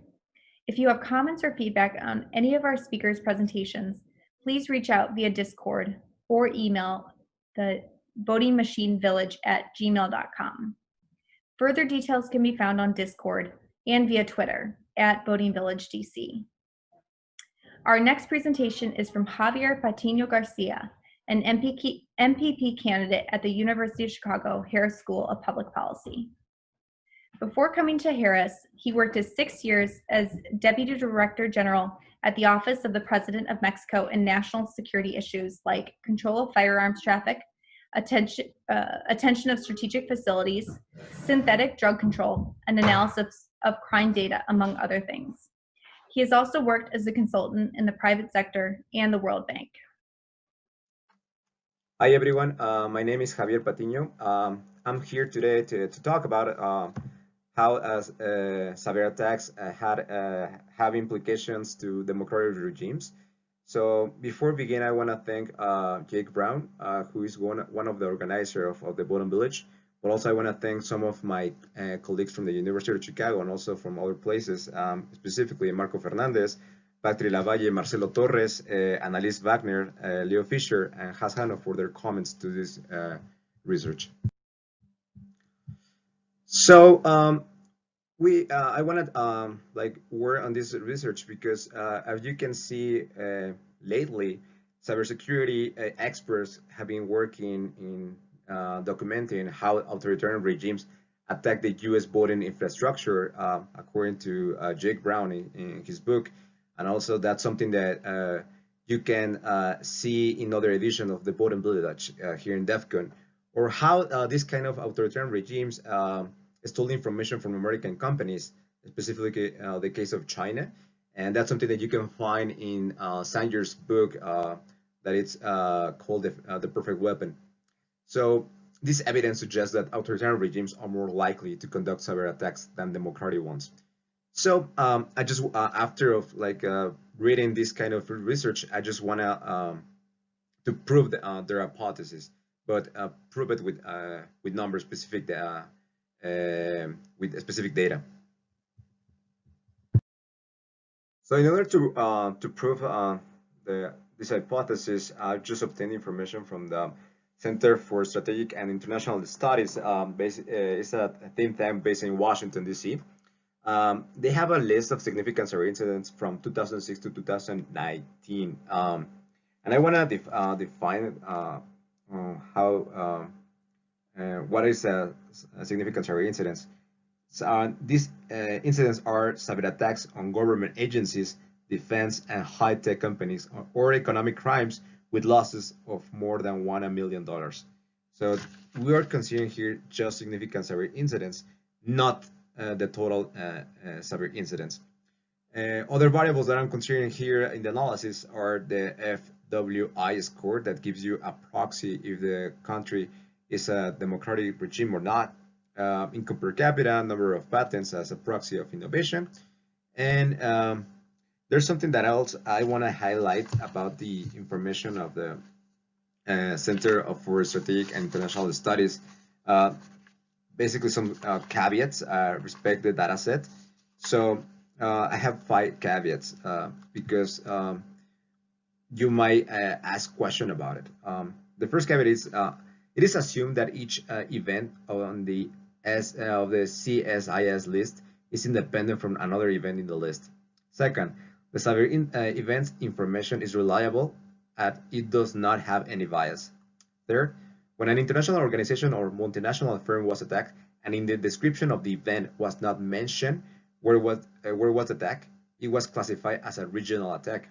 If you have comments or feedback on any of our speakers' presentations, please reach out via Discord or email the votingmachinevillage@gmail.com. Further details can be found on Discord and via Twitter @votingvillagedc. Our next presentation is from Javier Patiño Garcia, an MPP candidate at the University of Chicago Harris School of Public Policy. Before coming to Harris, he worked as 6 years as Deputy Director General at the Office of the President of Mexico in national security issues like control of firearms traffic, attention of strategic facilities, synthetic drug control, and analysis of crime data, among other things. He has also worked as a consultant in the private sector and the World Bank. Hi everyone, my name is Javier Patiño. I'm here today to talk about how cyber attacks have implications to democratic regimes. So before we begin, I want to thank Jake Brown, who is one of the organizers of the Voting Village. But also I want to thank some of my colleagues from the University of Chicago and also from other places, specifically Marco Fernandez, Patrick Lavalle, Marcelo Torres, Annalise Wagner, Leo Fischer, and Hassan for their comments to this research. So I want to work on this research because as you can see lately, cybersecurity experts have been working in documenting how authoritarian regimes attack the U.S. voting infrastructure, according to Jake Brown in his book. And also that's something that you can see in other editions of the Voting Village here in DEF CON, or how this kind of authoritarian regimes stole information from American companies, specifically the case of China. And that's something that you can find in Sanger's book that it's called The Perfect Weapon. So this evidence suggests that authoritarian regimes are more likely to conduct cyber attacks than democratic ones. So I just, after reading this kind of research, I just want to prove their hypothesis, but prove it with numbers, specific with specific data. So in order to prove this hypothesis, I just obtained information from the Center for Strategic and International Studies. It's a think tank based in Washington, D.C. They have a list of significant cyber incidents from 2006 to 2019. And I want to define what is a significant cyber incidents. So, these incidents are cyber attacks on government agencies, defense and high-tech companies, or economic crimes with losses of more than $1 million. So we are considering here just significant cyber incidents, not the total cyber incidents. Other variables that I'm considering here in the analysis are the FWI score that gives you a proxy if the country is a democratic regime or not, income per capita, number of patents as a proxy of innovation, and there's something that else I want to highlight about the information of the Center for Strategic and International Studies. Basically some caveats respect the data set. So I have 5 caveats because you might ask question about it. The first caveat is it is assumed that each event on the CSIS list is independent from another event in the list. Second, the cyber events information is reliable and it does not have any bias. Third, when an international organization or multinational firm was attacked and in the description of the event was not mentioned where was attacked, it was classified as a regional attack.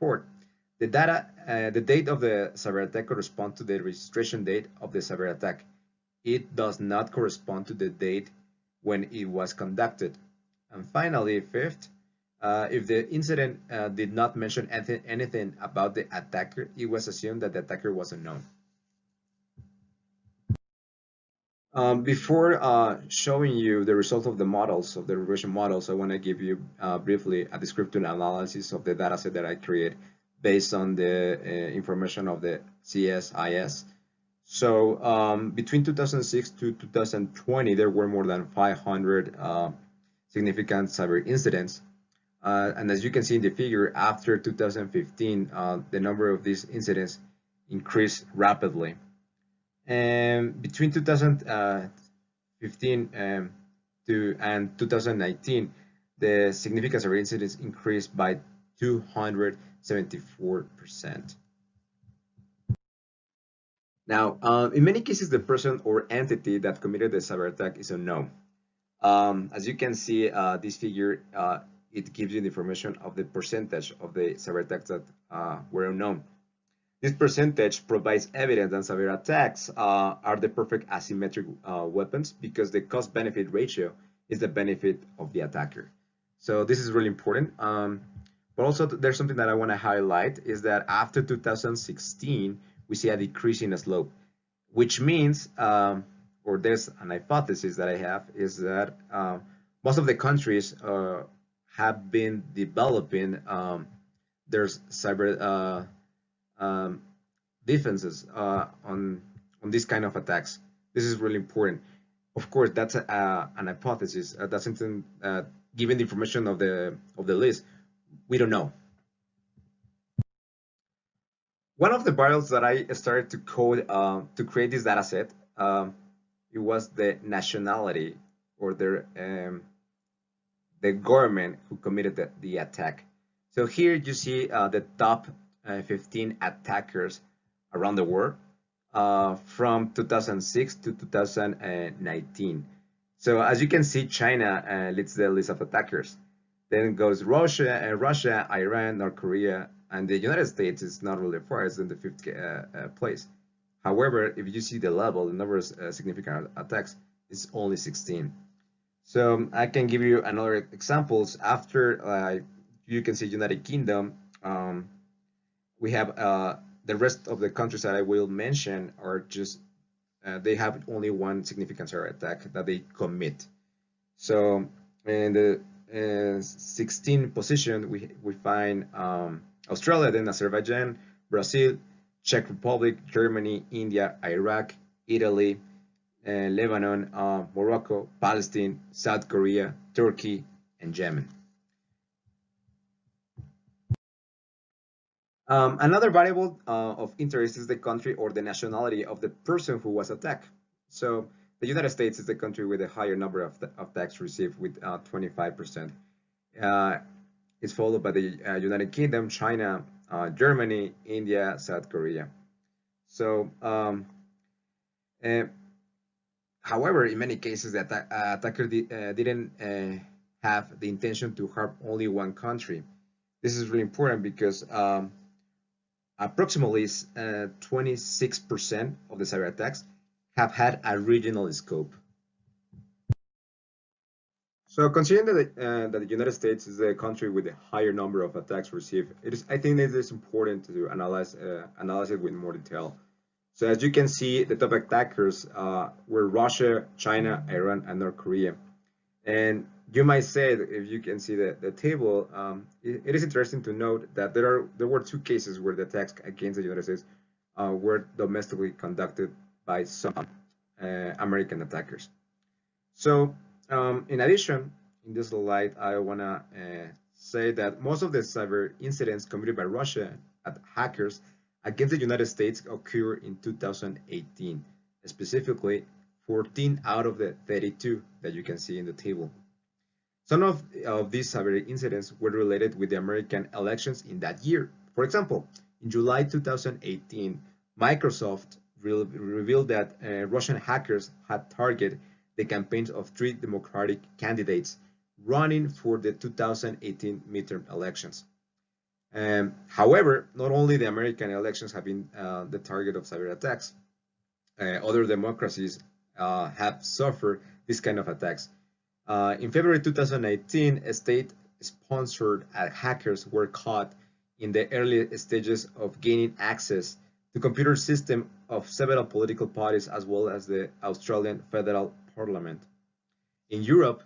Fourth, the date of the cyber attack corresponds to the registration date of the cyber attack. It does not correspond to the date when it was conducted. And finally, fifth, if the incident did not mention anything about the attacker, it was assumed that the attacker was unknown. Before showing you the result of the models, of the regression models, I want to give you briefly a descriptive analysis of the dataset that I created based on the information of the CSIS. So between 2006 to 2020, there were more than 500 significant cyber incidents. And as you can see in the figure, after 2015, the number of these incidents increased rapidly. And between 2015 and 2019, the significant cyber incidents increased by 274%. Now, in many cases, the person or entity that committed the cyber attack is unknown. As you can see, this figure, it gives you the information of the percentage of the cyber attacks that were unknown. This percentage provides evidence that cyber attacks are the perfect asymmetric weapons because the cost-benefit ratio is the benefit of the attacker. So this is really important. But also there's something that I want to highlight is that after 2016, we see a decrease in the slope, which means, or there's an hypothesis that I have, is that most of the countries have been developing their cyber defenses on this kind of attacks. This is really important. Of course, that's an hypothesis. That's something, given the information of the list, we don't know. One of the variables that I started to code to create this data set, it was the nationality or the government who committed the attack. So here you see the top 15 attackers around the world from 2006 to 2019. So as you can see, China leads the list of attackers. Then goes Russia, Iran, North Korea, and the United States is not really far, it's in the 5th place. However, if you see the level, the number of significant attacks is only 16. So I can give you another examples. After you can see United Kingdom, we have the rest of the countries that I will mention are just, they have only one significant cyber attack that they commit. So in the 16th position, we find Australia, then Azerbaijan, Brazil, Czech Republic, Germany, India, Iraq, Italy, Lebanon, Morocco, Palestine, South Korea, Turkey, and Yemen. Another variable of interest is the country or the nationality of the person who was attacked. So the United States is the country with a higher number of attacks received with 25%. It's followed by the United Kingdom, China, Germany, India, South Korea. So, however, in many cases, the attacker didn't have the intention to harm only one country. This is really important because approximately 26% of the cyber attacks have had a regional scope. So considering that the United States is the country with a higher number of attacks received, I think it is important to analyze it with more detail. So as you can see, the top attackers were Russia, China, Iran, and North Korea. And you might say, that if you can see the table, it is interesting to note that there were two cases where the attacks against the United States were domestically conducted by some American attackers. So in addition, in this slide, I want to say that most of the cyber incidents committed by Russia hackers against the United States occurred in 2018, specifically 14 out of the 32 that you can see in the table. Some of these cyber incidents were related with the American elections in that year. For example, in July 2018, Microsoft revealed that Russian hackers had targeted the campaigns of 3 Democratic candidates running for the 2018 midterm elections. However, not only the American elections have been the target of cyber attacks, other democracies have suffered this kind of attacks. In February 2019, state-sponsored hackers were caught in the early stages of gaining access to computer systems of several political parties as well as the Australian Federal Parliament. In Europe,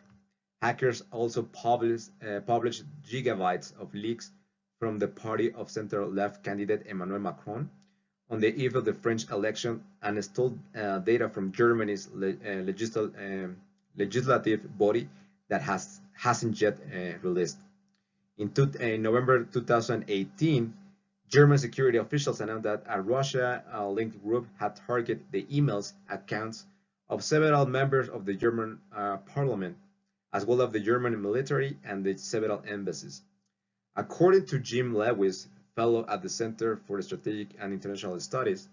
hackers also published gigabytes of leaks from the party of center-left candidate Emmanuel Macron, on the eve of the French election and stole data from Germany's legislative body that hasn't yet released. In November 2018, German security officials announced that a Russia-linked group had targeted the emails accounts of several members of the German parliament, as well as the German military and the several embassies. According to Jim Lewis, fellow at the Center for Strategic and International Studies,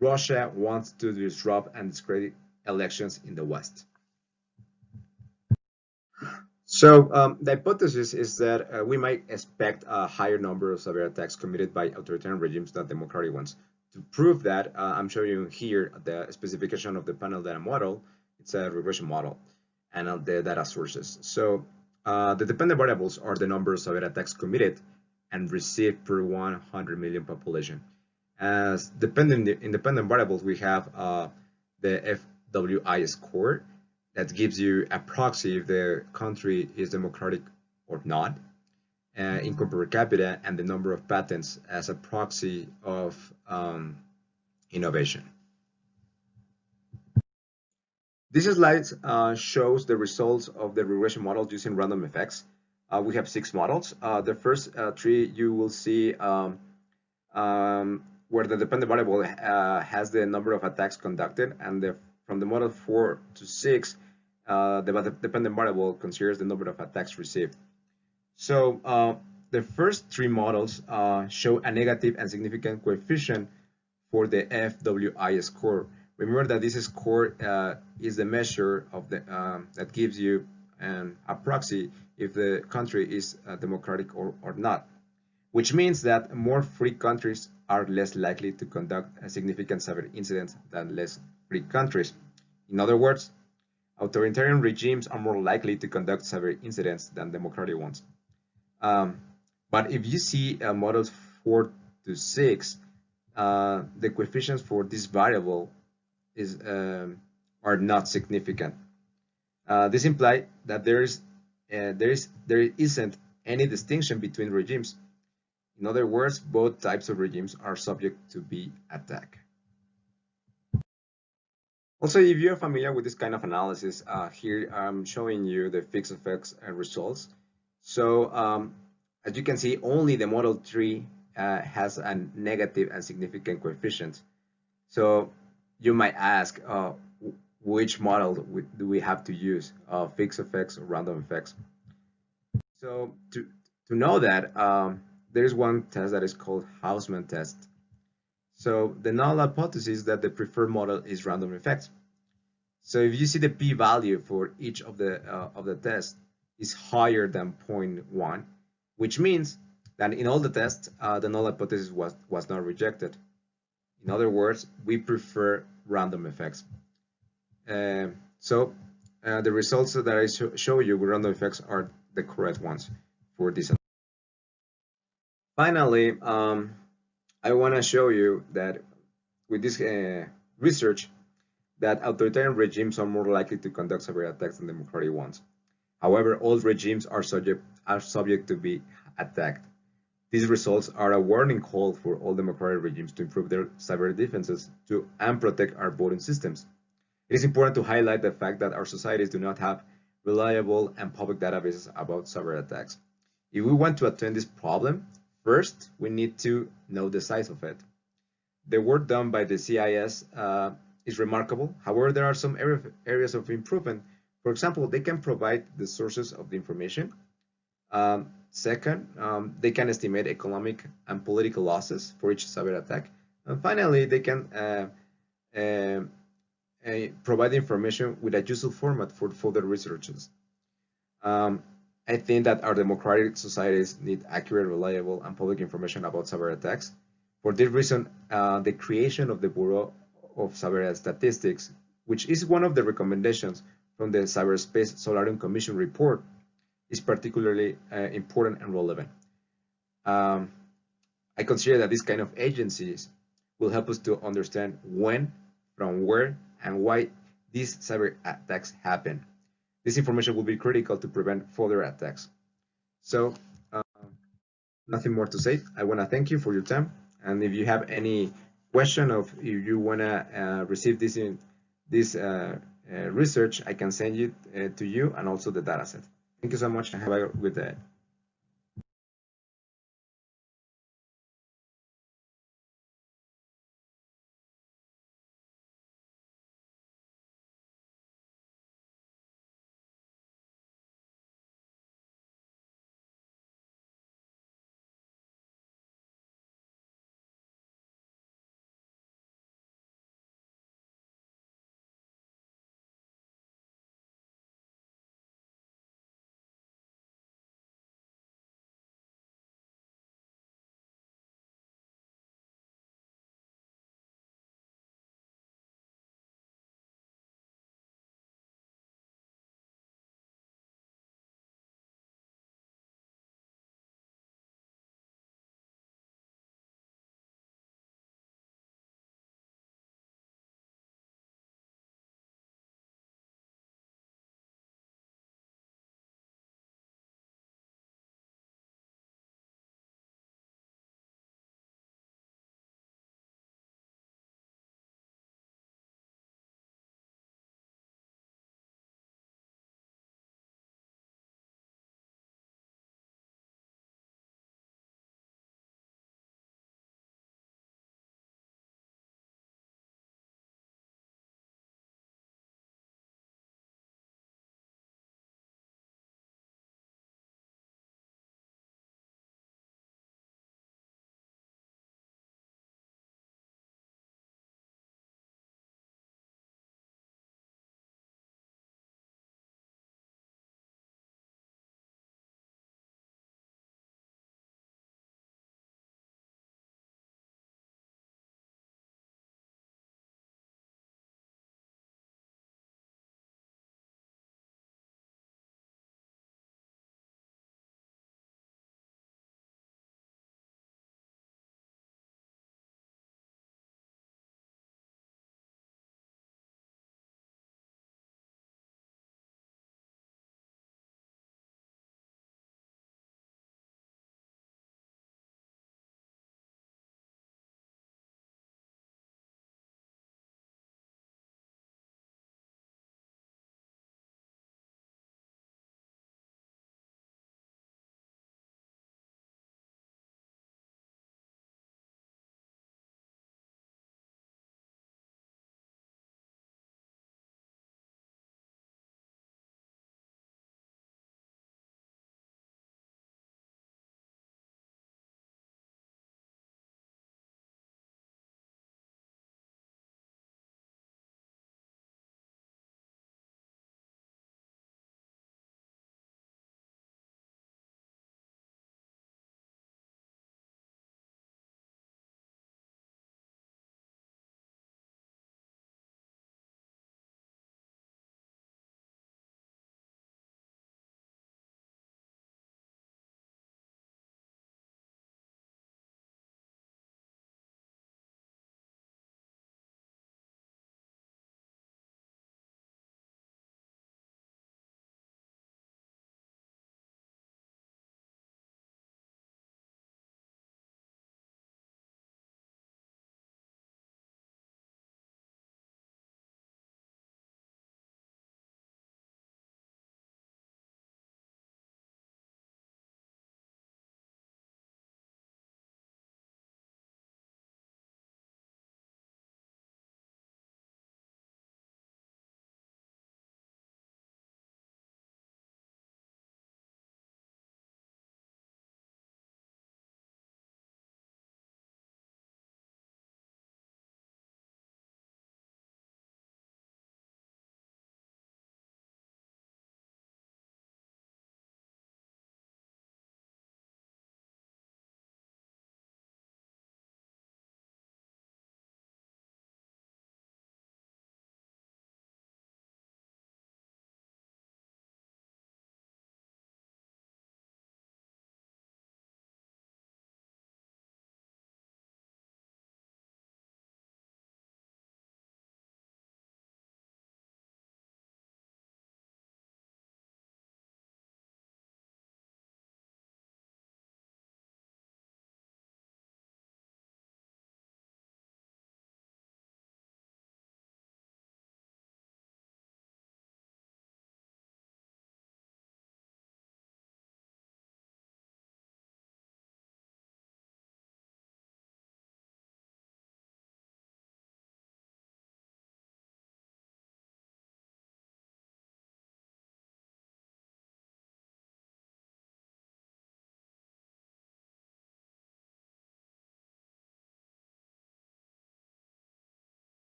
Russia wants to disrupt and discredit elections in the West. So the hypothesis is that we might expect a higher number of cyber attacks committed by authoritarian regimes than democratic ones. To prove that, I'm showing you here the specification of the panel data model. It's a regression model and the data sources. So the dependent variables are the number of cyber attacks committed and received per 100 million population. As independent variables, we have the FWI score that gives you a proxy if the country is democratic or not, income per capita, and the number of patents as a proxy of innovation. This slide shows the results of the regression model using random effects. We have 6 models. The first 3 you will see where the dependent variable has the number of attacks conducted, and from the model 4 to 6, the dependent variable considers the number of attacks received. So the first 3 models show a negative and significant coefficient for the FWI score. Remember that this score is the measure of the that gives you a proxy if the country is democratic or not, which means that more free countries are less likely to conduct a significant cyber incidents than less free countries. In other words, authoritarian regimes are more likely to conduct cyber incidents than democratic ones. But if you see models 4 to 6, the coefficients for this variable are not significant. This implies that there isn't any distinction between regimes. In other words, both types of regimes are subject to be attacked. Also, if you're familiar with this kind of analysis, here I'm showing you the fixed effects results. So as you can see, only the model 3 has a negative and significant coefficient. So you might ask, which model do we have to use, fixed effects or random effects? So to know that, there's one test that is called Hausman test. So the null hypothesis is that the preferred model is random effects. So if you see the p-value for each of the tests is higher than 0.1, which means that in all the tests, the null hypothesis was not rejected. In other words, we prefer random effects. So the results that I show you with random effects are the correct ones for this. Finally, I want to show you that with this research, that authoritarian regimes are more likely to conduct cyber attacks than democratic ones. However, all regimes are subject to be attacked. These results are a warning call for all democratic regimes to improve their cyber defenses and protect our voting systems. It is important to highlight the fact that our societies do not have reliable and public databases about cyber attacks. If we want to attend this problem, first, we need to know the size of it. The work done by the CISA is remarkable. However, there are some areas of improvement. For example, they can provide the sources of the information. Second, they can estimate economic and political losses for each cyber attack. And finally, they can provide information with a useful format for further researches. I think that our democratic societies need accurate, reliable, and public information about cyber attacks. For this reason, the creation of the Bureau of Cyber Statistics, which is one of the recommendations from the Cyberspace Solarium Commission report, is particularly important and relevant. I consider that this kind of agencies will help us to understand when, from where, and why these cyber attacks happen. This information will be critical to prevent further attacks. So, nothing more to say. I want to thank you for your time, and if you have any question of if you want to receive this research, I can send it to you and also the dataset. Thank you so much and have a good day.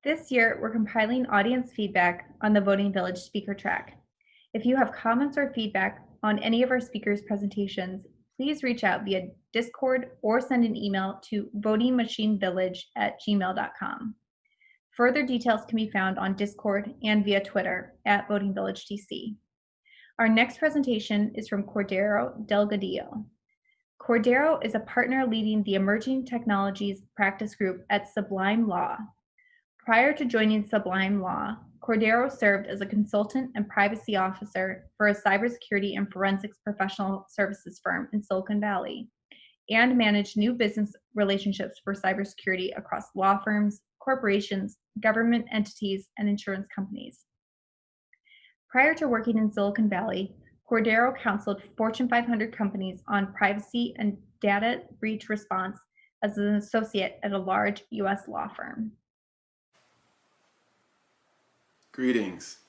This year, we're compiling audience feedback on the Voting Village speaker track. If you have comments or feedback on any of our speakers' presentations, please reach out via Discord or send an email to votingmachinevillage@gmail.com. Further details can be found on Discord and via Twitter @VotingVillageDC. Our next presentation is from Cordero Delgadillo. Cordero is a partner leading the Emerging Technologies Practice Group at Sublime Law. Prior to joining Sublime Law, Cordero served as a consultant and privacy officer for a cybersecurity and forensics professional services firm in Silicon Valley, and managed new business relationships for cybersecurity across law firms, corporations, government entities, and insurance companies. Prior to working in Silicon Valley, Cordero counseled Fortune 500 companies on privacy and data breach response as an associate at a large U.S. law firm. Greetings.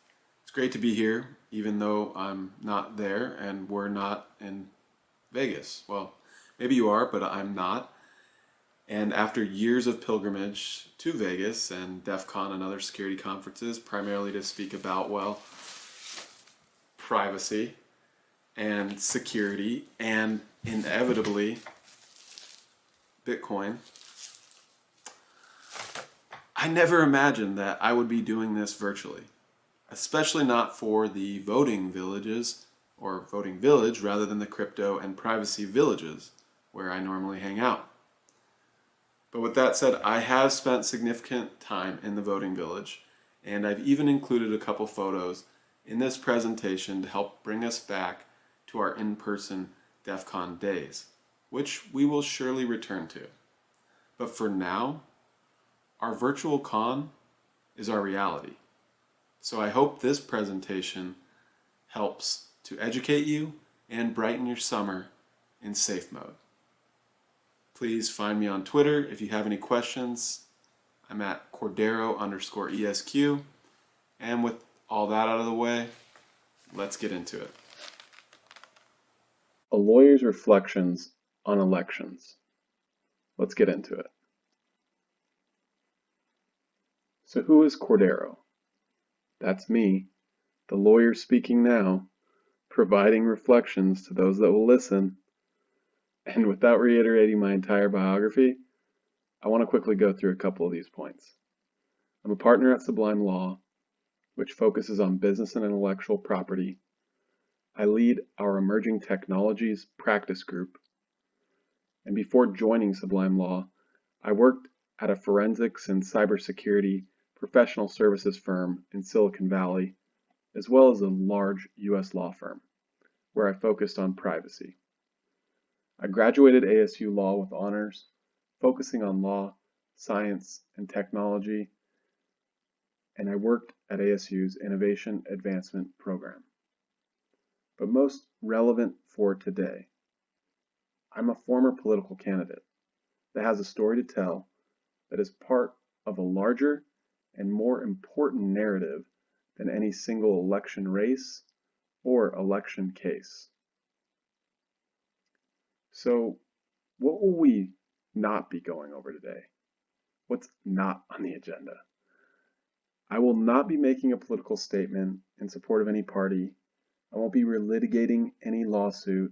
It's great to be here, even though I'm not there and we're not in Vegas. Well, maybe you are, but I'm not. And after years of pilgrimage to Vegas and DEF CON and other security conferences, primarily to speak about, well, privacy and security and inevitably Bitcoin, I never imagined that I would be doing this virtually, especially not for the voting villages, or voting village rather than the crypto and privacy villages where I normally hang out. But with that said, I have spent significant time in the voting village, and I've even included a couple photos in this presentation to help bring us back to our in-person DEF CON days, which we will surely return to. But for now, our virtual con is our reality. So I hope this presentation helps to educate you and brighten your summer in safe mode. Please find me on Twitter if you have any questions. I'm at Cordero_ESQ. And with all that out of the way, let's get into it. A lawyer's reflections on elections. Let's get into it. So who is Cordero? That's me, the lawyer speaking now, providing reflections to those that will listen. And without reiterating my entire biography, I want to quickly go through a couple of these points. I'm a partner at Sublime Law, which focuses on business and intellectual property. I lead our Emerging Technologies Practice Group. And before joining Sublime Law, I worked at a forensics and cybersecurity professional services firm in Silicon Valley, as well as a large U.S. law firm, where I focused on privacy. I graduated ASU Law with honors, focusing on law, science, and technology, and I worked at ASU's Innovation Advancement Program. But most relevant for today, I'm a former political candidate that has a story to tell that is part of a larger and more important narrative than any single election race or election case. So, what will we not be going over today? What's not on the agenda? I will not be making a political statement in support of any party. I won't be relitigating any lawsuit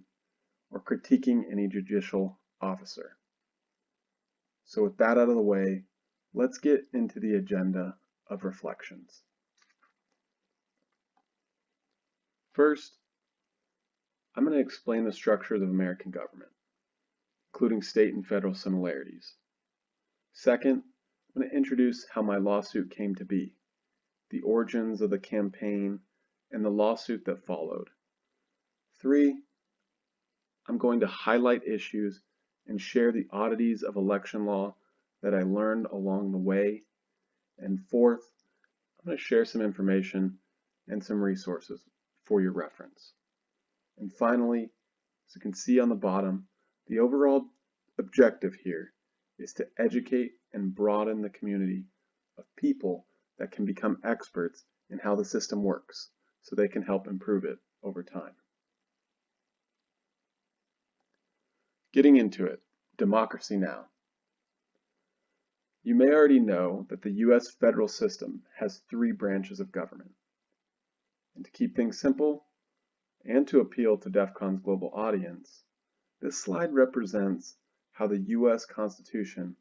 or critiquing any judicial officer. So with that out of the way, let's get into the agenda of reflections. First, I'm going to explain the structures of American government, including state and federal similarities. Second, I'm going to introduce how my lawsuit came to be, the origins of the campaign, and the lawsuit that followed. 3, I'm going to highlight issues and share the oddities of election law that I learned along the way. And 4th, I'm going to share some information and some resources for your reference. And finally, as you can see on the bottom, the overall objective here is to educate and broaden the community of people that can become experts in how the system works, so they can help improve it over time. Getting into it, democracy now. You may already know that the U.S. federal system has 3 branches of government. And to keep things simple, and to appeal to DEF CON's global audience, this slide represents how the U.S. Constitution,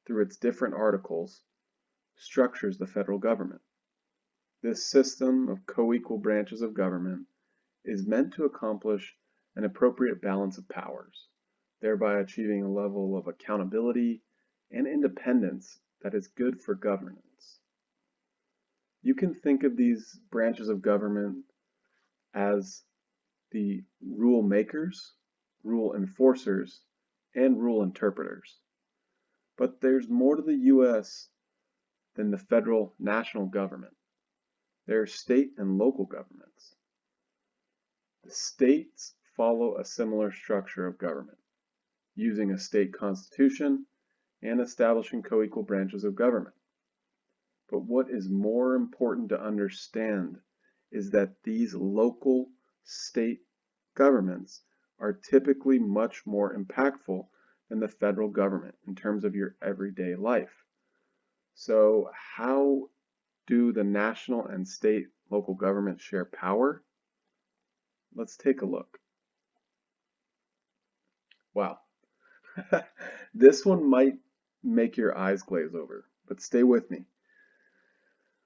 through its different articles, structures the federal government. This system of co-equal branches of government is meant to accomplish an appropriate balance of powers, thereby achieving a level of accountability and independence that is good for governance. You can think of these branches of government as the rule makers, rule enforcers, and rule interpreters. But there's more to the U.S. than the federal national government. There are state and local governments. The states follow a similar structure of government, using a state constitution and establishing co-equal branches of government. But what is more important to understand is that these local state governments are typically much more impactful than the federal government in terms of your everyday life. So how do the national and state local governments share power? Let's take a look. Wow. This one might make your eyes glaze over, but stay with me.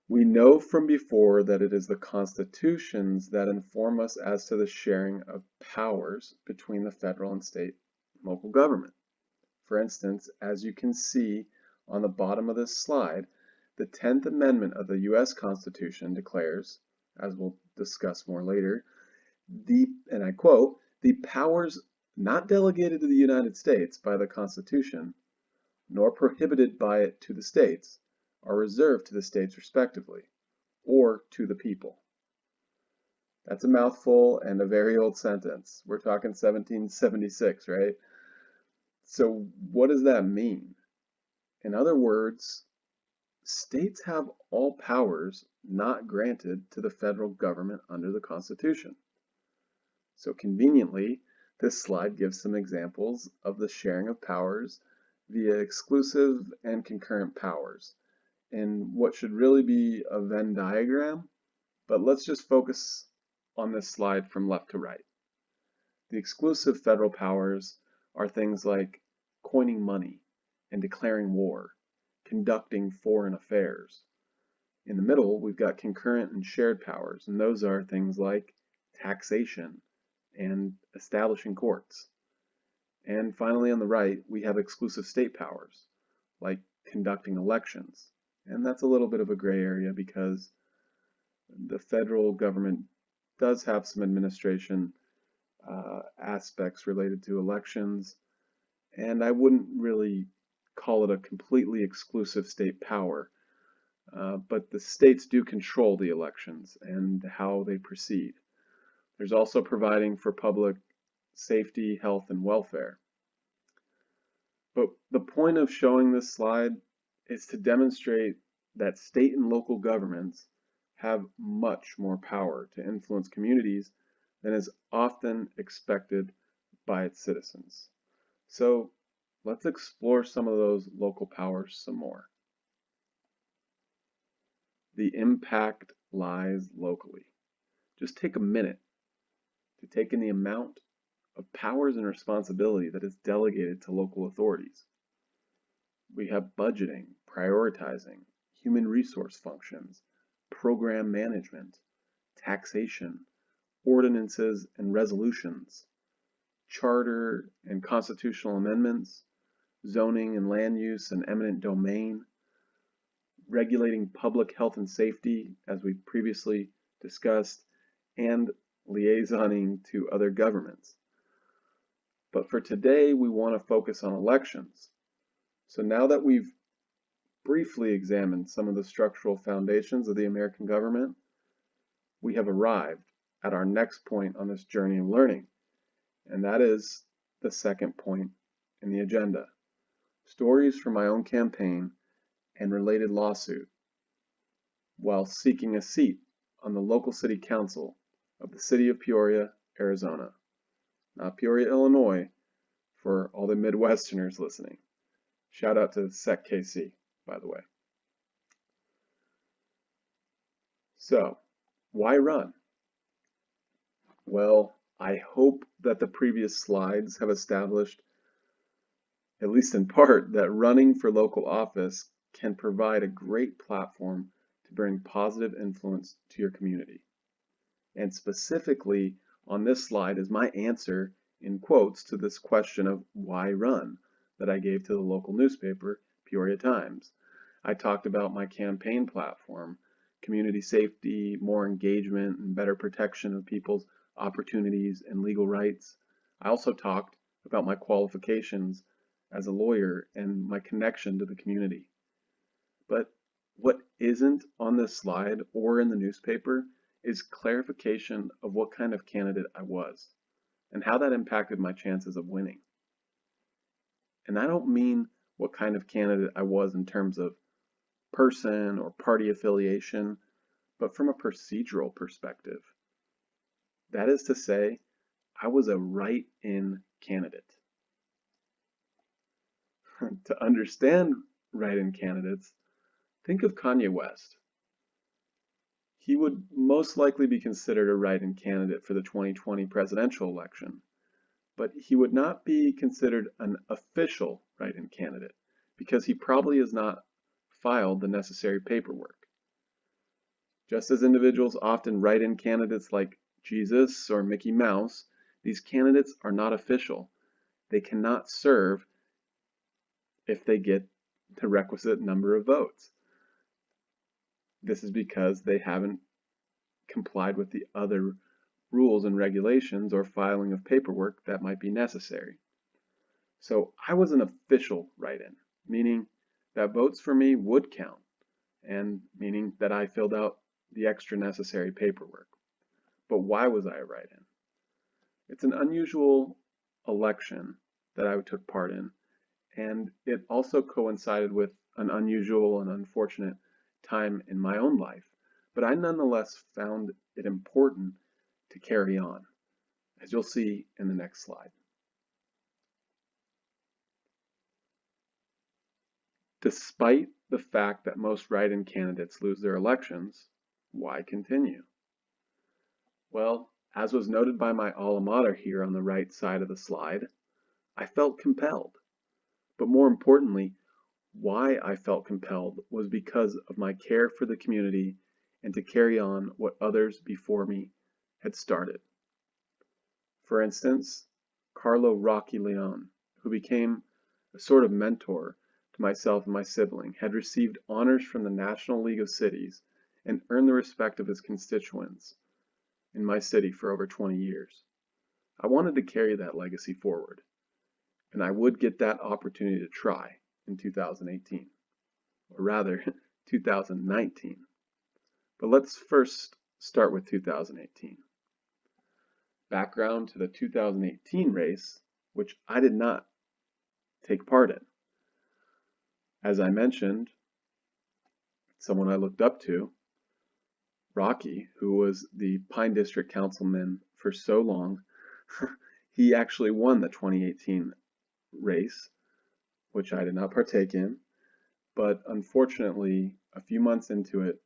We know from before that it is the constitutions that inform us as to the sharing of powers between the federal and state and local government. For instance, as you can see on the bottom of this slide, the 10th Amendment of the U.S. Constitution declares, as we'll discuss more later, and I quote, "The powers not delegated to the United States by the Constitution, nor prohibited by it to the states, are reserved to the states respectively, or to the people." That's a mouthful and a very old sentence. We're talking 1776, right? So what does that mean? In other words, states have all powers not granted to the federal government under the Constitution. So conveniently, this slide gives some examples of the sharing of powers via exclusive and concurrent powers in what should really be a Venn diagram, but let's just focus on this slide from left to right. The exclusive federal powers are things like coining money and declaring war, conducting foreign affairs. In the middle, we've got concurrent and shared powers, and those are things like taxation and establishing courts. And finally, on the right, we have exclusive state powers, like conducting elections. And that's a little bit of a gray area because the federal government does have some administration aspects related to elections, and I wouldn't really call it a completely exclusive state power, but the states do control the elections and how they proceed. There's also providing for public safety, health, and welfare. But the point of showing this slide is to demonstrate that state and local governments have much more power to influence communities than is often expected by its citizens. So let's explore some of those local powers some more. The impact lies locally. Just take a minute to take in the amount of powers and responsibility that is delegated to local authorities. We have budgeting, prioritizing, human resource functions, program management, taxation, ordinances and resolutions, charter and constitutional amendments, zoning and land use and eminent domain, regulating public health and safety, as we previously discussed, and liaisoning to other governments. But for today, we want to focus on elections. So now that we've briefly examined some of the structural foundations of the American government, we have arrived at our next point on this journey of learning, and that is the second point in the agenda: stories from my own campaign and related lawsuit while seeking a seat on the local city council of the city of Peoria, Arizona. Not Peoria, Illinois, for all the Midwesterners listening. Shout out to SecKC. by the way. So, why run? Well, I hope that the previous slides have established, at least in part, that running for local office can provide a great platform to bring positive influence to your community. And specifically on this slide is my answer in quotes to this question of why run that I gave to the local newspaper, Peoria Times. I talked about my campaign platform, community safety, more engagement, and better protection of people's opportunities and legal rights. I also talked about my qualifications as a lawyer and my connection to the community. But what isn't on this slide or in the newspaper is clarification of what kind of candidate I was and how that impacted my chances of winning. And I don't mean what kind of candidate I was in terms of person or party affiliation, but from a procedural perspective. That is to say, I was a write-in candidate. To understand write-in candidates, think of Kanye West. He would most likely be considered a write-in candidate for the 2020 presidential election, but he would not be considered an official write-in candidate because he probably has not filed the necessary paperwork. Just as individuals often write in candidates like Jesus or Mickey Mouse, these candidates are not official. They cannot serve if they get the requisite number of votes. This is because they haven't complied with the other rules and regulations or filing of paperwork that might be necessary. So I was an official write-in, meaning that votes for me would count, and meaning that I filled out the extra necessary paperwork. But why was I a write-in? It's an unusual election that I took part in, and it also coincided with an unusual and unfortunate time in my own life. But I nonetheless found it important to carry on, as you'll see in the next slide. Despite the fact that most write-in candidates lose their elections, why continue? Well, as was noted by my alma mater here on the right side of the slide, I felt compelled. But more importantly, why I felt compelled was because of my care for the community and to carry on what others before me had started. For instance, Carlo Rocky Leon, who became a sort of mentor to myself and my sibling, had received honors from the National League of Cities and earned the respect of his constituents in my city for over 20 years. I wanted to carry that legacy forward, and I would get that opportunity to try in 2018, or rather 2019. But let's first start with 2018. Background to the 2018 race, which I did not take part in. As I mentioned, someone I looked up to, Rocky, who was the Pine District councilman for so long, he actually won the 2018 race, which I did not partake in. But unfortunately, a few months into it,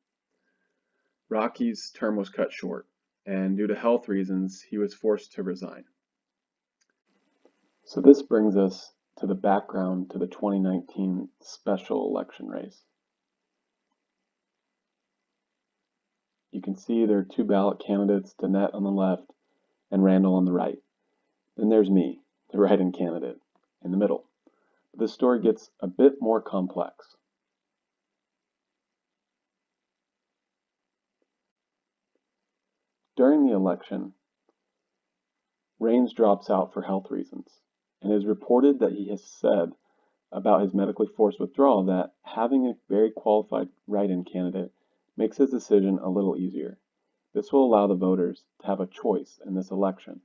Rocky's term was cut short, and due to health reasons, he was forced to resign. So this brings us to the background to the 2019 special election race. You can see there are two ballot candidates, Danette on the left and Randall on the right. Then there's me, the write-in candidate, in the middle. But this story gets a bit more complex. During the election, Raines drops out for health reasons, and it is reported that he has said about his medically forced withdrawal that having a very qualified write-in candidate makes his decision a little easier. This will allow the voters to have a choice in this election.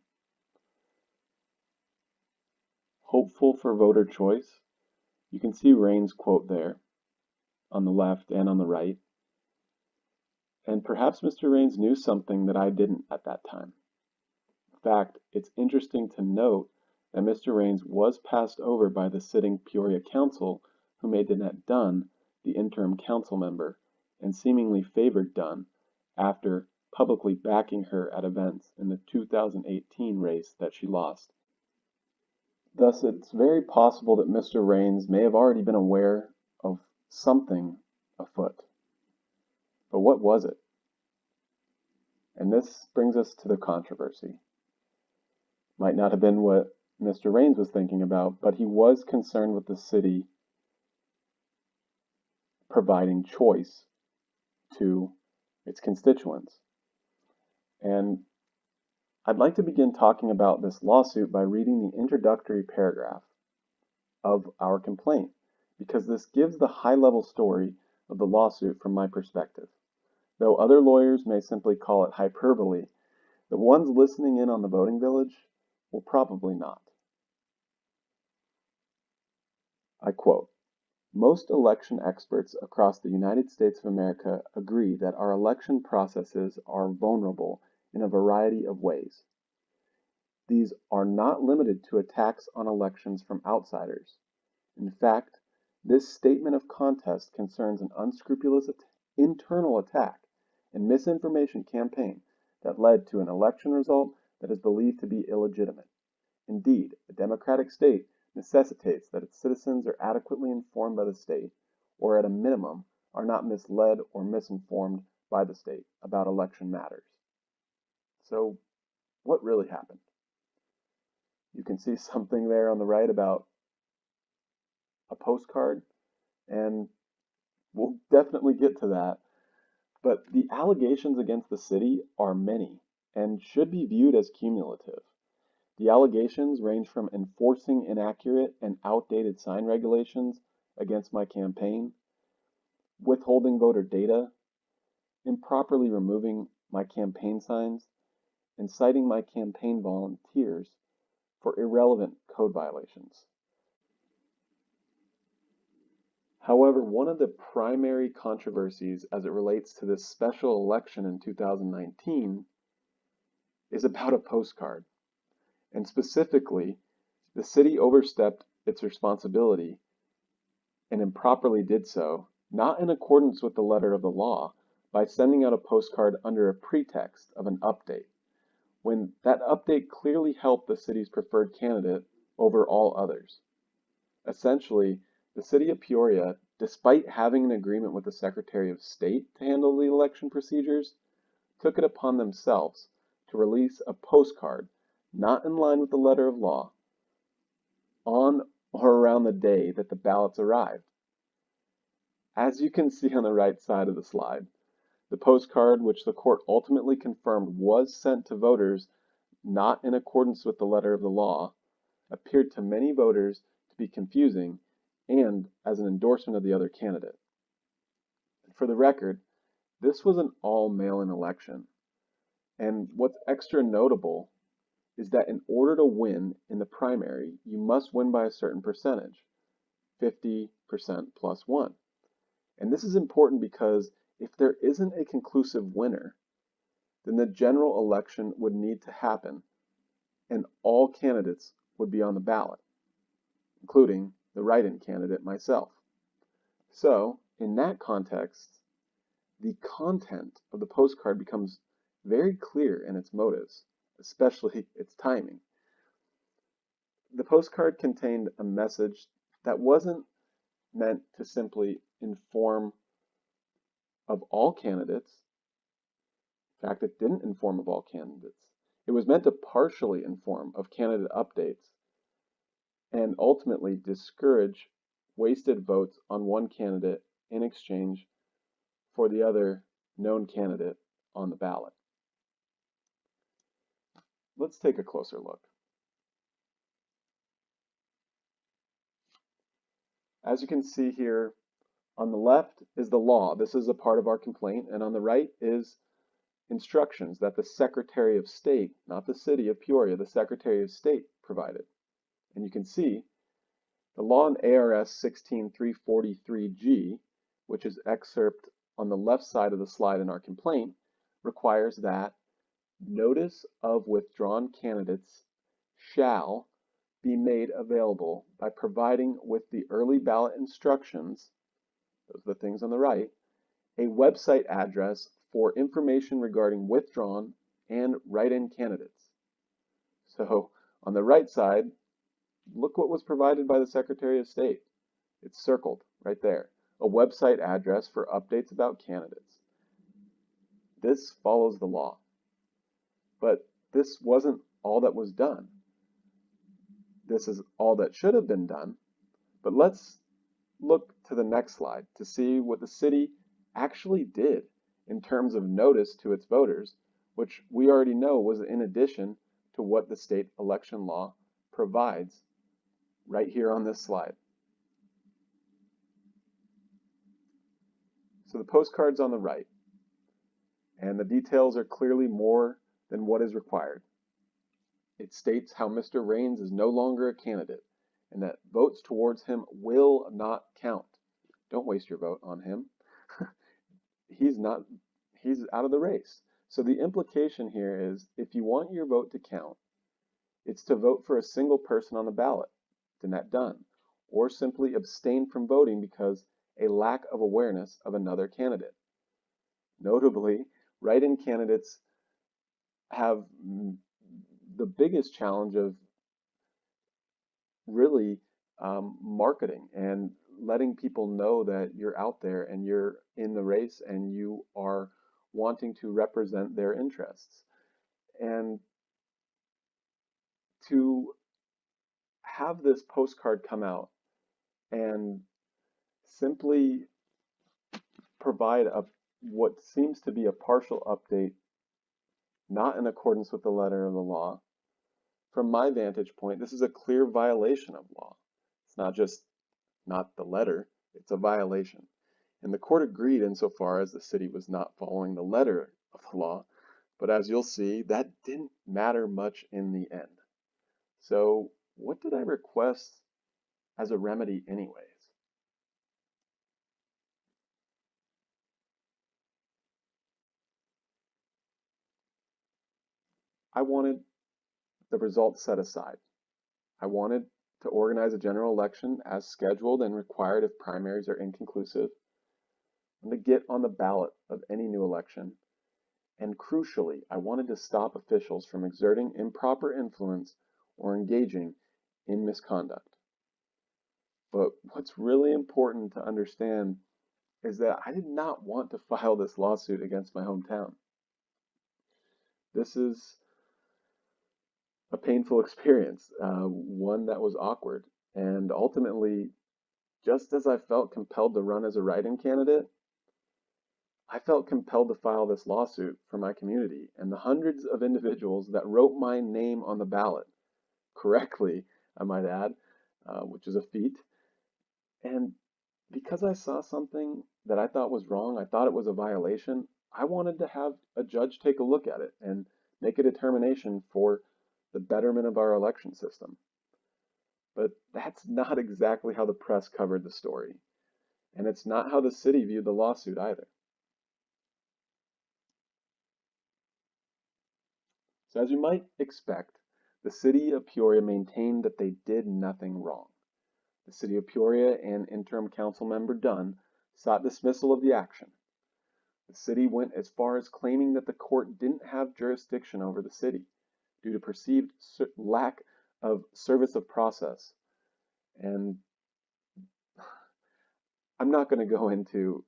Hopeful for voter choice, you can see Raines' quote there on the left and on the right. And perhaps Mr. Raines knew something that I didn't at that time. In fact, it's interesting to note that Mr. Raines was passed over by the sitting Peoria Council, who made Danette Dunn the interim council member, and seemingly favored Dunn after publicly backing her at events in the 2018 race that she lost. Thus, it's very possible that Mr. Raines may have already been aware of something afoot. But what was it? And this brings us to the controversy. Might not have been what Mr. Raines was thinking about, but he was concerned with the city providing choice to its constituents. And I'd like to begin talking about this lawsuit by reading the introductory paragraph of our complaint, because this gives the high-level story of the lawsuit from my perspective. Though other lawyers may simply call it hyperbole, the ones listening in on the voting village will probably not. I quote, "Most election experts across the United States of America agree that our election processes are vulnerable in a variety of ways. These are not limited to attacks on elections from outsiders. In fact, this statement of contest concerns an unscrupulous internal attack and misinformation campaign that led to an election result that is believed to be illegitimate. Indeed, a democratic state necessitates that its citizens are adequately informed by the state, or at a minimum, are not misled or misinformed by the state about election matters." So, what really happened? You can see something there on the right about a postcard, and we'll definitely get to that. But the allegations against the city are many and should be viewed as cumulative. The allegations range from enforcing inaccurate and outdated sign regulations against my campaign, withholding voter data, improperly removing my campaign signs, and citing my campaign volunteers for irrelevant code violations. However, one of the primary controversies as it relates to this special election in 2019 is about a postcard. And specifically, the city overstepped its responsibility and improperly did so, not in accordance with the letter of the law, by sending out a postcard under a pretext of an update, when that update clearly helped the city's preferred candidate over all others. Essentially, the city of Peoria, despite having an agreement with the Secretary of State to handle the election procedures, took it upon themselves to release a postcard not in line with the letter of law on or around the day that the ballots arrived. As you can see on the right side of the slide, the postcard, which the court ultimately confirmed was sent to voters not in accordance with the letter of the law, appeared to many voters to be confusing and as an endorsement of the other candidate. For the record, this was an all mail-in election, and what's extra notable is that in order to win in the primary, you must win by a certain percentage, 50% plus 1. And this is important because if there isn't a conclusive winner, then the general election would need to happen and all candidates would be on the ballot, including the write-in candidate myself. So, in that context, the content of the postcard becomes very clear in its motives, especially its timing. The postcard contained a message that wasn't meant to simply inform of all candidates. In fact, it didn't inform of all candidates. It was meant to partially inform of candidate updates and ultimately discourage wasted votes on one candidate in exchange for the other known candidate on the ballot. Let's take a closer look. As you can see here, on the left is the law. This is a part of our complaint. And on the right is instructions that the Secretary of State, not the city of Peoria, the Secretary of State provided. And you can see the law in ARS 16343G, which is excerpt on the left side of the slide in our complaint, requires that notice of withdrawn candidates shall be made available by providing with the early ballot instructions those are the things on the right, a website address for information regarding withdrawn and write-in candidates. So on the right side, look what was provided by the Secretary of State. It's circled right there, a website address for updates about candidates. This follows the law. But this wasn't all that was done. This is all that should have been done. But let's look to the next slide to see what the city actually did in terms of notice to its voters, which we already know was in addition to what the state election law provides right here on this slide. So the postcard's on the right, and the details are clearly more than what is required. It states how Mr. Raines is no longer a candidate and that votes towards him will not count. Don't waste your vote on him. He's out of the race. So the implication here is if you want your vote to count, it's to vote for a single person on the ballot, Danette Dunn, or simply abstain from voting because a lack of awareness of another candidate. Notably, write-in candidates have the biggest challenge of really marketing and letting people know that you're out there and you're in the race and you are wanting to represent their interests. And to have this postcard come out and simply provide what seems to be a partial update, not in accordance with the letter of the law, from my vantage point, this is a clear violation of law. It's not just not the letter, it's a violation. And the court agreed insofar as the city was not following the letter of the law, but as you'll see, that didn't matter much in the end. So what did I request as a remedy anyways? I wanted the results set aside. I wanted to organize a general election as scheduled and required if primaries are inconclusive, and to get on the ballot of any new election. And crucially, I wanted to stop officials from exerting improper influence or engaging in misconduct. But what's really important to understand is that I did not want to file this lawsuit against my hometown. This is a painful experience, one that was awkward. And ultimately, just as I felt compelled to run as a write-in candidate, I felt compelled to file this lawsuit for my community and the hundreds of individuals that wrote my name on the ballot, correctly, I might add, which is a feat. And because I saw something that I thought was wrong, I thought it was a violation, I wanted to have a judge take a look at it and make a determination for the betterment of our election system. But that's not exactly how the press covered the story. And it's not how the city viewed the lawsuit either. So as you might expect, the city of Peoria maintained that they did nothing wrong. The city of Peoria and interim council member Dunn sought dismissal of the action. The city went as far as claiming that the court didn't have jurisdiction over the city due to perceived lack of service of process. And I'm not going to go into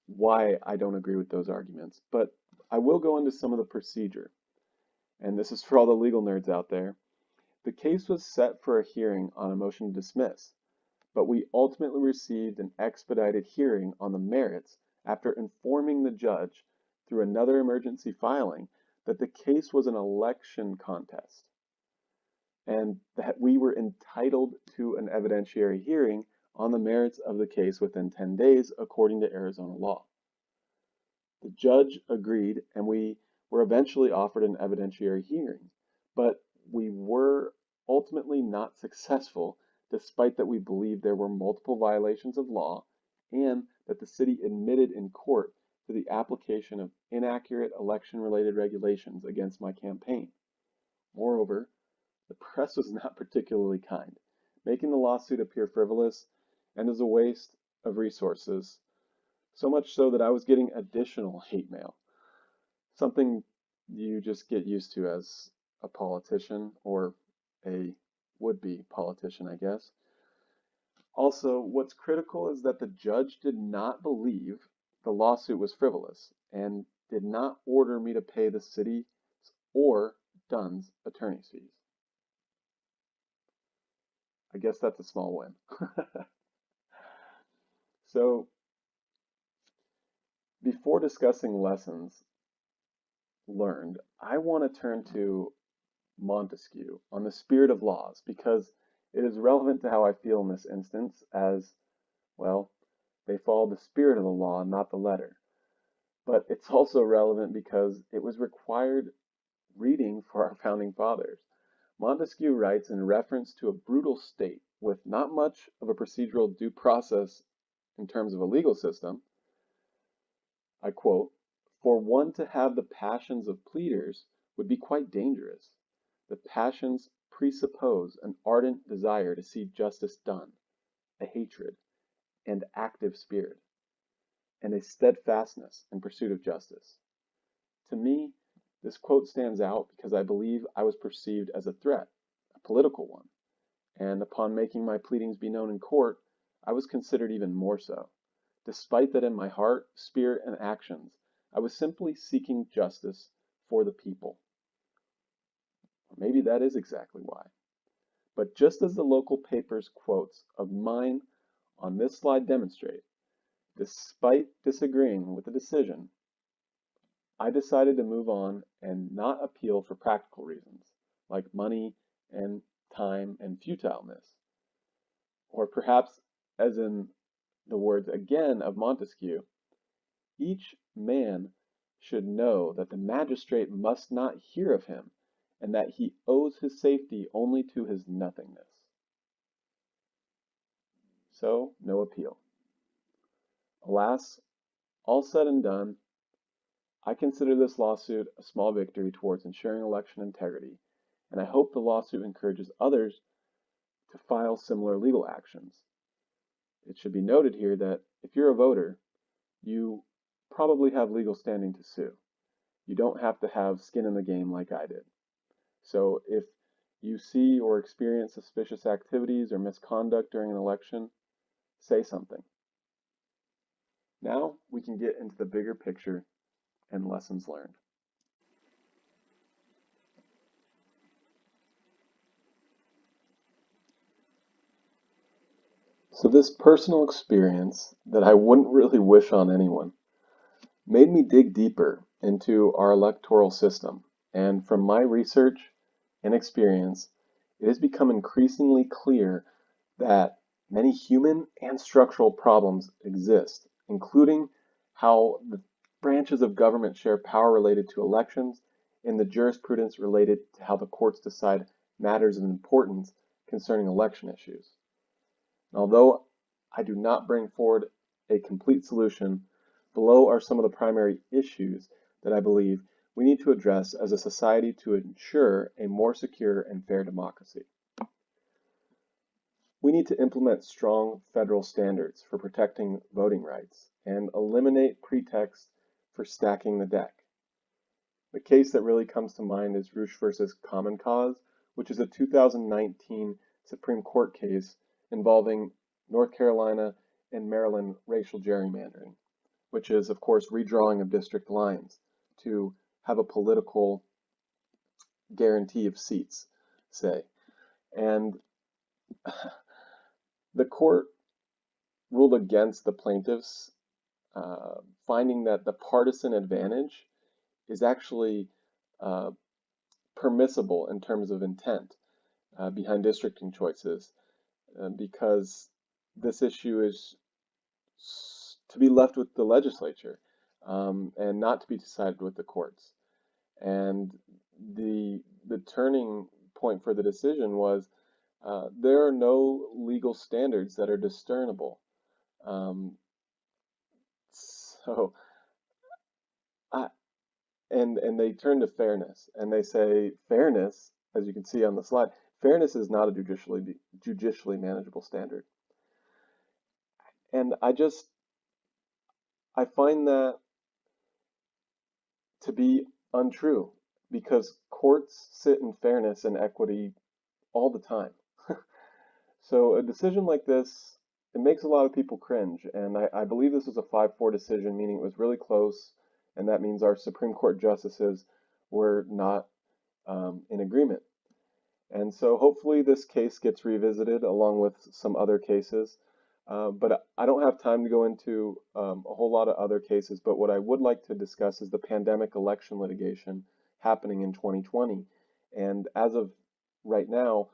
why I don't agree with those arguments, but I will go into some of the procedure. And this is for all the legal nerds out there. The case was set for a hearing on a motion to dismiss, but we ultimately received an expedited hearing on the merits after informing the judge through another emergency filing that the case was an election contest and that we were entitled to an evidentiary hearing on the merits of the case within 10 days according to Arizona law. The judge agreed and we were eventually offered an evidentiary hearing, but we were ultimately not successful despite that we believed there were multiple violations of law and that the city admitted in court to the application of inaccurate election-related regulations against my campaign. Moreover, the press was not particularly kind, making the lawsuit appear frivolous and as a waste of resources, so much so that I was getting additional hate mail, something you just get used to as a politician or a would-be politician, I guess. Also, what's critical is that the judge did not believe the lawsuit was frivolous and did not order me to pay the city or Dunn's attorney's fees. I guess that's a small win. So, before discussing lessons learned, I want to turn to Montesquieu on the spirit of laws because it is relevant to how I feel in this instance as, well, they follow the spirit of the law, not the letter. But it's also relevant because it was required reading for our founding fathers. Montesquieu writes in reference to a brutal state with not much of a procedural due process in terms of a legal system. I quote, "For one to have the passions of pleaders would be quite dangerous. The passions presuppose an ardent desire to see justice done, a hatred and active spirit, and a steadfastness in pursuit of justice." To me, this quote stands out because I believe I was perceived as a threat, a political one, and upon making my pleadings be known in court, I was considered even more so, despite that in my heart, spirit, and actions, I was simply seeking justice for the people. Or maybe that is exactly why. But just as the local paper's quotes of mine on this slide demonstrate, despite disagreeing with the decision, I decided to move on and not appeal for practical reasons, like money and time and futileness. Or perhaps, as in the words again of Montesquieu, each man should know that the magistrate must not hear of him, and that he owes his safety only to his nothingness. So, no appeal. Alas, all said and done, I consider this lawsuit a small victory towards ensuring election integrity, and I hope the lawsuit encourages others to file similar legal actions. It should be noted here that if you're a voter, you probably have legal standing to sue. You don't have to have skin in the game like I did. So if you see or experience suspicious activities or misconduct during an election, say something. Now we can get into the bigger picture and lessons learned. So this personal experience that I wouldn't really wish on anyone made me dig deeper into our electoral system. And from my research and experience, it has become increasingly clear that many human and structural problems exist, including how the branches of government share power related to elections and the jurisprudence related to how the courts decide matters of importance concerning election issues. And although I do not bring forward a complete solution, below are some of the primary issues that I believe we need to address as a society to ensure a more secure and fair democracy. We need to implement strong federal standards for protecting voting rights and eliminate pretexts for stacking the deck. The case that really comes to mind is Roush versus Common Cause, which is a 2019 Supreme Court case involving North Carolina and Maryland racial gerrymandering, which is, of course, redrawing of district lines to have a political guarantee of seats, say. And the court ruled against the plaintiffs, finding that the partisan advantage is actually permissible in terms of intent behind districting choices, because this issue is to be left with the legislature and not to be decided with the courts. And the turning point for the decision was there are no legal standards that are discernible. And they turn to fairness, and they say fairness, as you can see on the slide, fairness is not a judicially manageable standard. And I find that to be untrue because courts sit in fairness and equity all the time. So a decision like this, it makes a lot of people cringe. And I believe this was a 5-4 decision, meaning it was really close. And that means our Supreme Court justices were not in agreement. And so hopefully this case gets revisited along with some other cases. But I don't have time to go into a whole lot of other cases. But what I would like to discuss is the pandemic election litigation happening in 2020. And as of right now,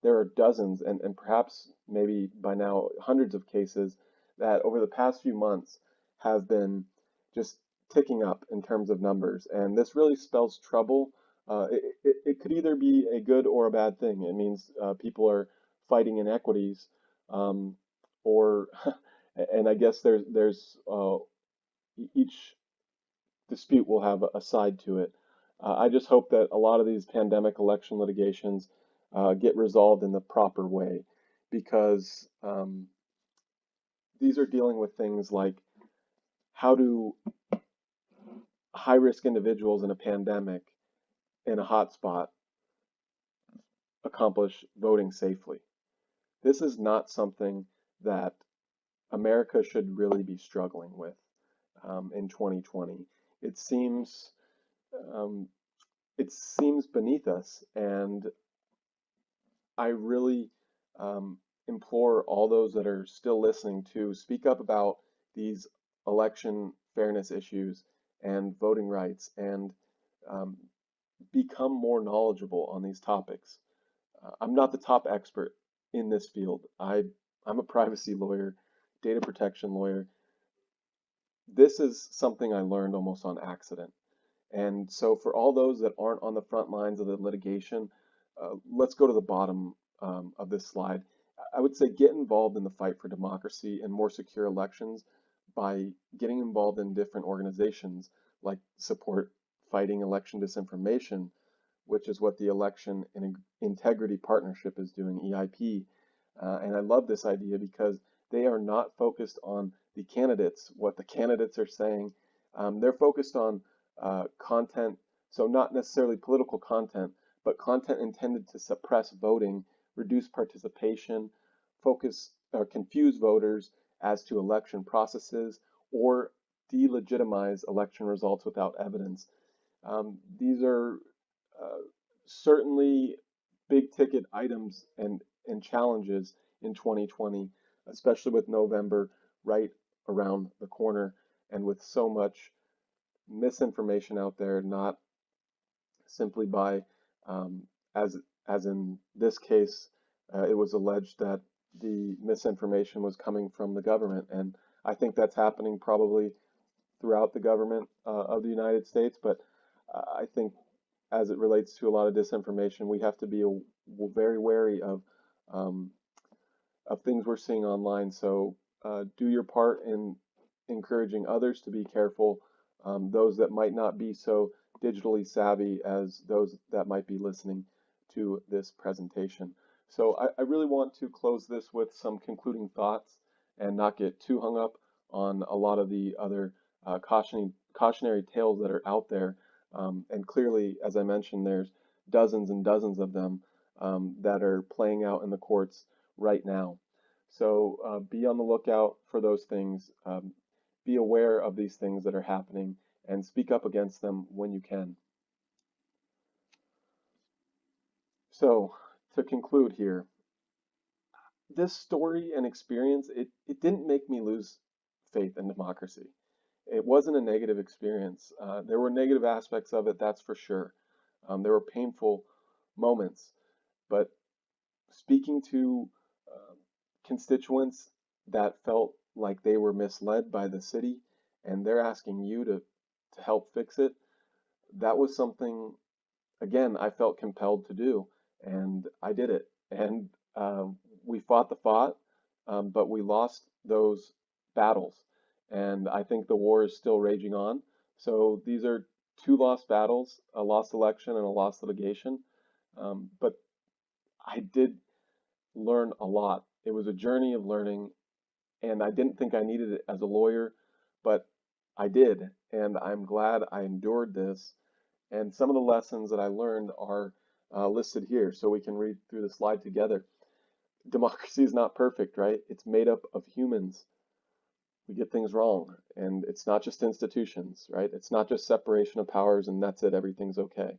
there are dozens and perhaps maybe by now hundreds of cases that over the past few months have been just ticking up in terms of numbers. And this really spells trouble. It could either be a good or a bad thing. It means people are fighting inequities, or, and I guess there's each dispute will have a side to it. I just hope that a lot of these pandemic election litigations get resolved in the proper way, because these are dealing with things like how do high-risk individuals in a pandemic in a hotspot accomplish voting safely. This is not something that America should really be struggling with in 2020. It seems beneath us, and I really implore all those that are still listening to speak up about these election fairness issues and voting rights, and become more knowledgeable on these topics. I'm not the top expert in this field. I'm a privacy lawyer, data protection lawyer. This is something I learned almost on accident. And so for all those that aren't on the front lines of the litigation, let's go to the bottom of this slide. I would say get involved in the fight for democracy and more secure elections by getting involved in different organizations like Support Fighting Election Disinformation, which is what the Election Integrity Partnership is doing, EIP. And I love this idea because they are not focused on the candidates, what the candidates are saying. They're focused on content, so not necessarily political content, but content intended to suppress voting, reduce participation, focus or confuse voters as to election processes, or delegitimize election results without evidence. These are certainly big ticket items and challenges in 2020, especially with November right around the corner and with so much misinformation out there, not simply by, as in this case, it was alleged that the misinformation was coming from the government. And I think that's happening probably throughout the government of the United States. But I think as it relates to a lot of disinformation, we have to be very wary of things we're seeing online. So do your part in encouraging others to be careful, those that might not be so digitally savvy as those that might be listening to this presentation. So I really want to close this with some concluding thoughts and not get too hung up on a lot of the other cautionary tales that are out there. And clearly, as I mentioned, there's dozens and dozens of them that are playing out in the courts right now. So be on the lookout for those things. Be aware of these things that are happening and speak up against them when you can. So to conclude here, this story and experience, it didn't make me lose faith in democracy. It wasn't a negative experience. There were negative aspects of it, that's for sure. There were painful moments, but speaking to constituents that felt like they were misled by the city and they're asking you to help fix it, that was something, again, I felt compelled to do, and I did it. And we fought the fight, but we lost those battles. And I think the war is still raging on. So these are two lost battles, a lost election and a lost litigation. But I did learn a lot. It was a journey of learning And I didn't think I needed it as a lawyer, but I did. And I'm glad I endured this. And some of the lessons that I learned are listed here, so we can read through the slide together. Democracy is not perfect, right? It's made up of humans. We get things wrong, and it's not just institutions, right? It's not just separation of powers and that's it, everything's okay.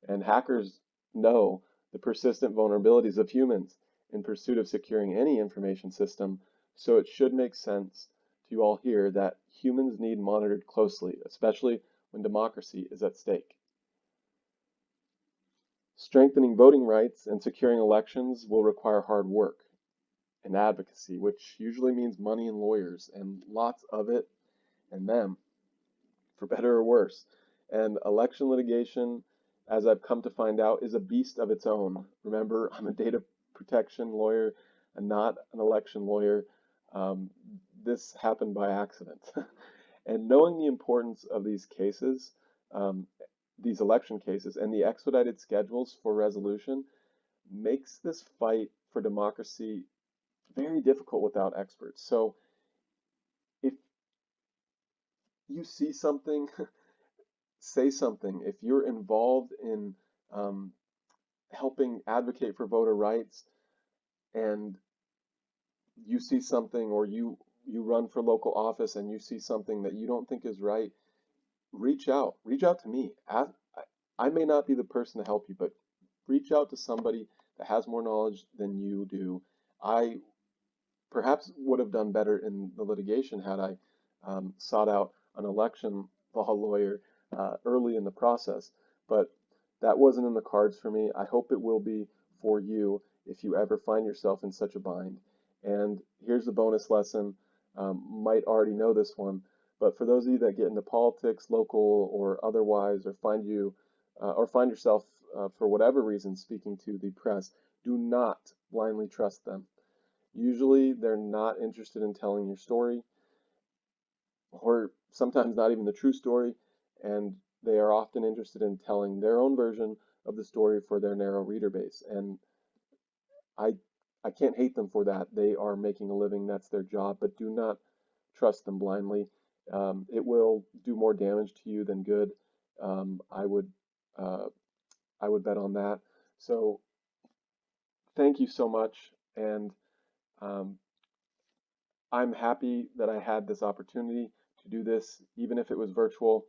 And hackers know the persistent vulnerabilities of humans in pursuit of securing any information system, so it should make sense to you all here that humans need monitored closely, especially when democracy is at stake. Strengthening voting rights and securing elections will require hard work and advocacy, which usually means money and lawyers, and lots of it and them, for better or worse. And election litigation, as I've come to find out, is a beast of its own. Remember, I'm a data protection lawyer and not an election lawyer. This happened by accident. And knowing the importance of these cases, these election cases, and the expedited schedules for resolution makes this fight for democracy very difficult without experts. So if you see something, say something. If you're involved in helping advocate for voter rights and you see something, or you run for local office and you see something that you don't think is right, reach out to me. I may not be the person to help you, but reach out to somebody that has more knowledge than you do. I perhaps would have done better in the litigation had I sought out an election law lawyer early in the process, but that wasn't in the cards for me. I hope it will be for you if you ever find yourself in such a bind. And here's the bonus lesson. Might already know this one, but for those of you that get into politics, local or otherwise, or find yourself for whatever reason speaking to the press, do not blindly trust them. Usually they're not interested in telling your story, or sometimes not even the true story, and they are often interested in telling their own version of the story for their narrow reader base. And I can't hate them for that. They are making a living, that's their job, but do not trust them blindly. It will do more damage to you than good. I would bet on that. So thank you so much, and I'm happy that I had this opportunity to do this, even if it was virtual.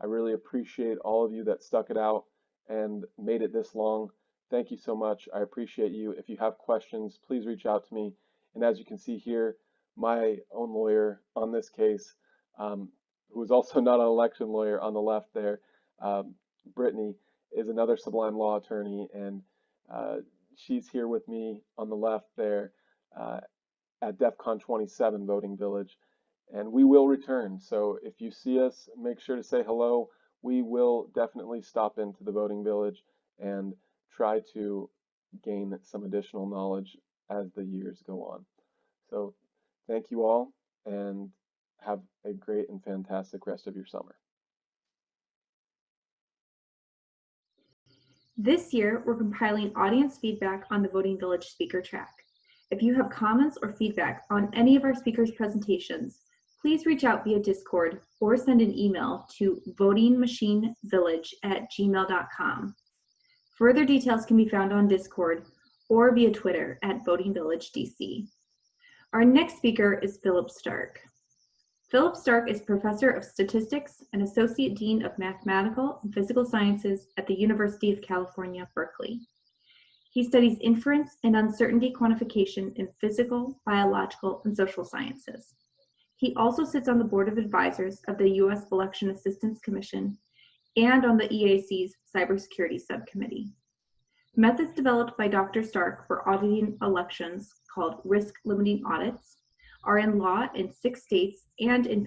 I really appreciate all of you that stuck it out and made it this long. Thank you so much. I appreciate you. If you have questions, please reach out to me. And as you can see here, my own lawyer on this case, who is also not an election lawyer on the left there, Brittany, is another Sublime Law attorney, and she's here with me on the left there at DEF CON 27 Voting Village. And we will return. So if you see us, make sure to say hello. We will definitely stop into the voting village and try to gain some additional knowledge as the years go on. So thank you all, and have a great and fantastic rest of your summer. This year, we're compiling audience feedback on the Voting Village speaker track. If you have comments or feedback on any of our speakers' presentations, please reach out via Discord or send an email to votingmachinevillage@gmail.com. Further details can be found on Discord or via Twitter @votingvillagedc. Our next speaker is Philip Stark. Philip Stark is Professor of Statistics and Associate Dean of Mathematical and Physical Sciences at the University of California, Berkeley. He studies inference and uncertainty quantification in physical, biological, and social sciences. He also sits on the Board of Advisors of the U.S. Election Assistance Commission and on the EAC's Cybersecurity Subcommittee. Methods developed by Dr. Stark for auditing elections, called risk-limiting audits, are in law in 6 states and in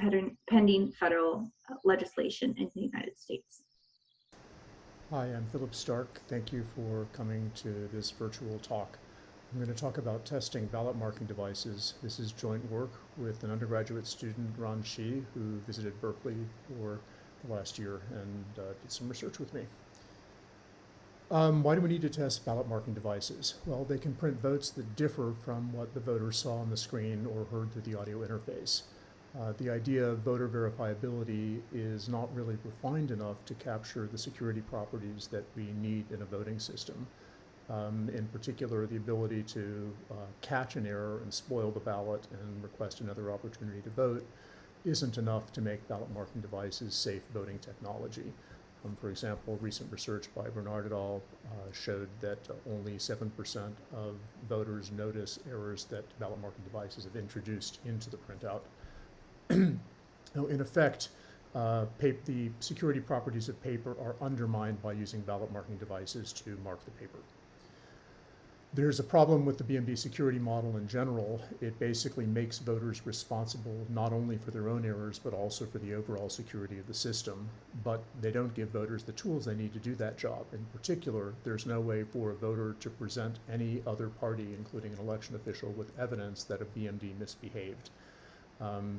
pending federal legislation in the United States. Hi, I'm Philip Stark. Thank you for coming to this virtual talk. I'm going to talk about testing ballot marking devices. This is joint work with an undergraduate student, Ron Shi, who visited Berkeley for the last year and did some research with me. Why do we need to test ballot marking devices? Well, they can print votes that differ from what the voter saw on the screen or heard through the audio interface. The idea of voter verifiability is not really refined enough to capture the security properties that we need in a voting system. In particular, the ability to catch an error and spoil the ballot and request another opportunity to vote isn't enough to make ballot marking devices safe voting technology. For example, recent research by Bernard et al. Showed that only 7% of voters notice errors that ballot marking devices have introduced into the printout. Now, in effect, the security properties of paper are undermined by using ballot marking devices to mark the paper. There's a problem with the BMD security model in general. It basically makes voters responsible not only for their own errors, but also for the overall security of the system. But they don't give voters the tools they need to do that job. In particular, there's no way for a voter to present any other party, including an election official, with evidence that a BMD misbehaved.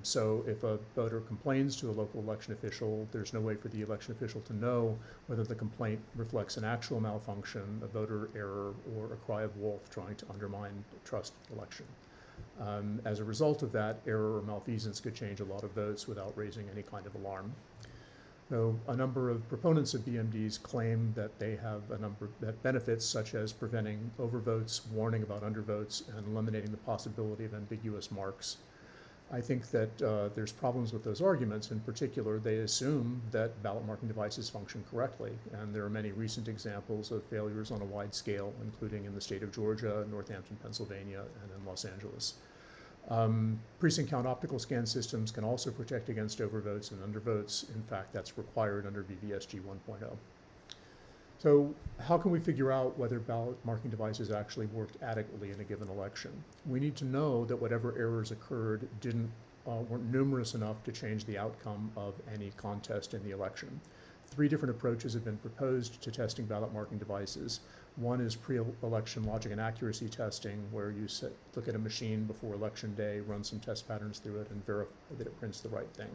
So if a voter complains to a local election official, there's no way for the election official to know whether the complaint reflects an actual malfunction, a voter error, or a cry of wolf trying to undermine trust in the election. As a result of that, error or malfeasance could change a lot of votes without raising any kind of alarm. So a number of proponents of BMDs claim that they have a number of benefits, such as preventing overvotes, warning about undervotes, and eliminating the possibility of ambiguous marks. I think that there's problems with those arguments. In particular, they assume that ballot marking devices function correctly, and there are many recent examples of failures on a wide scale, including in the state of Georgia, Northampton, Pennsylvania, and in Los Angeles. Precinct count optical scan systems can also protect against overvotes and undervotes. In fact, that's required under VVSG 1.0. So how can we figure out whether ballot marking devices actually worked adequately in a given election? We need to know that whatever errors occurred weren't numerous enough to change the outcome of any contest in the election. 3 different approaches have been proposed to testing ballot marking devices. One is pre-election logic and accuracy testing, where you look at a machine before election day, run some test patterns through it, and verify that it prints the right thing.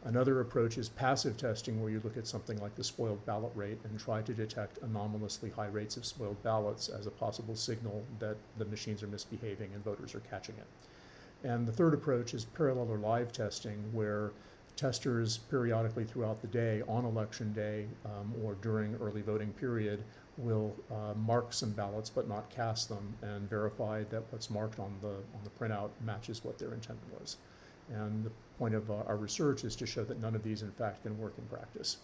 Another approach is passive testing, where you look at something like the spoiled ballot rate and try to detect anomalously high rates of spoiled ballots as a possible signal that the machines are misbehaving and voters are catching it. And the third approach is parallel or live testing, where testers periodically throughout the day, on election day or during early voting period, will mark some ballots but not cast them and verify that what's marked on the printout matches what their intent was. And the point of our research is to show that none of these, in fact, can work in practice.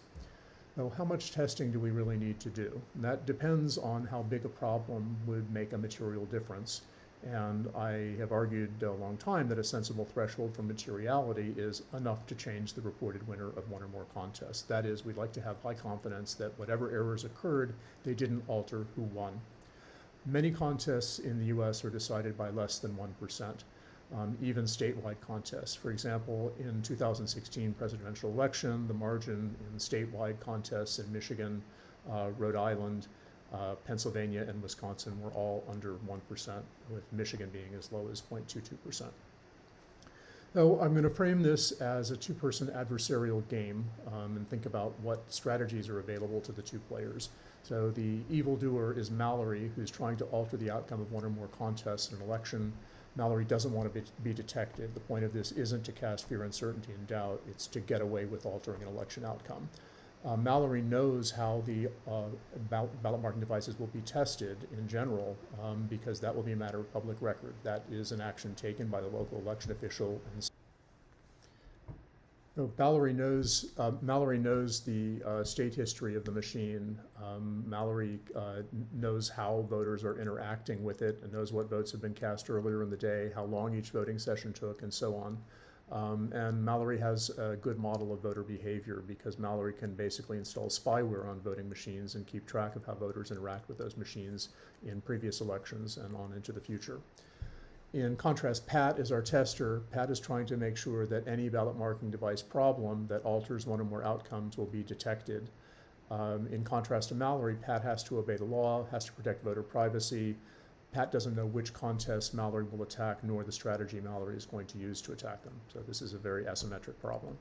Now, how much testing do we really need to do? And that depends on how big a problem would make a material difference. And I have argued a long time that a sensible threshold for materiality is enough to change the reported winner of one or more contests. That is, we'd like to have high confidence that whatever errors occurred, they didn't alter who won. Many contests in the US are decided by less than 1%. Even statewide contests. For example, in 2016 presidential election, the margin in statewide contests in Michigan, Rhode Island, Pennsylvania, and Wisconsin were all under 1%, with Michigan being as low as 0.22%. So I'm going to frame this as a 2-person adversarial game and think about what strategies are available to the 2 players. So the evildoer is Mallory, who's trying to alter the outcome of one or more contests in an election. Mallory doesn't want to be detected. The point of this isn't to cast fear, uncertainty, and doubt. It's to get away with altering an election outcome. Mallory knows how the ballot marking devices will be tested in general because that will be a matter of public record. That is an action taken by the local election official. And so Mallory knows the state history of the machine. Mallory knows how voters are interacting with it and knows what votes have been cast earlier in the day, how long each voting session took, and so on. And Mallory has a good model of voter behavior because Mallory can basically install spyware on voting machines and keep track of how voters interact with those machines in previous elections and on into the future. In contrast, Pat is our tester. Pat is trying to make sure that any ballot marking device problem that alters one or more outcomes will be detected. In contrast to Mallory, Pat has to obey the law, has to protect voter privacy. Pat doesn't know which contests Mallory will attack, nor the strategy Mallory is going to use to attack them. So this is a very asymmetric problem.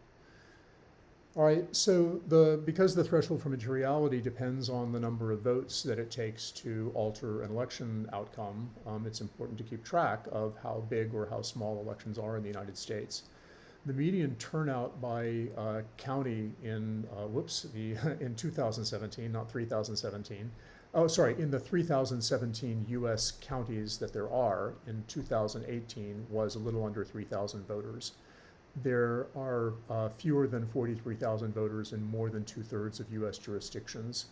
All right, so because the threshold for materiality depends on the number of votes that it takes to alter an election outcome, it's important to keep track of how big or how small elections are in the United States. The median turnout by county in, in 2017, not 3017, oh, sorry, in the 3017 US counties that there are in 2018 was a little under 3,000 voters. There are fewer than 43,000 voters in more than 2/3 of US jurisdictions.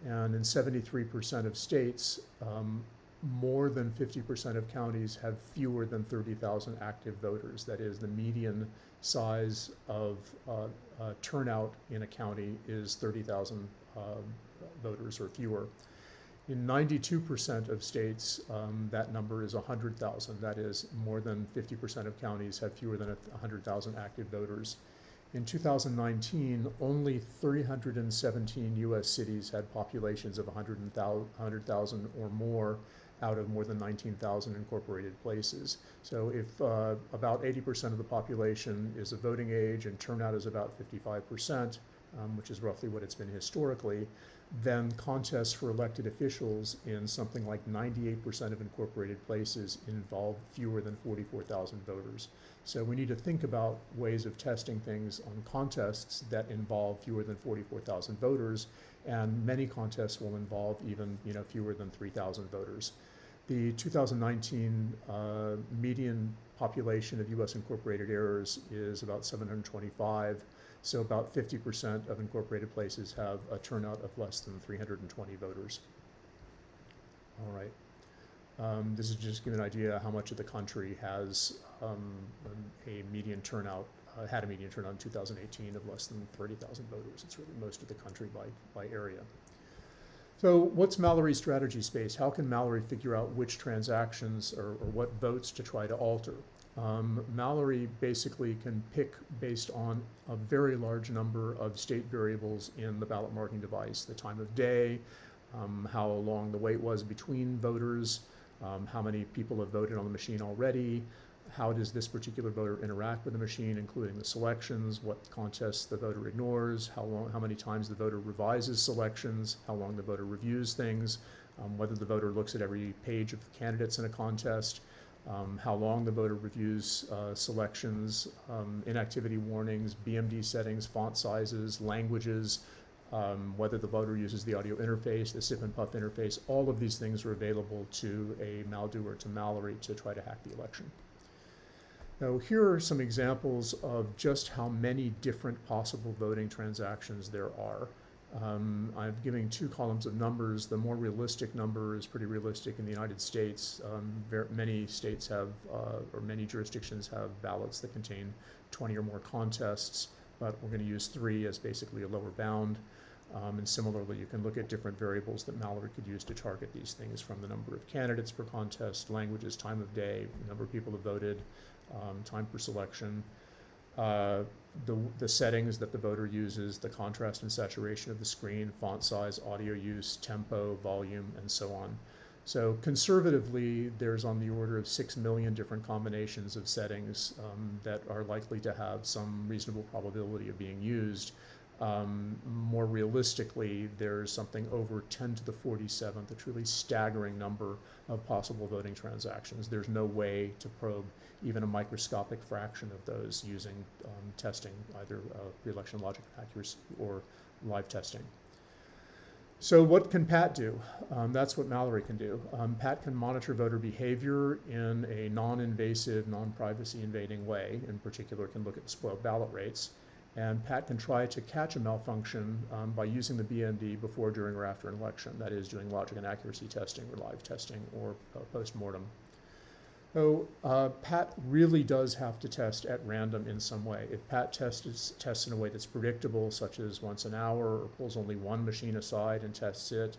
And in 73% of states, more than 50% of counties have fewer than 30,000 active voters. That is, the median size of turnout in a county is 30,000 voters or fewer. In 92% of states, that number is 100,000. That is, more than 50% of counties have fewer than 100,000 active voters. In 2019, only 317 US cities had populations of 100,000 or more out of more than 19,000 incorporated places. So if about 80% of the population is of voting age and turnout is about 55%, which is roughly what it's been historically, then contests for elected officials in something like 98% of incorporated places involve fewer than 44,000 voters. So we need to think about ways of testing things on contests that involve fewer than 44,000 voters, and many contests will involve even fewer than 3,000 voters. The 2019 median population of US incorporated areas is about 725. So about 50% of incorporated places have a turnout of less than 320 voters. All right. This is just to give an idea how much of the country has a median turnout, had a median turnout in 2018 of less than 30,000 voters. It's really most of the country by area. So what's Mallory's strategy space? How can Mallory figure out which transactions or what votes to try to alter? Mallory basically can pick based on a very large number of state variables in the ballot marking device: the time of day, how long the wait was between voters, how many people have voted on the machine already, how does this particular voter interact with the machine, including the selections, what contests the voter ignores, how many times the voter revises selections, how long the voter reviews things, whether the voter looks at every page of the candidates in a contest, how long the voter reviews selections, inactivity warnings, BMD settings, font sizes, languages, whether the voter uses the audio interface, the sip and puff interface. All of these things are available to a maldoer, to Mallory, to try to hack the election. Now, here are some examples of just how many different possible voting transactions there are. I'm giving two columns of numbers. The more realistic number is pretty realistic in the United States. Many states have, or many jurisdictions have ballots that contain 20 or more contests, but we're going to use 3 as basically a lower bound. And similarly, you can look at different variables that Mallory could use to target these things, from the number of candidates per contest, languages, time of day, number of people who voted, time per selection, the settings that the voter uses, the contrast and saturation of the screen, font size, audio use, tempo, volume, and so on. So conservatively, there's on the order of 6 million different combinations of settings that are likely to have some reasonable probability of being used. More realistically, there's something over 10 to the 47th, a truly staggering number of possible voting transactions. There's no way to probe even a microscopic fraction of those using testing, either pre-election logic accuracy or live testing. So what can Pat do? That's what Mallory can do. Pat can monitor voter behavior in a non-invasive, non-privacy invading way. In particular, can look at the spoiled ballot rates. And Pat can try to catch a malfunction by using the BMD before, during, or after an election. That is, doing logic and accuracy testing or live testing or post-mortem. So Pat really does have to test at random in some way. If Pat tests in a way that's predictable, such as once an hour, or pulls only one machine aside and tests it,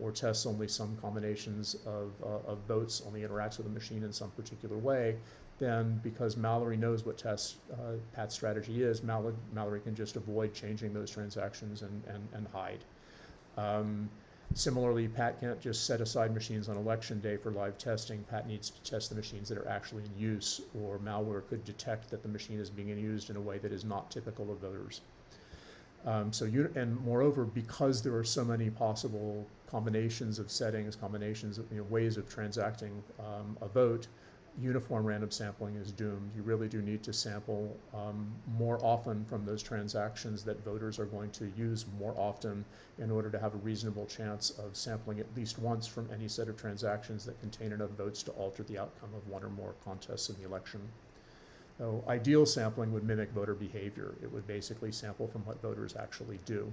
or tests only some combinations of votes, only interacts with the machine in some particular way, then because Mallory knows what Pat's strategy is, Mallory can just avoid changing those transactions and hide. Similarly, Pat can't just set aside machines on election day for live testing. Pat needs to test the machines that are actually in use, or malware could detect that the machine is being used in a way that is not typical of voters. And moreover, because there are so many possible combinations of settings, combinations of ways of transacting a vote, uniform random sampling is doomed. You really do need to sample more often from those transactions that voters are going to use more often in order to have a reasonable chance of sampling at least once from any set of transactions that contain enough votes to alter the outcome of one or more contests in the election. So ideal sampling would mimic voter behavior. It would basically sample from what voters actually do.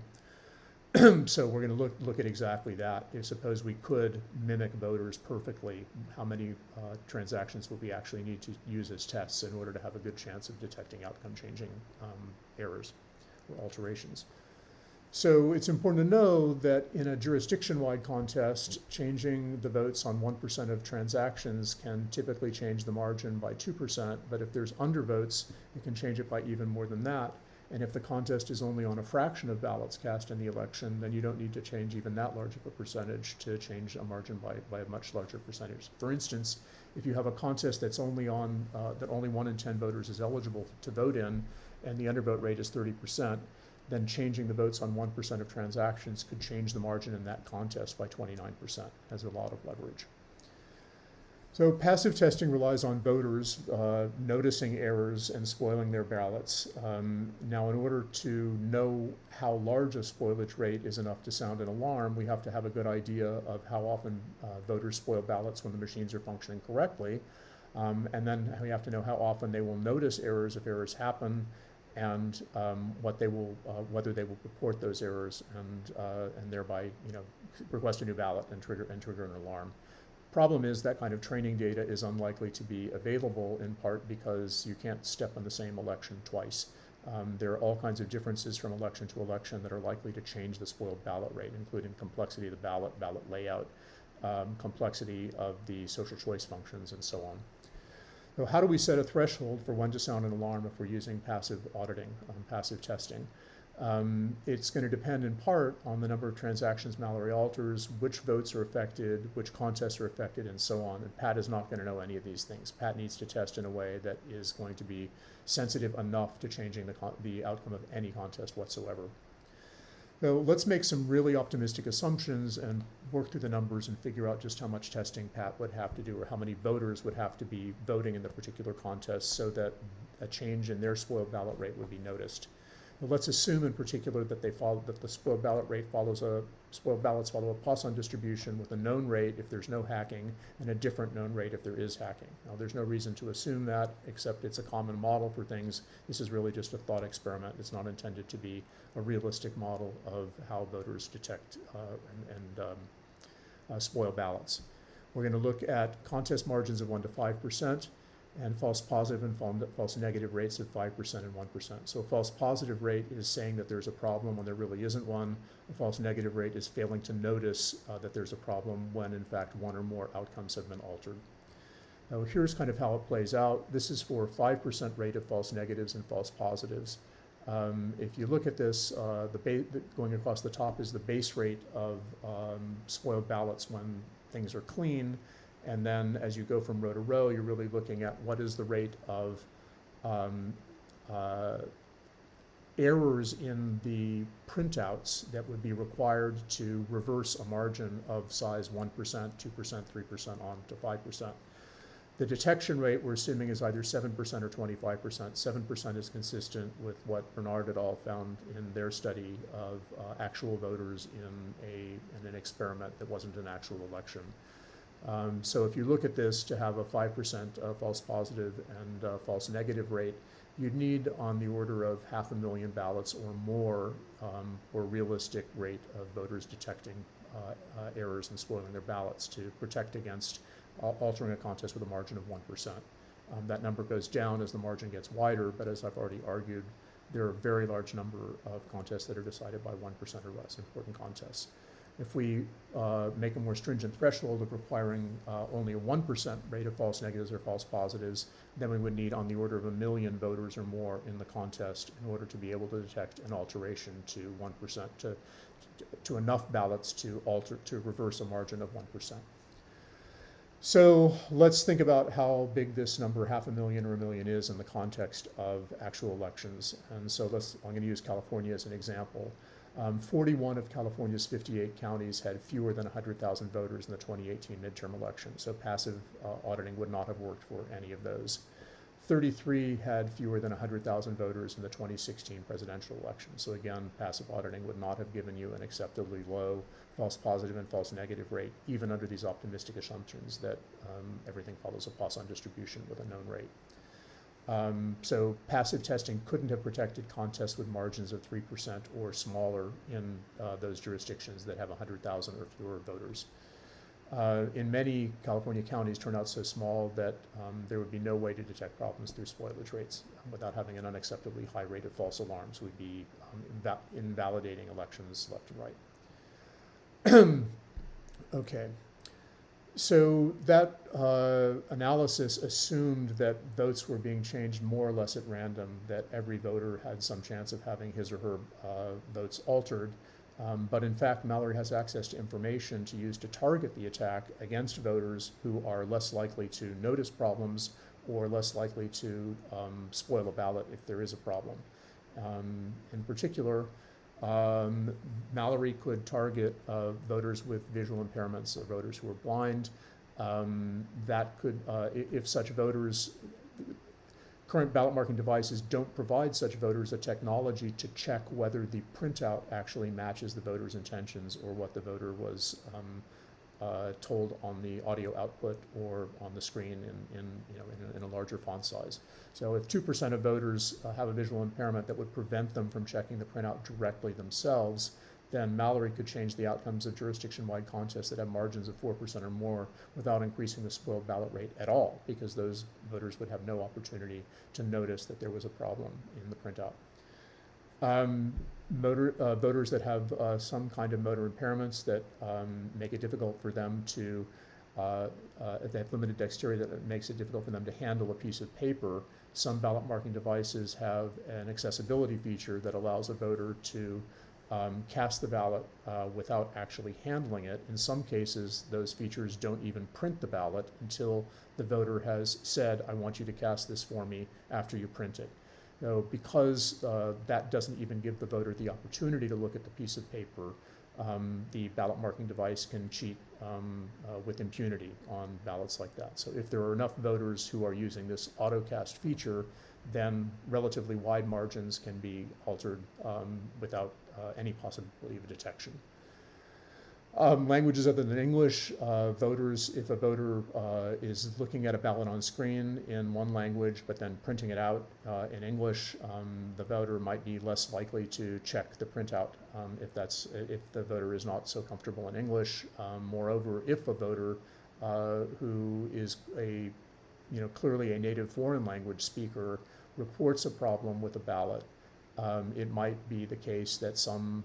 So we're going to look at exactly that. If suppose we could mimic voters perfectly, how many transactions would we actually need to use as tests in order to have a good chance of detecting outcome changing errors or alterations? So it's important to know that in a jurisdiction-wide contest, changing the votes on 1% of transactions can typically change the margin by 2%, but if there's undervotes, it can change it by even more than that. And if the contest is only on a fraction of ballots cast in the election, then you don't need to change even that large of a percentage to change a margin by a much larger percentage. For instance, if you have a contest that's only on, that only 1 in 10 voters is eligible to vote in, and the undervote rate is 30%, then changing the votes on 1% of transactions could change the margin in that contest by 29%, has a lot of leverage. So passive testing relies on voters noticing errors and spoiling their ballots. Now, in order to know how large a spoilage rate is enough to sound an alarm, we have to have a good idea of how often voters spoil ballots when the machines are functioning correctly. And then we have to know how often they will notice errors if errors happen, and what they will, whether they will report those errors and thereby, request a new ballot and trigger an alarm. Problem is that kind of training data is unlikely to be available, in part because you can't step on the same election twice. There are all kinds of differences from election to election that are likely to change the spoiled ballot rate, including complexity of the ballot layout, complexity of the social choice functions, and so on. So how do we set a threshold for when to sound an alarm if we're using passive auditing, passive testing? It's going to depend in part on the number of transactions Mallory alters, which votes are affected, which contests are affected, and so on. And Pat is not going to know any of these things. Pat needs to test in a way that is going to be sensitive enough to changing the outcome of any contest whatsoever. So let's make some really optimistic assumptions and work through the numbers and figure out just how much testing Pat would have to do, or how many voters would have to be voting in the particular contest so that a change in their spoiled ballot rate would be noticed. Well, let's assume in particular that the spoiled ballot rate spoiled ballots follow a Poisson distribution with a known rate if there's no hacking and a different known rate if there is hacking. Now, there's no reason to assume that, except it's a common model for things. This is really just a thought experiment. It's not intended to be a realistic model of how voters detect and spoil ballots. We're going to look at contest margins of 1 to 5%. And false positive and false negative rates of 5% and 1%. So a false positive rate is saying that there's a problem when there really isn't one. A false negative rate is failing to notice that there's a problem when, in fact, one or more outcomes have been altered. Now, here's kind of how it plays out. This is for 5% rate of false negatives and false positives. If you look at this, going across the top is the base rate of spoiled ballots when things are clean. And then as you go from row to row, you're really looking at what is the rate of errors in the printouts that would be required to reverse a margin of size 1%, 2%, 3% on to 5%. The detection rate we're assuming is either 7% or 25%. 7% is consistent with what Bernard et al. Found in their study of actual voters in an experiment that wasn't an actual election. So if you look at this to have a 5% false positive and false negative rate, you'd need on the order of 500,000 ballots or more for a realistic rate of voters detecting errors and spoiling their ballots to protect against altering a contest with a margin of 1%. That number goes down as the margin gets wider, but as I've already argued, there are a very large number of contests that are decided by 1% or less, important contests. If we make a more stringent threshold of requiring only a 1% rate of false negatives or false positives, then we would need on the order of 1 million voters or more in the contest in order to be able to detect an alteration to 1%, to enough ballots to reverse a margin of 1%. So let's think about how big this number, 500,000 or 1,000,000, is in the context of actual elections. And so I'm going to use California as an example. 41 of California's 58 counties had fewer than 100,000 voters in the 2018 midterm election. So passive auditing would not have worked for any of those. 33 had fewer than 100,000 voters in the 2016 presidential election. So again, passive auditing would not have given you an acceptably low false positive and false negative rate, even under these optimistic assumptions that everything follows a Poisson distribution with a known rate. So passive testing couldn't have protected contests with margins of 3% or smaller in those jurisdictions that have 100,000 or fewer voters. In many California counties, turnouts so small that there would be no way to detect problems through spoilage rates without having an unacceptably high rate of false alarms. We'd be invalidating elections left and right. Okay, so that analysis assumed that votes were being changed more or less at random, that every voter had some chance of having his or her votes altered. But in fact, Mallory has access to information to use to target the attack against voters who are less likely to notice problems or less likely to spoil a ballot if there is a problem. In particular, Mallory could target voters with visual impairments or voters who are blind. That could, if such voters, current ballot marking devices don't provide such voters a technology to check whether the printout actually matches the voter's intentions or what the voter was told on the audio output or on the screen in a larger font size. So if 2% of voters have a visual impairment that would prevent them from checking the printout directly themselves, then Mallory could change the outcomes of jurisdiction-wide contests that have margins of 4% or more without increasing the spoiled ballot rate at all, because those voters would have no opportunity to notice that there was a problem in the printout. Voters that have some kind of motor impairments that make it difficult for them to, they have limited dexterity that makes it difficult for them to handle a piece of paper. Some ballot marking devices have an accessibility feature that allows a voter to cast the ballot without actually handling it. In some cases, those features don't even print the ballot until the voter has said, I want you to cast this for me after you print it. So because that doesn't even give the voter the opportunity to look at the piece of paper, the ballot marking device can cheat with impunity on ballots like that. So if there are enough voters who are using this autocast feature, then relatively wide margins can be altered without any possibility of detection. Languages other than English, voters, if a voter is looking at a ballot on screen in one language but then printing it out in English, the voter might be less likely to check the printout if the voter is not so comfortable in English. Moreover, if a voter who is clearly a native foreign language speaker reports a problem with a ballot, it might be the case that some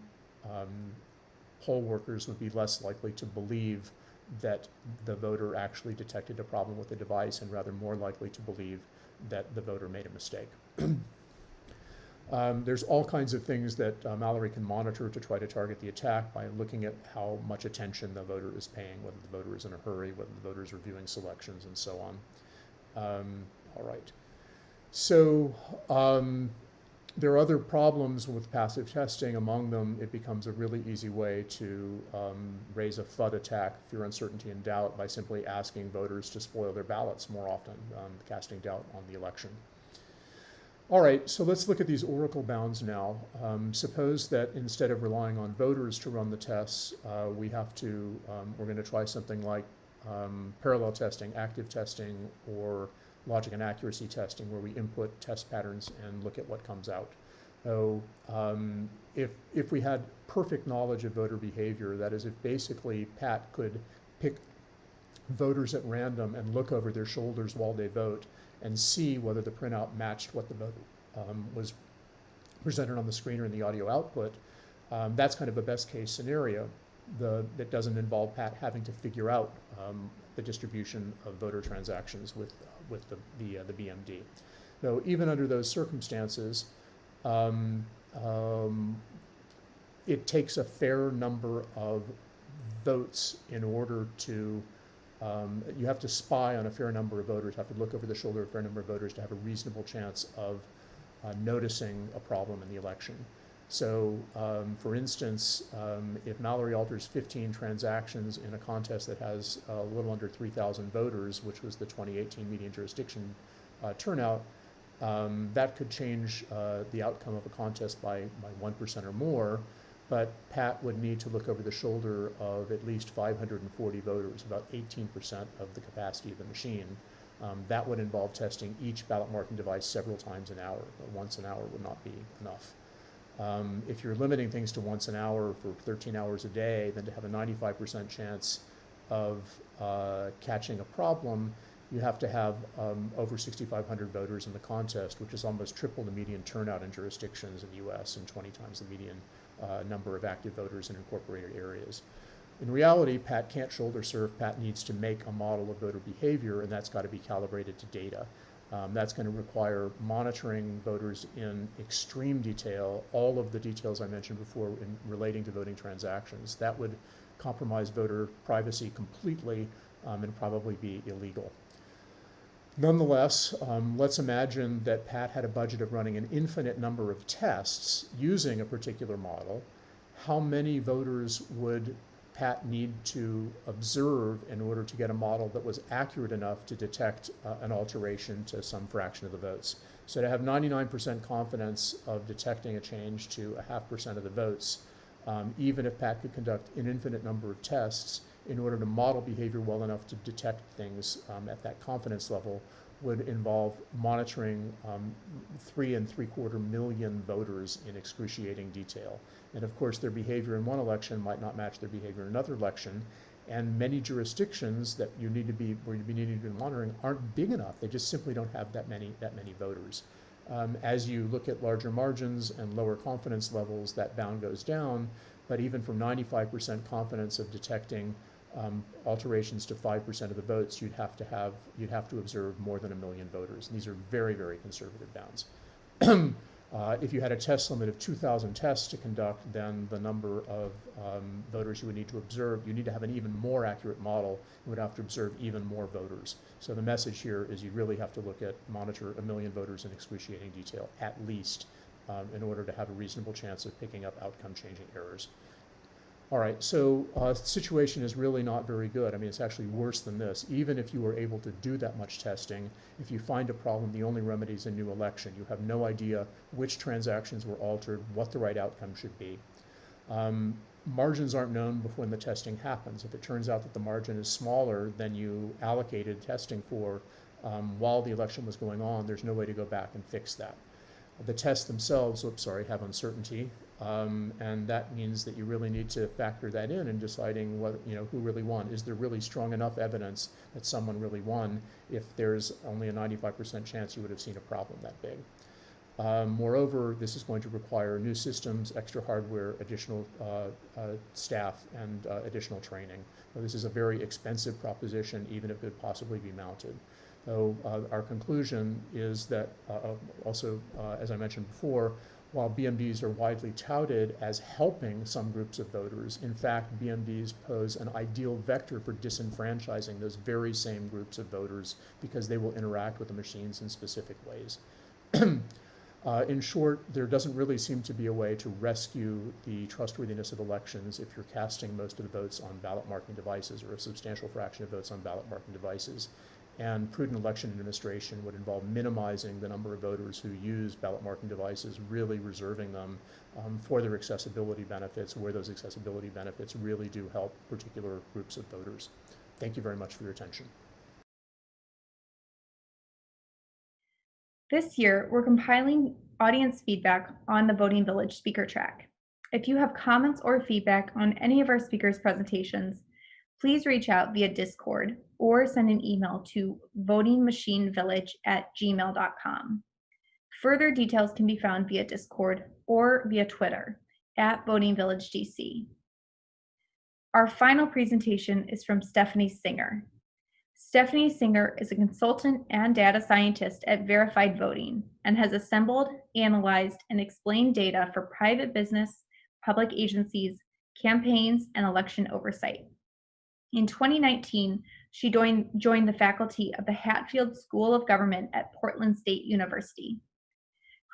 poll workers would be less likely to believe that the voter actually detected a problem with the device and rather more likely to believe that the voter made a mistake. There's all kinds of things that Mallory can monitor to try to target the attack by looking at how much attention the voter is paying, whether the voter is in a hurry, whether the voter is reviewing selections, and so on. All right. So there are other problems with passive testing. Among them, it becomes a really easy way to raise a FUD attack, fear, uncertainty, and doubt, by simply asking voters to spoil their ballots more often, casting doubt on the election. All right, so let's look at these oracle bounds now. Suppose that instead of relying on voters to run the tests, we're going to try something like parallel testing, active testing, or logic and accuracy testing, where we input test patterns and look at what comes out. So if we had perfect knowledge of voter behavior, that is, if basically Pat could pick voters at random and look over their shoulders while they vote and see whether the printout matched what the vote was presented on the screen or in the audio output, that's kind of a best case scenario. That doesn't involve Pat having to figure out the distribution of voter transactions with the BMD. So even under those circumstances, it takes a fair number of votes in order to you have to spy on a fair number of voters, have to look over the shoulder of a fair number of voters to have a reasonable chance of noticing a problem in the election. So, for instance, if Mallory alters 15 transactions in a contest that has a little under 3,000 voters, which was the 2018 median jurisdiction turnout, that could change the outcome of a contest by 1% or more, but Pat would need to look over the shoulder of at least 540 voters, about 18% of the capacity of the machine. That would involve testing each ballot marking device several times an hour, but once an hour would not be enough. If you're limiting things to once an hour for 13 hours a day, then to have a 95% chance of catching a problem, you have to have over 6,500 voters in the contest, which is almost triple the median turnout in jurisdictions in the US and 20 times the median number of active voters in incorporated areas. In reality, Pat can't shoulder surf. Pat needs to make a model of voter behavior, and that's got to be calibrated to data. That's going to require monitoring voters in extreme detail, all of the details I mentioned before in relating to voting transactions. That would compromise voter privacy completely and probably be illegal. Nonetheless, let's imagine that Pat had a budget of running an infinite number of tests using a particular model. How many voters would Pat need to observe in order to get a model that was accurate enough to detect an alteration to some fraction of the votes? So to have 99% confidence of detecting a change to 0.5% of the votes, even if Pat could conduct an infinite number of tests in order to model behavior well enough to detect things at that confidence level, would involve monitoring 3.75 million voters in excruciating detail. And of course, their behavior in one election might not match their behavior in another election. And many jurisdictions that you need to be, where you'd be needing to be monitoring aren't big enough. They just simply don't have that many voters. As you look at larger margins and lower confidence levels, that bound goes down. But even from 95% confidence of detecting alterations to 5% of the votes, you'd have to observe more than 1 million voters. And these are very, very conservative bounds. If you had a test limit of 2,000 tests to conduct, then the number of voters you would need to observe, you need to have an even more accurate model. You would have to observe even more voters. So the message here is you really have to monitor 1 million voters in excruciating detail, at least, in order to have a reasonable chance of picking up outcome-changing errors. All right, so the situation is really not very good. I mean, it's actually worse than this. Even if you were able to do that much testing, if you find a problem, the only remedy is a new election. You have no idea which transactions were altered, what the right outcome should be. Margins aren't known before the testing happens. If it turns out that the margin is smaller than you allocated testing for while the election was going on, there's no way to go back and fix that. The tests themselves, have uncertainty. And that means that you really need to factor that in deciding who really won. Is there really strong enough evidence that someone really won if there's only a 95% chance you would have seen a problem that big? Moreover, this is going to require new systems, extra hardware, additional staff, and additional training. So this is a very expensive proposition, even if it could possibly be mounted. So our conclusion is that as I mentioned before, while BMDs are widely touted as helping some groups of voters, in fact, BMDs pose an ideal vector for disenfranchising those very same groups of voters because they will interact with the machines in specific ways. In short, there doesn't really seem to be a way to rescue the trustworthiness of elections if you're casting most of the votes on ballot marking devices or a substantial fraction of votes on ballot marking devices. And prudent election administration would involve minimizing the number of voters who use ballot marking devices, really reserving them for their accessibility benefits, where those accessibility benefits really do help particular groups of voters. Thank you very much for your attention. This year, we're compiling audience feedback on the Voting Village speaker track. If you have comments or feedback on any of our speakers' presentations, please reach out via Discord or send an email to votingmachinevillage@gmail.com. Further details can be found via Discord or via Twitter @VotingVillageDC. Our final presentation is from Stephanie Singer. Stephanie Singer is a consultant and data scientist at Verified Voting and has assembled, analyzed, and explained data for private business, public agencies, campaigns, and election oversight. In 2019, She joined the faculty of the Hatfield School of Government at Portland State University.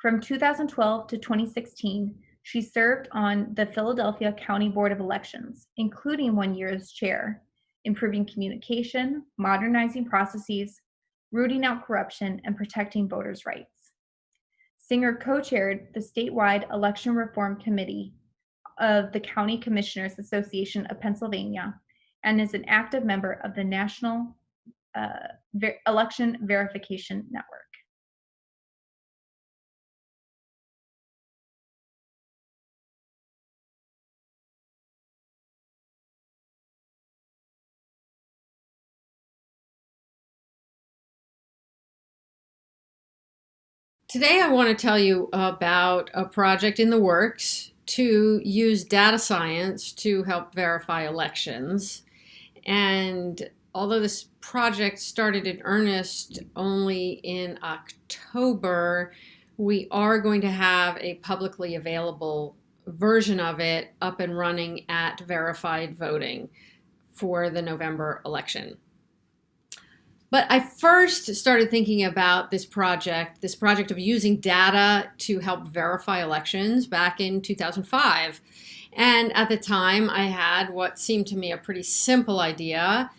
From 2012 to 2016, she served on the Philadelphia County Board of Elections, including 1 year as chair, improving communication, modernizing processes, rooting out corruption, and protecting voters' rights. Singer co-chaired the statewide Election Reform Committee of the County Commissioners Association of Pennsylvania and is an active member of the National Election Verification Network. Today I want to tell you about a project in the works to use data science to help verify elections. And although this project started in earnest only in October, we are going to have a publicly available version of it up and running at Verified Voting for the November election. But I first started thinking about this project of using data to help verify elections back in 2005. And at the time, I had what seemed to me a pretty simple idea,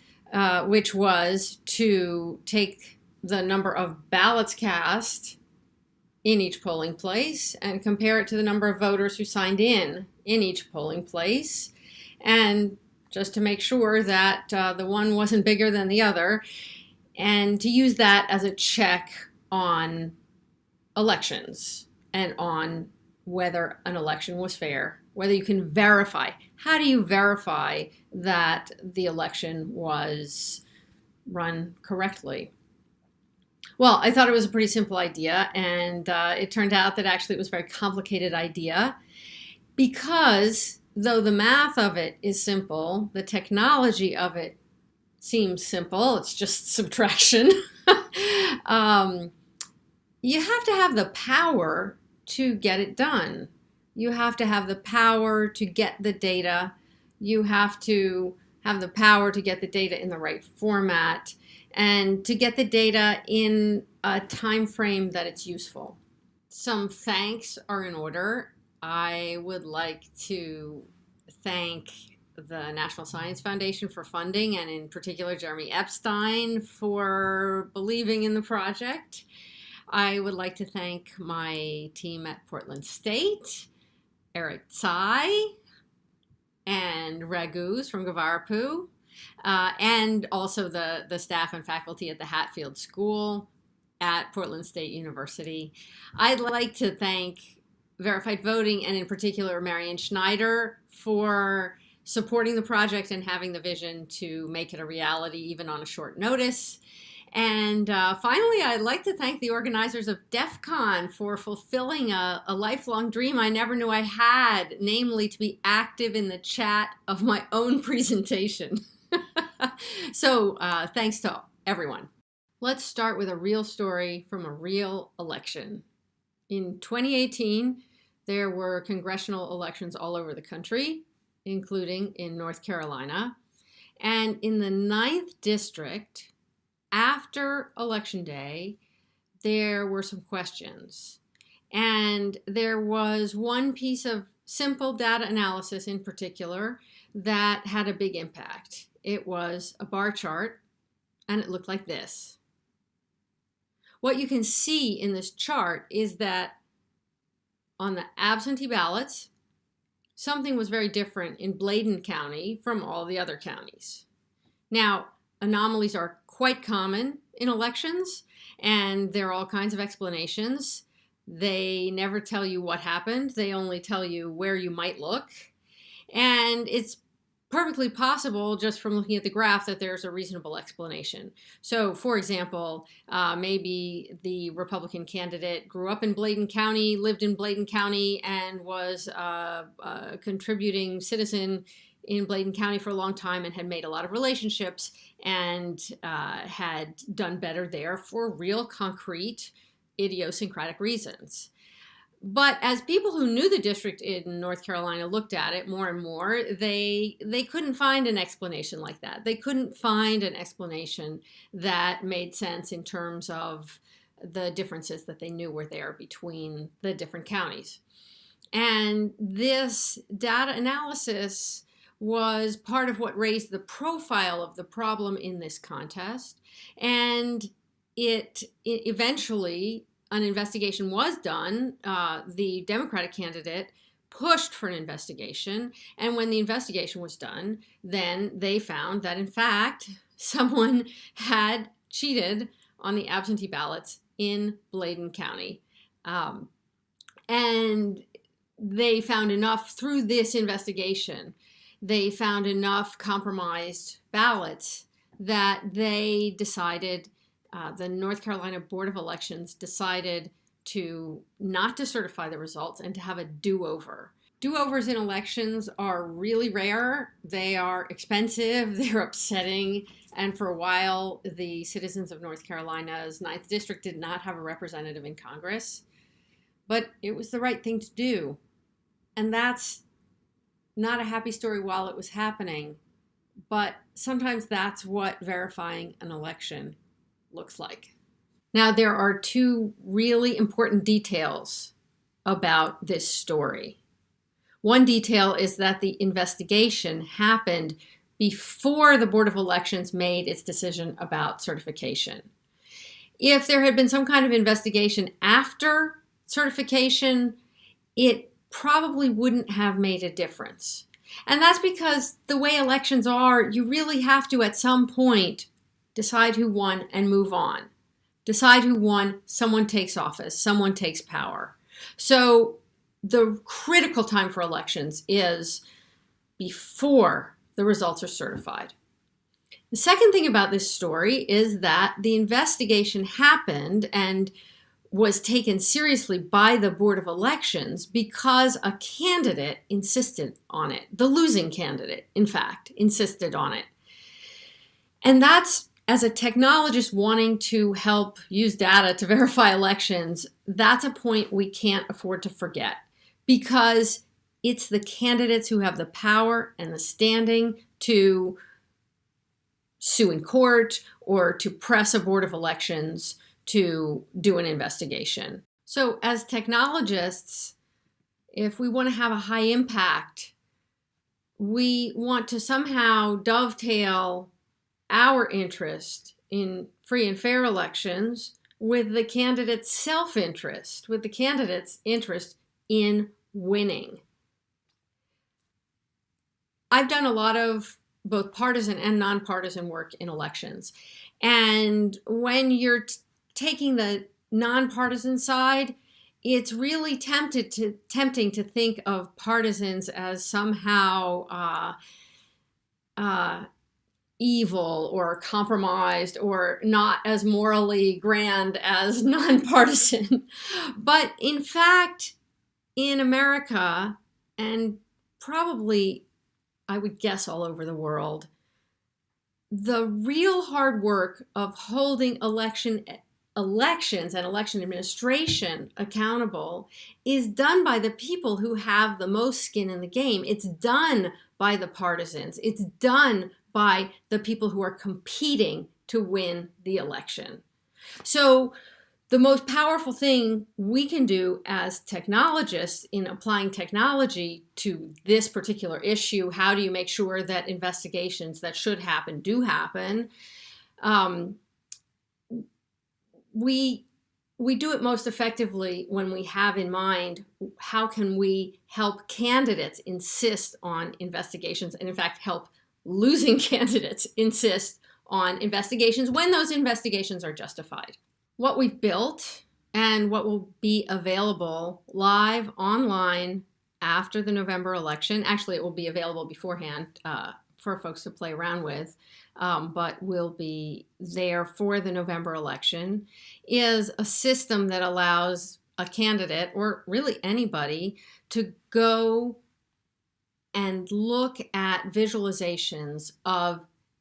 which was to take the number of ballots cast in each polling place and compare it to the number of voters who signed in each polling place. And just to make sure that the one wasn't bigger than the other, and to use that as a check on elections and on whether an election was fair, whether you can verify. How do you verify that the election was run correctly? Well, I thought it was a pretty simple idea, and it turned out that actually it was a very complicated idea because though the math of it is simple, the technology of it seems simple. It's just subtraction. You have to have the power to get it done. You have to have the power to get the data. You have to have the power to get the data in the right format and to get the data in a time frame that it's useful. Some thanks are in order. I would like to thank the National Science Foundation for funding, and in particular Jeremy Epstein for believing in the project. I would like to thank my team at Portland State, Eric Tsai and Raghu's from Gavarapu, and also the staff and faculty at the Hatfield School at Portland State University. I'd like to thank Verified Voting, and in particular Marion Schneider, for supporting the project and having the vision to make it a reality even on a short notice. And finally, I'd like to thank the organizers of DEF CON for fulfilling a lifelong dream I never knew I had, namely to be active in the chat of my own presentation. So thanks to everyone. Let's start with a real story from a real election. In 2018, there were congressional elections all over the country, including in North Carolina. And in the 9th district, after Election Day, there were some questions. And there was one piece of simple data analysis in particular that had a big impact. It was a bar chart, and it looked like this. What you can see in this chart is that on the absentee ballots, something was very different in Bladen County from all the other counties. Now, anomalies are quite common in elections, and there are all kinds of explanations. They never tell you what happened. They only tell you where you might look. And it's perfectly possible, just from looking at the graph, that there's a reasonable explanation. So, for example, maybe the Republican candidate grew up in Bladen County, lived in Bladen County, and was a contributing citizen in Bladen County for a long time and had made a lot of relationships and had done better there for real, concrete, idiosyncratic reasons. But as people who knew the district in North Carolina looked at it more and more, they couldn't find an explanation like that. They couldn't find an explanation that made sense in terms of the differences that they knew were there between the different counties. And this data analysis was part of what raised the profile of the problem in this contest. And it eventually, an investigation was done. The Democratic candidate pushed for an investigation. And when the investigation was done, then they found that, in fact, someone had cheated on the absentee ballots in Bladen County. And they found enough through this investigation. They found enough compromised ballots that they decided, the North Carolina Board of Elections decided to not to certify the results and to have a do-over. Do-overs in elections are really rare. They are expensive, they're upsetting, and for a while, the citizens of North Carolina's 9th District did not have a representative in Congress. But it was the right thing to do. And that's not a happy story while it was happening, but sometimes that's what verifying an election looks like. Now, there are two really important details about this story. One detail is that the investigation happened before the Board of Elections made its decision about certification. If there had been some kind of investigation after certification, it probably wouldn't have made a difference. And that's because the way elections are, you really have to, at some point, decide who won and move on. Decide who won, someone takes office, someone takes power. So the critical time for elections is before the results are certified. The second thing about this story is that the investigation happened and was taken seriously by the Board of Elections because a candidate insisted on it. The losing candidate, in fact, insisted on it. And that's, as a technologist wanting to help use data to verify elections, that's a point we can't afford to forget, because it's the candidates who have the power and the standing to sue in court or to press a Board of Elections to do an investigation. So as technologists, if we want to have a high impact, we want to somehow dovetail our interest in free and fair elections with the candidate's self-interest, with the candidate's interest in winning. I've done a lot of both partisan and nonpartisan work in elections. And when you're taking the nonpartisan side, it's really tempting to think of partisans as somehow evil or compromised or not as morally grand as nonpartisan. But in fact, in America, and probably, I would guess, all over the world, the real hard work of holding elections and election administration accountable is done by the people who have the most skin in the game. It's done by the partisans. It's done by the people who are competing to win the election. So the most powerful thing we can do as technologists in applying technology to this particular issue, how do you make sure that investigations that should happen do happen? We do it most effectively when we have in mind how can we help candidates insist on investigations, and in fact help losing candidates insist on investigations when those investigations are justified. What we've built and what will be available live online after the November election, actually it will be available beforehand for folks to play around with, but will be there for the November election, is a system that allows a candidate, or really anybody, to go and look at visualizations of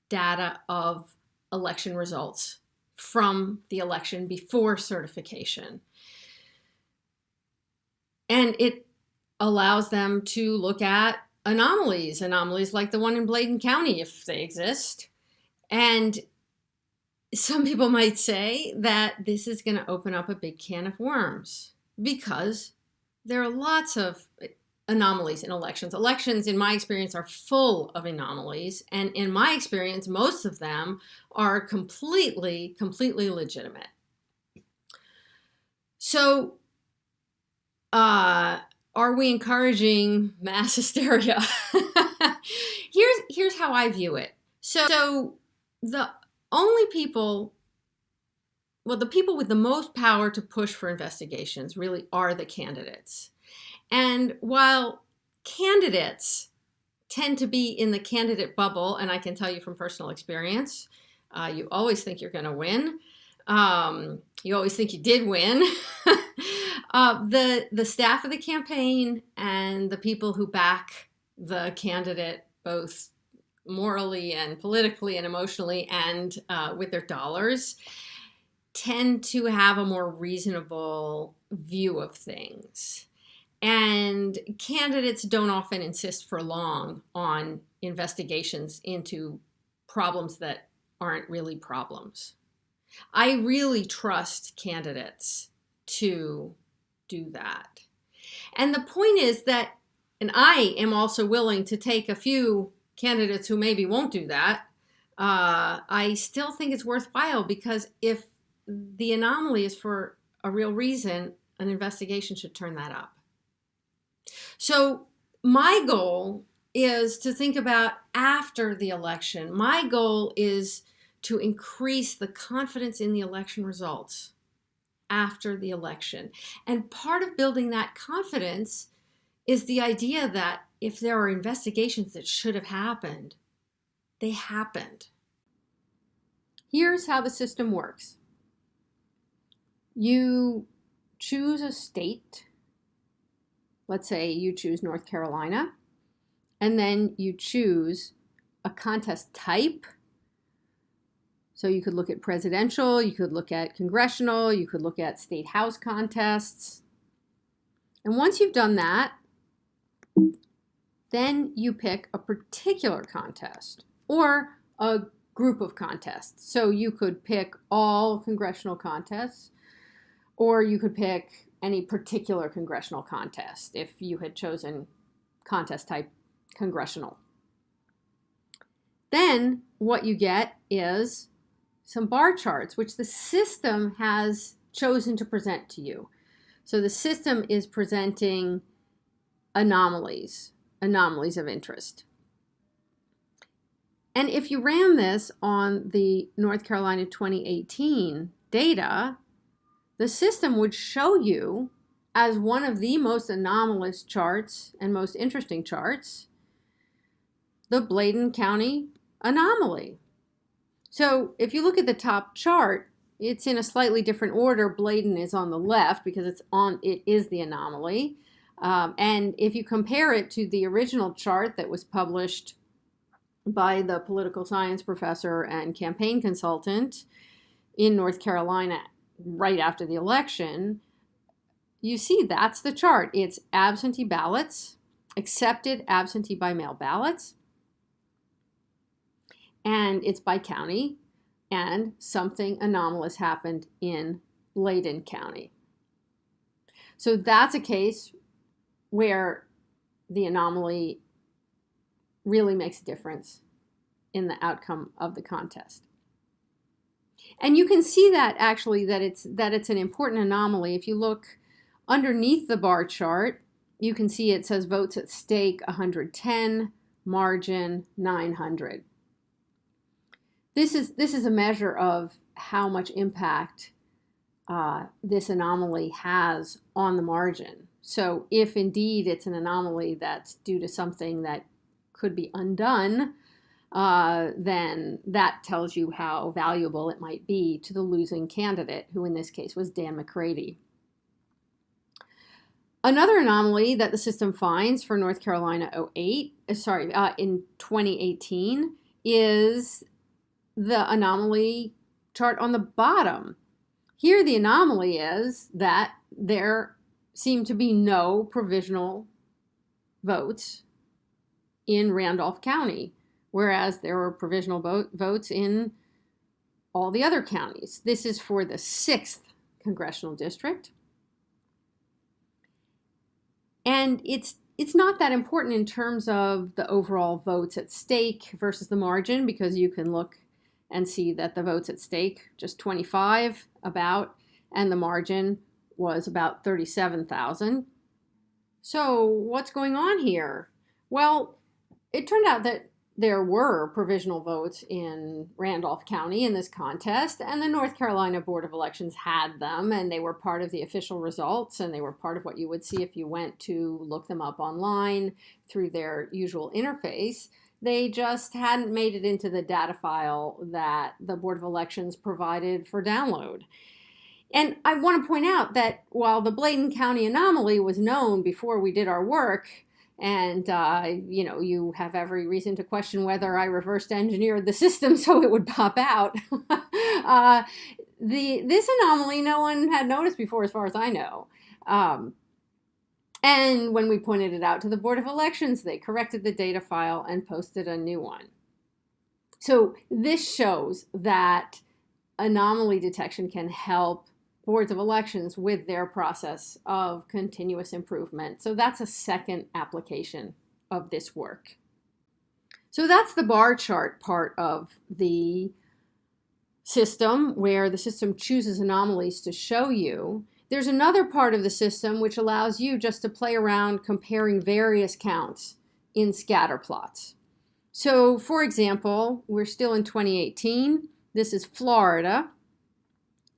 data of election results from the election before certification. And it allows them to look at anomalies like the one in Bladen County, if they exist. And some people might say that this is going to open up a big can of worms because there are lots of anomalies in elections. Elections, in my experience, are full of anomalies. And in my experience, most of them are completely legitimate. So, are we encouraging mass hysteria? Here's how I view it. So the only people, well, the people with the most power to push for investigations really are the candidates. And while candidates tend to be in the candidate bubble, and I can tell you from personal experience, you always think you're going to win. You always think you did win. The staff of the campaign and the people who back the candidate, both morally and politically and emotionally and with their dollars, tend to have a more reasonable view of things. And candidates don't often insist for long on investigations into problems that aren't really problems. I really trust candidates to do that. And the point is that, and I am also willing to take a few candidates who maybe won't do that. I still think it's worthwhile because if the anomaly is for a real reason, an investigation should turn that up. So my goal is to think about after the election. My goal is to increase the confidence in the election results after the election. And part of building that confidence is the idea that if there are investigations that should have happened, they happened. Here's how the system works. You choose a state. Let's say you choose North Carolina, and then you choose a contest type. So you could look at presidential, you could look at congressional, you could look at state house contests. And once you've done that, then you pick a particular contest or a group of contests. So you could pick all congressional contests, or you could pick any particular congressional contest if you had chosen contest type congressional. Then what you get is some bar charts, which the system has chosen to present to you. So the system is presenting anomalies of interest. And if you ran this on the North Carolina 2018 data, the system would show you as one of the most anomalous charts and most interesting charts, the Bladen County anomaly. So if you look at the top chart, it's in a slightly different order. Bladen is on the left because it is the anomaly. And if you compare it to the original chart that was published by the political science professor and campaign consultant in North Carolina right after the election, you see that's the chart. It's absentee ballots, accepted absentee by mail ballots, and it's by county, and something anomalous happened in Bladen County. So that's a case where the anomaly really makes a difference in the outcome of the contest. And you can see that actually that it's an important anomaly. If you look underneath the bar chart, you can see it says votes at stake 110, margin 900. This is a measure of how much impact this anomaly has on the margin. So if indeed it's an anomaly that's due to something that could be undone, then that tells you how valuable it might be to the losing candidate, who in this case was Dan McCready. Another anomaly that the system finds for North Carolina in 2018 is the anomaly chart on the bottom. Here the anomaly is that there seemed to be no provisional votes in Randolph County, whereas there were provisional votes in all the other counties. This is for the 6th congressional district. And it's not that important in terms of the overall votes at stake versus the margin, because you can look and see that the votes at stake, just 25 about, and the margin was about 37,000. So what's going on here? Well, it turned out that there were provisional votes in Randolph County in this contest, and the North Carolina Board of Elections had them, and they were part of the official results, and they were part of what you would see if you went to look them up online through their usual interface. They just hadn't made it into the data file that the Board of Elections provided for download. And I want to point out that while the Bladen County anomaly was known before we did our work, and you have every reason to question whether I reversed engineered the system so it would pop out, this anomaly no one had noticed before, as far as I know. And when we pointed it out to the Board of Elections, they corrected the data file and posted a new one. So this shows that anomaly detection can help boards of elections with their process of continuous improvement. So that's a second application of this work. So that's the bar chart part of the system, where the system chooses anomalies to show you. There's another part of the system which allows you just to play around comparing various counts in scatter plots. So for example, we're still in 2018. This is Florida.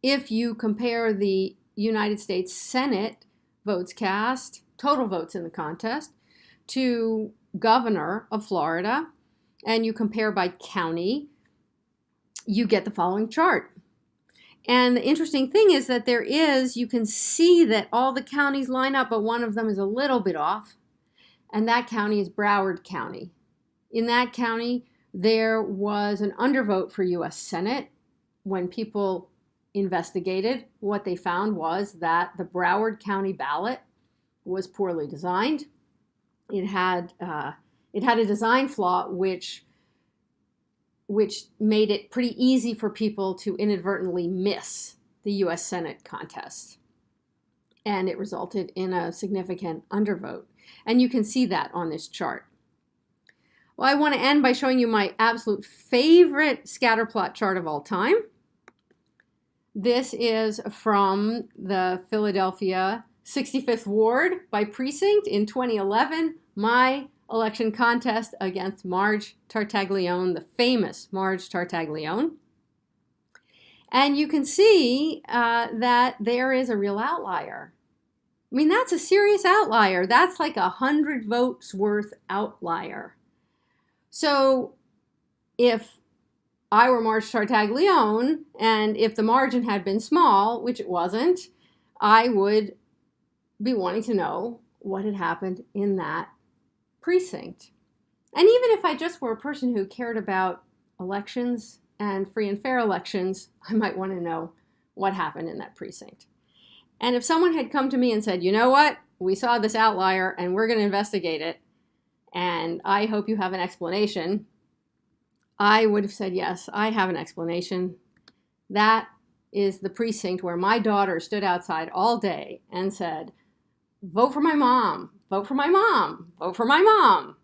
If you compare the United States Senate votes cast, total votes in the contest, to governor of Florida, and you compare by county, you get the following chart. And the interesting thing is that you can see that all the counties line up, but one of them is a little bit off, and that county is Broward County. In that county, there was an undervote for U.S. Senate. When people investigated, what they found was that the Broward County ballot was poorly designed. It had a design flaw which made it pretty easy for people to inadvertently miss the U.S. Senate contest. And it resulted in a significant undervote. And you can see that on this chart. Well, I want to end by showing you my absolute favorite scatterplot chart of all time. This is from the Philadelphia 65th Ward by precinct in 2011, my election contest against Marge Tartaglione, the famous Marge Tartaglione. And you can see that there is a real outlier. I mean, that's a serious outlier. That's like 100 votes worth outlier. So if I were Marge Tartaglione, and if the margin had been small, which it wasn't, I would be wanting to know what had happened in that precinct. And even if I just were a person who cared about elections and free and fair elections, I might want to know what happened in that precinct. And if someone had come to me and said, you know what, we saw this outlier and we're going to investigate it, and I hope you have an explanation, I would have said, yes, I have an explanation. That is the precinct where my daughter stood outside all day and said, vote for my mom, vote for my mom, vote for my mom.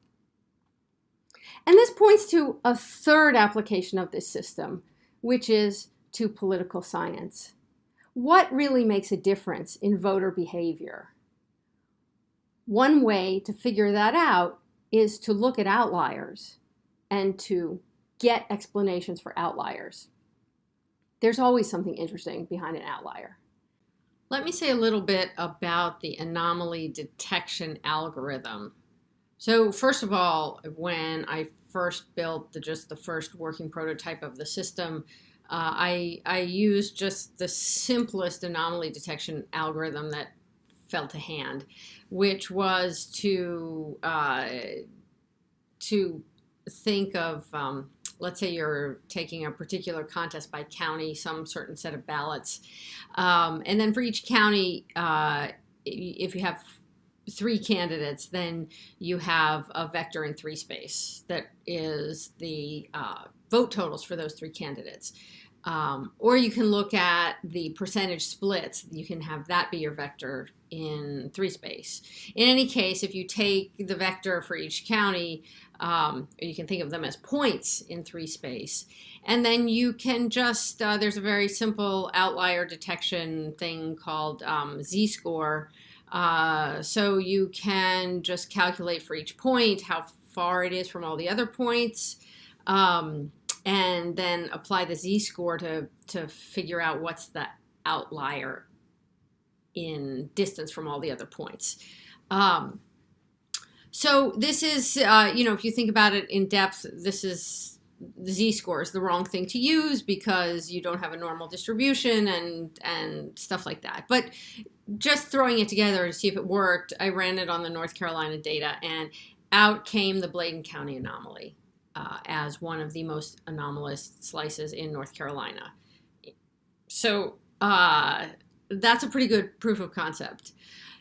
And this points to a third application of this system, which is to political science. What really makes a difference in voter behavior? One way to figure that out is to look at outliers and to get explanations for outliers. There's always something interesting behind an outlier. Let me say a little bit about the anomaly detection algorithm. So first of all, when I first built the first working prototype of the system, I used just the simplest anomaly detection algorithm that fell to hand, which was to think of, let's say you're taking a particular contest by county, some certain set of ballots, and then for each county, if you have 3 candidates, then you have a vector in 3 space that is the vote totals for those 3 candidates. Or you can look at the percentage splits. You can have that be your vector in 3 space. In any case, if you take the vector for each county, you can think of them as points in 3 space. And then you can just, there's a very simple outlier detection thing called z-score. So you can just calculate for each point how far it is from all the other points. And then apply the z-score to figure out what's the outlier in distance from all the other points. So this is, if you think about it in depth, this is the z-score is the wrong thing to use because you don't have a normal distribution and stuff like that. But just throwing it together to see if it worked, I ran it on the North Carolina data, and out came the Bladen County anomaly as one of the most anomalous slices in North Carolina. So that's a pretty good proof of concept.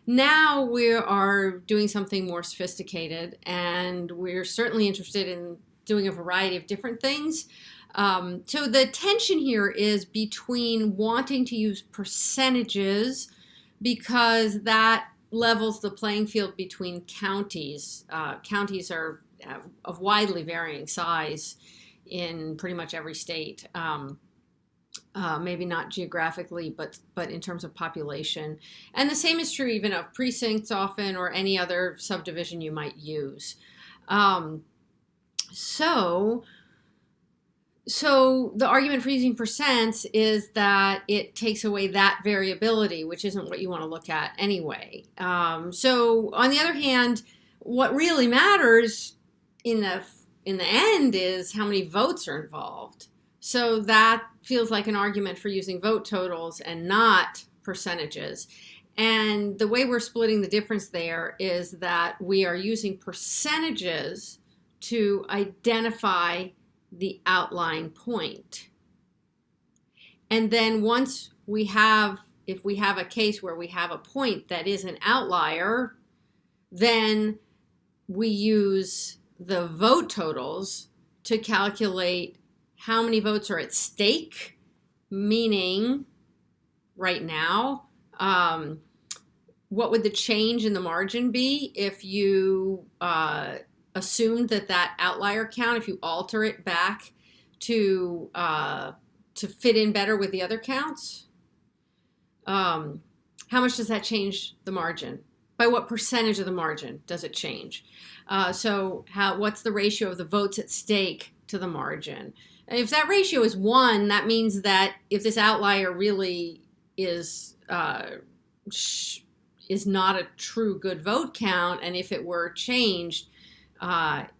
Now we are doing something more sophisticated, and we're certainly interested in doing a variety of different things. So the tension here is between wanting to use percentages because that levels the playing field between counties. Counties are of widely varying size in pretty much every state. Maybe not geographically, but in terms of population. And the same is true even of precincts often, or any other subdivision you might use. So the argument for using percents is that it takes away that variability, which isn't what you want to look at anyway. So on the other hand, what really matters in the end is how many votes are involved. So that feels like an argument for using vote totals and not percentages. And the way we're splitting the difference there is that we are using percentages to identify the outlying point. And then once we have, if we have a case where we have a point that is an outlier, then we use the vote totals to calculate how many votes are at stake, meaning right now, what would the change in the margin be if you assumed that outlier count, if you alter it back to fit in better with the other counts? How much does that change the margin? By what percentage of the margin does it change? So what's the ratio of the votes at stake to the margin? And if that ratio is 1, that means that if this outlier really is not a true good vote count, and if it were changed,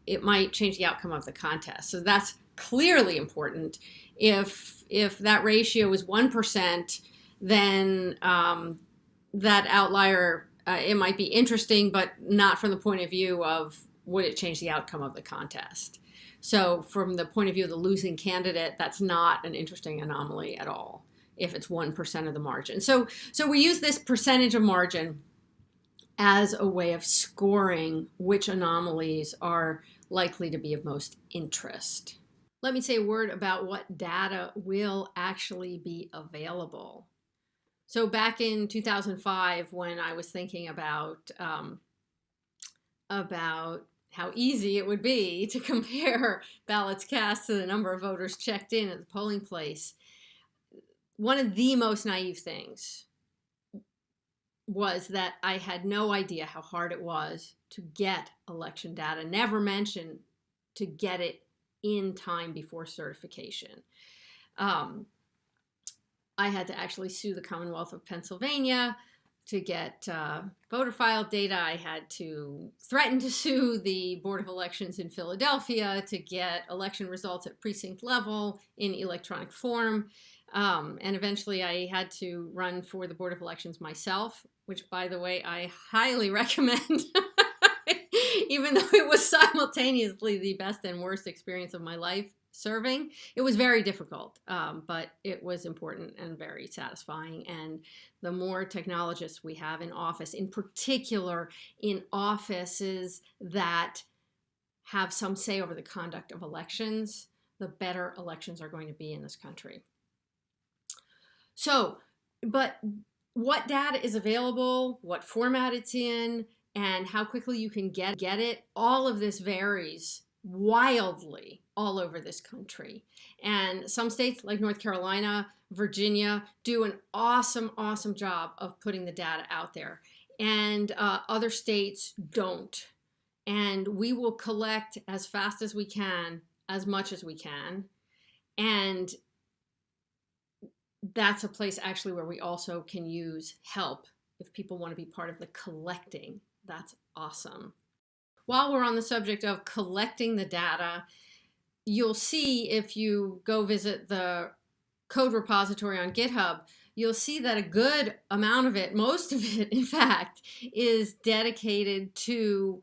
it might change the outcome of the contest. So that's clearly important. If that ratio is 1%, then that outlier, it might be interesting, but not from the point of view of would it change the outcome of the contest. So from the point of view of the losing candidate, that's not an interesting anomaly at all if it's 1% of the margin. So we use this percentage of margin as a way of scoring which anomalies are likely to be of most interest. Let me say a word about what data will actually be available. So back in 2005, when I was thinking about how easy it would be to compare ballots cast to the number of voters checked in at the polling place, one of the most naive things was that I had no idea how hard it was to get election data, never mention to get it in time before certification. I had to actually sue the Commonwealth of Pennsylvania to get voter file data. I had to threaten to sue the Board of Elections in Philadelphia to get election results at precinct level in electronic form. And eventually I had to run for the Board of Elections myself, which, by the way, I highly recommend, even though it was simultaneously the best and worst experience of my life serving. It was very difficult, but it was important and very satisfying. And the more technologists we have in office, in particular in offices that have some say over the conduct of elections, the better elections are going to be in this country. So, but what data is available, what format it's in, and how quickly you can get it, all of this varies wildly all over this country. And some states like North Carolina, Virginia do an awesome, awesome job of putting the data out there. And other states don't. And we will collect as fast as we can, as much as we can. And that's a place actually where we also can use help if people want to be part of the collecting. That's awesome. While we're on the subject of collecting the data, you'll see if you go visit the code repository on GitHub, you'll see that a good amount of it, most of it, in fact, is dedicated to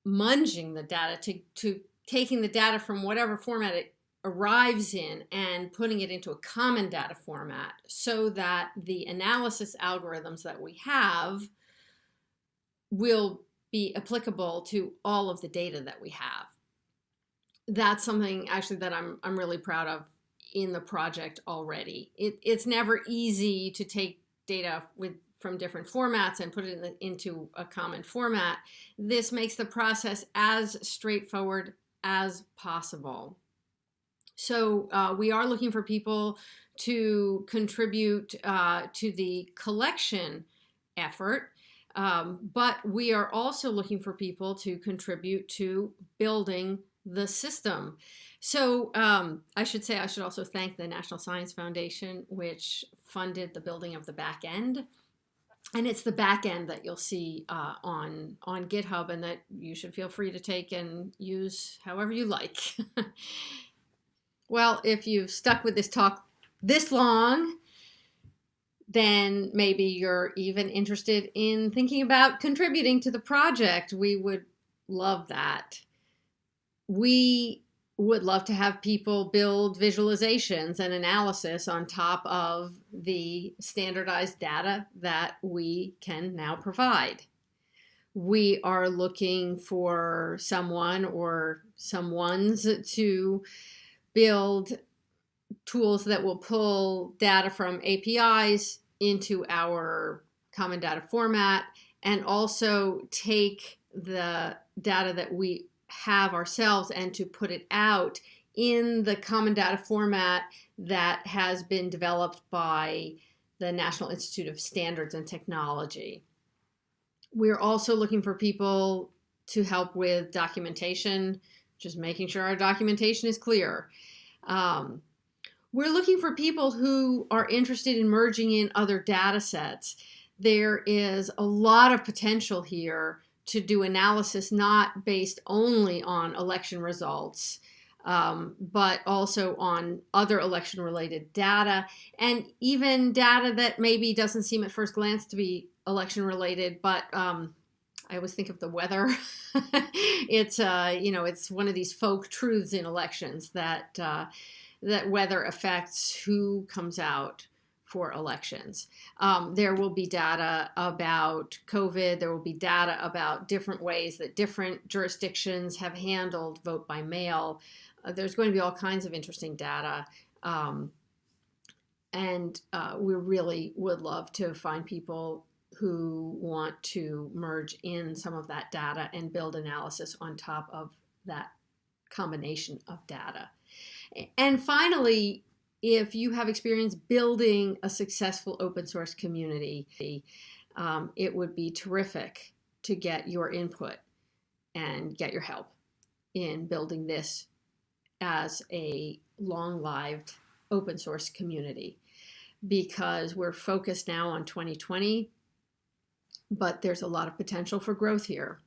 munging the data, to taking the data from whatever format it arrives in and putting it into a common data format so that the analysis algorithms that we have will be applicable to all of the data that we have. That's something actually that I'm really proud of in the project already. It's never easy to take data from different formats and put it into a common format. This makes the process as straightforward as possible. So we are looking for people to contribute to the collection effort, but we are also looking for people to contribute to building the system. So I should also thank the National Science Foundation, which funded the building of the back end. And it's the back end that you'll see on GitHub, and that you should feel free to take and use however you like. Well, if you've stuck with this talk this long, then maybe you're even interested in thinking about contributing to the project. We would love that. We would love to have people build visualizations and analysis on top of the standardized data that we can now provide. We are looking for someone or someones to build tools that will pull data from APIs into our common data format and also take the data that we have ourselves and to put it out in the common data format that has been developed by the National Institute of Standards and Technology. We're also looking for people to help with documentation, just making sure our documentation is clear. We're looking for people who are interested in merging in other data sets. There is a lot of potential here to do analysis not based only on election results, but also on other election-related data, and even data that maybe doesn't seem at first glance to be election-related, but I always think of the weather. It's it's one of these folk truths in elections that weather affects who comes out for elections. There will be data about COVID. There will be data about different ways that different jurisdictions have handled vote by mail. There's going to be all kinds of interesting data. And we really would love to find people who want to merge in some of that data and build analysis on top of that combination of data. And finally, if you have experience building a successful open source community, it would be terrific to get your input and get your help in building this as a long-lived open source community, because we're focused now on 2020, but there's a lot of potential for growth here.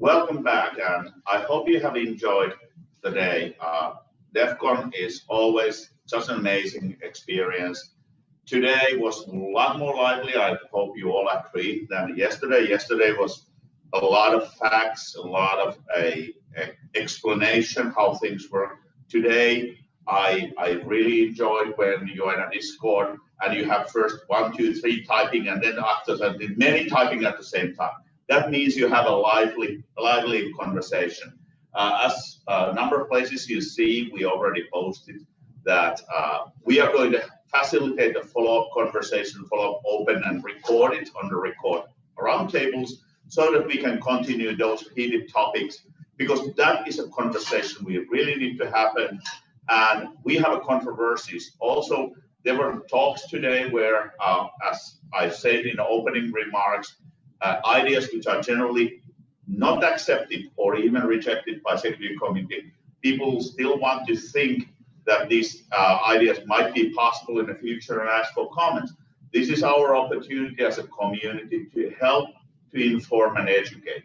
Welcome back, and I hope you have enjoyed the day. DEF CON is always such an amazing experience. Today was a lot more lively. I hope you all agree than yesterday. Yesterday was a lot of facts, a lot of explanation how things work. Today, I really enjoyed when you are in a Discord and you have first 1, 2, 3 typing, and then after that, many typing at the same time. That means you have a lively conversation. As a number of places you see, we already posted that we are going to facilitate the follow-up conversation, follow-up open and record it on the record roundtables so that we can continue those heated topics, because that is a conversation we really need to happen. And we have controversies. Also, there were talks today where, as I said in the opening remarks, ideas which are generally not accepted or even rejected by security committee. People still want to think that these ideas might be possible in the future and ask for comments. This is our opportunity as a community to help, to inform and educate.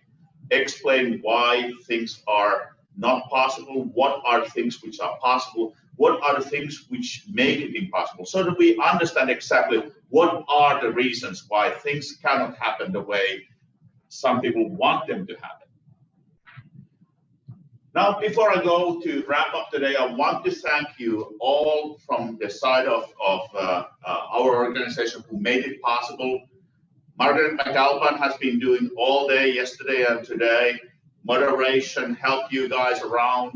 Explain why things are not possible, what are things which are possible, what are the things which make it impossible, so that we understand exactly what are the reasons why things cannot happen the way some people want them to happen. Now, before I go to wrap up today, I want to thank you all from the side of our organization who made it possible. Margaret McAlpin has been doing all day yesterday and today, moderation, help you guys around,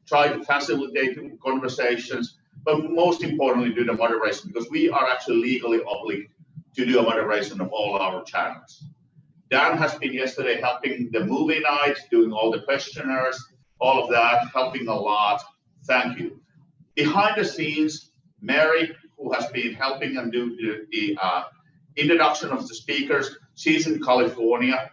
try to facilitate conversations, but most importantly, do the moderation, because we are actually legally obligated to do a moderation of all our channels. Dan has been yesterday helping the movie night, doing all the questionnaires, all of that, helping a lot. Thank you. Behind the scenes, Mary, who has been helping and do the introduction of the speakers. She's in California.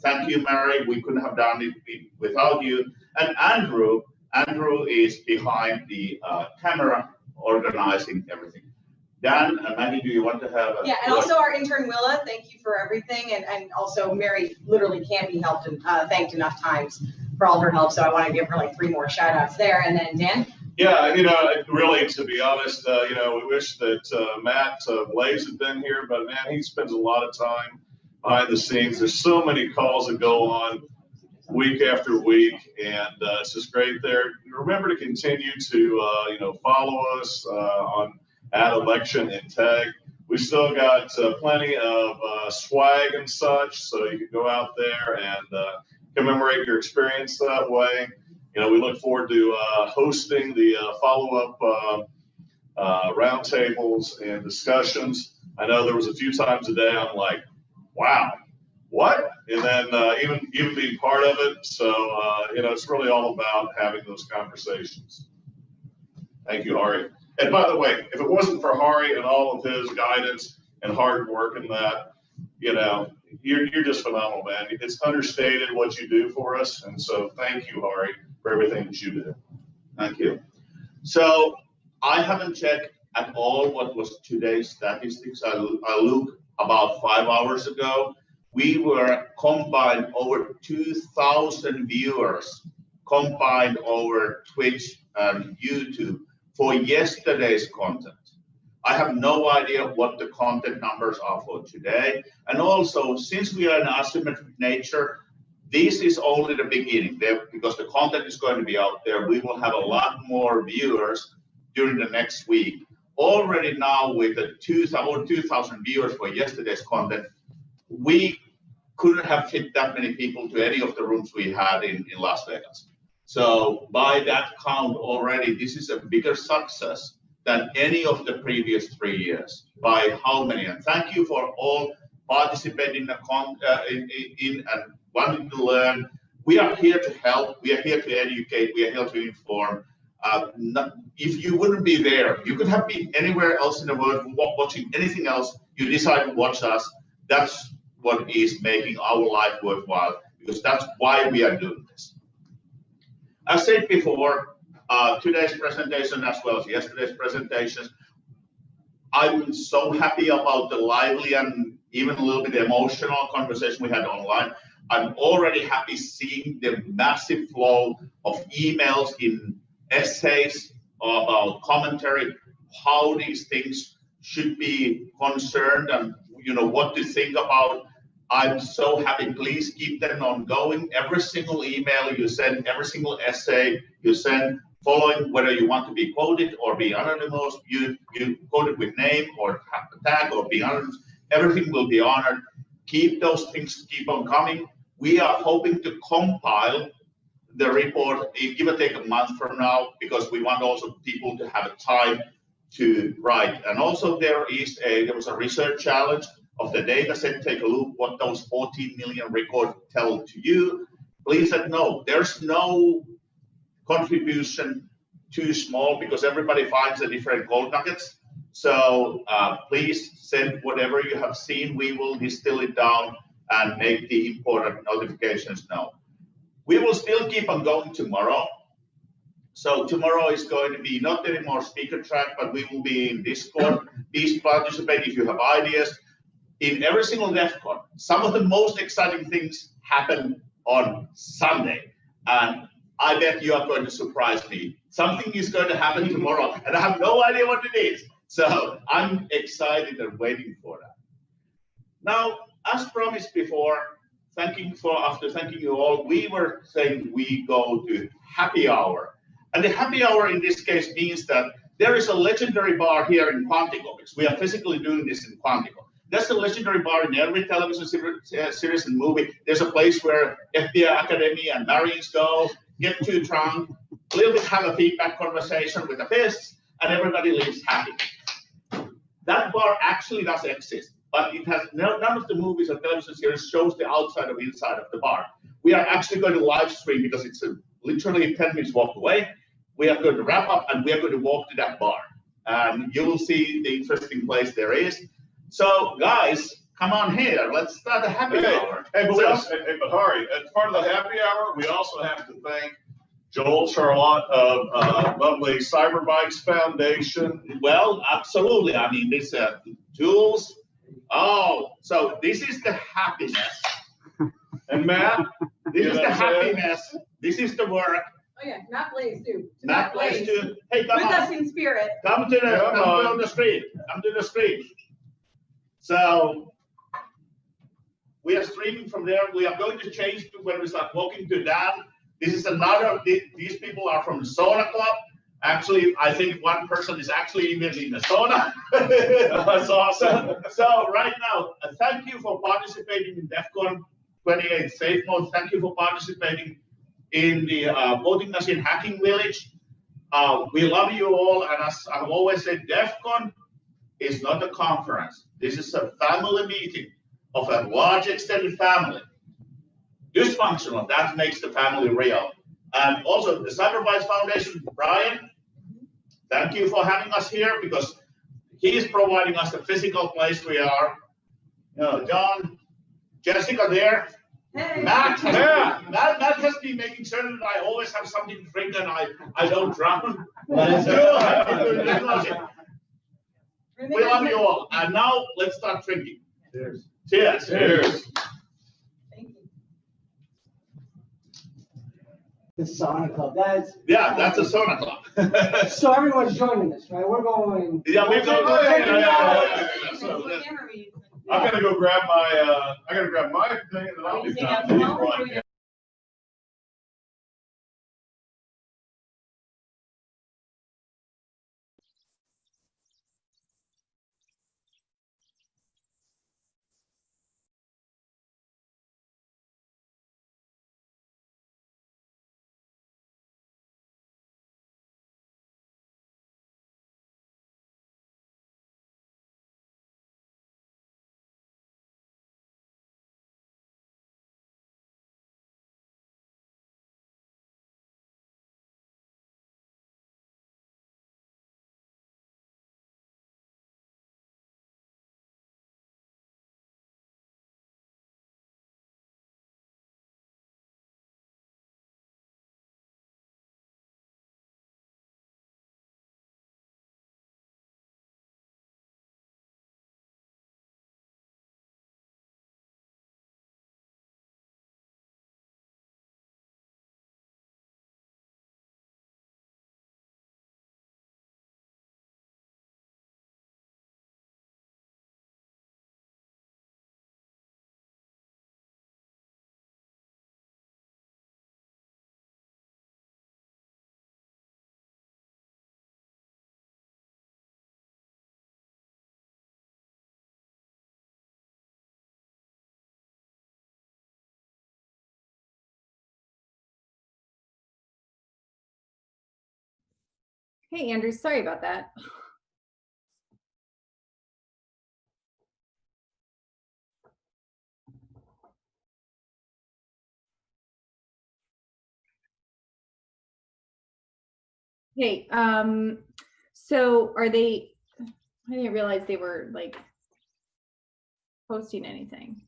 Thank you, Mary. We couldn't have done it without you. And Andrew is behind the camera, organizing everything. Dan and Mattie, do you want to have a... Yeah, and also our intern Willa, thank you for everything. And also Mary literally can't be helped and thanked enough times for all her help. So I want to give her like 3 more shout outs there. And then Dan? Yeah, really, to be honest, we wish that Matt Blaze had been here, but man, he spends a lot of time behind the scenes. There's so many calls that go on week after week, and it's just great there. Remember to continue to, follow us on @ElectionInTech. We still got plenty of swag and such, so you can go out there and commemorate your experience that way. We look forward to hosting the follow-up roundtables and discussions. I know there was a few times a day I'm like, wow, what? And then even being part of it. So, it's really all about having those conversations. Thank you, Hari. And by the way, if it wasn't for Hari and all of his guidance and hard work and that, you're just phenomenal, man. It's understated what you do for us. And so thank you, Hari, for everything that you do. Thank you. So I haven't checked at all what was today's statistics. I looked about 5 hours ago. We were combined over 2,000 viewers combined over Twitch and YouTube for yesterday's content. I have no idea what the content numbers are for today. And also, since we are in asymmetric nature, this is only the beginning there, because the content is going to be out there. We will have a lot more viewers during the next week. Already now with the 2,000 viewers for yesterday's content, we couldn't have fit that many people to any of the rooms we had in Las Vegas. So by that count already, this is a bigger success than any of the previous 3 years. By how many? And thank you for all participating in and wanting to learn. We are here to help. We are here to educate. We are here to inform. If you wouldn't be there, you could have been anywhere else in the world watching anything else. You decide to watch us. That's what is making our life worthwhile, because that's why we are doing this. As said before, today's presentation as well as yesterday's presentations, I'm so happy about the lively and even a little bit emotional conversation we had online. I'm already happy seeing the massive flow of emails in essays about commentary, how these things should be concerned and what to think about. I'm so happy. Please keep them on going. Every single email you send, every single essay you send, following whether you want to be quoted or be anonymous, you quoted with name or tag or be anonymous, everything will be honored. Keep those things, keep on coming. We are hoping to compile the report, give or take a month from now, because we want also people to have a time to write. And also there was a research challenge of the data set. Take a look what those 14 million records tell to you. Please let know there's no contribution too small because everybody finds the different gold nuggets. So please send whatever you have seen. We will distill it down and make the important notifications known. We will still keep on going tomorrow. So tomorrow is going to be not anymore speaker track, but we will be in Discord. Please participate if you have ideas. In every single DEF CON, some of the most exciting things happen on Sunday. And I bet you are going to surprise me. Something is going to happen tomorrow, and I have no idea what it is. So I'm excited and waiting for that. Now, as promised before, after thanking you all, we were saying we go to happy hour. And the happy hour in this case means that there is a legendary bar here in Quantico, because we are physically doing this in Quantico. There's a legendary bar in every television series and movie. There's a place where FBI Academy and Marines go, get too drunk, a little bit have a feedback conversation with the fists, and everybody leaves happy. That bar actually does exist, but it has none of the movies or television series shows the outside or inside of the bar. We are actually going to live stream because it's literally 10 minutes walk away. We are going to wrap up and we are going to walk to that bar. And you will see the interesting place there is. So guys, come on here. Let's start a happy hour. Hey, but Hari, as part of the happy hour, we also have to thank Joel Charlotte of lovely Cyberbikes Foundation. Well, absolutely. I mean, these tools. Oh, so this is the happiness. And Matt, this is the happiness. This is the work. Oh yeah, Matt plays too. Matt plays too. Hey, come with on. us in spirit. Come on the screen. Come to the screen. So we are streaming from there. We are going to change to when we start walking to Dan. This is another. These people are from the sauna club. Actually, I think one person is actually even in the sauna. That's awesome. So right now, thank you for participating in DEF CON 28 Safe Mode. Thank you for participating in the voting machine hacking village. We love you all, and as I've always said, DEF CON is not a conference. This is a family meeting of a large extended family. Dysfunctional, that makes the family real. And also the Cyberbikes Foundation, Brian, thank you for having us here because he is providing us the physical place we are. John, Jessica there. Hey. Matt has been making sure that I always have something to drink and I don't drown. Let's do it. We love you all. And now let's start drinking. Cheers. Cheers. Cheers. The sauna club. That's a sauna club. So everyone's joining this, right? We're going. Yeah, we're going. So, I'm gonna go grab my thing and then I'll be done. Hey, Andrew, sorry about that. Hey, so are they, I didn't realize they were like posting anything.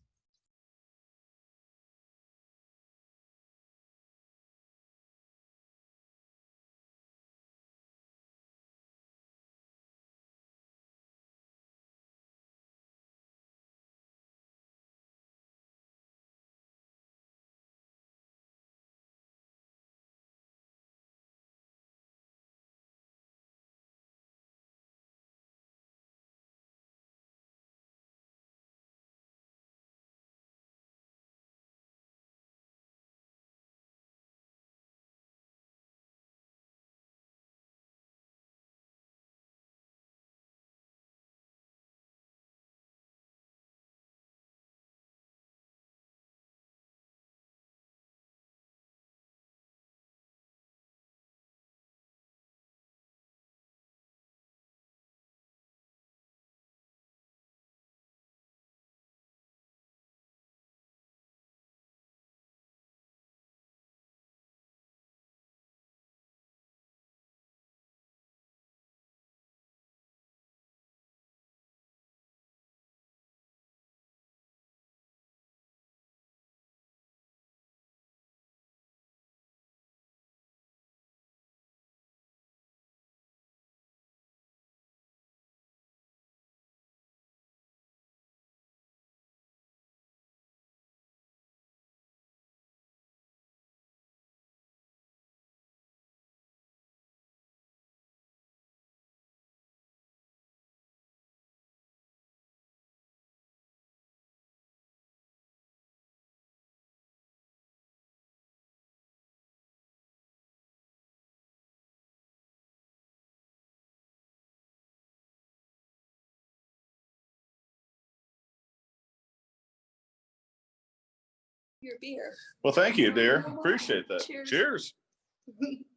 Your beer. Well, thank you, dear. Appreciate that. Cheers. Cheers.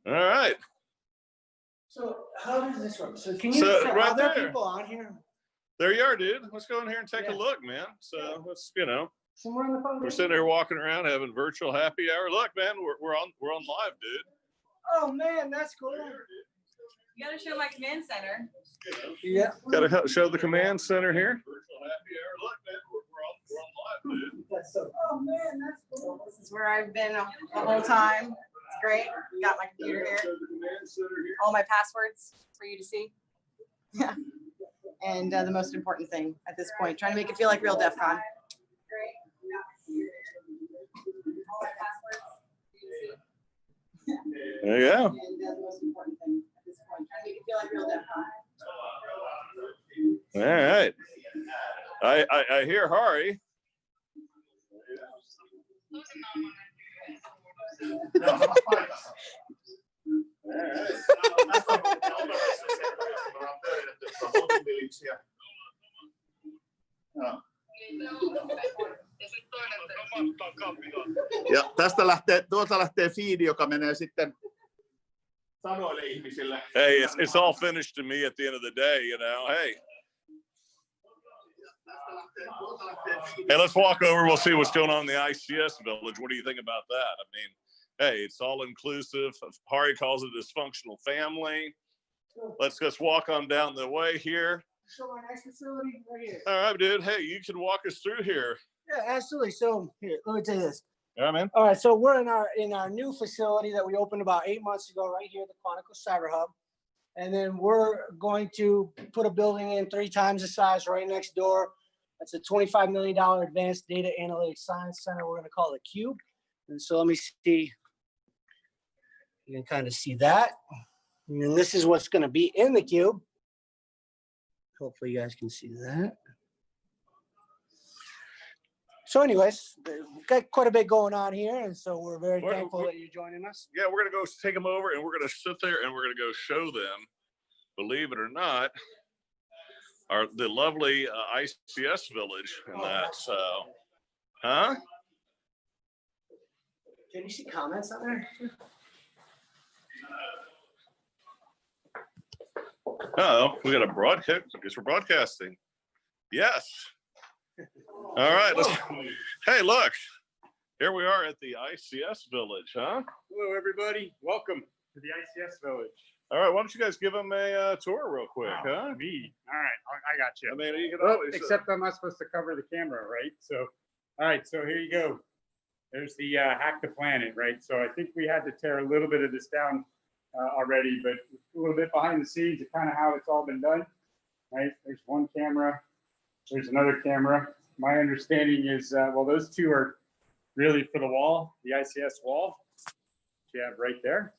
All right. So how does this work? So can you, So, so right are there there. people on here? There you are, dude. Let's go in here and take a Yeah. look, man. So let's, you know, Somewhere on the phone? we're sitting here walking around having virtual happy hour. Look, man, we're on live, dude. Oh man, that's cool. You gotta show my command center. Yeah. Gotta show the command center here. Virtual happy hour. Look, man, we're on live, dude. That's so. Oh man, that's cool. This is where I've been the whole time. It's great. Got my computer here. All my passwords for you to see. Yeah. And the most important thing at this point, trying to make it feel like real DEF CON. There you go. And the most important thing at this point, trying to make it feel like real DEF CON. All right. I hear Hari. Ja tuolta lähtee feedi, joka menee sitten sanoille ihmisille. Hey, it's all finished to me at the end of the day, you know. Hey, let's walk over. We'll see what's going on in the ICS village. What do you think about that? I mean, hey, it's all inclusive. Hari calls it a dysfunctional family. Let's just walk on down the way here. Show my next facility right here. All right, dude. Hey, you can walk us through here. Yeah, absolutely. So here, let me tell you this. Yeah, man. All right, so we're in our new facility that we opened about 8 months ago, right here at the Quantico Cyber Hub, and then we're going to put a building in 3 times the size right next door. That's a $25 million advanced data analytics science center. We're going to call it Cube. And so let me see. You can kind of see that. And then this is what's going to be in the Cube. Hopefully you guys can see that. So anyways, we've got quite a bit going on here, and so we're very thankful that you're joining us. Yeah, we're going to go take them over, and we're going to sit there, and we're going to go show them, believe it or not, the lovely ICS village and that. So, huh? Can you see comments on there? Oh, we got a broadcast. I guess we're broadcasting. Yes. All right. Hey, look. Here we are at the ICS Village, huh? Hello, everybody. Welcome to the ICS Village. All right. Why don't you guys give them a tour real quick, huh? Me. All right. I got you. I mean, you can Well, always. except I'm not supposed to cover the camera, right? So, all right. So here you go. There's the Hack the Planet, right? So I think we had to tear a little bit of this down already, but a little bit behind the scenes of kind of how it's all been done, right? There's one camera. There's another camera. My understanding is, well, those two are really for the wall, the ICS wall, which you have right there.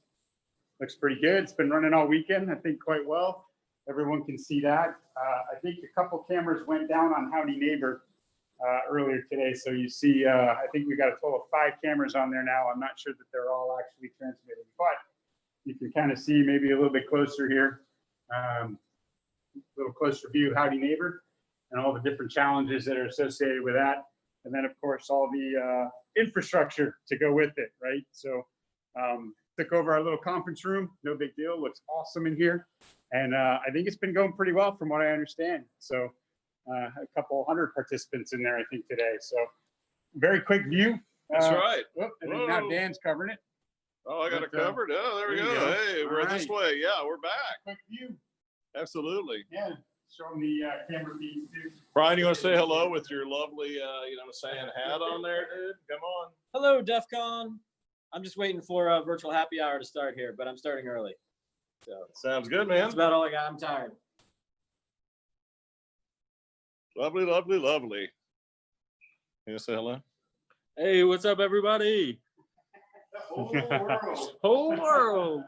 Looks pretty good. It's been running all weekend, I think quite well. Everyone can see that. I think a couple cameras went down on Howdy Neighbor earlier today. So you see, I think we got a total of 5 cameras on there now. I'm not sure that they're all actually transmitting, but you can kind of see maybe a little bit closer here, a little closer view, Howdy Neighbor, and all the different challenges that are associated with that. And then, of course, all the infrastructure to go with it, right? So took over our little conference room, no big deal, looks awesome in here. And I think it's been going pretty well from what I understand. So a couple hundred participants in there, I think, today. So very quick view. That's right. And then now Dan's covering it. Oh, I got it covered. Oh, there we go. Hey, we're this way. Yeah, we're back. Quick view. Absolutely. Yeah, showing the camera feeds too. Brian, you want to say hello with your lovely, saying hat on there, dude? Come on. Hello, DEF CON. I'm just waiting for a virtual happy hour to start here, but I'm starting early. So sounds good, man. That's about all I got. I'm tired. Lovely, lovely, lovely. You want to say hello? Hey, what's up, everybody? Whole world.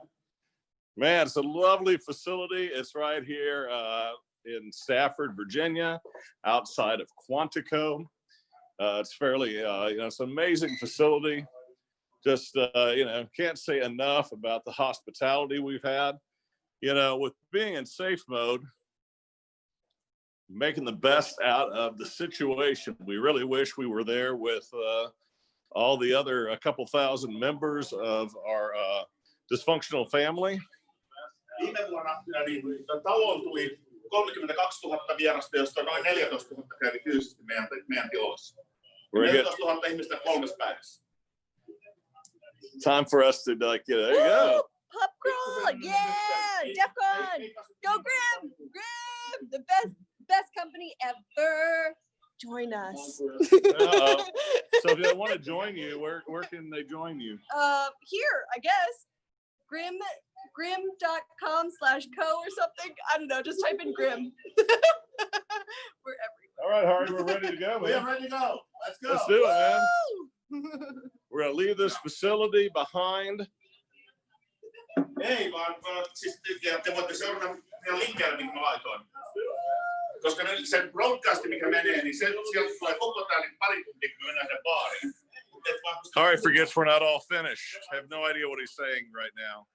Man, it's a lovely facility. It's right here in Stafford, Virginia, outside of Quantico. It's fairly, it's an amazing facility. Just, can't say enough about the hospitality we've had. With being in safe mode, making the best out of the situation. We really wish we were there with all the other, a couple thousand members of our dysfunctional family. Viime vuonna taloon tuli 32 000 vierasta, josta noin 14 000 kävi fyysisesti meidän tiloissa. 14 000 ihmistä 3 päivässä. Time for us to there you go. Pub crawl, yeah, DEF CON, go Grim, the best company ever. Join us. So if they want to join you, where can they join you? Here, I guess. Grim.com/co or something. I don't know. Just type in Grim. We're everywhere. All right, Harry, we're ready to go, man. We're ready to go. Let's go. Let's do it, man. We're gonna leave this facility behind. Ei vaan siis te voitte seurata meidän linkkeillä, minkä mä laitoin. Koska nyt se broadcast, mikä menee, niin sieltä tulee koko tää niin pari tuntia, kun me mennään sen baariin. Harry forgets we're not all finished. I have no idea what he's saying right now.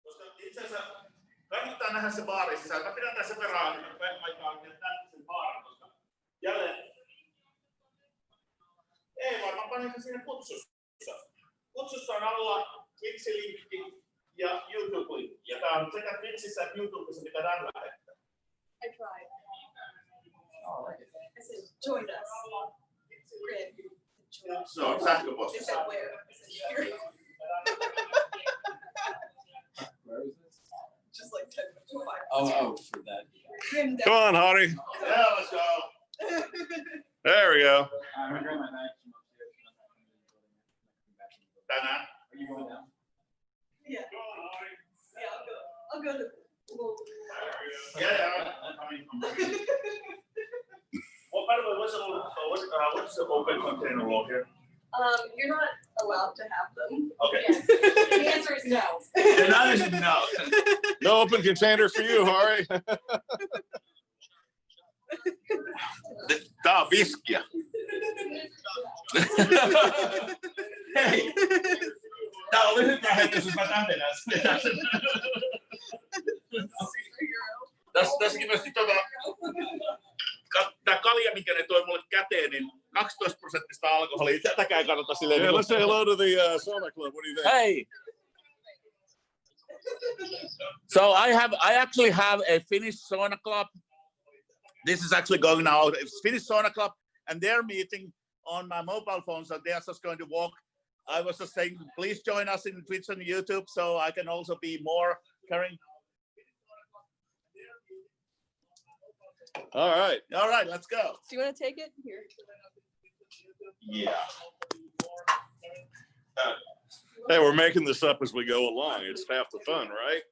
Koska itse asiassa kannattaa nähdä se baari sisään. Mä pidän tässä verran aikaa, että näette sen baarin, koska jälleen. Ei vaan, mä panin sen siinä kutsussa. Kutsussa on alla Twitch-linkki ja YouTube-linkki. Ja tää on sekä Twitchissä että YouTubessa, mitä Dan lähettää. I tried. I said, join us. Grim. Se on sähköposti. They said where? I said here. Just like 10 minutes. Oh, for that. Grim. Come on, Harry. Yeah, let's go. There we go. Tänään. Yeah. Yeah, I'll go to. Yeah. Well, by the way, what's the open container rule here? You're not allowed to have them. Okay. Yes. The answer is no. The answer is no. No open container for you, Harry. Tää on viskiä. Hei. Tää oli hyvä hetki, jos mä tänne läsnä. Tässäkin myös tää kalja, minkä ne toi mulle käteen, niin 12% alkoholia. Tätäkään kannata silleen. Yeah, let's say hello to the Sonic Club. What do you think? Hey. So I actually have a Finnish sauna club. This is actually going now. It's Finnish sauna club, and they're meeting on my mobile phone, so they're just going to walk. I was just saying, please join us in Twitch and YouTube, so I can also be more caring. All right, let's go. Do you want to take it here? Yeah. Hey, we're making this up as we go along. It's half the fun, right?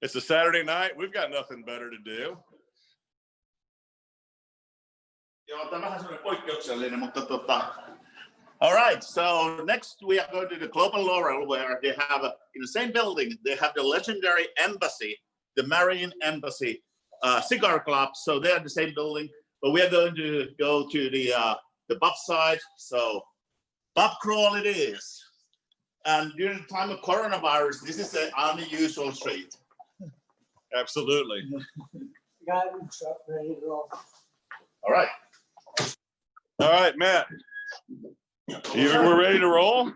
It's a Saturday night. We've got nothing better to do. All right, so next we are going to the Global Laurel, where they have, in the same building, they have the legendary embassy, the Marine Embassy Cigar Club. So they're in the same building, but we are going to go to the pub side. So pub crawl it is. And during the time of coronavirus, this is an unusual treat. Absolutely. All right. All right, Matt. We're ready to roll?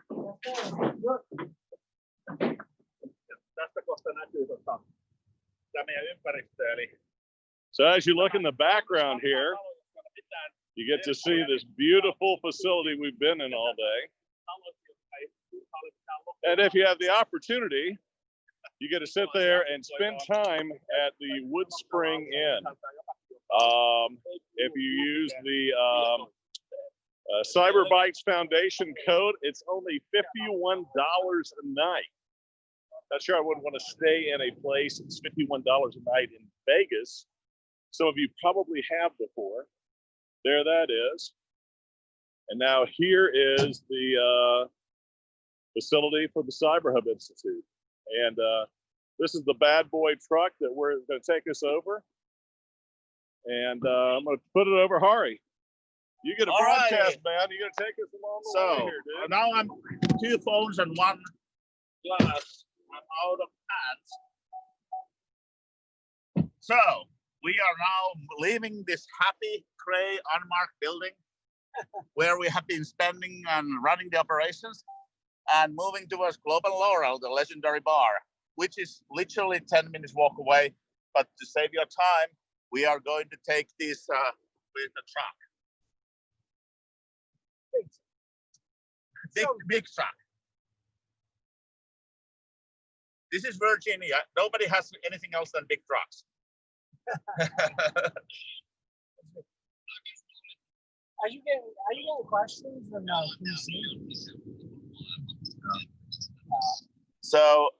So as you look in the background here, you get to see this beautiful facility we've been in all day. And if you have the opportunity, you get to sit there and spend time at the Wood Spring Inn. If you use the Cyber Bikes Foundation code, it's only $51 a night. Not sure I wouldn't want to stay in a place that's $51 a night in Vegas. Some of you probably have before. There that is. And now here is the facility for the Cyber Hub Institute. And this is the bad boy truck that we're going to take us over. And I'm going to put it over Hari. You get a broadcast, man. You're going to take us along the way here, dude. Now I'm 2 phones and 1 glass. I'm out of hands. So we are now leaving this happy, gray, unmarked building where we have been spending and running the operations, and moving towards Global Laurel, the legendary bar, which is literally 10 minutes walk away. But to save your time, we are going to take this with the truck. Big truck. This is Virginia. Nobody has anything else than big trucks. Are you getting questions or no? Can you see? So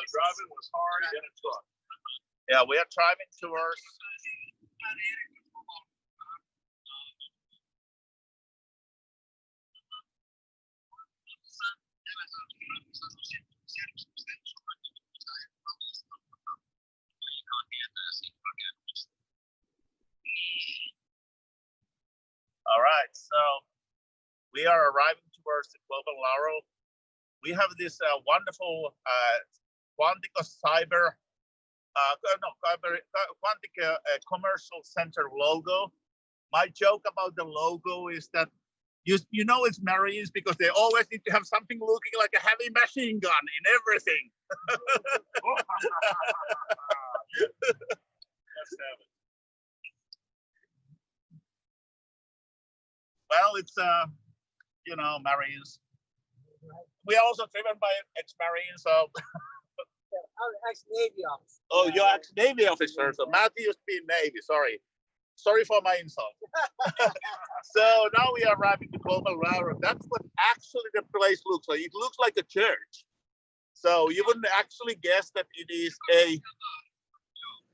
driving was hard in a truck. Yeah, we are driving towards. All right, so we are arriving towards the Global Laurel. We have this wonderful Quantica Cyber, Quantica Commercial Center logo. My joke about the logo is that you know it's Marines because they always need to have something looking like a heavy machine gun in everything. Let's have it. Well, it's Marines. We are also driven by ex-Marines, so. I'm ex-Navy officer. Oh, you're ex-Navy officer, so Mattie used to be in Navy. Sorry for my insult. So now we are arriving to Global Laurel. That's what actually the place looks like. It looks like a church. So you wouldn't actually guess that it is a.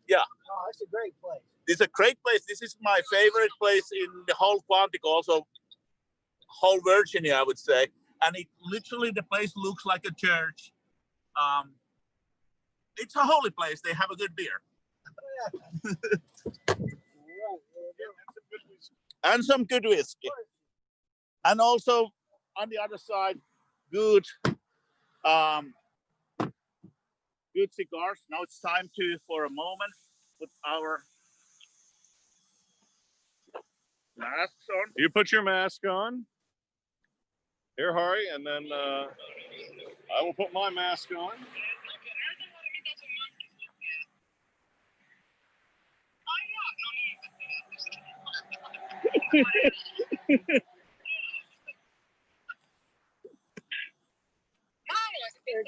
Yeah. Oh, it's a great place. It's a great place. This is my favorite place in the whole Quantica, also whole Virginia, I would say. And it literally, the place looks like a church. It's a holy place. They have a good beer. And some good whiskey. And also on the other side, good, good cigars. Now it's time to, for a moment, put our masks on. You put your mask on. Here, Hari, and then I will put my mask on.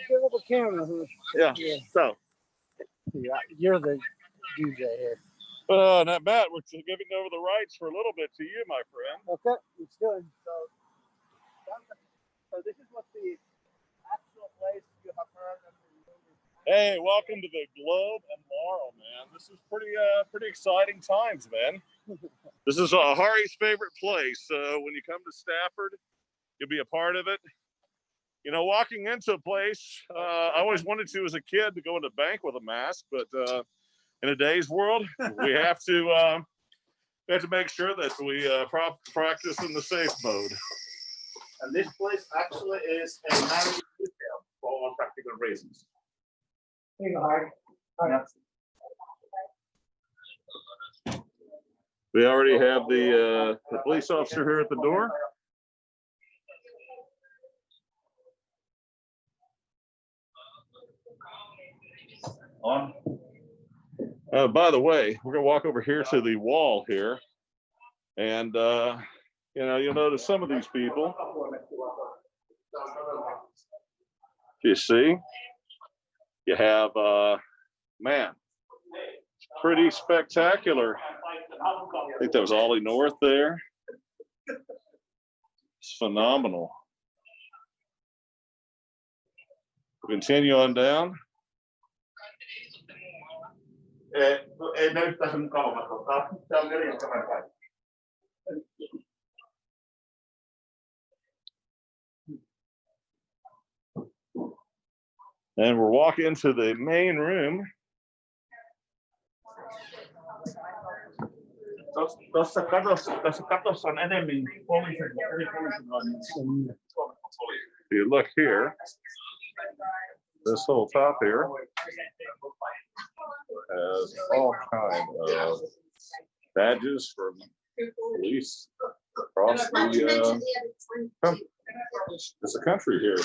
Give up a camera. Huh? Yeah. So. Yeah, you're the DJ here. Not bad. We're giving over the rights for a little bit to you, my friend. Okay, it's good. So this is what the actual place you have heard of. Hey, welcome to the Globe and Laurel, man. This is pretty exciting times, man. This is Hari's favorite place. When you come to Stafford, you'll be a part of it. You know, walking into a place, I always wanted to, as a kid, to go into a bank with a mask, but in today's world, we have to make sure that we practice in the safe mode. And this place actually is a marriage retail for all practical reasons. Here you go, Harry. We already have the police officer here at the door. On. By the way, we're gonna walk over here to the wall here, and you know, you'll notice some of these people. You see, you have man, pretty spectacular. I think that was Ollie North there. It's phenomenal. We'll continue on down. And we're walking into the main room. Tuossa katossa on enemmän poliisin. If you look here, this whole top here has all kinds of badges from police across the country here.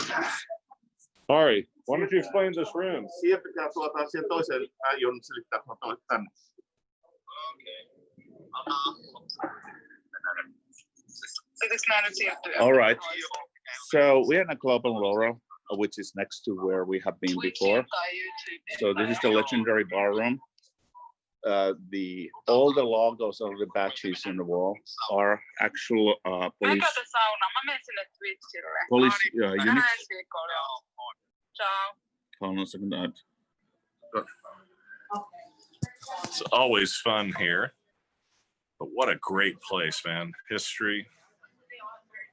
Ari, why don't you explain this room? All right. So we're in a Club and Laurel, which is next to where we have been before. So this is the legendary ballroom. All the logos of the badges in the wall are actual police units. Hold on a second. It's always fun here, but what a great place, man. History. I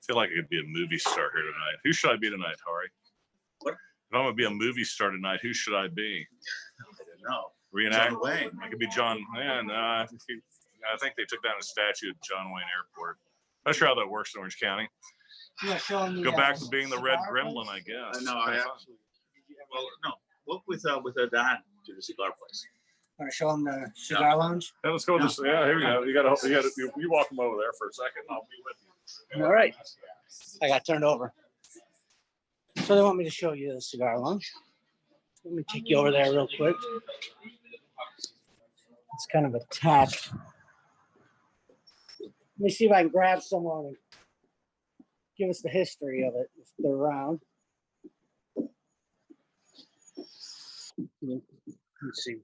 feel like I could be a movie star here tonight. Who should I be tonight, Hari? What? If I'm gonna be a movie star tonight, who should I be? I don't know. Reenact. John Wayne. I could be John. Man, I think they took down a statue at John Wayne Airport. Not sure how that works in Orange County. Yeah, Go back to being the Red Gremlin, I guess. No, I actually. Well, no. Look with Dan to the cigar place. Want to show them the cigar lounge? Yeah, let's go. This. Yeah, here we go. You walk them over there for a second. I'll be with you. All right. I got turned over. So they want me to show you the cigar lounge. Let me take you over there real quick. It's kind of attached. Let me see if I can grab someone and give us the history of it, if they're around. Let's see.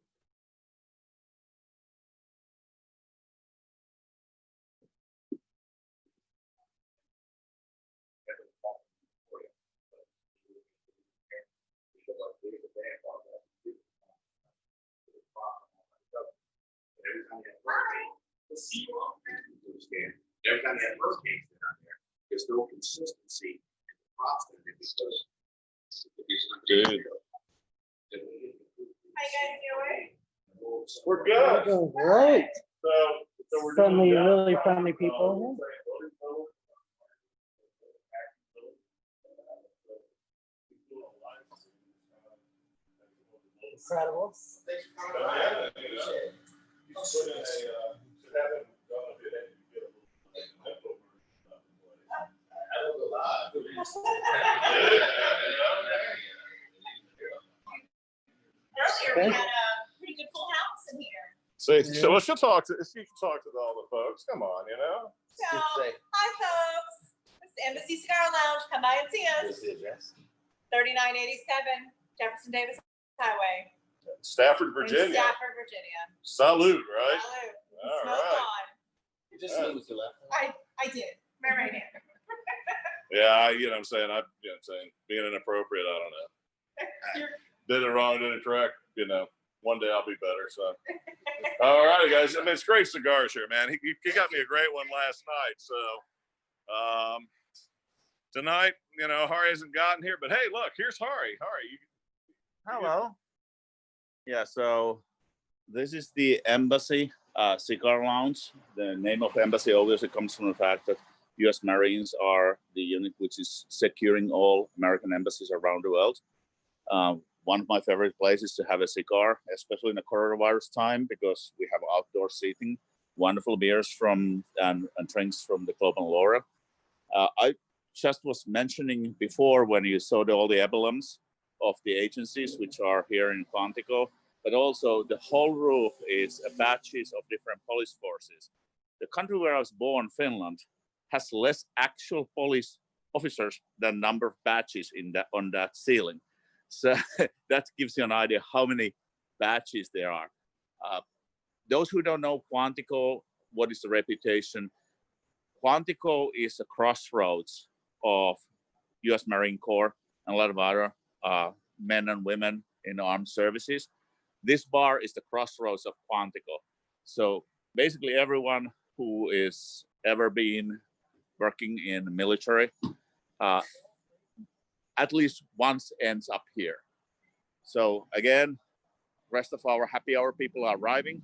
Every time you have hurricanes down there, there's no consistency in the crops that they because Dude. How you guys doing? We're good. Doing great. So we're Friendly, doing really friendly people. Incredible. Earlier, we had a pretty good full house in here. So well, she'll talk to. She can talk to all the folks. Come on, you know. So, hi folks. It's the Embassy Cigar Lounge. Come by and see us. 3987 Jefferson Davis Highway. Stafford, in Virginia. Stafford, Virginia. Salute, right? Salute. All Smoke right. on. You just said with your left. I did. My right hand. Yeah, you know what I'm saying. Being inappropriate. I don't know. Did it wrong, did it correct. You know, one day I'll be better. So, all righty, guys. I mean, it's great cigars here, man. He got me a great one last night. So, tonight, you know, Hari hasn't gotten here, but hey, look, here's Hari. Hello. Yeah, so this is the Embassy Cigar Lounge. The name of Embassy obviously comes from the fact that U.S. Marines are the unit which is securing all American embassies around the world. One of my favorite places to have a cigar, especially in the coronavirus time, because we have outdoor seating, wonderful beers from and drinks from the Club and Laura. I just was mentioning before when you saw all the emblems of the agencies which are here in Quantico, but also the whole roof is badges of different police forces. The country where I was born, Finland, has less actual police officers than number of badges on that ceiling. So that gives you an idea how many badges there are. Those who don't know Quantico, what is the reputation? Quantico is a crossroads of U.S. Marine Corps and a lot of other men and women in armed services. This bar is the crossroads of Quantico. So basically everyone who is ever been working in the military, at least once ends up here. So again, rest of our happy hour people are arriving.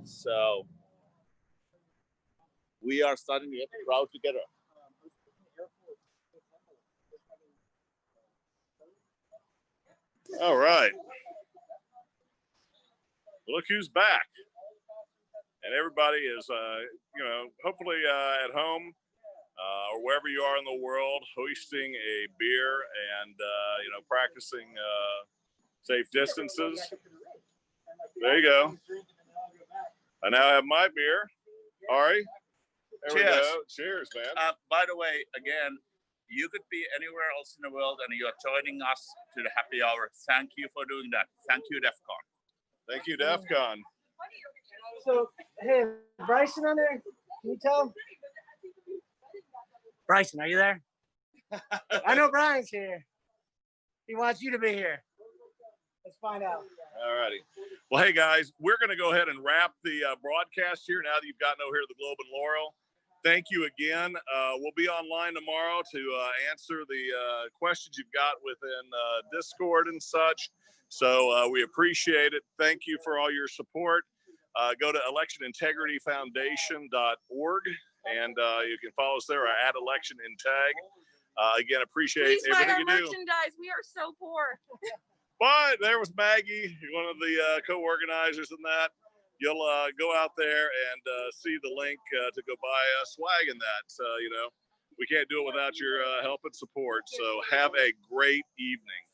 So we are starting to get the crowd together. All right. Look who's back. And everybody is, you know, hopefully at home or wherever you are in the world, hoisting a beer and, you know, practicing safe distances. There you go. I now have my beer. Ari, there we go. Cheers, man. By the way, again, you could be anywhere else in the world and you are joining us to the happy hour. Thank you for doing that. Thank you, DEF CON. Thank you, DEF CON. So, hey, Bryson on there? Can you tell him? Bryson, are you there? I know Brian's here. He wants you to be here. Let's find out. All righty. Well, hey, guys, we're going to go ahead and wrap the broadcast here now that you've gotten over here to the Globe and Laurel. Thank you again. We'll be online tomorrow to answer the questions you've got within Discord and such. So we appreciate it. Thank you for all your support. Go to electionintegrityfoundation.org and you can follow us there at electioninteg. Again, appreciate Please buy everything our you do. merchandise. We are so poor. But there was Maggie, one of the co-organizers in that. You'll go out there and see the link to go buy a swag in that. You know, we can't do it without your help and support. So have a great evening.